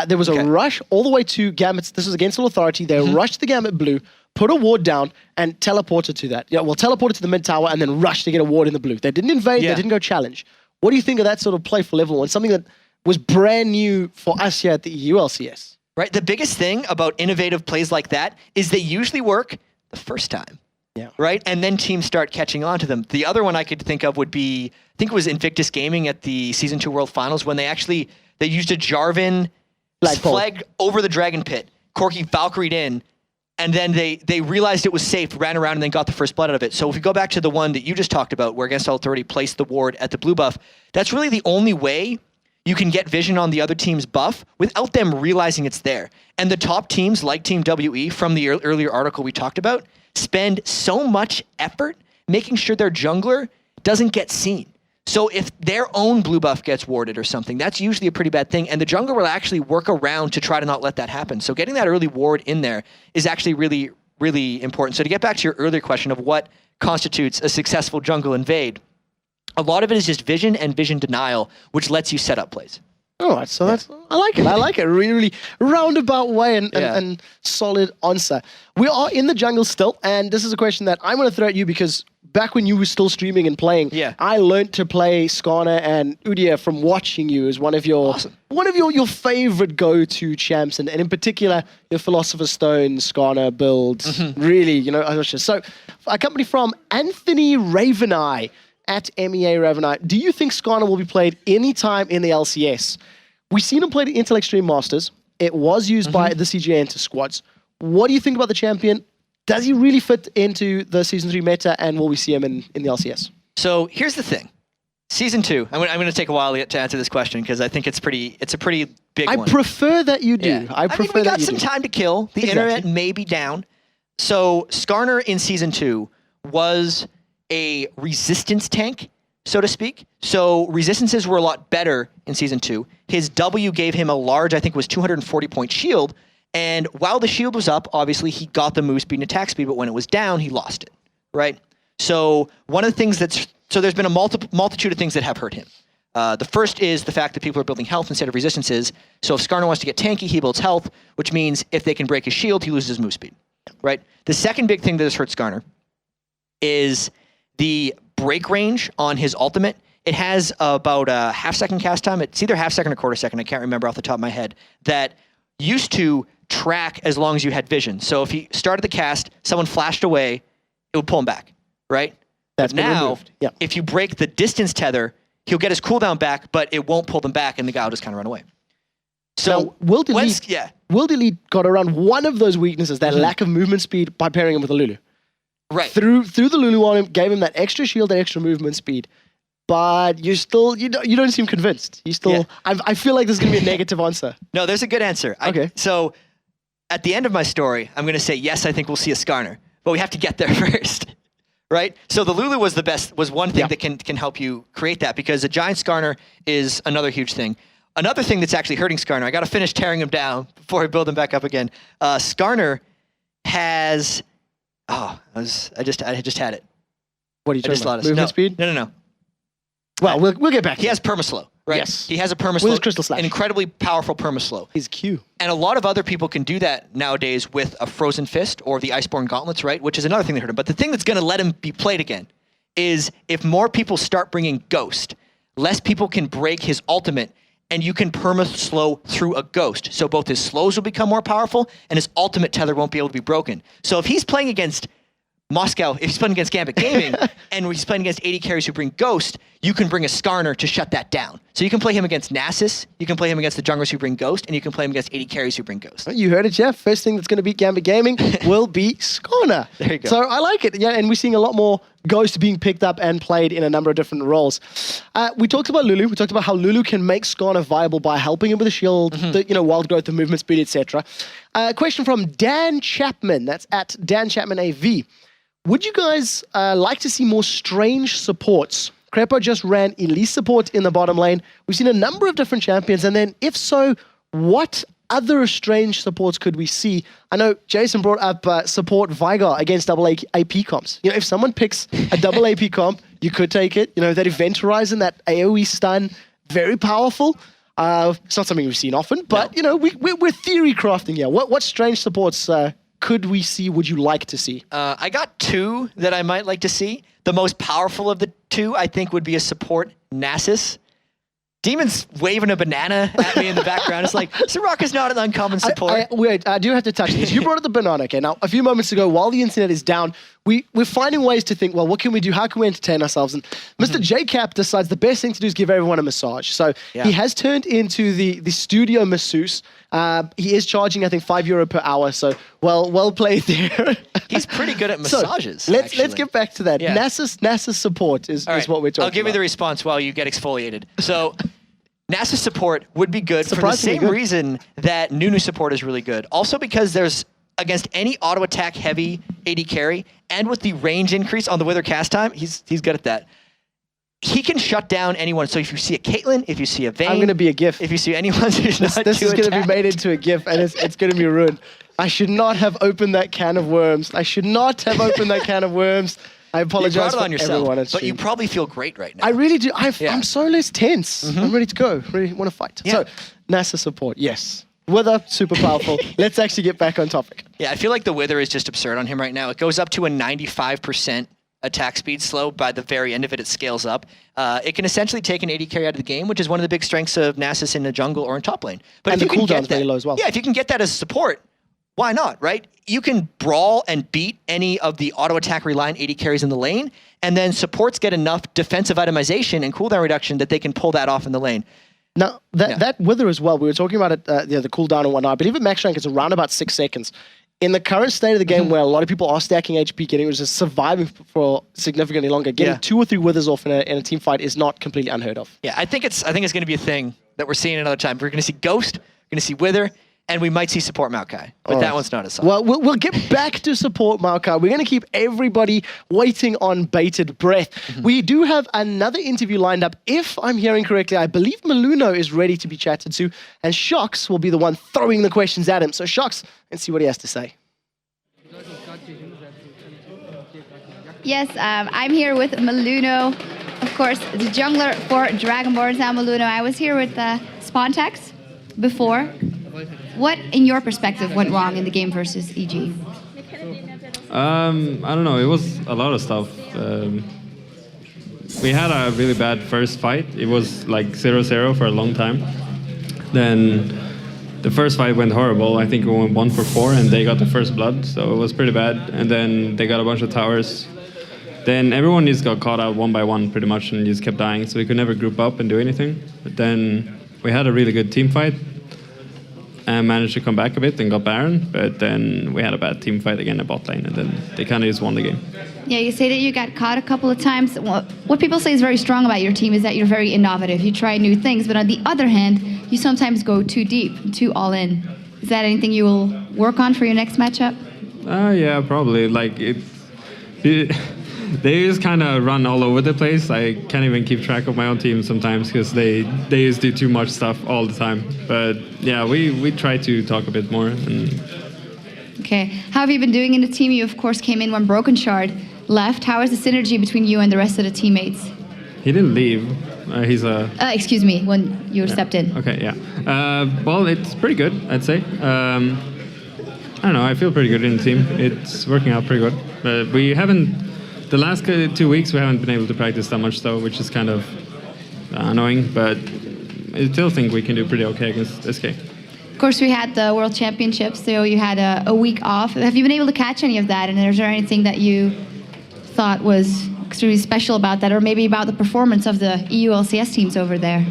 There was a rush all the way to Gambit. This was against All Authority. They rushed the Gambit blue, put a ward down, and teleported to that. Yeah, well, teleported to the mid tower and then rushed to get a ward in the blue. They didn't invade, they didn't go challenge. What do you think of that sort of play for level 1? Something that was brand new for us here at the EU LCS. Right, the biggest thing about innovative plays like that is they usually work the first time. Yeah. Right? And then teams start catching on to them. The other one I could think of would be, I think it was Invictus Gaming at the Season 2 World Finals when they used a Jarvan flag over the Dragon Pit. Corki Valkyried in, and then they realized it was safe, ran around, and then got the first blood out of it. So if you go back to the one that you just talked about, where Against All Authority placed the ward at the blue buff, that's really the only way you can get vision on the other team's buff without them realizing it's there. And the top teams, like Team WE, from the earlier article we talked about, spend so much effort making sure their jungler doesn't get seen. So if their own blue buff gets warded or something, that's usually a pretty bad thing. And the jungler will actually work around to try to not let that happen. So getting that early ward in there is actually really, really important. So to get back to your earlier question of what constitutes a successful jungle invade, a lot of it is just vision and vision denial, which lets you set up plays. All right, so that's I like it. I like it. Really, really roundabout way and solid answer. We are in the jungle still, and this is a question that I'm going to throw at you because back when you were still streaming and playing, I learned to play Skarner and Udyr from watching you as one of your your favorite go-to champs, and in particular your Philosopher's Stone Skarner builds. Really, you know. So, a company from Anthony Raveneye. At MEA Raveneye, do you think Skarner will be played anytime in the LCS? We've seen him play the Intel Extreme Masters. It was used by the CGA into squads. What do you think about the champion? Does he really fit into the Season 3 meta, and will we see him in the LCS? So here's the thing. Season 2, I'm going to take a while to answer this question because I think it's a pretty big one. I prefer that you do. Yeah. I mean, we got some time to kill. The internet may be down. So Skarner in Season 2 was a resistance tank, so to speak. So resistances were a lot better in Season 2. His W gave him a large, I think it was 240-point shield, and while the shield was up, obviously he got the move speed and attack speed, but when it was down, he lost it, right? So one of the things so there's been a multitude of things that have hurt him. The first is the fact that people are building health instead of resistances. So if Skarner wants to get tanky, he builds health, which means if they can break his shield, he loses his move speed, right? The second big thing that has hurt Skarner is the break range on his ultimate. It has about a half-second cast time. It's either half-second or quarter-second. I can't remember off the top of my head. That used to track as long as you had vision. So if he started the cast, someone flashed away, it would pull him back, right? That's been now, removed. Yeah. if you break the distance tether, he'll get his cooldown back, but it won't pull them back, and the guy will just kind of run away. So now, Will Delete got around one of those weaknesses, that lack of movement speed, by pairing him with a Lulu. Right. Threw the Lulu on him, gave him that extra shield, that extra movement speed. But you don't seem convinced. You still, I feel like there's going to be a negative answer. No, there's a good answer. Okay. So at the end of my story, I'm going to say, yes, I think we'll see a Skarner, but we have to get there first. Right? So the Lulu was one thing that can help you create that, because a giant Skarner is another huge thing. Another thing that's actually hurting Skarner, I got to finish tearing him down before I build him back up again. Skarner has, I just had it. What are you talking about? Movement speed? No. Well, we'll get back. He has permaslow, right? Yes. He has a permaslow. With his Crystal Slash. An incredibly powerful permaslow. He's Q. And a lot of other people can do that nowadays with a Frozen Fist or the Iceborne Gauntlets, right? Which is another thing that hurt him. But the thing that's going to let him be played again is if more people start bringing Ghost, less people can break his ultimate, and you can perma-slow through a Ghost. So both his slows will become more powerful, and his ultimate tether won't be able to be broken. So if he's playing against Moscow, if he's playing against Gambit Gaming, and he's playing against AD carries who bring Ghost, you can bring a Skarner to shut that down. So you can play him against Nasus, you can play him against the junglers who bring Ghost, and you can play him against AD carries who bring Ghost. You heard it, Jeff. First thing that's going to beat Gambit Gaming will be Skarner. There you go. So I like it. Yeah, and we're seeing a lot more Ghost being picked up and played in a number of different roles. We talked about Lulu. We talked about how Lulu can make Skarner viable by helping him with the shield, the wild growth, the movement speed, etc. Question from Dan Chapman. That's at Dan Chapman AV. Would you guys like to see more strange supports? Crepo just ran elite support in the bottom lane. We've seen a number of different champions, and then if so, what other strange supports could we see? I know Jason brought up support Vigar against double AP comps. If someone picks a double AP comp, you could take it. That Event Horizon, that AoE stun, very powerful. It's not something we've seen often, but we're theory crafting here. What strange supports could we see, would you like to see? I got two that I might like to see. The most powerful of the two, I think, would be a support Nasus. Demon's waving a banana at me in the background. It's like, Soraka's not an uncommon support. I do have to touch this. You brought up the banana. Okay, now, a few moments ago, while the internet is down, we're finding ways to think, well, what can we do? How can we entertain ourselves? And Mr. JCap decides the best thing to do is give everyone a massage. So he has turned into the studio masseuse. He is charging, I think, €5 per hour. So well played there. He's pretty good at massages. So let's get back to that. Yeah. Nasus support is what we're talking about. I'll give you the response while you get exfoliated. So Nasus support would be good for the same reason that Nunu support is really good. Also because there's, against any auto attack heavy AD carry, and with the range increase on the Wither cast time, he's good at that. He can shut down anyone. So if you see a Caitlyn, if you see a Vayne, I'm going to be a GIF. If you see anyone who's not this is going to be made into a GIF, and it's going to be ruined. I should not have opened that can of worms. I apologize you brought it for on yourself, everyone. But you probably feel great right now. I really do. I'm so less tense. I'm ready to go. Really want to fight. Yeah. So, NASA support, yes. Wither, super powerful. Let's actually get back on topic. Yeah, I feel like the Wither is just absurd on him right now. It goes up to a 95% attack speed slow. By the very end of it, it scales up. It can essentially take an AD carry out of the game, which is one of the big strengths of Nasus in the jungle or in top lane. But and if the you can cooldown's get that, very low as well. Yeah, if you can get that as support, why not, right? You can brawl and beat any of the auto attack reliant AD carries in the lane, and then supports get enough defensive itemization and cooldown reduction that they can pull that off in the lane. Now, that Wither as well, we were talking about it, the cooldown and whatnot. I believe at max rank it's around about 6 seconds. In the current state of the game where a lot of people are stacking HP, getting just surviving for significantly longer, getting 2 or 3 Withers off in a team fight is not completely unheard of. Yeah, I think it's going to be a thing that we're seeing another time. We're going to see Ghost, we're going to see Wither, and we might see support Maokai, but that one's not a song. Well, we'll get back to support Maokai. We're going to keep everybody waiting on bated breath. We do have another interview lined up. If I'm hearing correctly, I believe Maluno is ready to be chatted to, and Shox will be the one throwing the questions at him. So Shox, let's see what he has to say. Yes, I'm here with Maluno, of course, the jungler for Dragonborns. Now, Maluno, I was here with Spontax before. What, in your perspective, went wrong in the game versus EG? I don't know. It was a lot of stuff. We had a really bad first fight. It was like 0-0 for a long time. Then the first fight went horrible. I think we went 1 for 4, and they got the first blood, so it was pretty bad. And then they got a bunch of towers. Then everyone just got caught out 1 by 1 pretty much, and just kept dying, so we could never group up and do anything. But then we had a really good team fight, and managed to come back a bit and got Baron, but then we had a bad team fight again at bot lane, and then they kind of just won the game. Yeah, you say that you got caught a couple of times. What people say is very strong about your team is that you're very innovative. You try new things, but on the other hand, you sometimes go too deep, too all in. Is that anything you will work on for your next matchup? Yeah, probably. Like they just kind of run all over the place. I can't even keep track of my own team sometimes because they just do too much stuff all the time. But yeah, we try to talk a bit more. Okay, how have you been doing in the team? You of course came in when Broken Shard left. How is the synergy between you and the rest of the teammates? He didn't leave. He's a... excuse me, when you stepped in. Okay, yeah. Well, it's pretty good, I'd say. I don't know, I feel pretty good in the team. It's working out pretty good. But we haven't... The last 2 weeks we haven't been able to practice that much though, which is kind of annoying, but I still think we can do pretty okay against SK. Of course, we had the World Championships, so you had a week off. Have you been able to catch any of that? And is there anything that you thought was extremely special about that, or maybe about the performance of the EU LCS teams over there?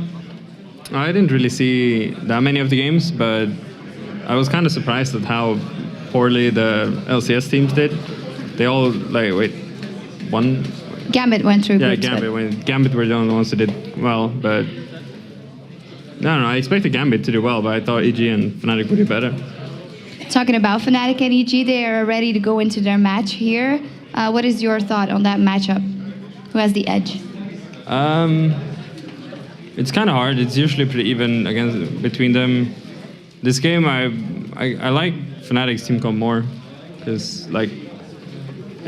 I didn't really see that many of the games, but I was kind of surprised at how poorly the LCS teams did. They all, one... Gambit went through. Yeah, Gambit were the only ones who did well, but... I don't know, I expected Gambit to do well, but I thought EG and Fnatic would do better. Talking about Fnatic and EG, they are ready to go into their match here. What is your thought on that matchup? Who has the edge? It's kind of hard. It's usually pretty even between them. This game, I like Fnatic's team comp more, because I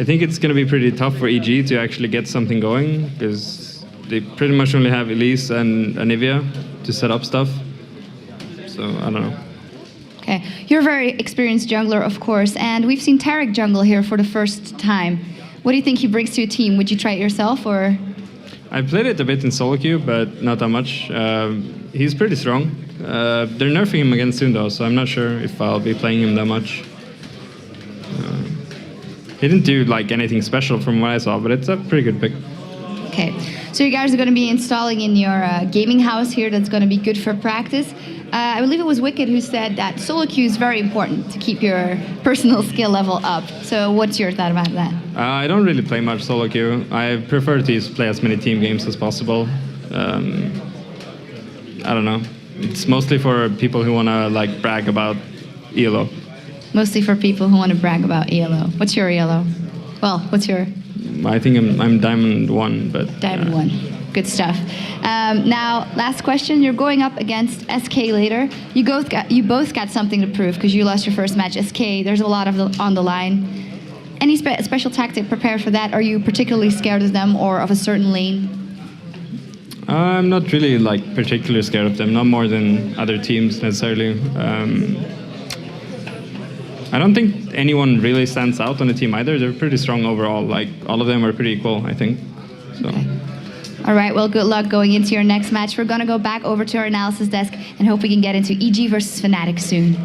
think it's going to be pretty tough for EG to actually get something going, because they pretty much only have Elise and Anivia to set up stuff. So, I don't know. Okay. You're a very experienced jungler, of course, and we've seen Tarek jungle here for the first time. What do you think he brings to your team? Would you try it yourself, or...? I played it a bit in solo queue, but not that much. He's pretty strong. They're nerfing him again soon, though, so I'm not sure if I'll be playing him that much. He didn't do anything special from what I saw, but it's a pretty good pick. Okay, so you guys are going to be installing in your gaming house here. That's going to be good for practice. I believe it was Wicked who said that solo queue is very important to keep your personal skill level up. So what's your thought about that? I don't really play much solo queue. I prefer to play as many team games as possible. I don't know. It's mostly for people who want to brag about ELO. Mostly for people who want to brag about ELO. What's your ELO? Well, what's your... I think I'm Diamond 1, but... Diamond 1. Good stuff. Now, last question. You're going up against SK later. You both got something to prove because you lost your first match. SK, there's a lot on the line. Any special tactic prepared for that? Are you particularly scared of them or of a certain lane? I'm not really particularly scared of them. Not more than other teams necessarily. I don't think anyone really stands out on the team either. They're pretty strong overall. All of them are pretty equal, I think. So. Okay. All right, well, good luck going into your next match. We're going to go back over to our analysis desk and hope we can get into EG versus Fnatic soon.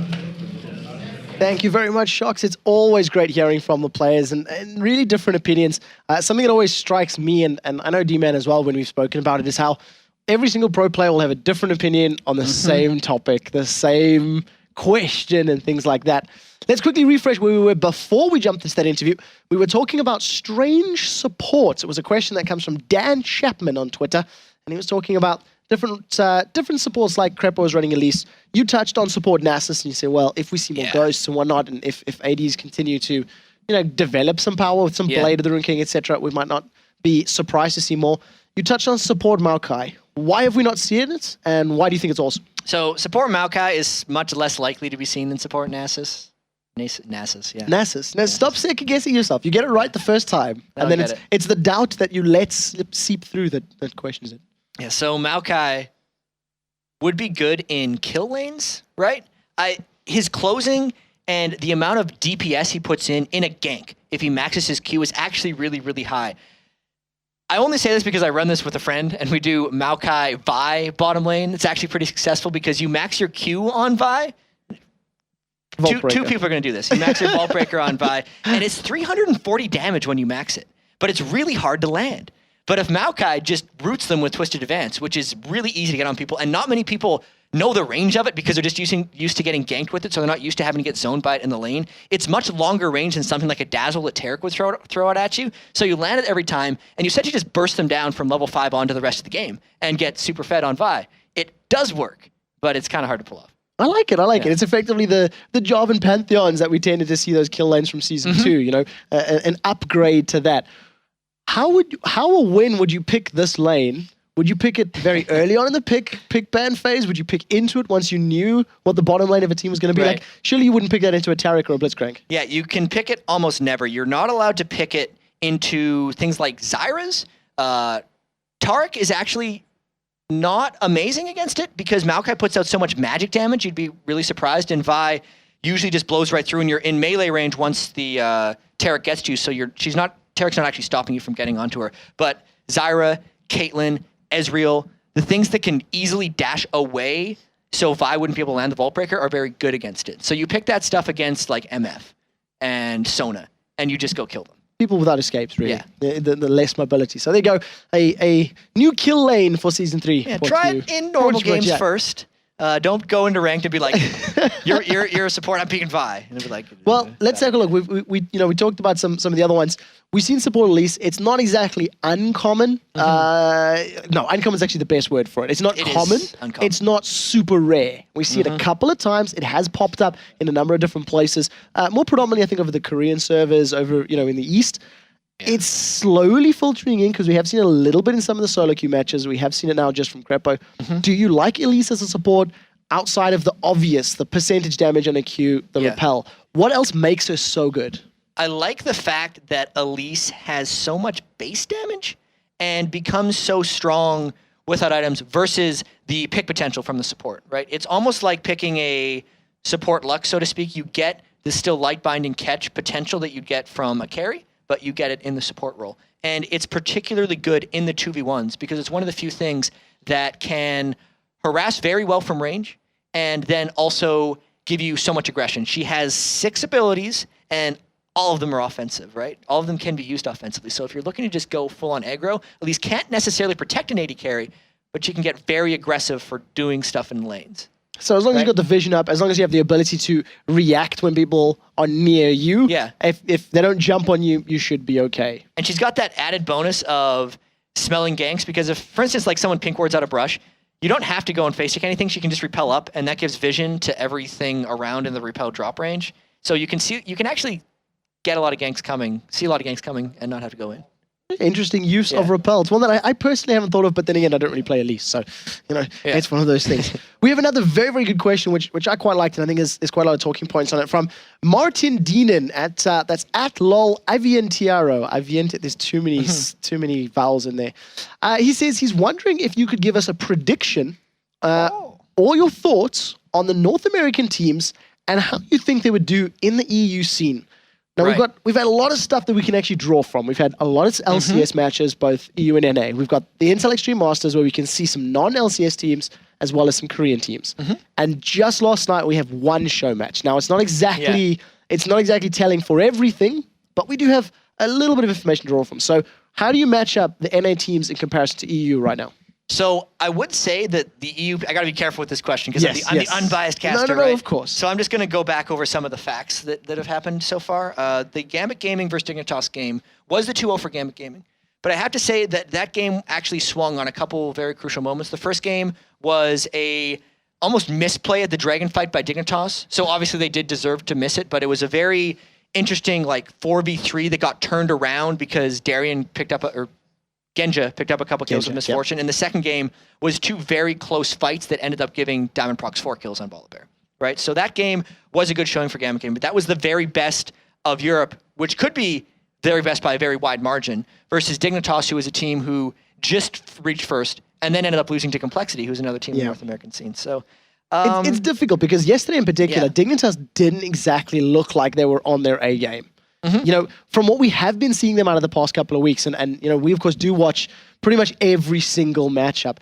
Thank you very much, Shox. It's always great hearing from the players and really different opinions. Something that always strikes me, and I know D-Man as well when we've spoken about it, is how every single pro player will have a different opinion on the same topic, the same question and things like that. Let's quickly refresh where we were before we jumped into that interview. We were talking about strange supports. It was a question that comes from Dan Chapman on Twitter, and he was talking about different supports like Crepo is running Elise. You touched on support Nasus, and you said, well, if we see more ghosts and whatnot, and if ADs continue to, develop some power with some Blade of the Rune King, etc., we might not be surprised to see more. You touched on support Maokai. Why have we not seen it, and why do you think it's awesome? So support Maokai is much less likely to be seen than support Nasus. Nasus, yeah. Nasus. Now stop second guessing yourself. You get it right the first time, and then it's the doubt that you let seep through that questions it. Yeah. So Maokai would be good in kill lanes, right? His closing and the amount of DPS he puts in a gank, if he maxes his Q, is actually really, really high. I only say this because I run this with a friend, and we do Maokai Vi bottom lane. It's actually pretty successful because you max your Q on Vi, Vault Two people are going to do this. You max your Vault Breaker on Vi, and it's 340 damage when you max it. But it's really hard to land. But if Maokai just roots them with Twisted Advance, which is really easy to get on people, and not many people know the range of it because they're just used to getting ganked with it, so they're not used to having to get zoned by it in the lane. It's much longer range than something like a Dazzle that Taric would throw out at you. So you land it every time, and you essentially just burst them down from level 5 onto the rest of the game and get super fed on Vi. It does work, but it's kind of hard to pull off. I like it. It's effectively the Jarvan Pantheons that we tended to see those kill lanes from Season 2, you know, an upgrade to that. How or when would you pick this lane? Would you pick it very early on in the pick ban phase? Would you pick into it once you knew what the bottom lane of a team was going to be like? Surely you wouldn't pick that into a Taric or a Blitzcrank. Yeah, you can pick it almost never. You're not allowed to pick it into things like Zyra's. Taric is actually not amazing against it because Maokai puts out so much magic damage, you'd be really surprised. And Vi usually just blows right through, and you're in melee range once the Taric gets to you, so Taric's not actually stopping you from getting onto her. But Zyra, Caitlyn, Ezreal, the things that can easily dash away so Vi wouldn't be able to land the Vault Breaker are very good against it. So you pick that stuff against like MF and Sona, and you just go kill them. People without escapes, really. Yeah. The less mobility. So there you go. A new kill lane for Season 3. Yeah, try it in normal games first. Don't go into ranked and be like, you're a support, I'm picking Vi. And be like, well, let's take a look. We talked about some of the other ones. We've seen support Elise. It's not exactly uncommon. No, uncommon is actually the best word for it. It's not common. It's not super rare. We see it a couple of times. It has popped up in a number of different places. More predominantly, I think, over the Korean servers, over in the East. It's slowly filtering in because we have seen a little bit in some of the solo queue matches. We have seen it now just from Crepo. Do you like Elise as a support outside of the obvious, the percentage damage on a queue, the repel? What else makes her so good? I like the fact that Elise has so much base damage and becomes so strong without items versus the pick potential from the support, right? It's almost like picking a support luck, so to speak. You get the still light binding catch potential that you'd get from a carry, but you get it in the support role. And it's particularly good in the 2v1s because it's one of the few things that can harass very well from range and then also give you so much aggression. She has 6 abilities and all of them are offensive, right? All of them can be used offensively. So if you're looking to just go full-on aggro, Elise can't necessarily protect an AD carry, but she can get very aggressive for doing stuff in lanes. So as long as you got the vision up, as long as you have the ability to react when people are near you, if they don't jump on you, you should be okay. And she's got that added bonus of smelling ganks because if, for instance, like someone pink wards out a brush, you don't have to go and face check anything. She can just repel up, and that gives vision to everything around in the repel drop range. So you can actually get a lot of ganks coming, see a lot of ganks coming, and not have to go in. Interesting use of repel. It's one that I personally haven't thought of, but then again, I don't really play Elise, so it's one of those things. We have another very, very good question, which I quite liked, and I think is quite a lot of talking points on it from Martin Deenan at that's at lol Avientiaro. There's too many vowels in there. He says he's wondering if you could give us a prediction or your thoughts on the North American teams and how you think they would do in the EU scene. Now we've had a lot of stuff that we can actually draw from. We've had a lot of LCS matches, both EU and NA. We've got the Intel Extreme Masters where we can see some non-LCS teams as well as some Korean teams. And just last night we have one show match. Now it's not exactly telling for everything, but we do have a little bit of information to draw from. So how do you match up the NA teams in comparison to EU right now? So I would say that the EU, I got to be careful with this question because I'm the unbiased caster, No, right? of course. So I'm just going to go back over some of the facts that have happened so far. The Gambit Gaming versus Dignitas game was the 2-0 for Gambit Gaming. But I have to say that game actually swung on a couple very crucial moments. The first game was a almost misplay at the Dragon fight by Dignitas. So obviously they did deserve to miss it, but it was a very interesting 4v3 that got turned around because Darian picked up Genja picked up a couple kills with Misfortune. And the second game was 2 very close fights that ended up giving Diamond Prox 4 kills on Volibear, right? So that game was a good showing for Gambit Gaming, but that was the very best of Europe, which could be very best by a very wide margin, versus Dignitas, who was a team who just reached first and then ended up losing to Complexity, who's another team in the North American scene. So it's difficult because yesterday in particular, Dignitas didn't exactly look like they were on their A game. From what we have been seeing them out of the past couple of weeks, and we of course do watch pretty much every single matchup.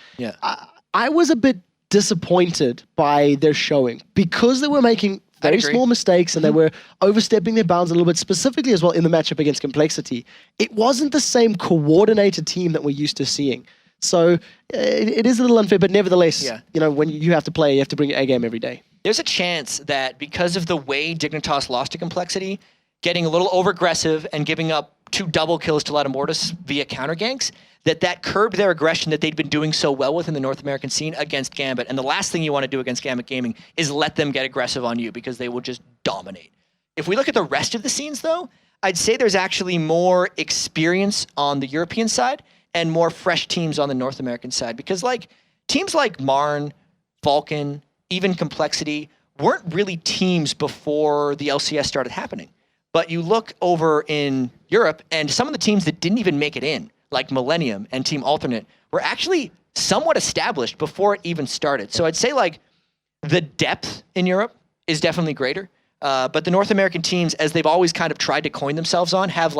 I was a bit disappointed by their showing because they were making very small mistakes, and they were overstepping their bounds a little bit, specifically as well in the matchup against Complexity. It wasn't the same coordinated team that we're used to seeing. So it is a little unfair, but nevertheless, when you have to play, you have to bring your A game every day. There's a chance that because of the way Dignitas lost to Complexity, getting a little over-aggressive and giving up 2 double kills to Latimortis via counter ganks, that curbed their aggression that they'd been doing so well with in the North American scene against Gambit. And the last thing you want to do against Gambit Gaming is let them get aggressive on you, because they will just dominate. If we look at the rest of the scenes, though, I'd say there's actually more experience on the European side and more fresh teams on the North American side. Because teams like Marn, Falcon, even Complexity weren't really teams before the LCS started happening. But you look over in Europe, and some of the teams that didn't even make it in, like Millennium and Team Alternate, were actually somewhat established before it even started. So I'd say the depth in Europe is definitely greater. But the North American teams, as they've always kind of tried to coin themselves on, have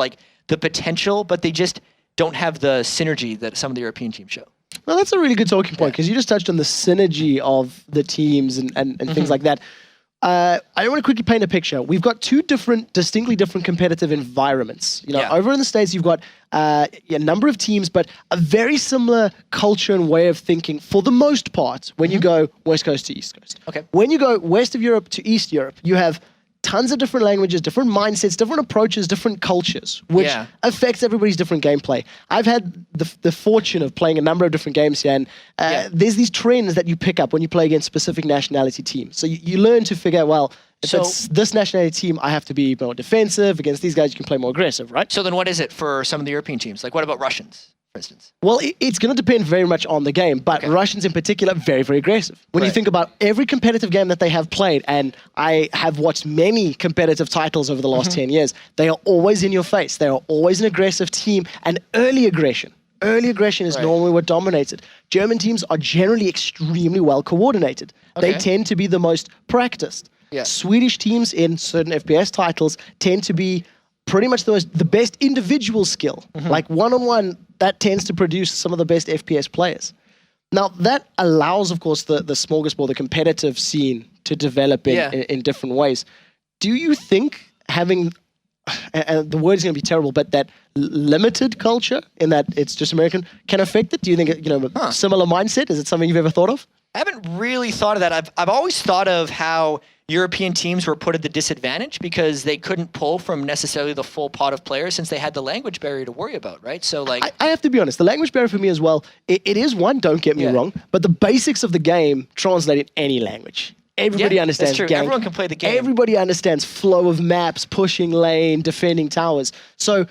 the potential, but they just don't have the synergy that some of the European teams show. Well, that's a really good talking point, because you just touched on the synergy of the teams and things like that. I want to quickly paint a picture. We've got 2 distinctly different competitive environments. Over in the States, you've got a number of teams, but a very similar culture and way of thinking for the most part when you go West Coast to East Coast. Okay. When you go west of Europe to East Europe, you have tons of different languages, different mindsets, different approaches, different cultures, which affects everybody's different gameplay. I've had the fortune of playing a number of different games here, and there's these trends that you pick up when you play against specific nationality teams. So you learn to figure out, well, if it's this nationality team, I have to be more defensive. Against these guys, you can play more aggressive, right? So then what is it for some of the European teams? What about Russians, for instance? Well, it's going to depend very much on the game, but Russians in particular, very, very aggressive. When you think about every competitive game that they have played, and I have watched many competitive titles over the last 10 years, they are always in your face. They are always an aggressive team, and early aggression. Early aggression is normally what dominates it. German teams are generally extremely well coordinated. They tend to be the most practiced. Swedish teams in certain FPS titles tend to be pretty much the best individual skill. Like one-on-one, that tends to produce some of the best FPS players. Now, that allows, of course, the smorgasbord, the competitive scene, to develop in different ways. Do you think having, and the word is going to be terrible, but that limited culture in that it's just American can affect it? Do you think, a similar mindset? Is it something you've ever thought of? I haven't really thought of that. I've always thought of how European teams were put at the disadvantage because they couldn't pull from necessarily the full pot of players since they had the language barrier to worry about, right? So I have to be honest, the language barrier for me as well, it is one, don't get me wrong, but the basics of the game translate in any language. Everybody understands that's true. Everyone can play the game. Everybody understands flow of maps, pushing lane, defending towers. So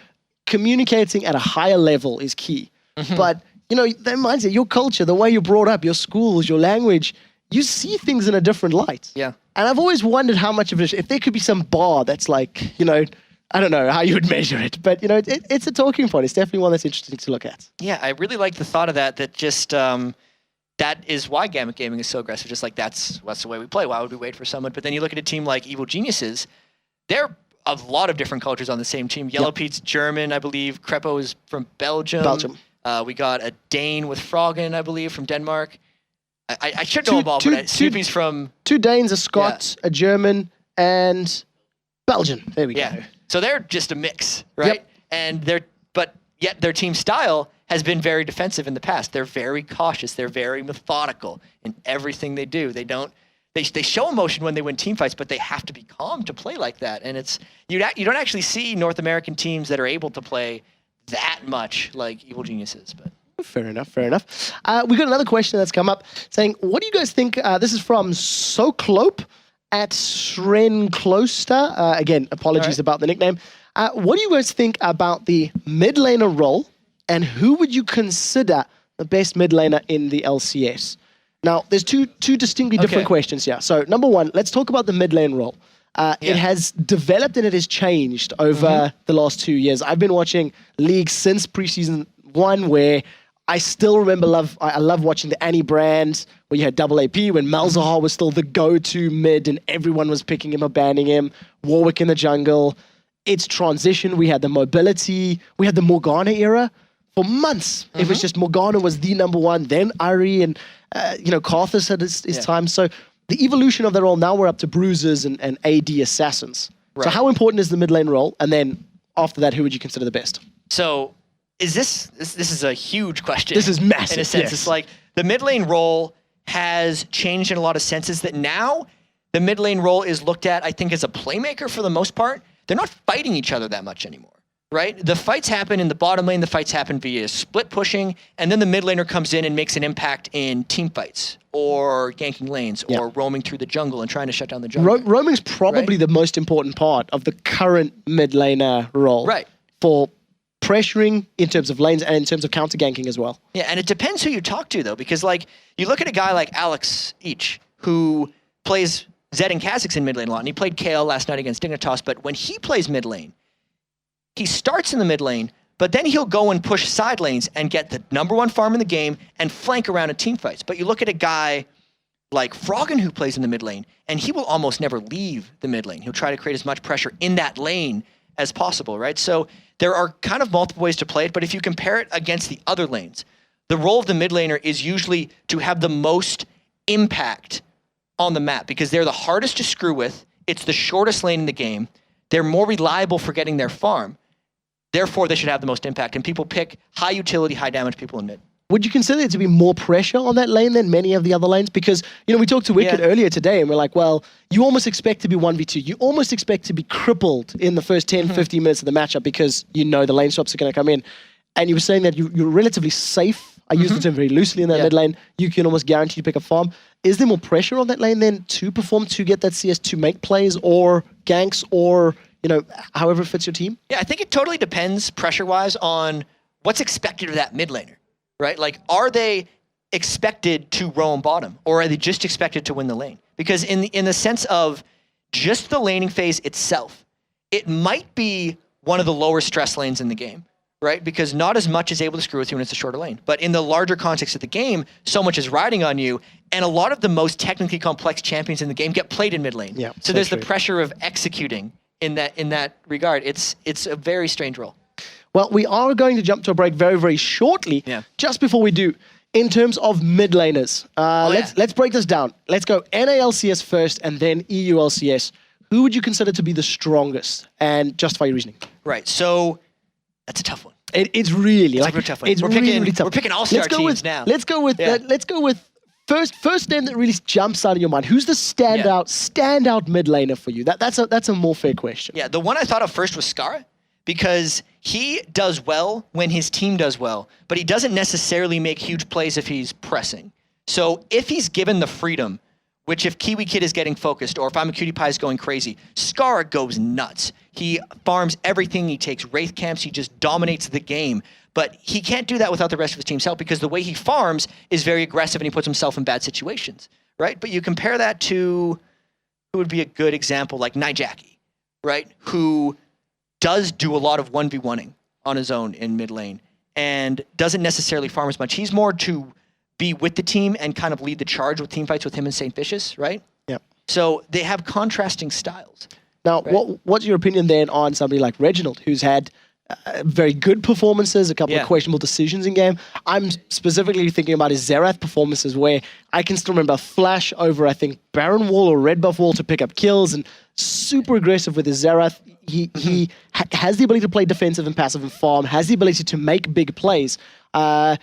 communicating at a higher level is key. But that mindset, your culture, the way you're brought up, your schools, your language, you see things in a different light. Yeah. And I've always wondered how much of it, if there could be some bar that's I don't know how you would measure it, but it's a talking point. It's definitely one that's interesting to look at. Yeah, I really like the thought of that just, that is why Gambit Gaming is so aggressive. Just that's the way we play. Why would we wait for someone? But then you look at a team like Evil Geniuses, they're a lot of different cultures on the same team. Yellow Pete's German, I believe. Crepo is from Belgium. We got a Dane with Froggen, I believe, from Denmark. I should know them all, but Snoopy's from... 2 Danes, a Scot, a German, and Belgian. There we go. So they're just a mix, right? And but yet their team style has been very defensive in the past. They're very cautious. They're very methodical in everything they do. They show emotion when they win team fights, but they have to be calm to play like that. And you don't actually see North American teams that are able to play that much like Evil Geniuses, but... Fair enough. We got another question that's come up saying, what do you guys think? This is from Soclope at Schrenkloster. Again, apologies about the nickname. What do you guys think about the mid laner role, and who would you consider the best mid laner in the LCS? Now, there's two distinctly different questions here. So, number one, let's talk about the mid lane role. It has developed and it has changed over the last 2 years. I've been watching League since preseason 1, where I still remember I love watching the Annie brand, where you had double AP, when Malzahar was still the go-to mid and everyone was picking him or banning him. Warwick in the jungle. It's transition. We had the mobility. We had the Morgana era. For months, it was just Morgana was the number one, then Ari, and Karthus had his time. So the evolution of their role, now we're up to bruisers and AD assassins. So how important is the mid lane role? And then after that, who would you consider the best? So is this is a huge question. This is massive. In a sense, yes. it's like the mid lane role has changed in a lot of senses that now the mid lane role is looked at, I think, as a playmaker for the most part. They're not fighting each other that much anymore, right? The fights happen in the bottom lane, the fights happen via split pushing, and then the mid laner comes in and makes an impact in team fights or ganking lanes or roaming through the jungle and trying to shut down the jungle. Roaming's probably the most important part of the current mid laner role. Right. For pressuring in terms of lanes and in terms of counter ganking as well. Yeah, and it depends who you talk to, though, because like you look at a guy like Alex Each, who plays Zed and Kha'Zix in mid lane a lot, and he played KL last night against Dignitas, but when he plays mid lane, he starts in the mid lane, but then he'll go and push side lanes and get the #1 farm in the game and flank around in team fights. But you look at a guy like Froggen who plays in the mid lane, and he will almost never leave the mid lane. He'll try to create as much pressure in that lane as possible, right? So there are kind of multiple ways to play it, but if you compare it against the other lanes, the role of the mid laner is usually to have the most impact on the map because they're the hardest to screw with. It's the shortest lane in the game. They're more reliable for getting their farm. Therefore, they should have the most impact. And people pick high utility, high damage people in mid. Would you consider it to be more pressure on that lane than many of the other lanes? Because, you know, we talked to Wicked earlier today and we're like, well, you almost expect to be 1v2. You almost expect to be crippled in the first 10, 15 minutes of the matchup because you know the lane swaps are going to come in. And you were saying that you're relatively safe. I use the term very loosely in that mid lane. You can almost guarantee to pick a farm. Is there more pressure on that lane then to perform, to get that CS, to make plays or ganks or, you know, however it fits your team? Yeah, I think it totally depends pressure-wise on what's expected of that mid laner, right? Like, are they expected to roam bottom or are they just expected to win the lane? Because in the sense of just the laning phase itself, it might be one of the lower stress lanes in the game, right? Because not as much is able to screw with you when it's a shorter lane. But in the larger context of the game, so much is riding on you, and a lot of the most technically complex champions in the game get played in mid lane. Yeah, so there's the pressure of executing in that regard. It's a very strange role. Well, we are going to jump to a break very, very shortly. Yeah. Just before we do, in terms of mid laners, let's break this down. Let's go NA LCS first and then EU LCS. Who would you consider to be the strongest, and justify your reasoning? Right. So that's a tough one. It's really It's a real tough one. It's We're really, picking, really tough. We're picking all-star teams with, now. Let's go with first name that really jumps out of your mind. Who's the standout mid laner for you? That's a more fair question. Yeah, the one I thought of first was Skara, because he does well when his team does well, but he doesn't necessarily make huge plays if he's pressing. So if he's given the freedom, which if Kiwi Kid is getting focused or if I'm a Cutie Pie is going crazy, Skara goes nuts. He farms everything. He takes Wraith camps. He just dominates the game. But he can't do that without the rest of his team's help because the way he farms is very aggressive and he puts himself in bad situations, right? But you compare that to who would be a good example, like Nijaki, right? Who does do a lot of 1v1ing on his own in mid lane and doesn't necessarily farm as much. He's more to be with the team and kind of lead the charge with team fights with him and St. Vicious, right? Yeah. So they have contrasting styles. Now, what's your opinion then on somebody like Reginald, who's had very good performances, a couple of questionable decisions in game? I'm specifically thinking about his Xerath performances, where I can still remember flash over, I think, Baron Wall or Red Buff Wall to pick up kills, and super aggressive with his Xerath. He has the ability to play defensive and passive and farm, has the ability to make big plays, but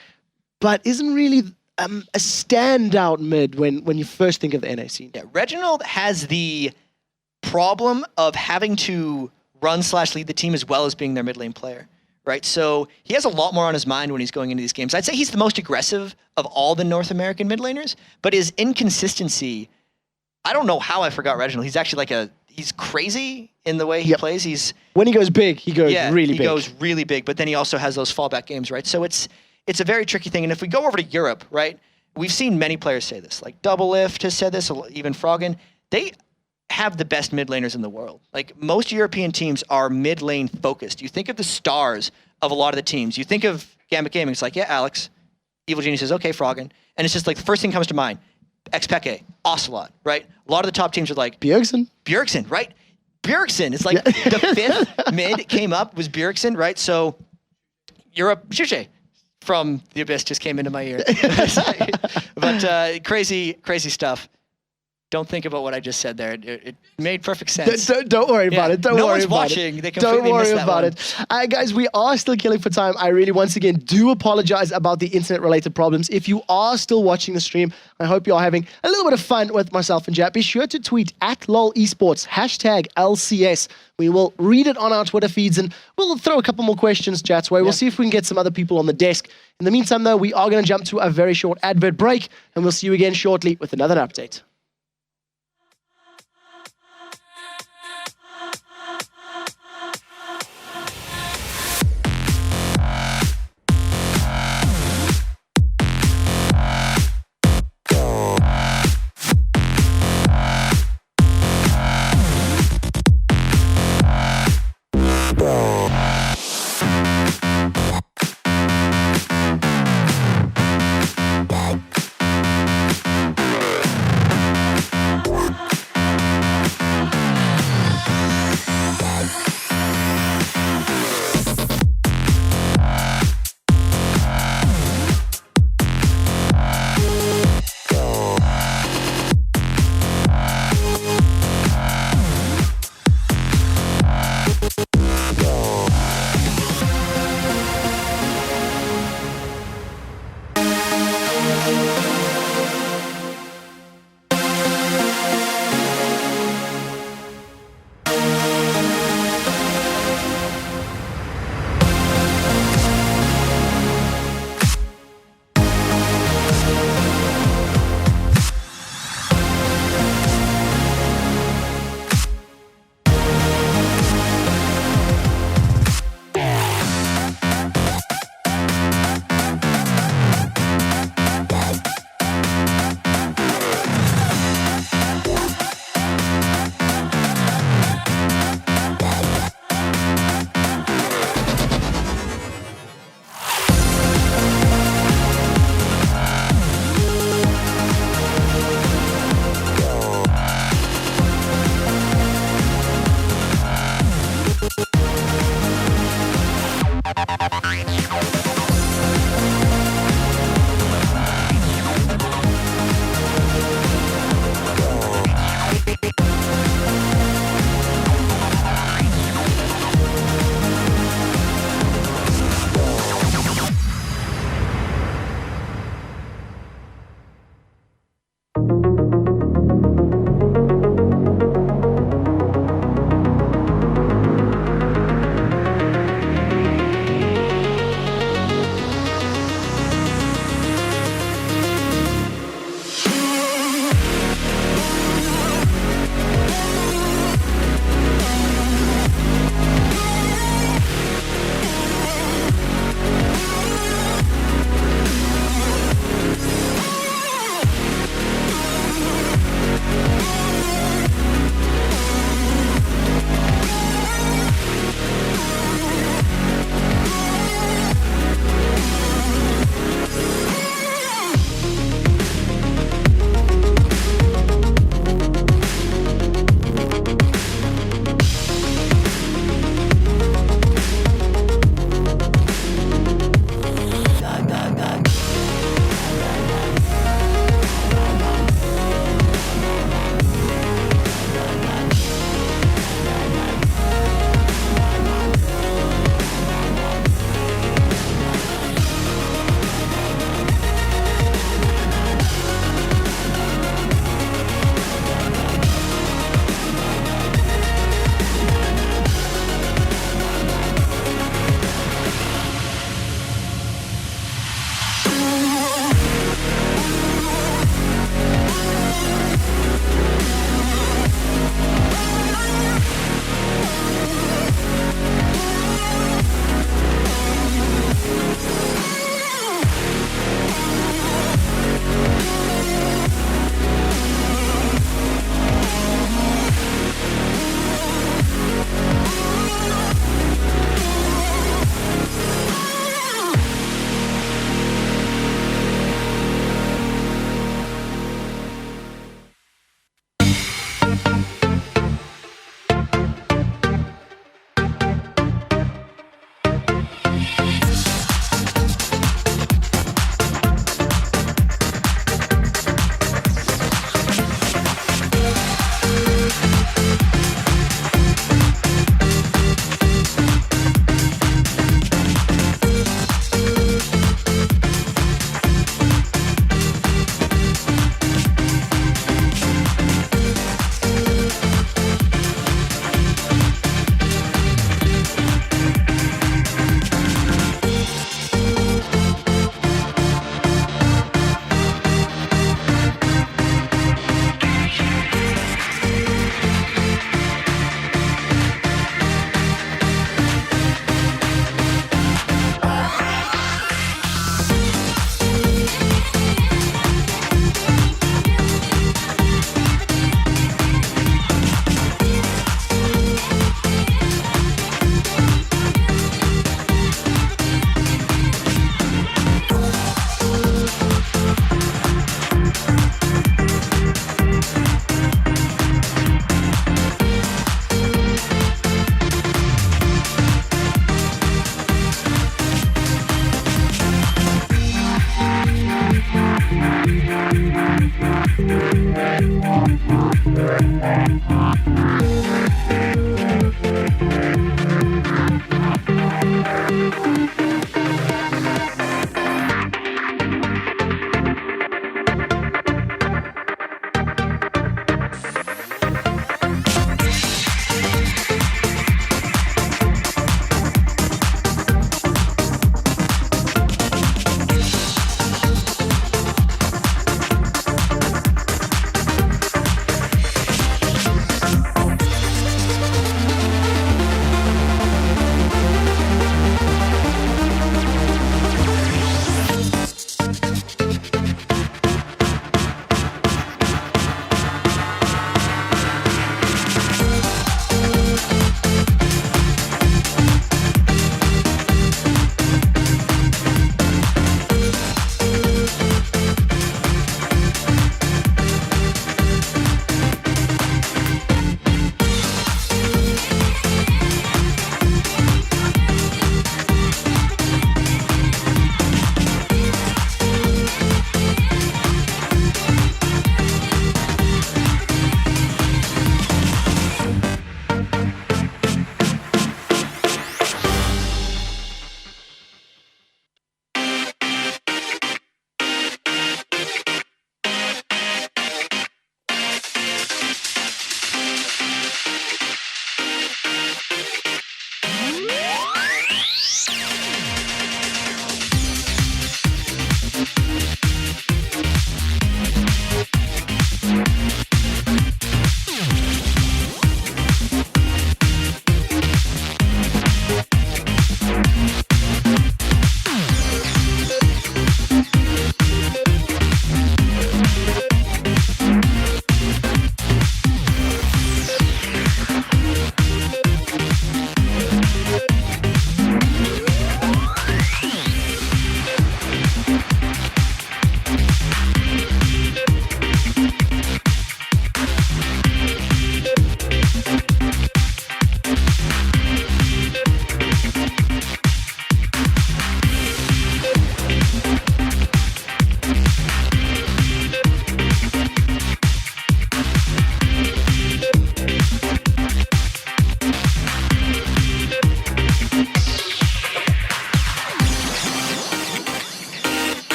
isn't really a standout mid when you first think of the NA scene. Yeah, Reginald has the problem of having to run/lead the team as well as being their mid lane player, right? So he has a lot more on his mind when he's going into these games. I'd say he's the most aggressive of all the North American mid laners, but his inconsistency, I don't know how I forgot Reginald. He's actually he's crazy in the way he plays. When he goes big, he goes really big. He goes really big, but then he also has those fallback games, right? So it's a very tricky thing. And if we go over to Europe, right, we've seen many players say this, like Double Lift has said this, even Froggen. They have the best mid laners in the world. Like, most European teams are mid lane focused. You think of the stars of a lot of the teams. You think of Gambit Gaming, it's like, yeah, Alex. Evil Genius says, okay, Froggen. And it's just like the first thing comes to mind. Xpeke, Ocelot, right? A lot of the top teams are like Bjergsen, right? Bjergsen. It's like the fifth mid came up was Bjergsen, right? So Europe, Shuche from the Abyss just came into my ear. But crazy stuff. Don't think about what I just said there. It made perfect sense. Don't worry about it. Don't no worry one's about watching. it. They completely Don't worry missed that about one. it. Guys, we are still killing for time. I really, once again, do apologize about the internet-related problems. If you are still watching the stream, I hope you are having a little bit of fun with myself and Jat. Be sure to tweet at @LOLesports, #LCS. We will read it on our Twitter feeds, and we'll throw a couple more questions Jat's way. We'll see if we can get some other people on the desk. In the meantime, though, we are going to jump to a very short advert break, and we'll see you again shortly with another update.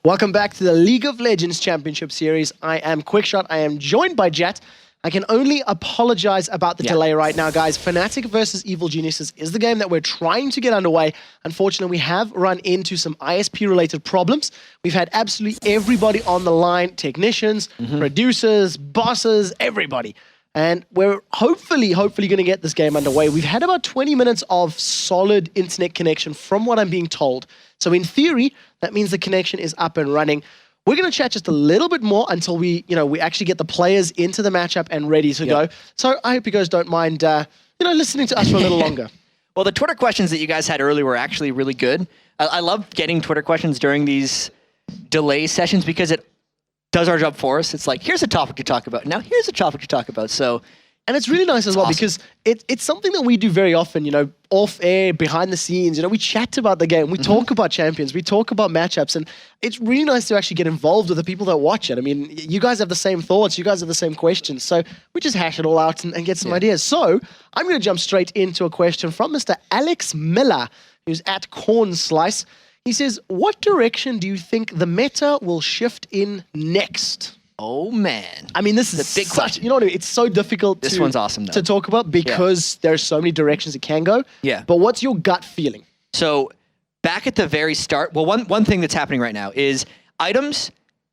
Welcome back to the League of Legends Championship Series. I am Quickshot. I am joined by Jet. I can only apologize about the delay right now, guys. Fnatic versus Evil Geniuses is the game that we're trying to get underway. Unfortunately, we have run into some ISP-related problems. We've had absolutely everybody on the line, technicians, producers, bosses, everybody. And we're hopefully going to get this game underway. We've had about 20 minutes of solid internet connection from what I'm being told. So in theory, that means the connection is up and running. We're going to chat just a little bit more until we actually get the players into the matchup and ready to go. So I hope you guys don't mind, listening to us for a little longer. Well, the Twitter questions that you guys had earlier were actually really good. I love getting Twitter questions during these delay sessions because it does our job for us. It's like, here's a topic to talk about. Now here's a topic to talk about. So, and it's really nice as well because it's something that we do very often, off air, behind the scenes. We chat about the game. We talk about champions. We talk about matchups. And it's really nice to actually get involved with the people that watch it. I mean, you guys have the same thoughts. You guys have the same questions. So we just hash it all out and get some ideas. So I'm going to jump straight into a question from Mr. Alex Miller, who's at Corn Slice. He says, what direction do you think the meta will shift in next? Oh, man. I mean, this is a big question. It's so difficult this one's awesome, though. to talk about because there's so many directions it can go. Yeah. But what's your gut feeling? So back at the very start, well, one thing that's happening right now is items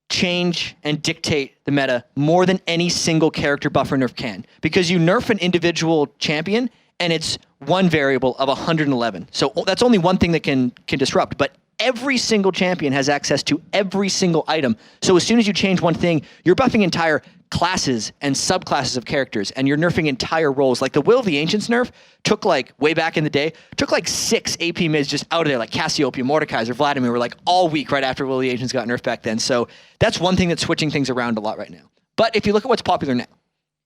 change and dictate the meta more than any single character buff or nerf can. Because you nerf an individual champion, and it's one variable of 111. So that's only one thing that can disrupt. But every single champion has access to every single item. So as soon as you change one thing, you're buffing entire classes and subclasses of characters, and you're nerfing entire roles. Like the Will of the Ancients nerf took like, way back in the day, took like 6 AP mids just out of there, like Cassiopeia, Mordekaiser, Vladimir were like all weak right after Will of the Ancients got nerfed back then. So that's one thing that's switching things around a lot right now. But if you look at what's popular now,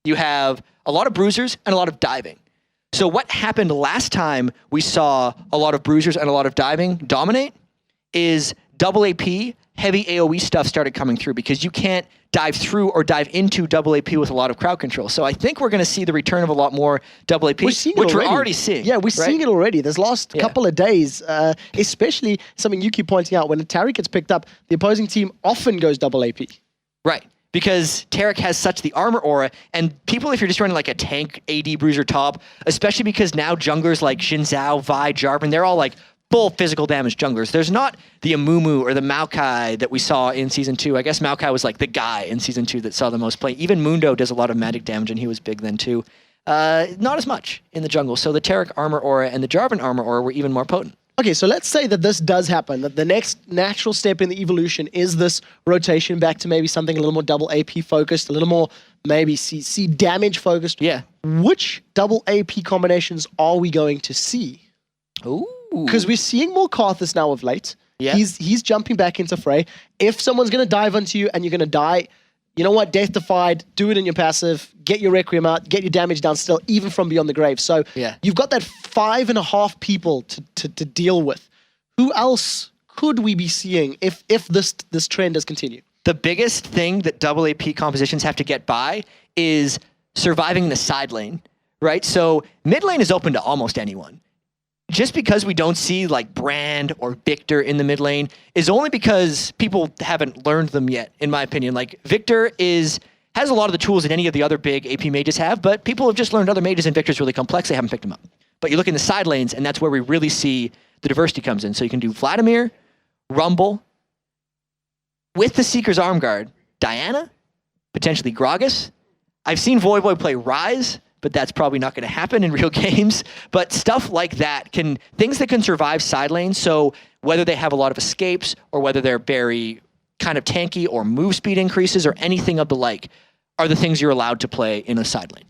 you have a lot of bruisers and a lot of diving. So what happened last time we saw a lot of bruisers and a lot of diving dominate is double AP, heavy AoE stuff started coming through because you can't dive through or dive into double AP with a lot of crowd control. So I think we're going to see the return of a lot more double AP, which we're already seeing. Yeah, we're seeing it already. This last couple of days, especially something you keep pointing out, when a Taric gets picked up, the opposing team often goes double AP. Right. Because Taric has such the armor aura, and people, if you're just running like a tank AD bruiser top, especially because now junglers like Xin Zhao, Vi, Jarvan, they're all like full physical damage junglers. There's not the Amumu or the Maokai that we saw in Season 2. I guess Maokai was like the guy in Season 2 that saw the most play. Even Mundo does a lot of magic damage, and he was big then too. Not as much in the jungle. So the Taric armor aura and the Jarvan armor aura were even more potent. Okay, so let's say that this does happen, that the next natural step in the evolution is this rotation back to maybe something a little more double AP focused, a little more maybe CC damage focused. Yeah. Which double AP combinations are we going to see? Ooh. Because we're seeing more Karthus now of late. Yeah. He's jumping back into fray. If someone's going to dive onto you and you're going to die, you know what? Death Defied, do it in your passive, get your Requiem out, get your damage down still, even from beyond the grave. So you've got that 5.5 people to deal with. Who else could we be seeing if this trend does continue? The biggest thing that double AP compositions have to get by is surviving the side lane, right? So mid lane is open to almost anyone. Just because we don't see like Brand or Victor in the mid lane is only because people haven't learned them yet, in my opinion. Like Victor has a lot of the tools that any of the other big AP mages have, but people have just learned other mages and Victor's really complex. They haven't picked them up. But you look in the side lanes, and that's where we really see the diversity comes in. So you can do Vladimir, Rumble, with the Seeker's Arm Guard, Diana, potentially Gragas. I've seen Voivoi play Ryze, but that's probably not going to happen in real games. But stuff like that, things that can survive side lanes, so whether they have a lot of escapes or whether they're very kind of tanky or move speed increases or anything of the like, are the things you're allowed to play in a side lane.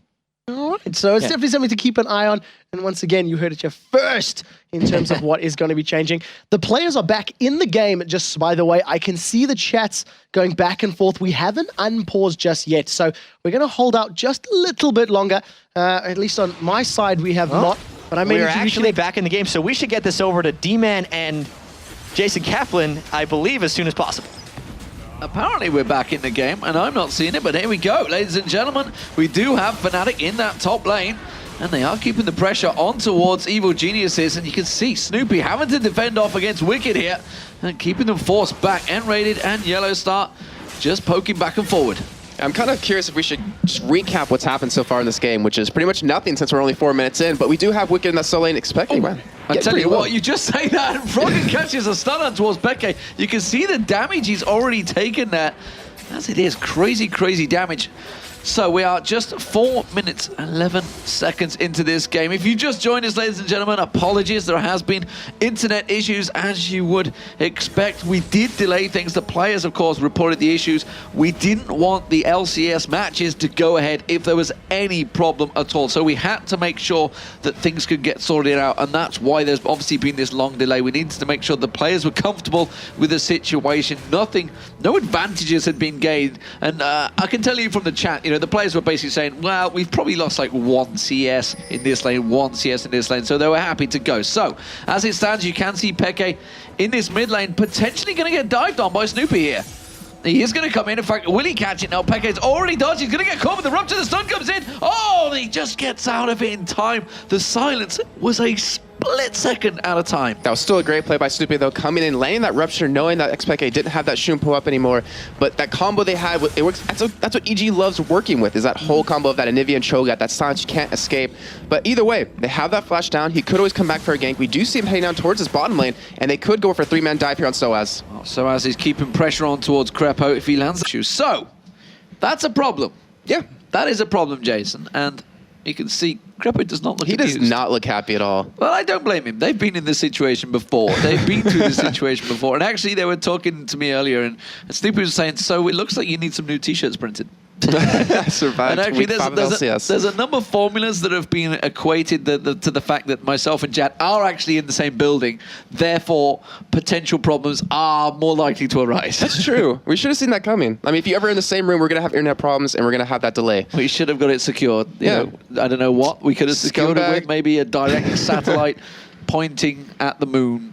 All right, so it's definitely something to keep an eye on. And once again, you heard it here first in terms of what is going to be changing. The players are back in the game, just by the way. I can see the chats going back and forth. We haven't unpaused just yet, so we're going to hold out just a little bit longer. At least on my side, we have not. But I mean, we're actually back in the game, so we should get this over to D-Man and Jason Kaplan, I believe, as soon as possible. Apparently we're back in the game, and I'm not seeing it, but here we go. Ladies and gentlemen, we do have Fnatic in that top lane, and they are keeping the pressure on towards Evil Geniuses, and you can see Snoopy having to defend off against Wicked here, and keeping them forced back. N-Rated and Yellow Star just poking back and forward. I'm kind of curious if we should just recap what's happened so far in this game, which is pretty much nothing since we're only 4 minutes in, but we do have Wicked in that solo lane expecting. I tell you what, you just say that, and Froggen catches a stun on towards Peke. You can see the damage he's already taken there. As it is, crazy, crazy damage. So we are just 4 minutes, 11 seconds into this game. If you just joined us, ladies and gentlemen, apologies. There has been internet issues, as you would expect. We did delay things. The players, of course, reported the issues. We didn't want the LCS matches to go ahead if there was any problem at all. So we had to make sure that things could get sorted out, and that's why there's obviously been this long delay. We needed to make sure the players were comfortable with the situation. No advantages had been gained. And I can tell you from the chat, the players were basically saying, well, we've probably lost like 1 CS in this lane, 1 CS in this lane, so they were happy to go. So, as it stands, you can see Peke in this mid lane, potentially going to get dived on by Snoopy here. He is going to come in. In fact, will he catch it? No, Peke's already dodged. He's going to get caught with the rupture. The stun comes in. Oh, and he just gets out of it in time. The silence was a split second out of time. That was still a great play by Snoopy, though, coming in, laying that rupture, knowing that XPK didn't have that Shumpo up anymore. But that combo they had, it works. That's what EG loves working with, is that whole combo of that Anivia and Cho'Gath, that silence you can't escape. But either way, they have that flash down. He could always come back for a gank. We do see him heading down towards his bottom lane, and they could go for a 3-man dive here on Soaz. Well, Soaz is keeping pressure on towards Crepo if he lands the shoe. So, that's a problem. Yeah. That is a problem, Jason. And You can see Crepo does not look He amused. does not look happy at all. Well, I don't blame him. They've been in this situation before. They've been through this situation before. And actually, they were talking to me earlier, and Snoopy was saying, so it looks like you need some new T-shirts printed. Survived And actually, week 5 of LCS. there's a number of formulas that have been equated to the fact that myself and Jad are actually in the same building. Therefore, potential problems are more likely to arise. That's true. We should have seen that coming. I mean, if you're ever in the same room, we're going to have internet problems and we're going to have that delay. We should have got it secured. You know, I don't know what. We could have secured it with maybe a direct satellite pointing at the moon.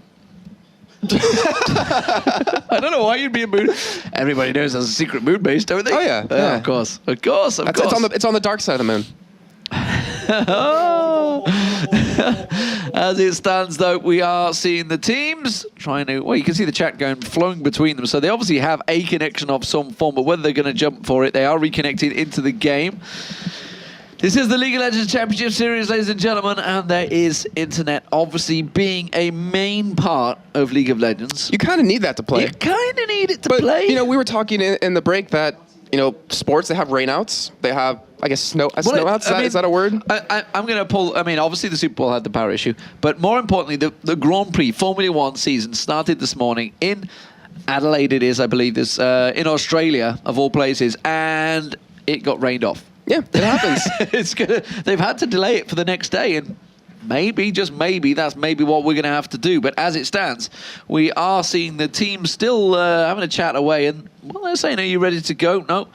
I don't know why you'd be a moon. Everybody knows there's a secret moon base, don't they? Oh, yeah. Yeah. Of course. Of course. Of It's course. on the dark side of the moon. As it stands, though, we are seeing the teams trying to... Well, you can see the chat going, flowing between them. So they obviously have a connection of some form, but whether they're going to jump for it, they are reconnecting into the game. This is the League of Legends Championship Series, ladies and gentlemen, and there is internet obviously being a main part of League of Legends. You kind of need that to play. You kind of need it to play. You know, we were talking in the break that, you know, sports, they have rainouts. They have, I guess, snowouts. Is that a word? I'm going to pull... I mean, obviously the Super Bowl had the power issue, but more importantly, the Grand Prix Formula 1 season started this morning in Adelaide, it is, I believe, this in Australia, of all places, and it got rained off. Yeah, it happens. They've had to delay it for the next day, and maybe, just maybe, that's maybe what we're going to have to do. But as it stands, we are seeing the team still having a chat away, and well, they're saying, are you ready to go? No.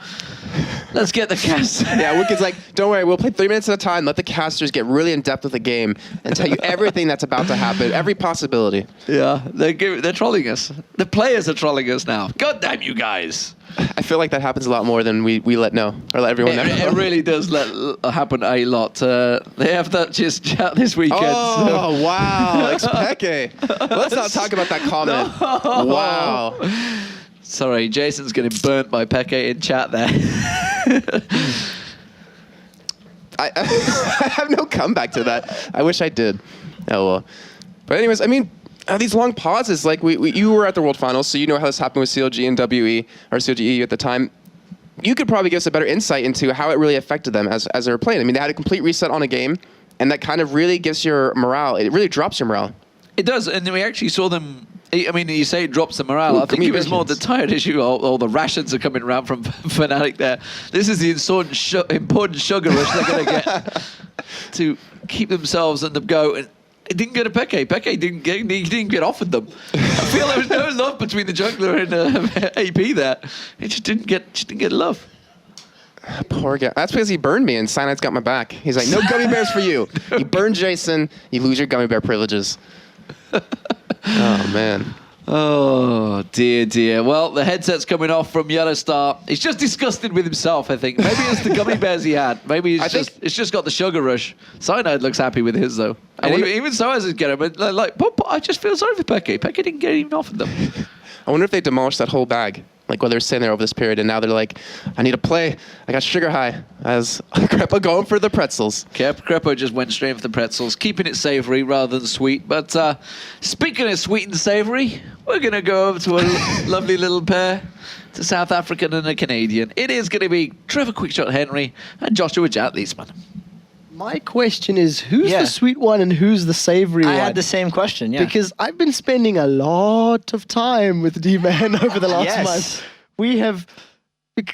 Let's get the cast. Yeah, Wicked's like, don't worry, we'll play 3 minutes at a time, let the casters get really in depth with the game and tell you everything that's about to happen, every possibility. Yeah, they're trolling us. The players are trolling us now. God damn you guys. I feel like that happens a lot more than we let know, or let everyone know. It really does happen a lot. They have that just chat this weekend. Oh, wow. Expeke. Let's not talk about that comment. No. Wow. Sorry, Jason's getting burnt by Peke in chat there. I have no comeback to that. I wish I did. Oh, well. But anyways, I mean, these long pauses, like you were at the World Finals, so you know how this happened with CLG and WE, or CLGE at the time. You could probably give us a better insight into how it really affected them as they were playing. I mean, they had a complete reset on a game, and that kind of really gives your morale. It really drops your morale. It does, and we actually saw them. I mean, you say it drops the morale. I think it was more the tired issue. All the rations are coming around from Fnatic there. This is the important sugar rush they're going to get to keep themselves on the go. And it didn't go to Peke. Peke didn't get offered them. I feel there was no love between the jungler and AP there. It just didn't get love. Poor guy. That's because he burned me, and Cynide's got my back. He's like, no gummy bears for you. You burn Jason, you lose your gummy bear privileges. Oh, man. Oh, dear, dear. Well, the headset's coming off from Yellowstar. He's just disgusted with himself, I think. Maybe it's the gummy bears he had. Maybe it's just got the sugar rush. Cyanide looks happy with his, though. And even so as it get him. Like, I just feel sorry for Peke. Peke didn't get even offered them. I wonder if they demolished that whole bag. Like, while they're sitting there over this period, and now they're like, I need to play. I got sugar high. As Crepo going for the pretzels. Crepo just went straight for the pretzels, keeping it savory rather than sweet. But speaking of sweet and savory, we're going to go over to a lovely little pair, to South African and a Canadian. It is going to be Trevor Quickshot Henry and Joshua Jatleesman. My question is, who's the sweet one and who's the savory one? I had the same question, yeah. Because I've been spending a lot of time with D-Man over the last month. We have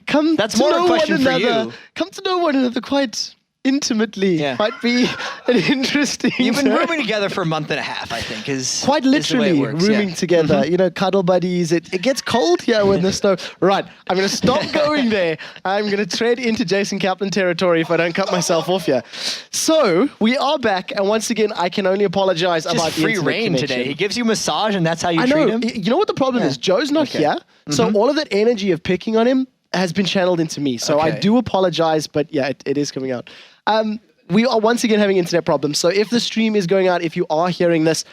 come That's to more know a question one for another. you. Come to know one another quite intimately. Yeah. Might be an interesting... You've been rooming together for a month and a half, I think, is quite literally is the way it works, rooming together. You know, cuddle buddies. It gets cold here when the snow... Right, I'm going to stop going there. I'm going to tread into Jason Kaplan territory if I don't cut myself off here. So, we are back, and once again, I can only apologize Just about the free internet reign connection. today. He gives you massage, and that's how you I treat know. him? You know what the problem is? Joe's not here, so all of that energy of picking on him has been channeled into me. So I do apologize, but yeah, it is coming out. We are once again having internet problems. So if the stream is going out, if you are hearing this,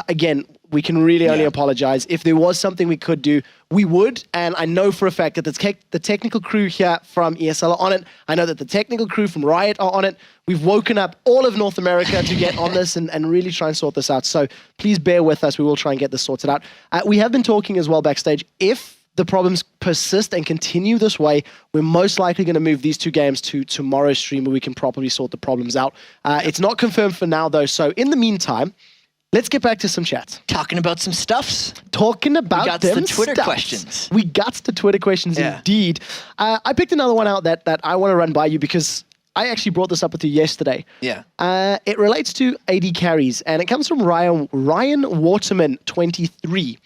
again, we can really only apologize. If there was something we could do, we would. And I know for a fact that the technical crew here from ESL are on it. I know that the technical crew from Riot are on it. We've woken up all of North America to get on this and really try and sort this out. So please bear with us. We will try and get this sorted out. We have been talking as well backstage. If the problems persist and continue this way, we're most likely going to move these 2 games to tomorrow's stream where we can properly sort the problems out. It's not confirmed for now, though. So in the meantime, let's get back to some chat. Talking about some stuffs. Talking about we got them the Twitter stuffs. questions. We got the Twitter questions indeed. I picked another one out that I want to run by you because I actually brought this up with you yesterday. Yeah. It relates to AD carries, and it comes from Ryan Waterman, 23.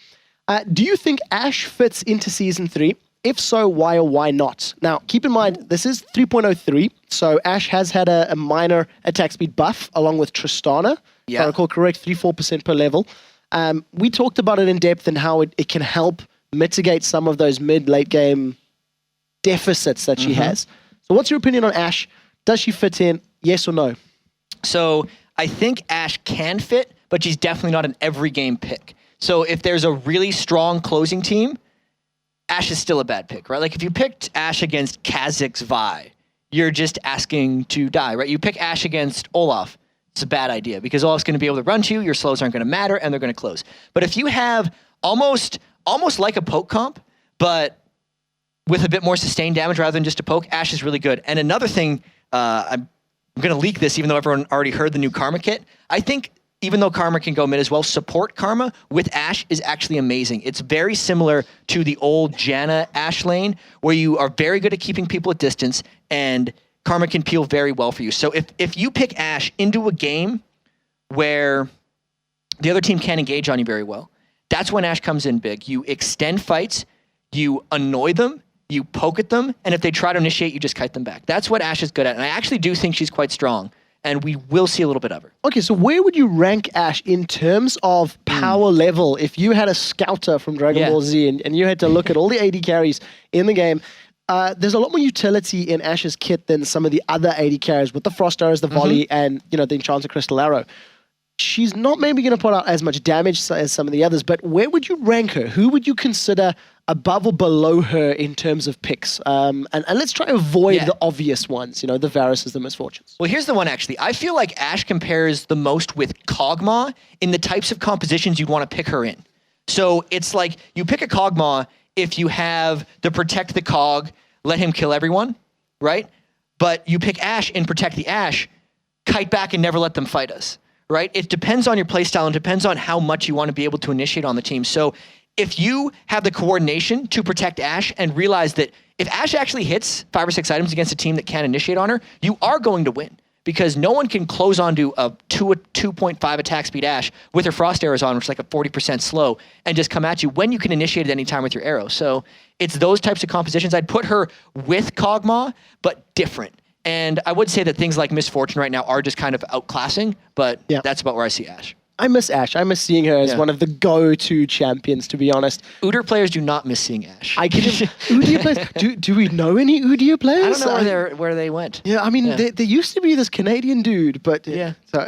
Do you think Ashe fits into Season 3? If so, why or why not? Now, keep in mind, this is 3.03, so Ashe has had a minor attack speed buff along with Tristana. If I recall correct, 3-4% per level. We talked about it in depth and how it can help mitigate some of those mid-late game deficits that she has. So what's your opinion on Ashe? Does she fit in? Yes or no? So I think Ashe can fit, but she's definitely not an every game pick. So if there's a really strong closing team, Ashe is still a bad pick, right? Like if you picked Ashe against Kha'Zix Vi, you're just asking to die, right? You pick Ashe against Olaf, it's a bad idea because Olaf's going to be able to run to you, your slows aren't going to matter, and they're going to close. But if you have almost like a poke comp, but with a bit more sustained damage rather than just a poke, Ashe is really good. And another thing, I'm going to leak this even though everyone already heard the new Karma kit. I think even though Karma can go mid as well, support Karma with Ashe is actually amazing. It's very similar to the old Janna Ashe lane where you are very good at keeping people at distance and Karma can peel very well for you. So if you pick Ashe into a game where the other team can't engage on you very well, that's when Ashe comes in big. You extend fights, you annoy them, you poke at them, and if they try to initiate, you just kite them back. That's what Ashe is good at, and I actually do think she's quite strong, and we will see a little bit of her. Okay, so where would you rank Ashe in terms of power level? If you had a scouter from Dragon Ball Z and you had to look at all the AD carries in the game, there's a lot more utility in Ashe's kit than some of the other AD carries with the Frost Arrows, the Volley, and the Enchanted Crystal Arrow. She's not maybe going to put out as much damage as some of the others, but where would you rank her? Who would you consider above or below her in terms of picks? And let's try to avoid the obvious ones, the Varuses, the Misfortunes. Well, here's the one, actually. I feel like Ashe compares the most with Kog'Maw in the types of compositions you'd want to pick her in. So it's like you pick a Kog'Maw if you have the Protect the Cog, let him kill everyone, right? But you pick Ashe and Protect the Ashe, kite back and never let them fight us. Right? It depends on your playstyle and depends on how much you want to be able to initiate on the team. So if you have the coordination to protect Ashe and realize that if Ashe actually hits 5 or 6 items against a team that can't initiate on her, you are going to win because no one can close onto a 2.5 attack speed Ashe with her Frost Arrows on, which is like a 40% slow, and just come at you when you can initiate at any time with your arrow. So it's those types of compositions. I'd put her with Kog'Maw, but different. And I would say that things like Misfortune right now are just kind of outclassing, but that's about where I see Ashe. I miss Ashe. I miss seeing her as one of the go-to champions, to be honest. Udyr players do not miss seeing Ashe. Udyr players? Do we know any Udyr players? I don't know where they went. Yeah, I mean, there used to be this Canadian dude, but so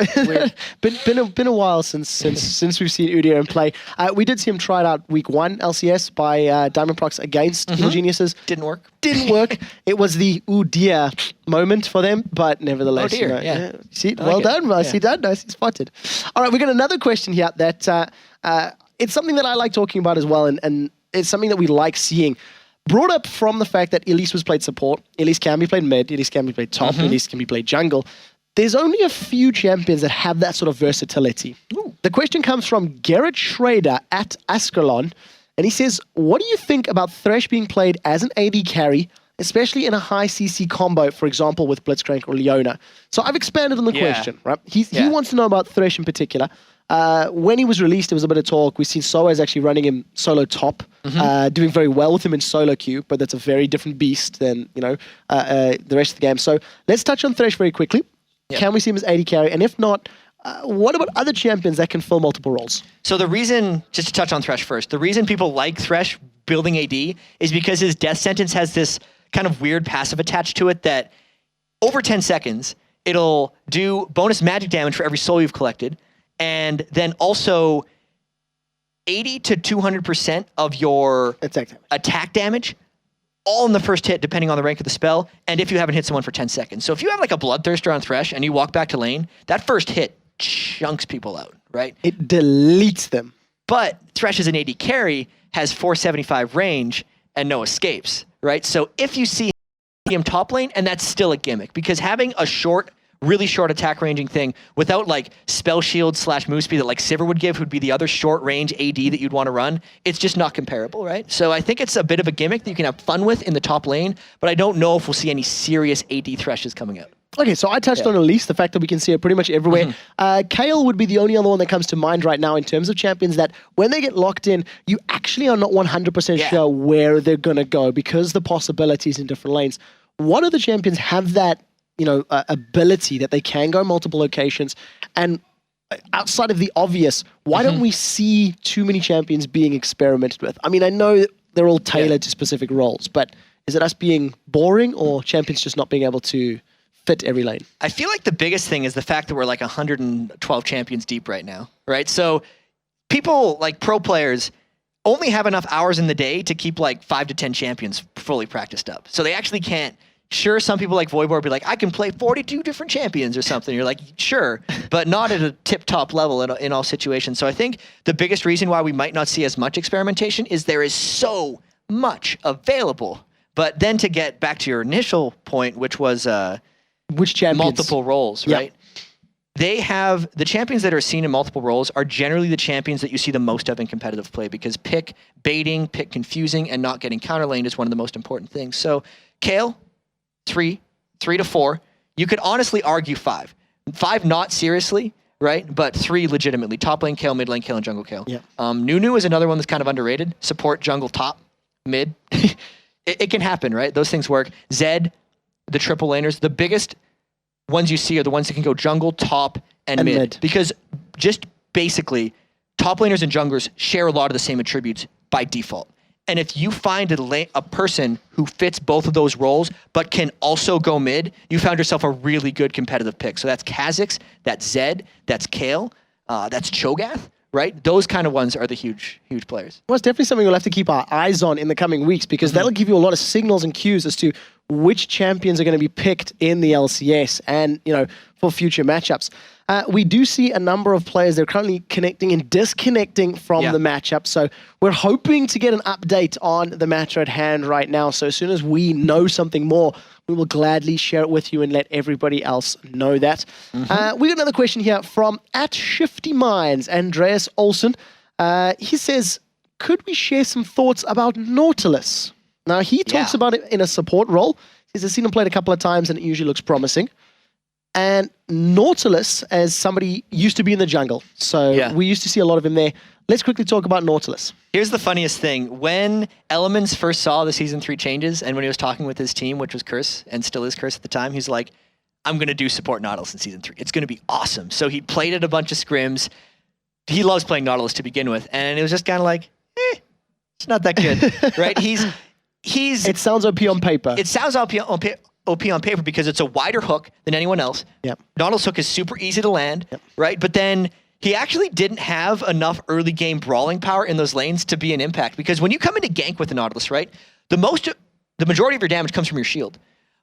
been a while since we've seen Udyr in play. We did see him try it out week 1 LCS by Diamond Prox against Evil Geniuses. Didn't work. It was the Udyr moment for them, but nevertheless, See, well done, nicely done, nicely spotted. All right, we got another question here that it's something that I like talking about as well, and it's something that we like seeing. Brought up from the fact that Elise was played support, Elise can be played mid, Elise can be played top, Elise can be played jungle. There's only a few champions that have that sort of versatility. The question comes from Garrett Schrader at Ascalon, and he says, what do you think about Thresh being played as an AD carry, especially in a high CC combo, for example, with Blitzcrank or Leona? So I've expanded on the question, right? He wants to know about Thresh in particular. When he was released, there was a bit of talk. We've seen Soaz actually running him solo top, doing very well with him in solo queue, but that's a very different beast than the rest of the game. So let's touch on Thresh very quickly. Can we see him as AD carry? And if not, what about other champions that can fill multiple roles? So the reason, just to touch on Thresh first, the reason people like Thresh building AD is because his death sentence has this kind of weird passive attached to it that over 10 seconds, it'll do bonus magic damage for every soul you've collected, and then also 80 to 200% of your attack damage, all in the first hit, depending on the rank of the spell, and if you haven't hit someone for 10 seconds. So if you have like a Bloodthirster on Thresh and you walk back to lane, that first hit chunks people out, right? It deletes them. But Thresh is an AD carry, has 475 range and no escapes, right? So if you see him top lane, and that's still a gimmick, because having a really short attack ranging thing without like spell shield / move speed that like Sivir would give, who'd be the other short range AD that you'd want to run, it's just not comparable, right? So I think it's a bit of a gimmick that you can have fun with in the top lane, but I don't know if we'll see any serious AD threshes coming out. Okay, so I touched on Elise, the fact that we can see it pretty much everywhere. Kayle would be the only other one that comes to mind right now in terms of champions that when they get locked in, you actually are not 100% sure where they're going to go because the possibilities in different lanes. What other champions have that, ability that they can go multiple locations? And outside of the obvious, why don't we see too many champions being experimented with? I mean, I know they're all tailored to specific roles, but is it us being boring or champions just not being able to fit every lane? I feel like the biggest thing is the fact that we're like 112 champions deep right now, right? So people, like pro players, only have enough hours in the day to keep like 5 to 10 champions fully practiced up. So they actually can't. Sure, some people like Voivod be like, I can play 42 different champions or something. You're like, sure, but not at a tip-top level in all situations. So I think the biggest reason why we might not see as much experimentation is there is so much available. But then to get back to your initial point, which was which champions? Multiple roles, right? They have the champions that are seen in multiple roles are generally the champions that you see the most of in competitive play, because pick baiting, pick confusing, and not getting counterlaned is one of the most important things. So Kayle, 3 to 4. You could honestly argue 5. 5 not seriously, right? But 3 legitimately. Top lane Kayle, mid lane Kayle, and jungle Kayle. Yeah. Nunu is another one that's kind of underrated. Support, jungle, top, mid. it can happen, right? Those things work. Zed, the triple laners, the biggest ones you see are the ones that can go jungle, top, and mid. Because just basically, top laners and junglers share a lot of the same attributes by default. And if you find a person who fits both of those roles, but can also go mid, you found yourself a really good competitive pick. So that's Kha'Zix, that's Zed, that's Kayle, that's Cho'Gath, right? Those kind of ones are the huge players. Well, it's definitely something we'll have to keep our eyes on in the coming weeks, because that'll give you a lot of signals and cues as to which champions are going to be picked in the LCS and, for future matchups. We do see a number of players that are currently connecting and disconnecting from the matchup. So we're hoping to get an update on the match at hand right now. So as soon as we know something more, we will gladly share it with you and let everybody else know that. We got another question here from @ShiftyMinds, Andreas Olsen. He says, could we share some thoughts about Nautilus? Now, he talks about it in a support role. He says he's seen him played a couple of times and it usually looks promising. And Nautilus, as somebody used to be in the jungle. So we used to see a lot of him there. Let's quickly talk about Nautilus. Here's the funniest thing. When Elements first saw the Season 3 changes, and when he was talking with his team, which was Curse, and still is Curse at the time, he's like, I'm going to do support Nautilus in Season 3. It's going to be awesome. So he played at a bunch of scrims. He loves playing Nautilus to begin with. And it was just kind of like, it's not that good, right? It sounds OP on paper. It sounds OP on paper because it's a wider hook than anyone else. Nautilus hook is super easy to land, right? But then he actually didn't have enough early game brawling power in those lanes to be an impact, because when you come into gank with the Nautilus, right, the majority of your damage comes from your shield.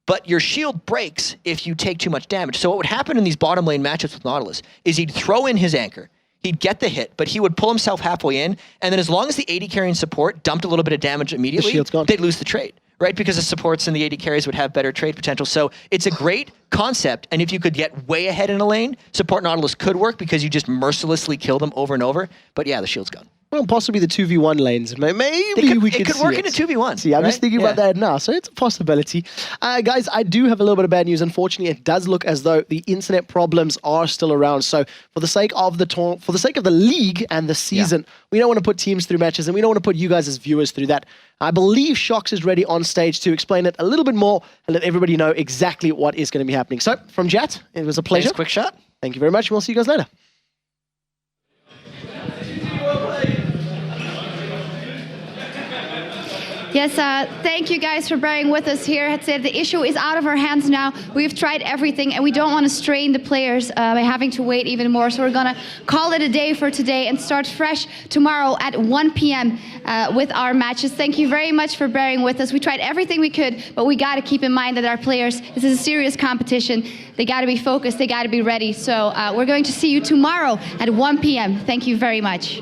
But your shield breaks if you take too much damage. So what would happen in these bottom lane matchups with Nautilus is he'd throw in his anchor. He'd get the hit, but he would pull himself halfway in, and then as long as the AD carrying support dumped a little bit of damage immediately, they'd lose the trade, right? Because the supports and the AD carries would have better trade potential. So it's a great concept, and if you could get way ahead in a lane, support Nautilus could work because you just mercilessly kill them over and over. But yeah, the shield's gone. Well, possibly the 2v1 lanes. Maybe we could It could work in a 2v1. See, I'm just thinking about that now, so it's a possibility. Guys, I do have a little bit of bad news. Unfortunately, it does look as though the internet problems are still around. So for the sake of the league and the season, we don't want to put teams through matches, and we don't want to put you guys as viewers through that. I believe Shox is ready on stage to explain it a little bit more and let everybody know exactly what is going to be happening. So from Jat, it was a pleasure. Thanks, Quick Shot. Thank you very much, and we'll see you guys later. Yes, thank you guys for bearing with us here. I'd say the issue is out of our hands now. We've tried everything, and we don't want to strain the players by having to wait even more. So we're going to call it a day for today and start fresh tomorrow at 1 p.m. With our matches. Thank you very much for bearing with us. We tried everything we could, but we got to keep in mind that our players, this is a serious competition. They got to be focused. They got to be ready. So we're going to see you tomorrow at 1 p.m. Thank you very much.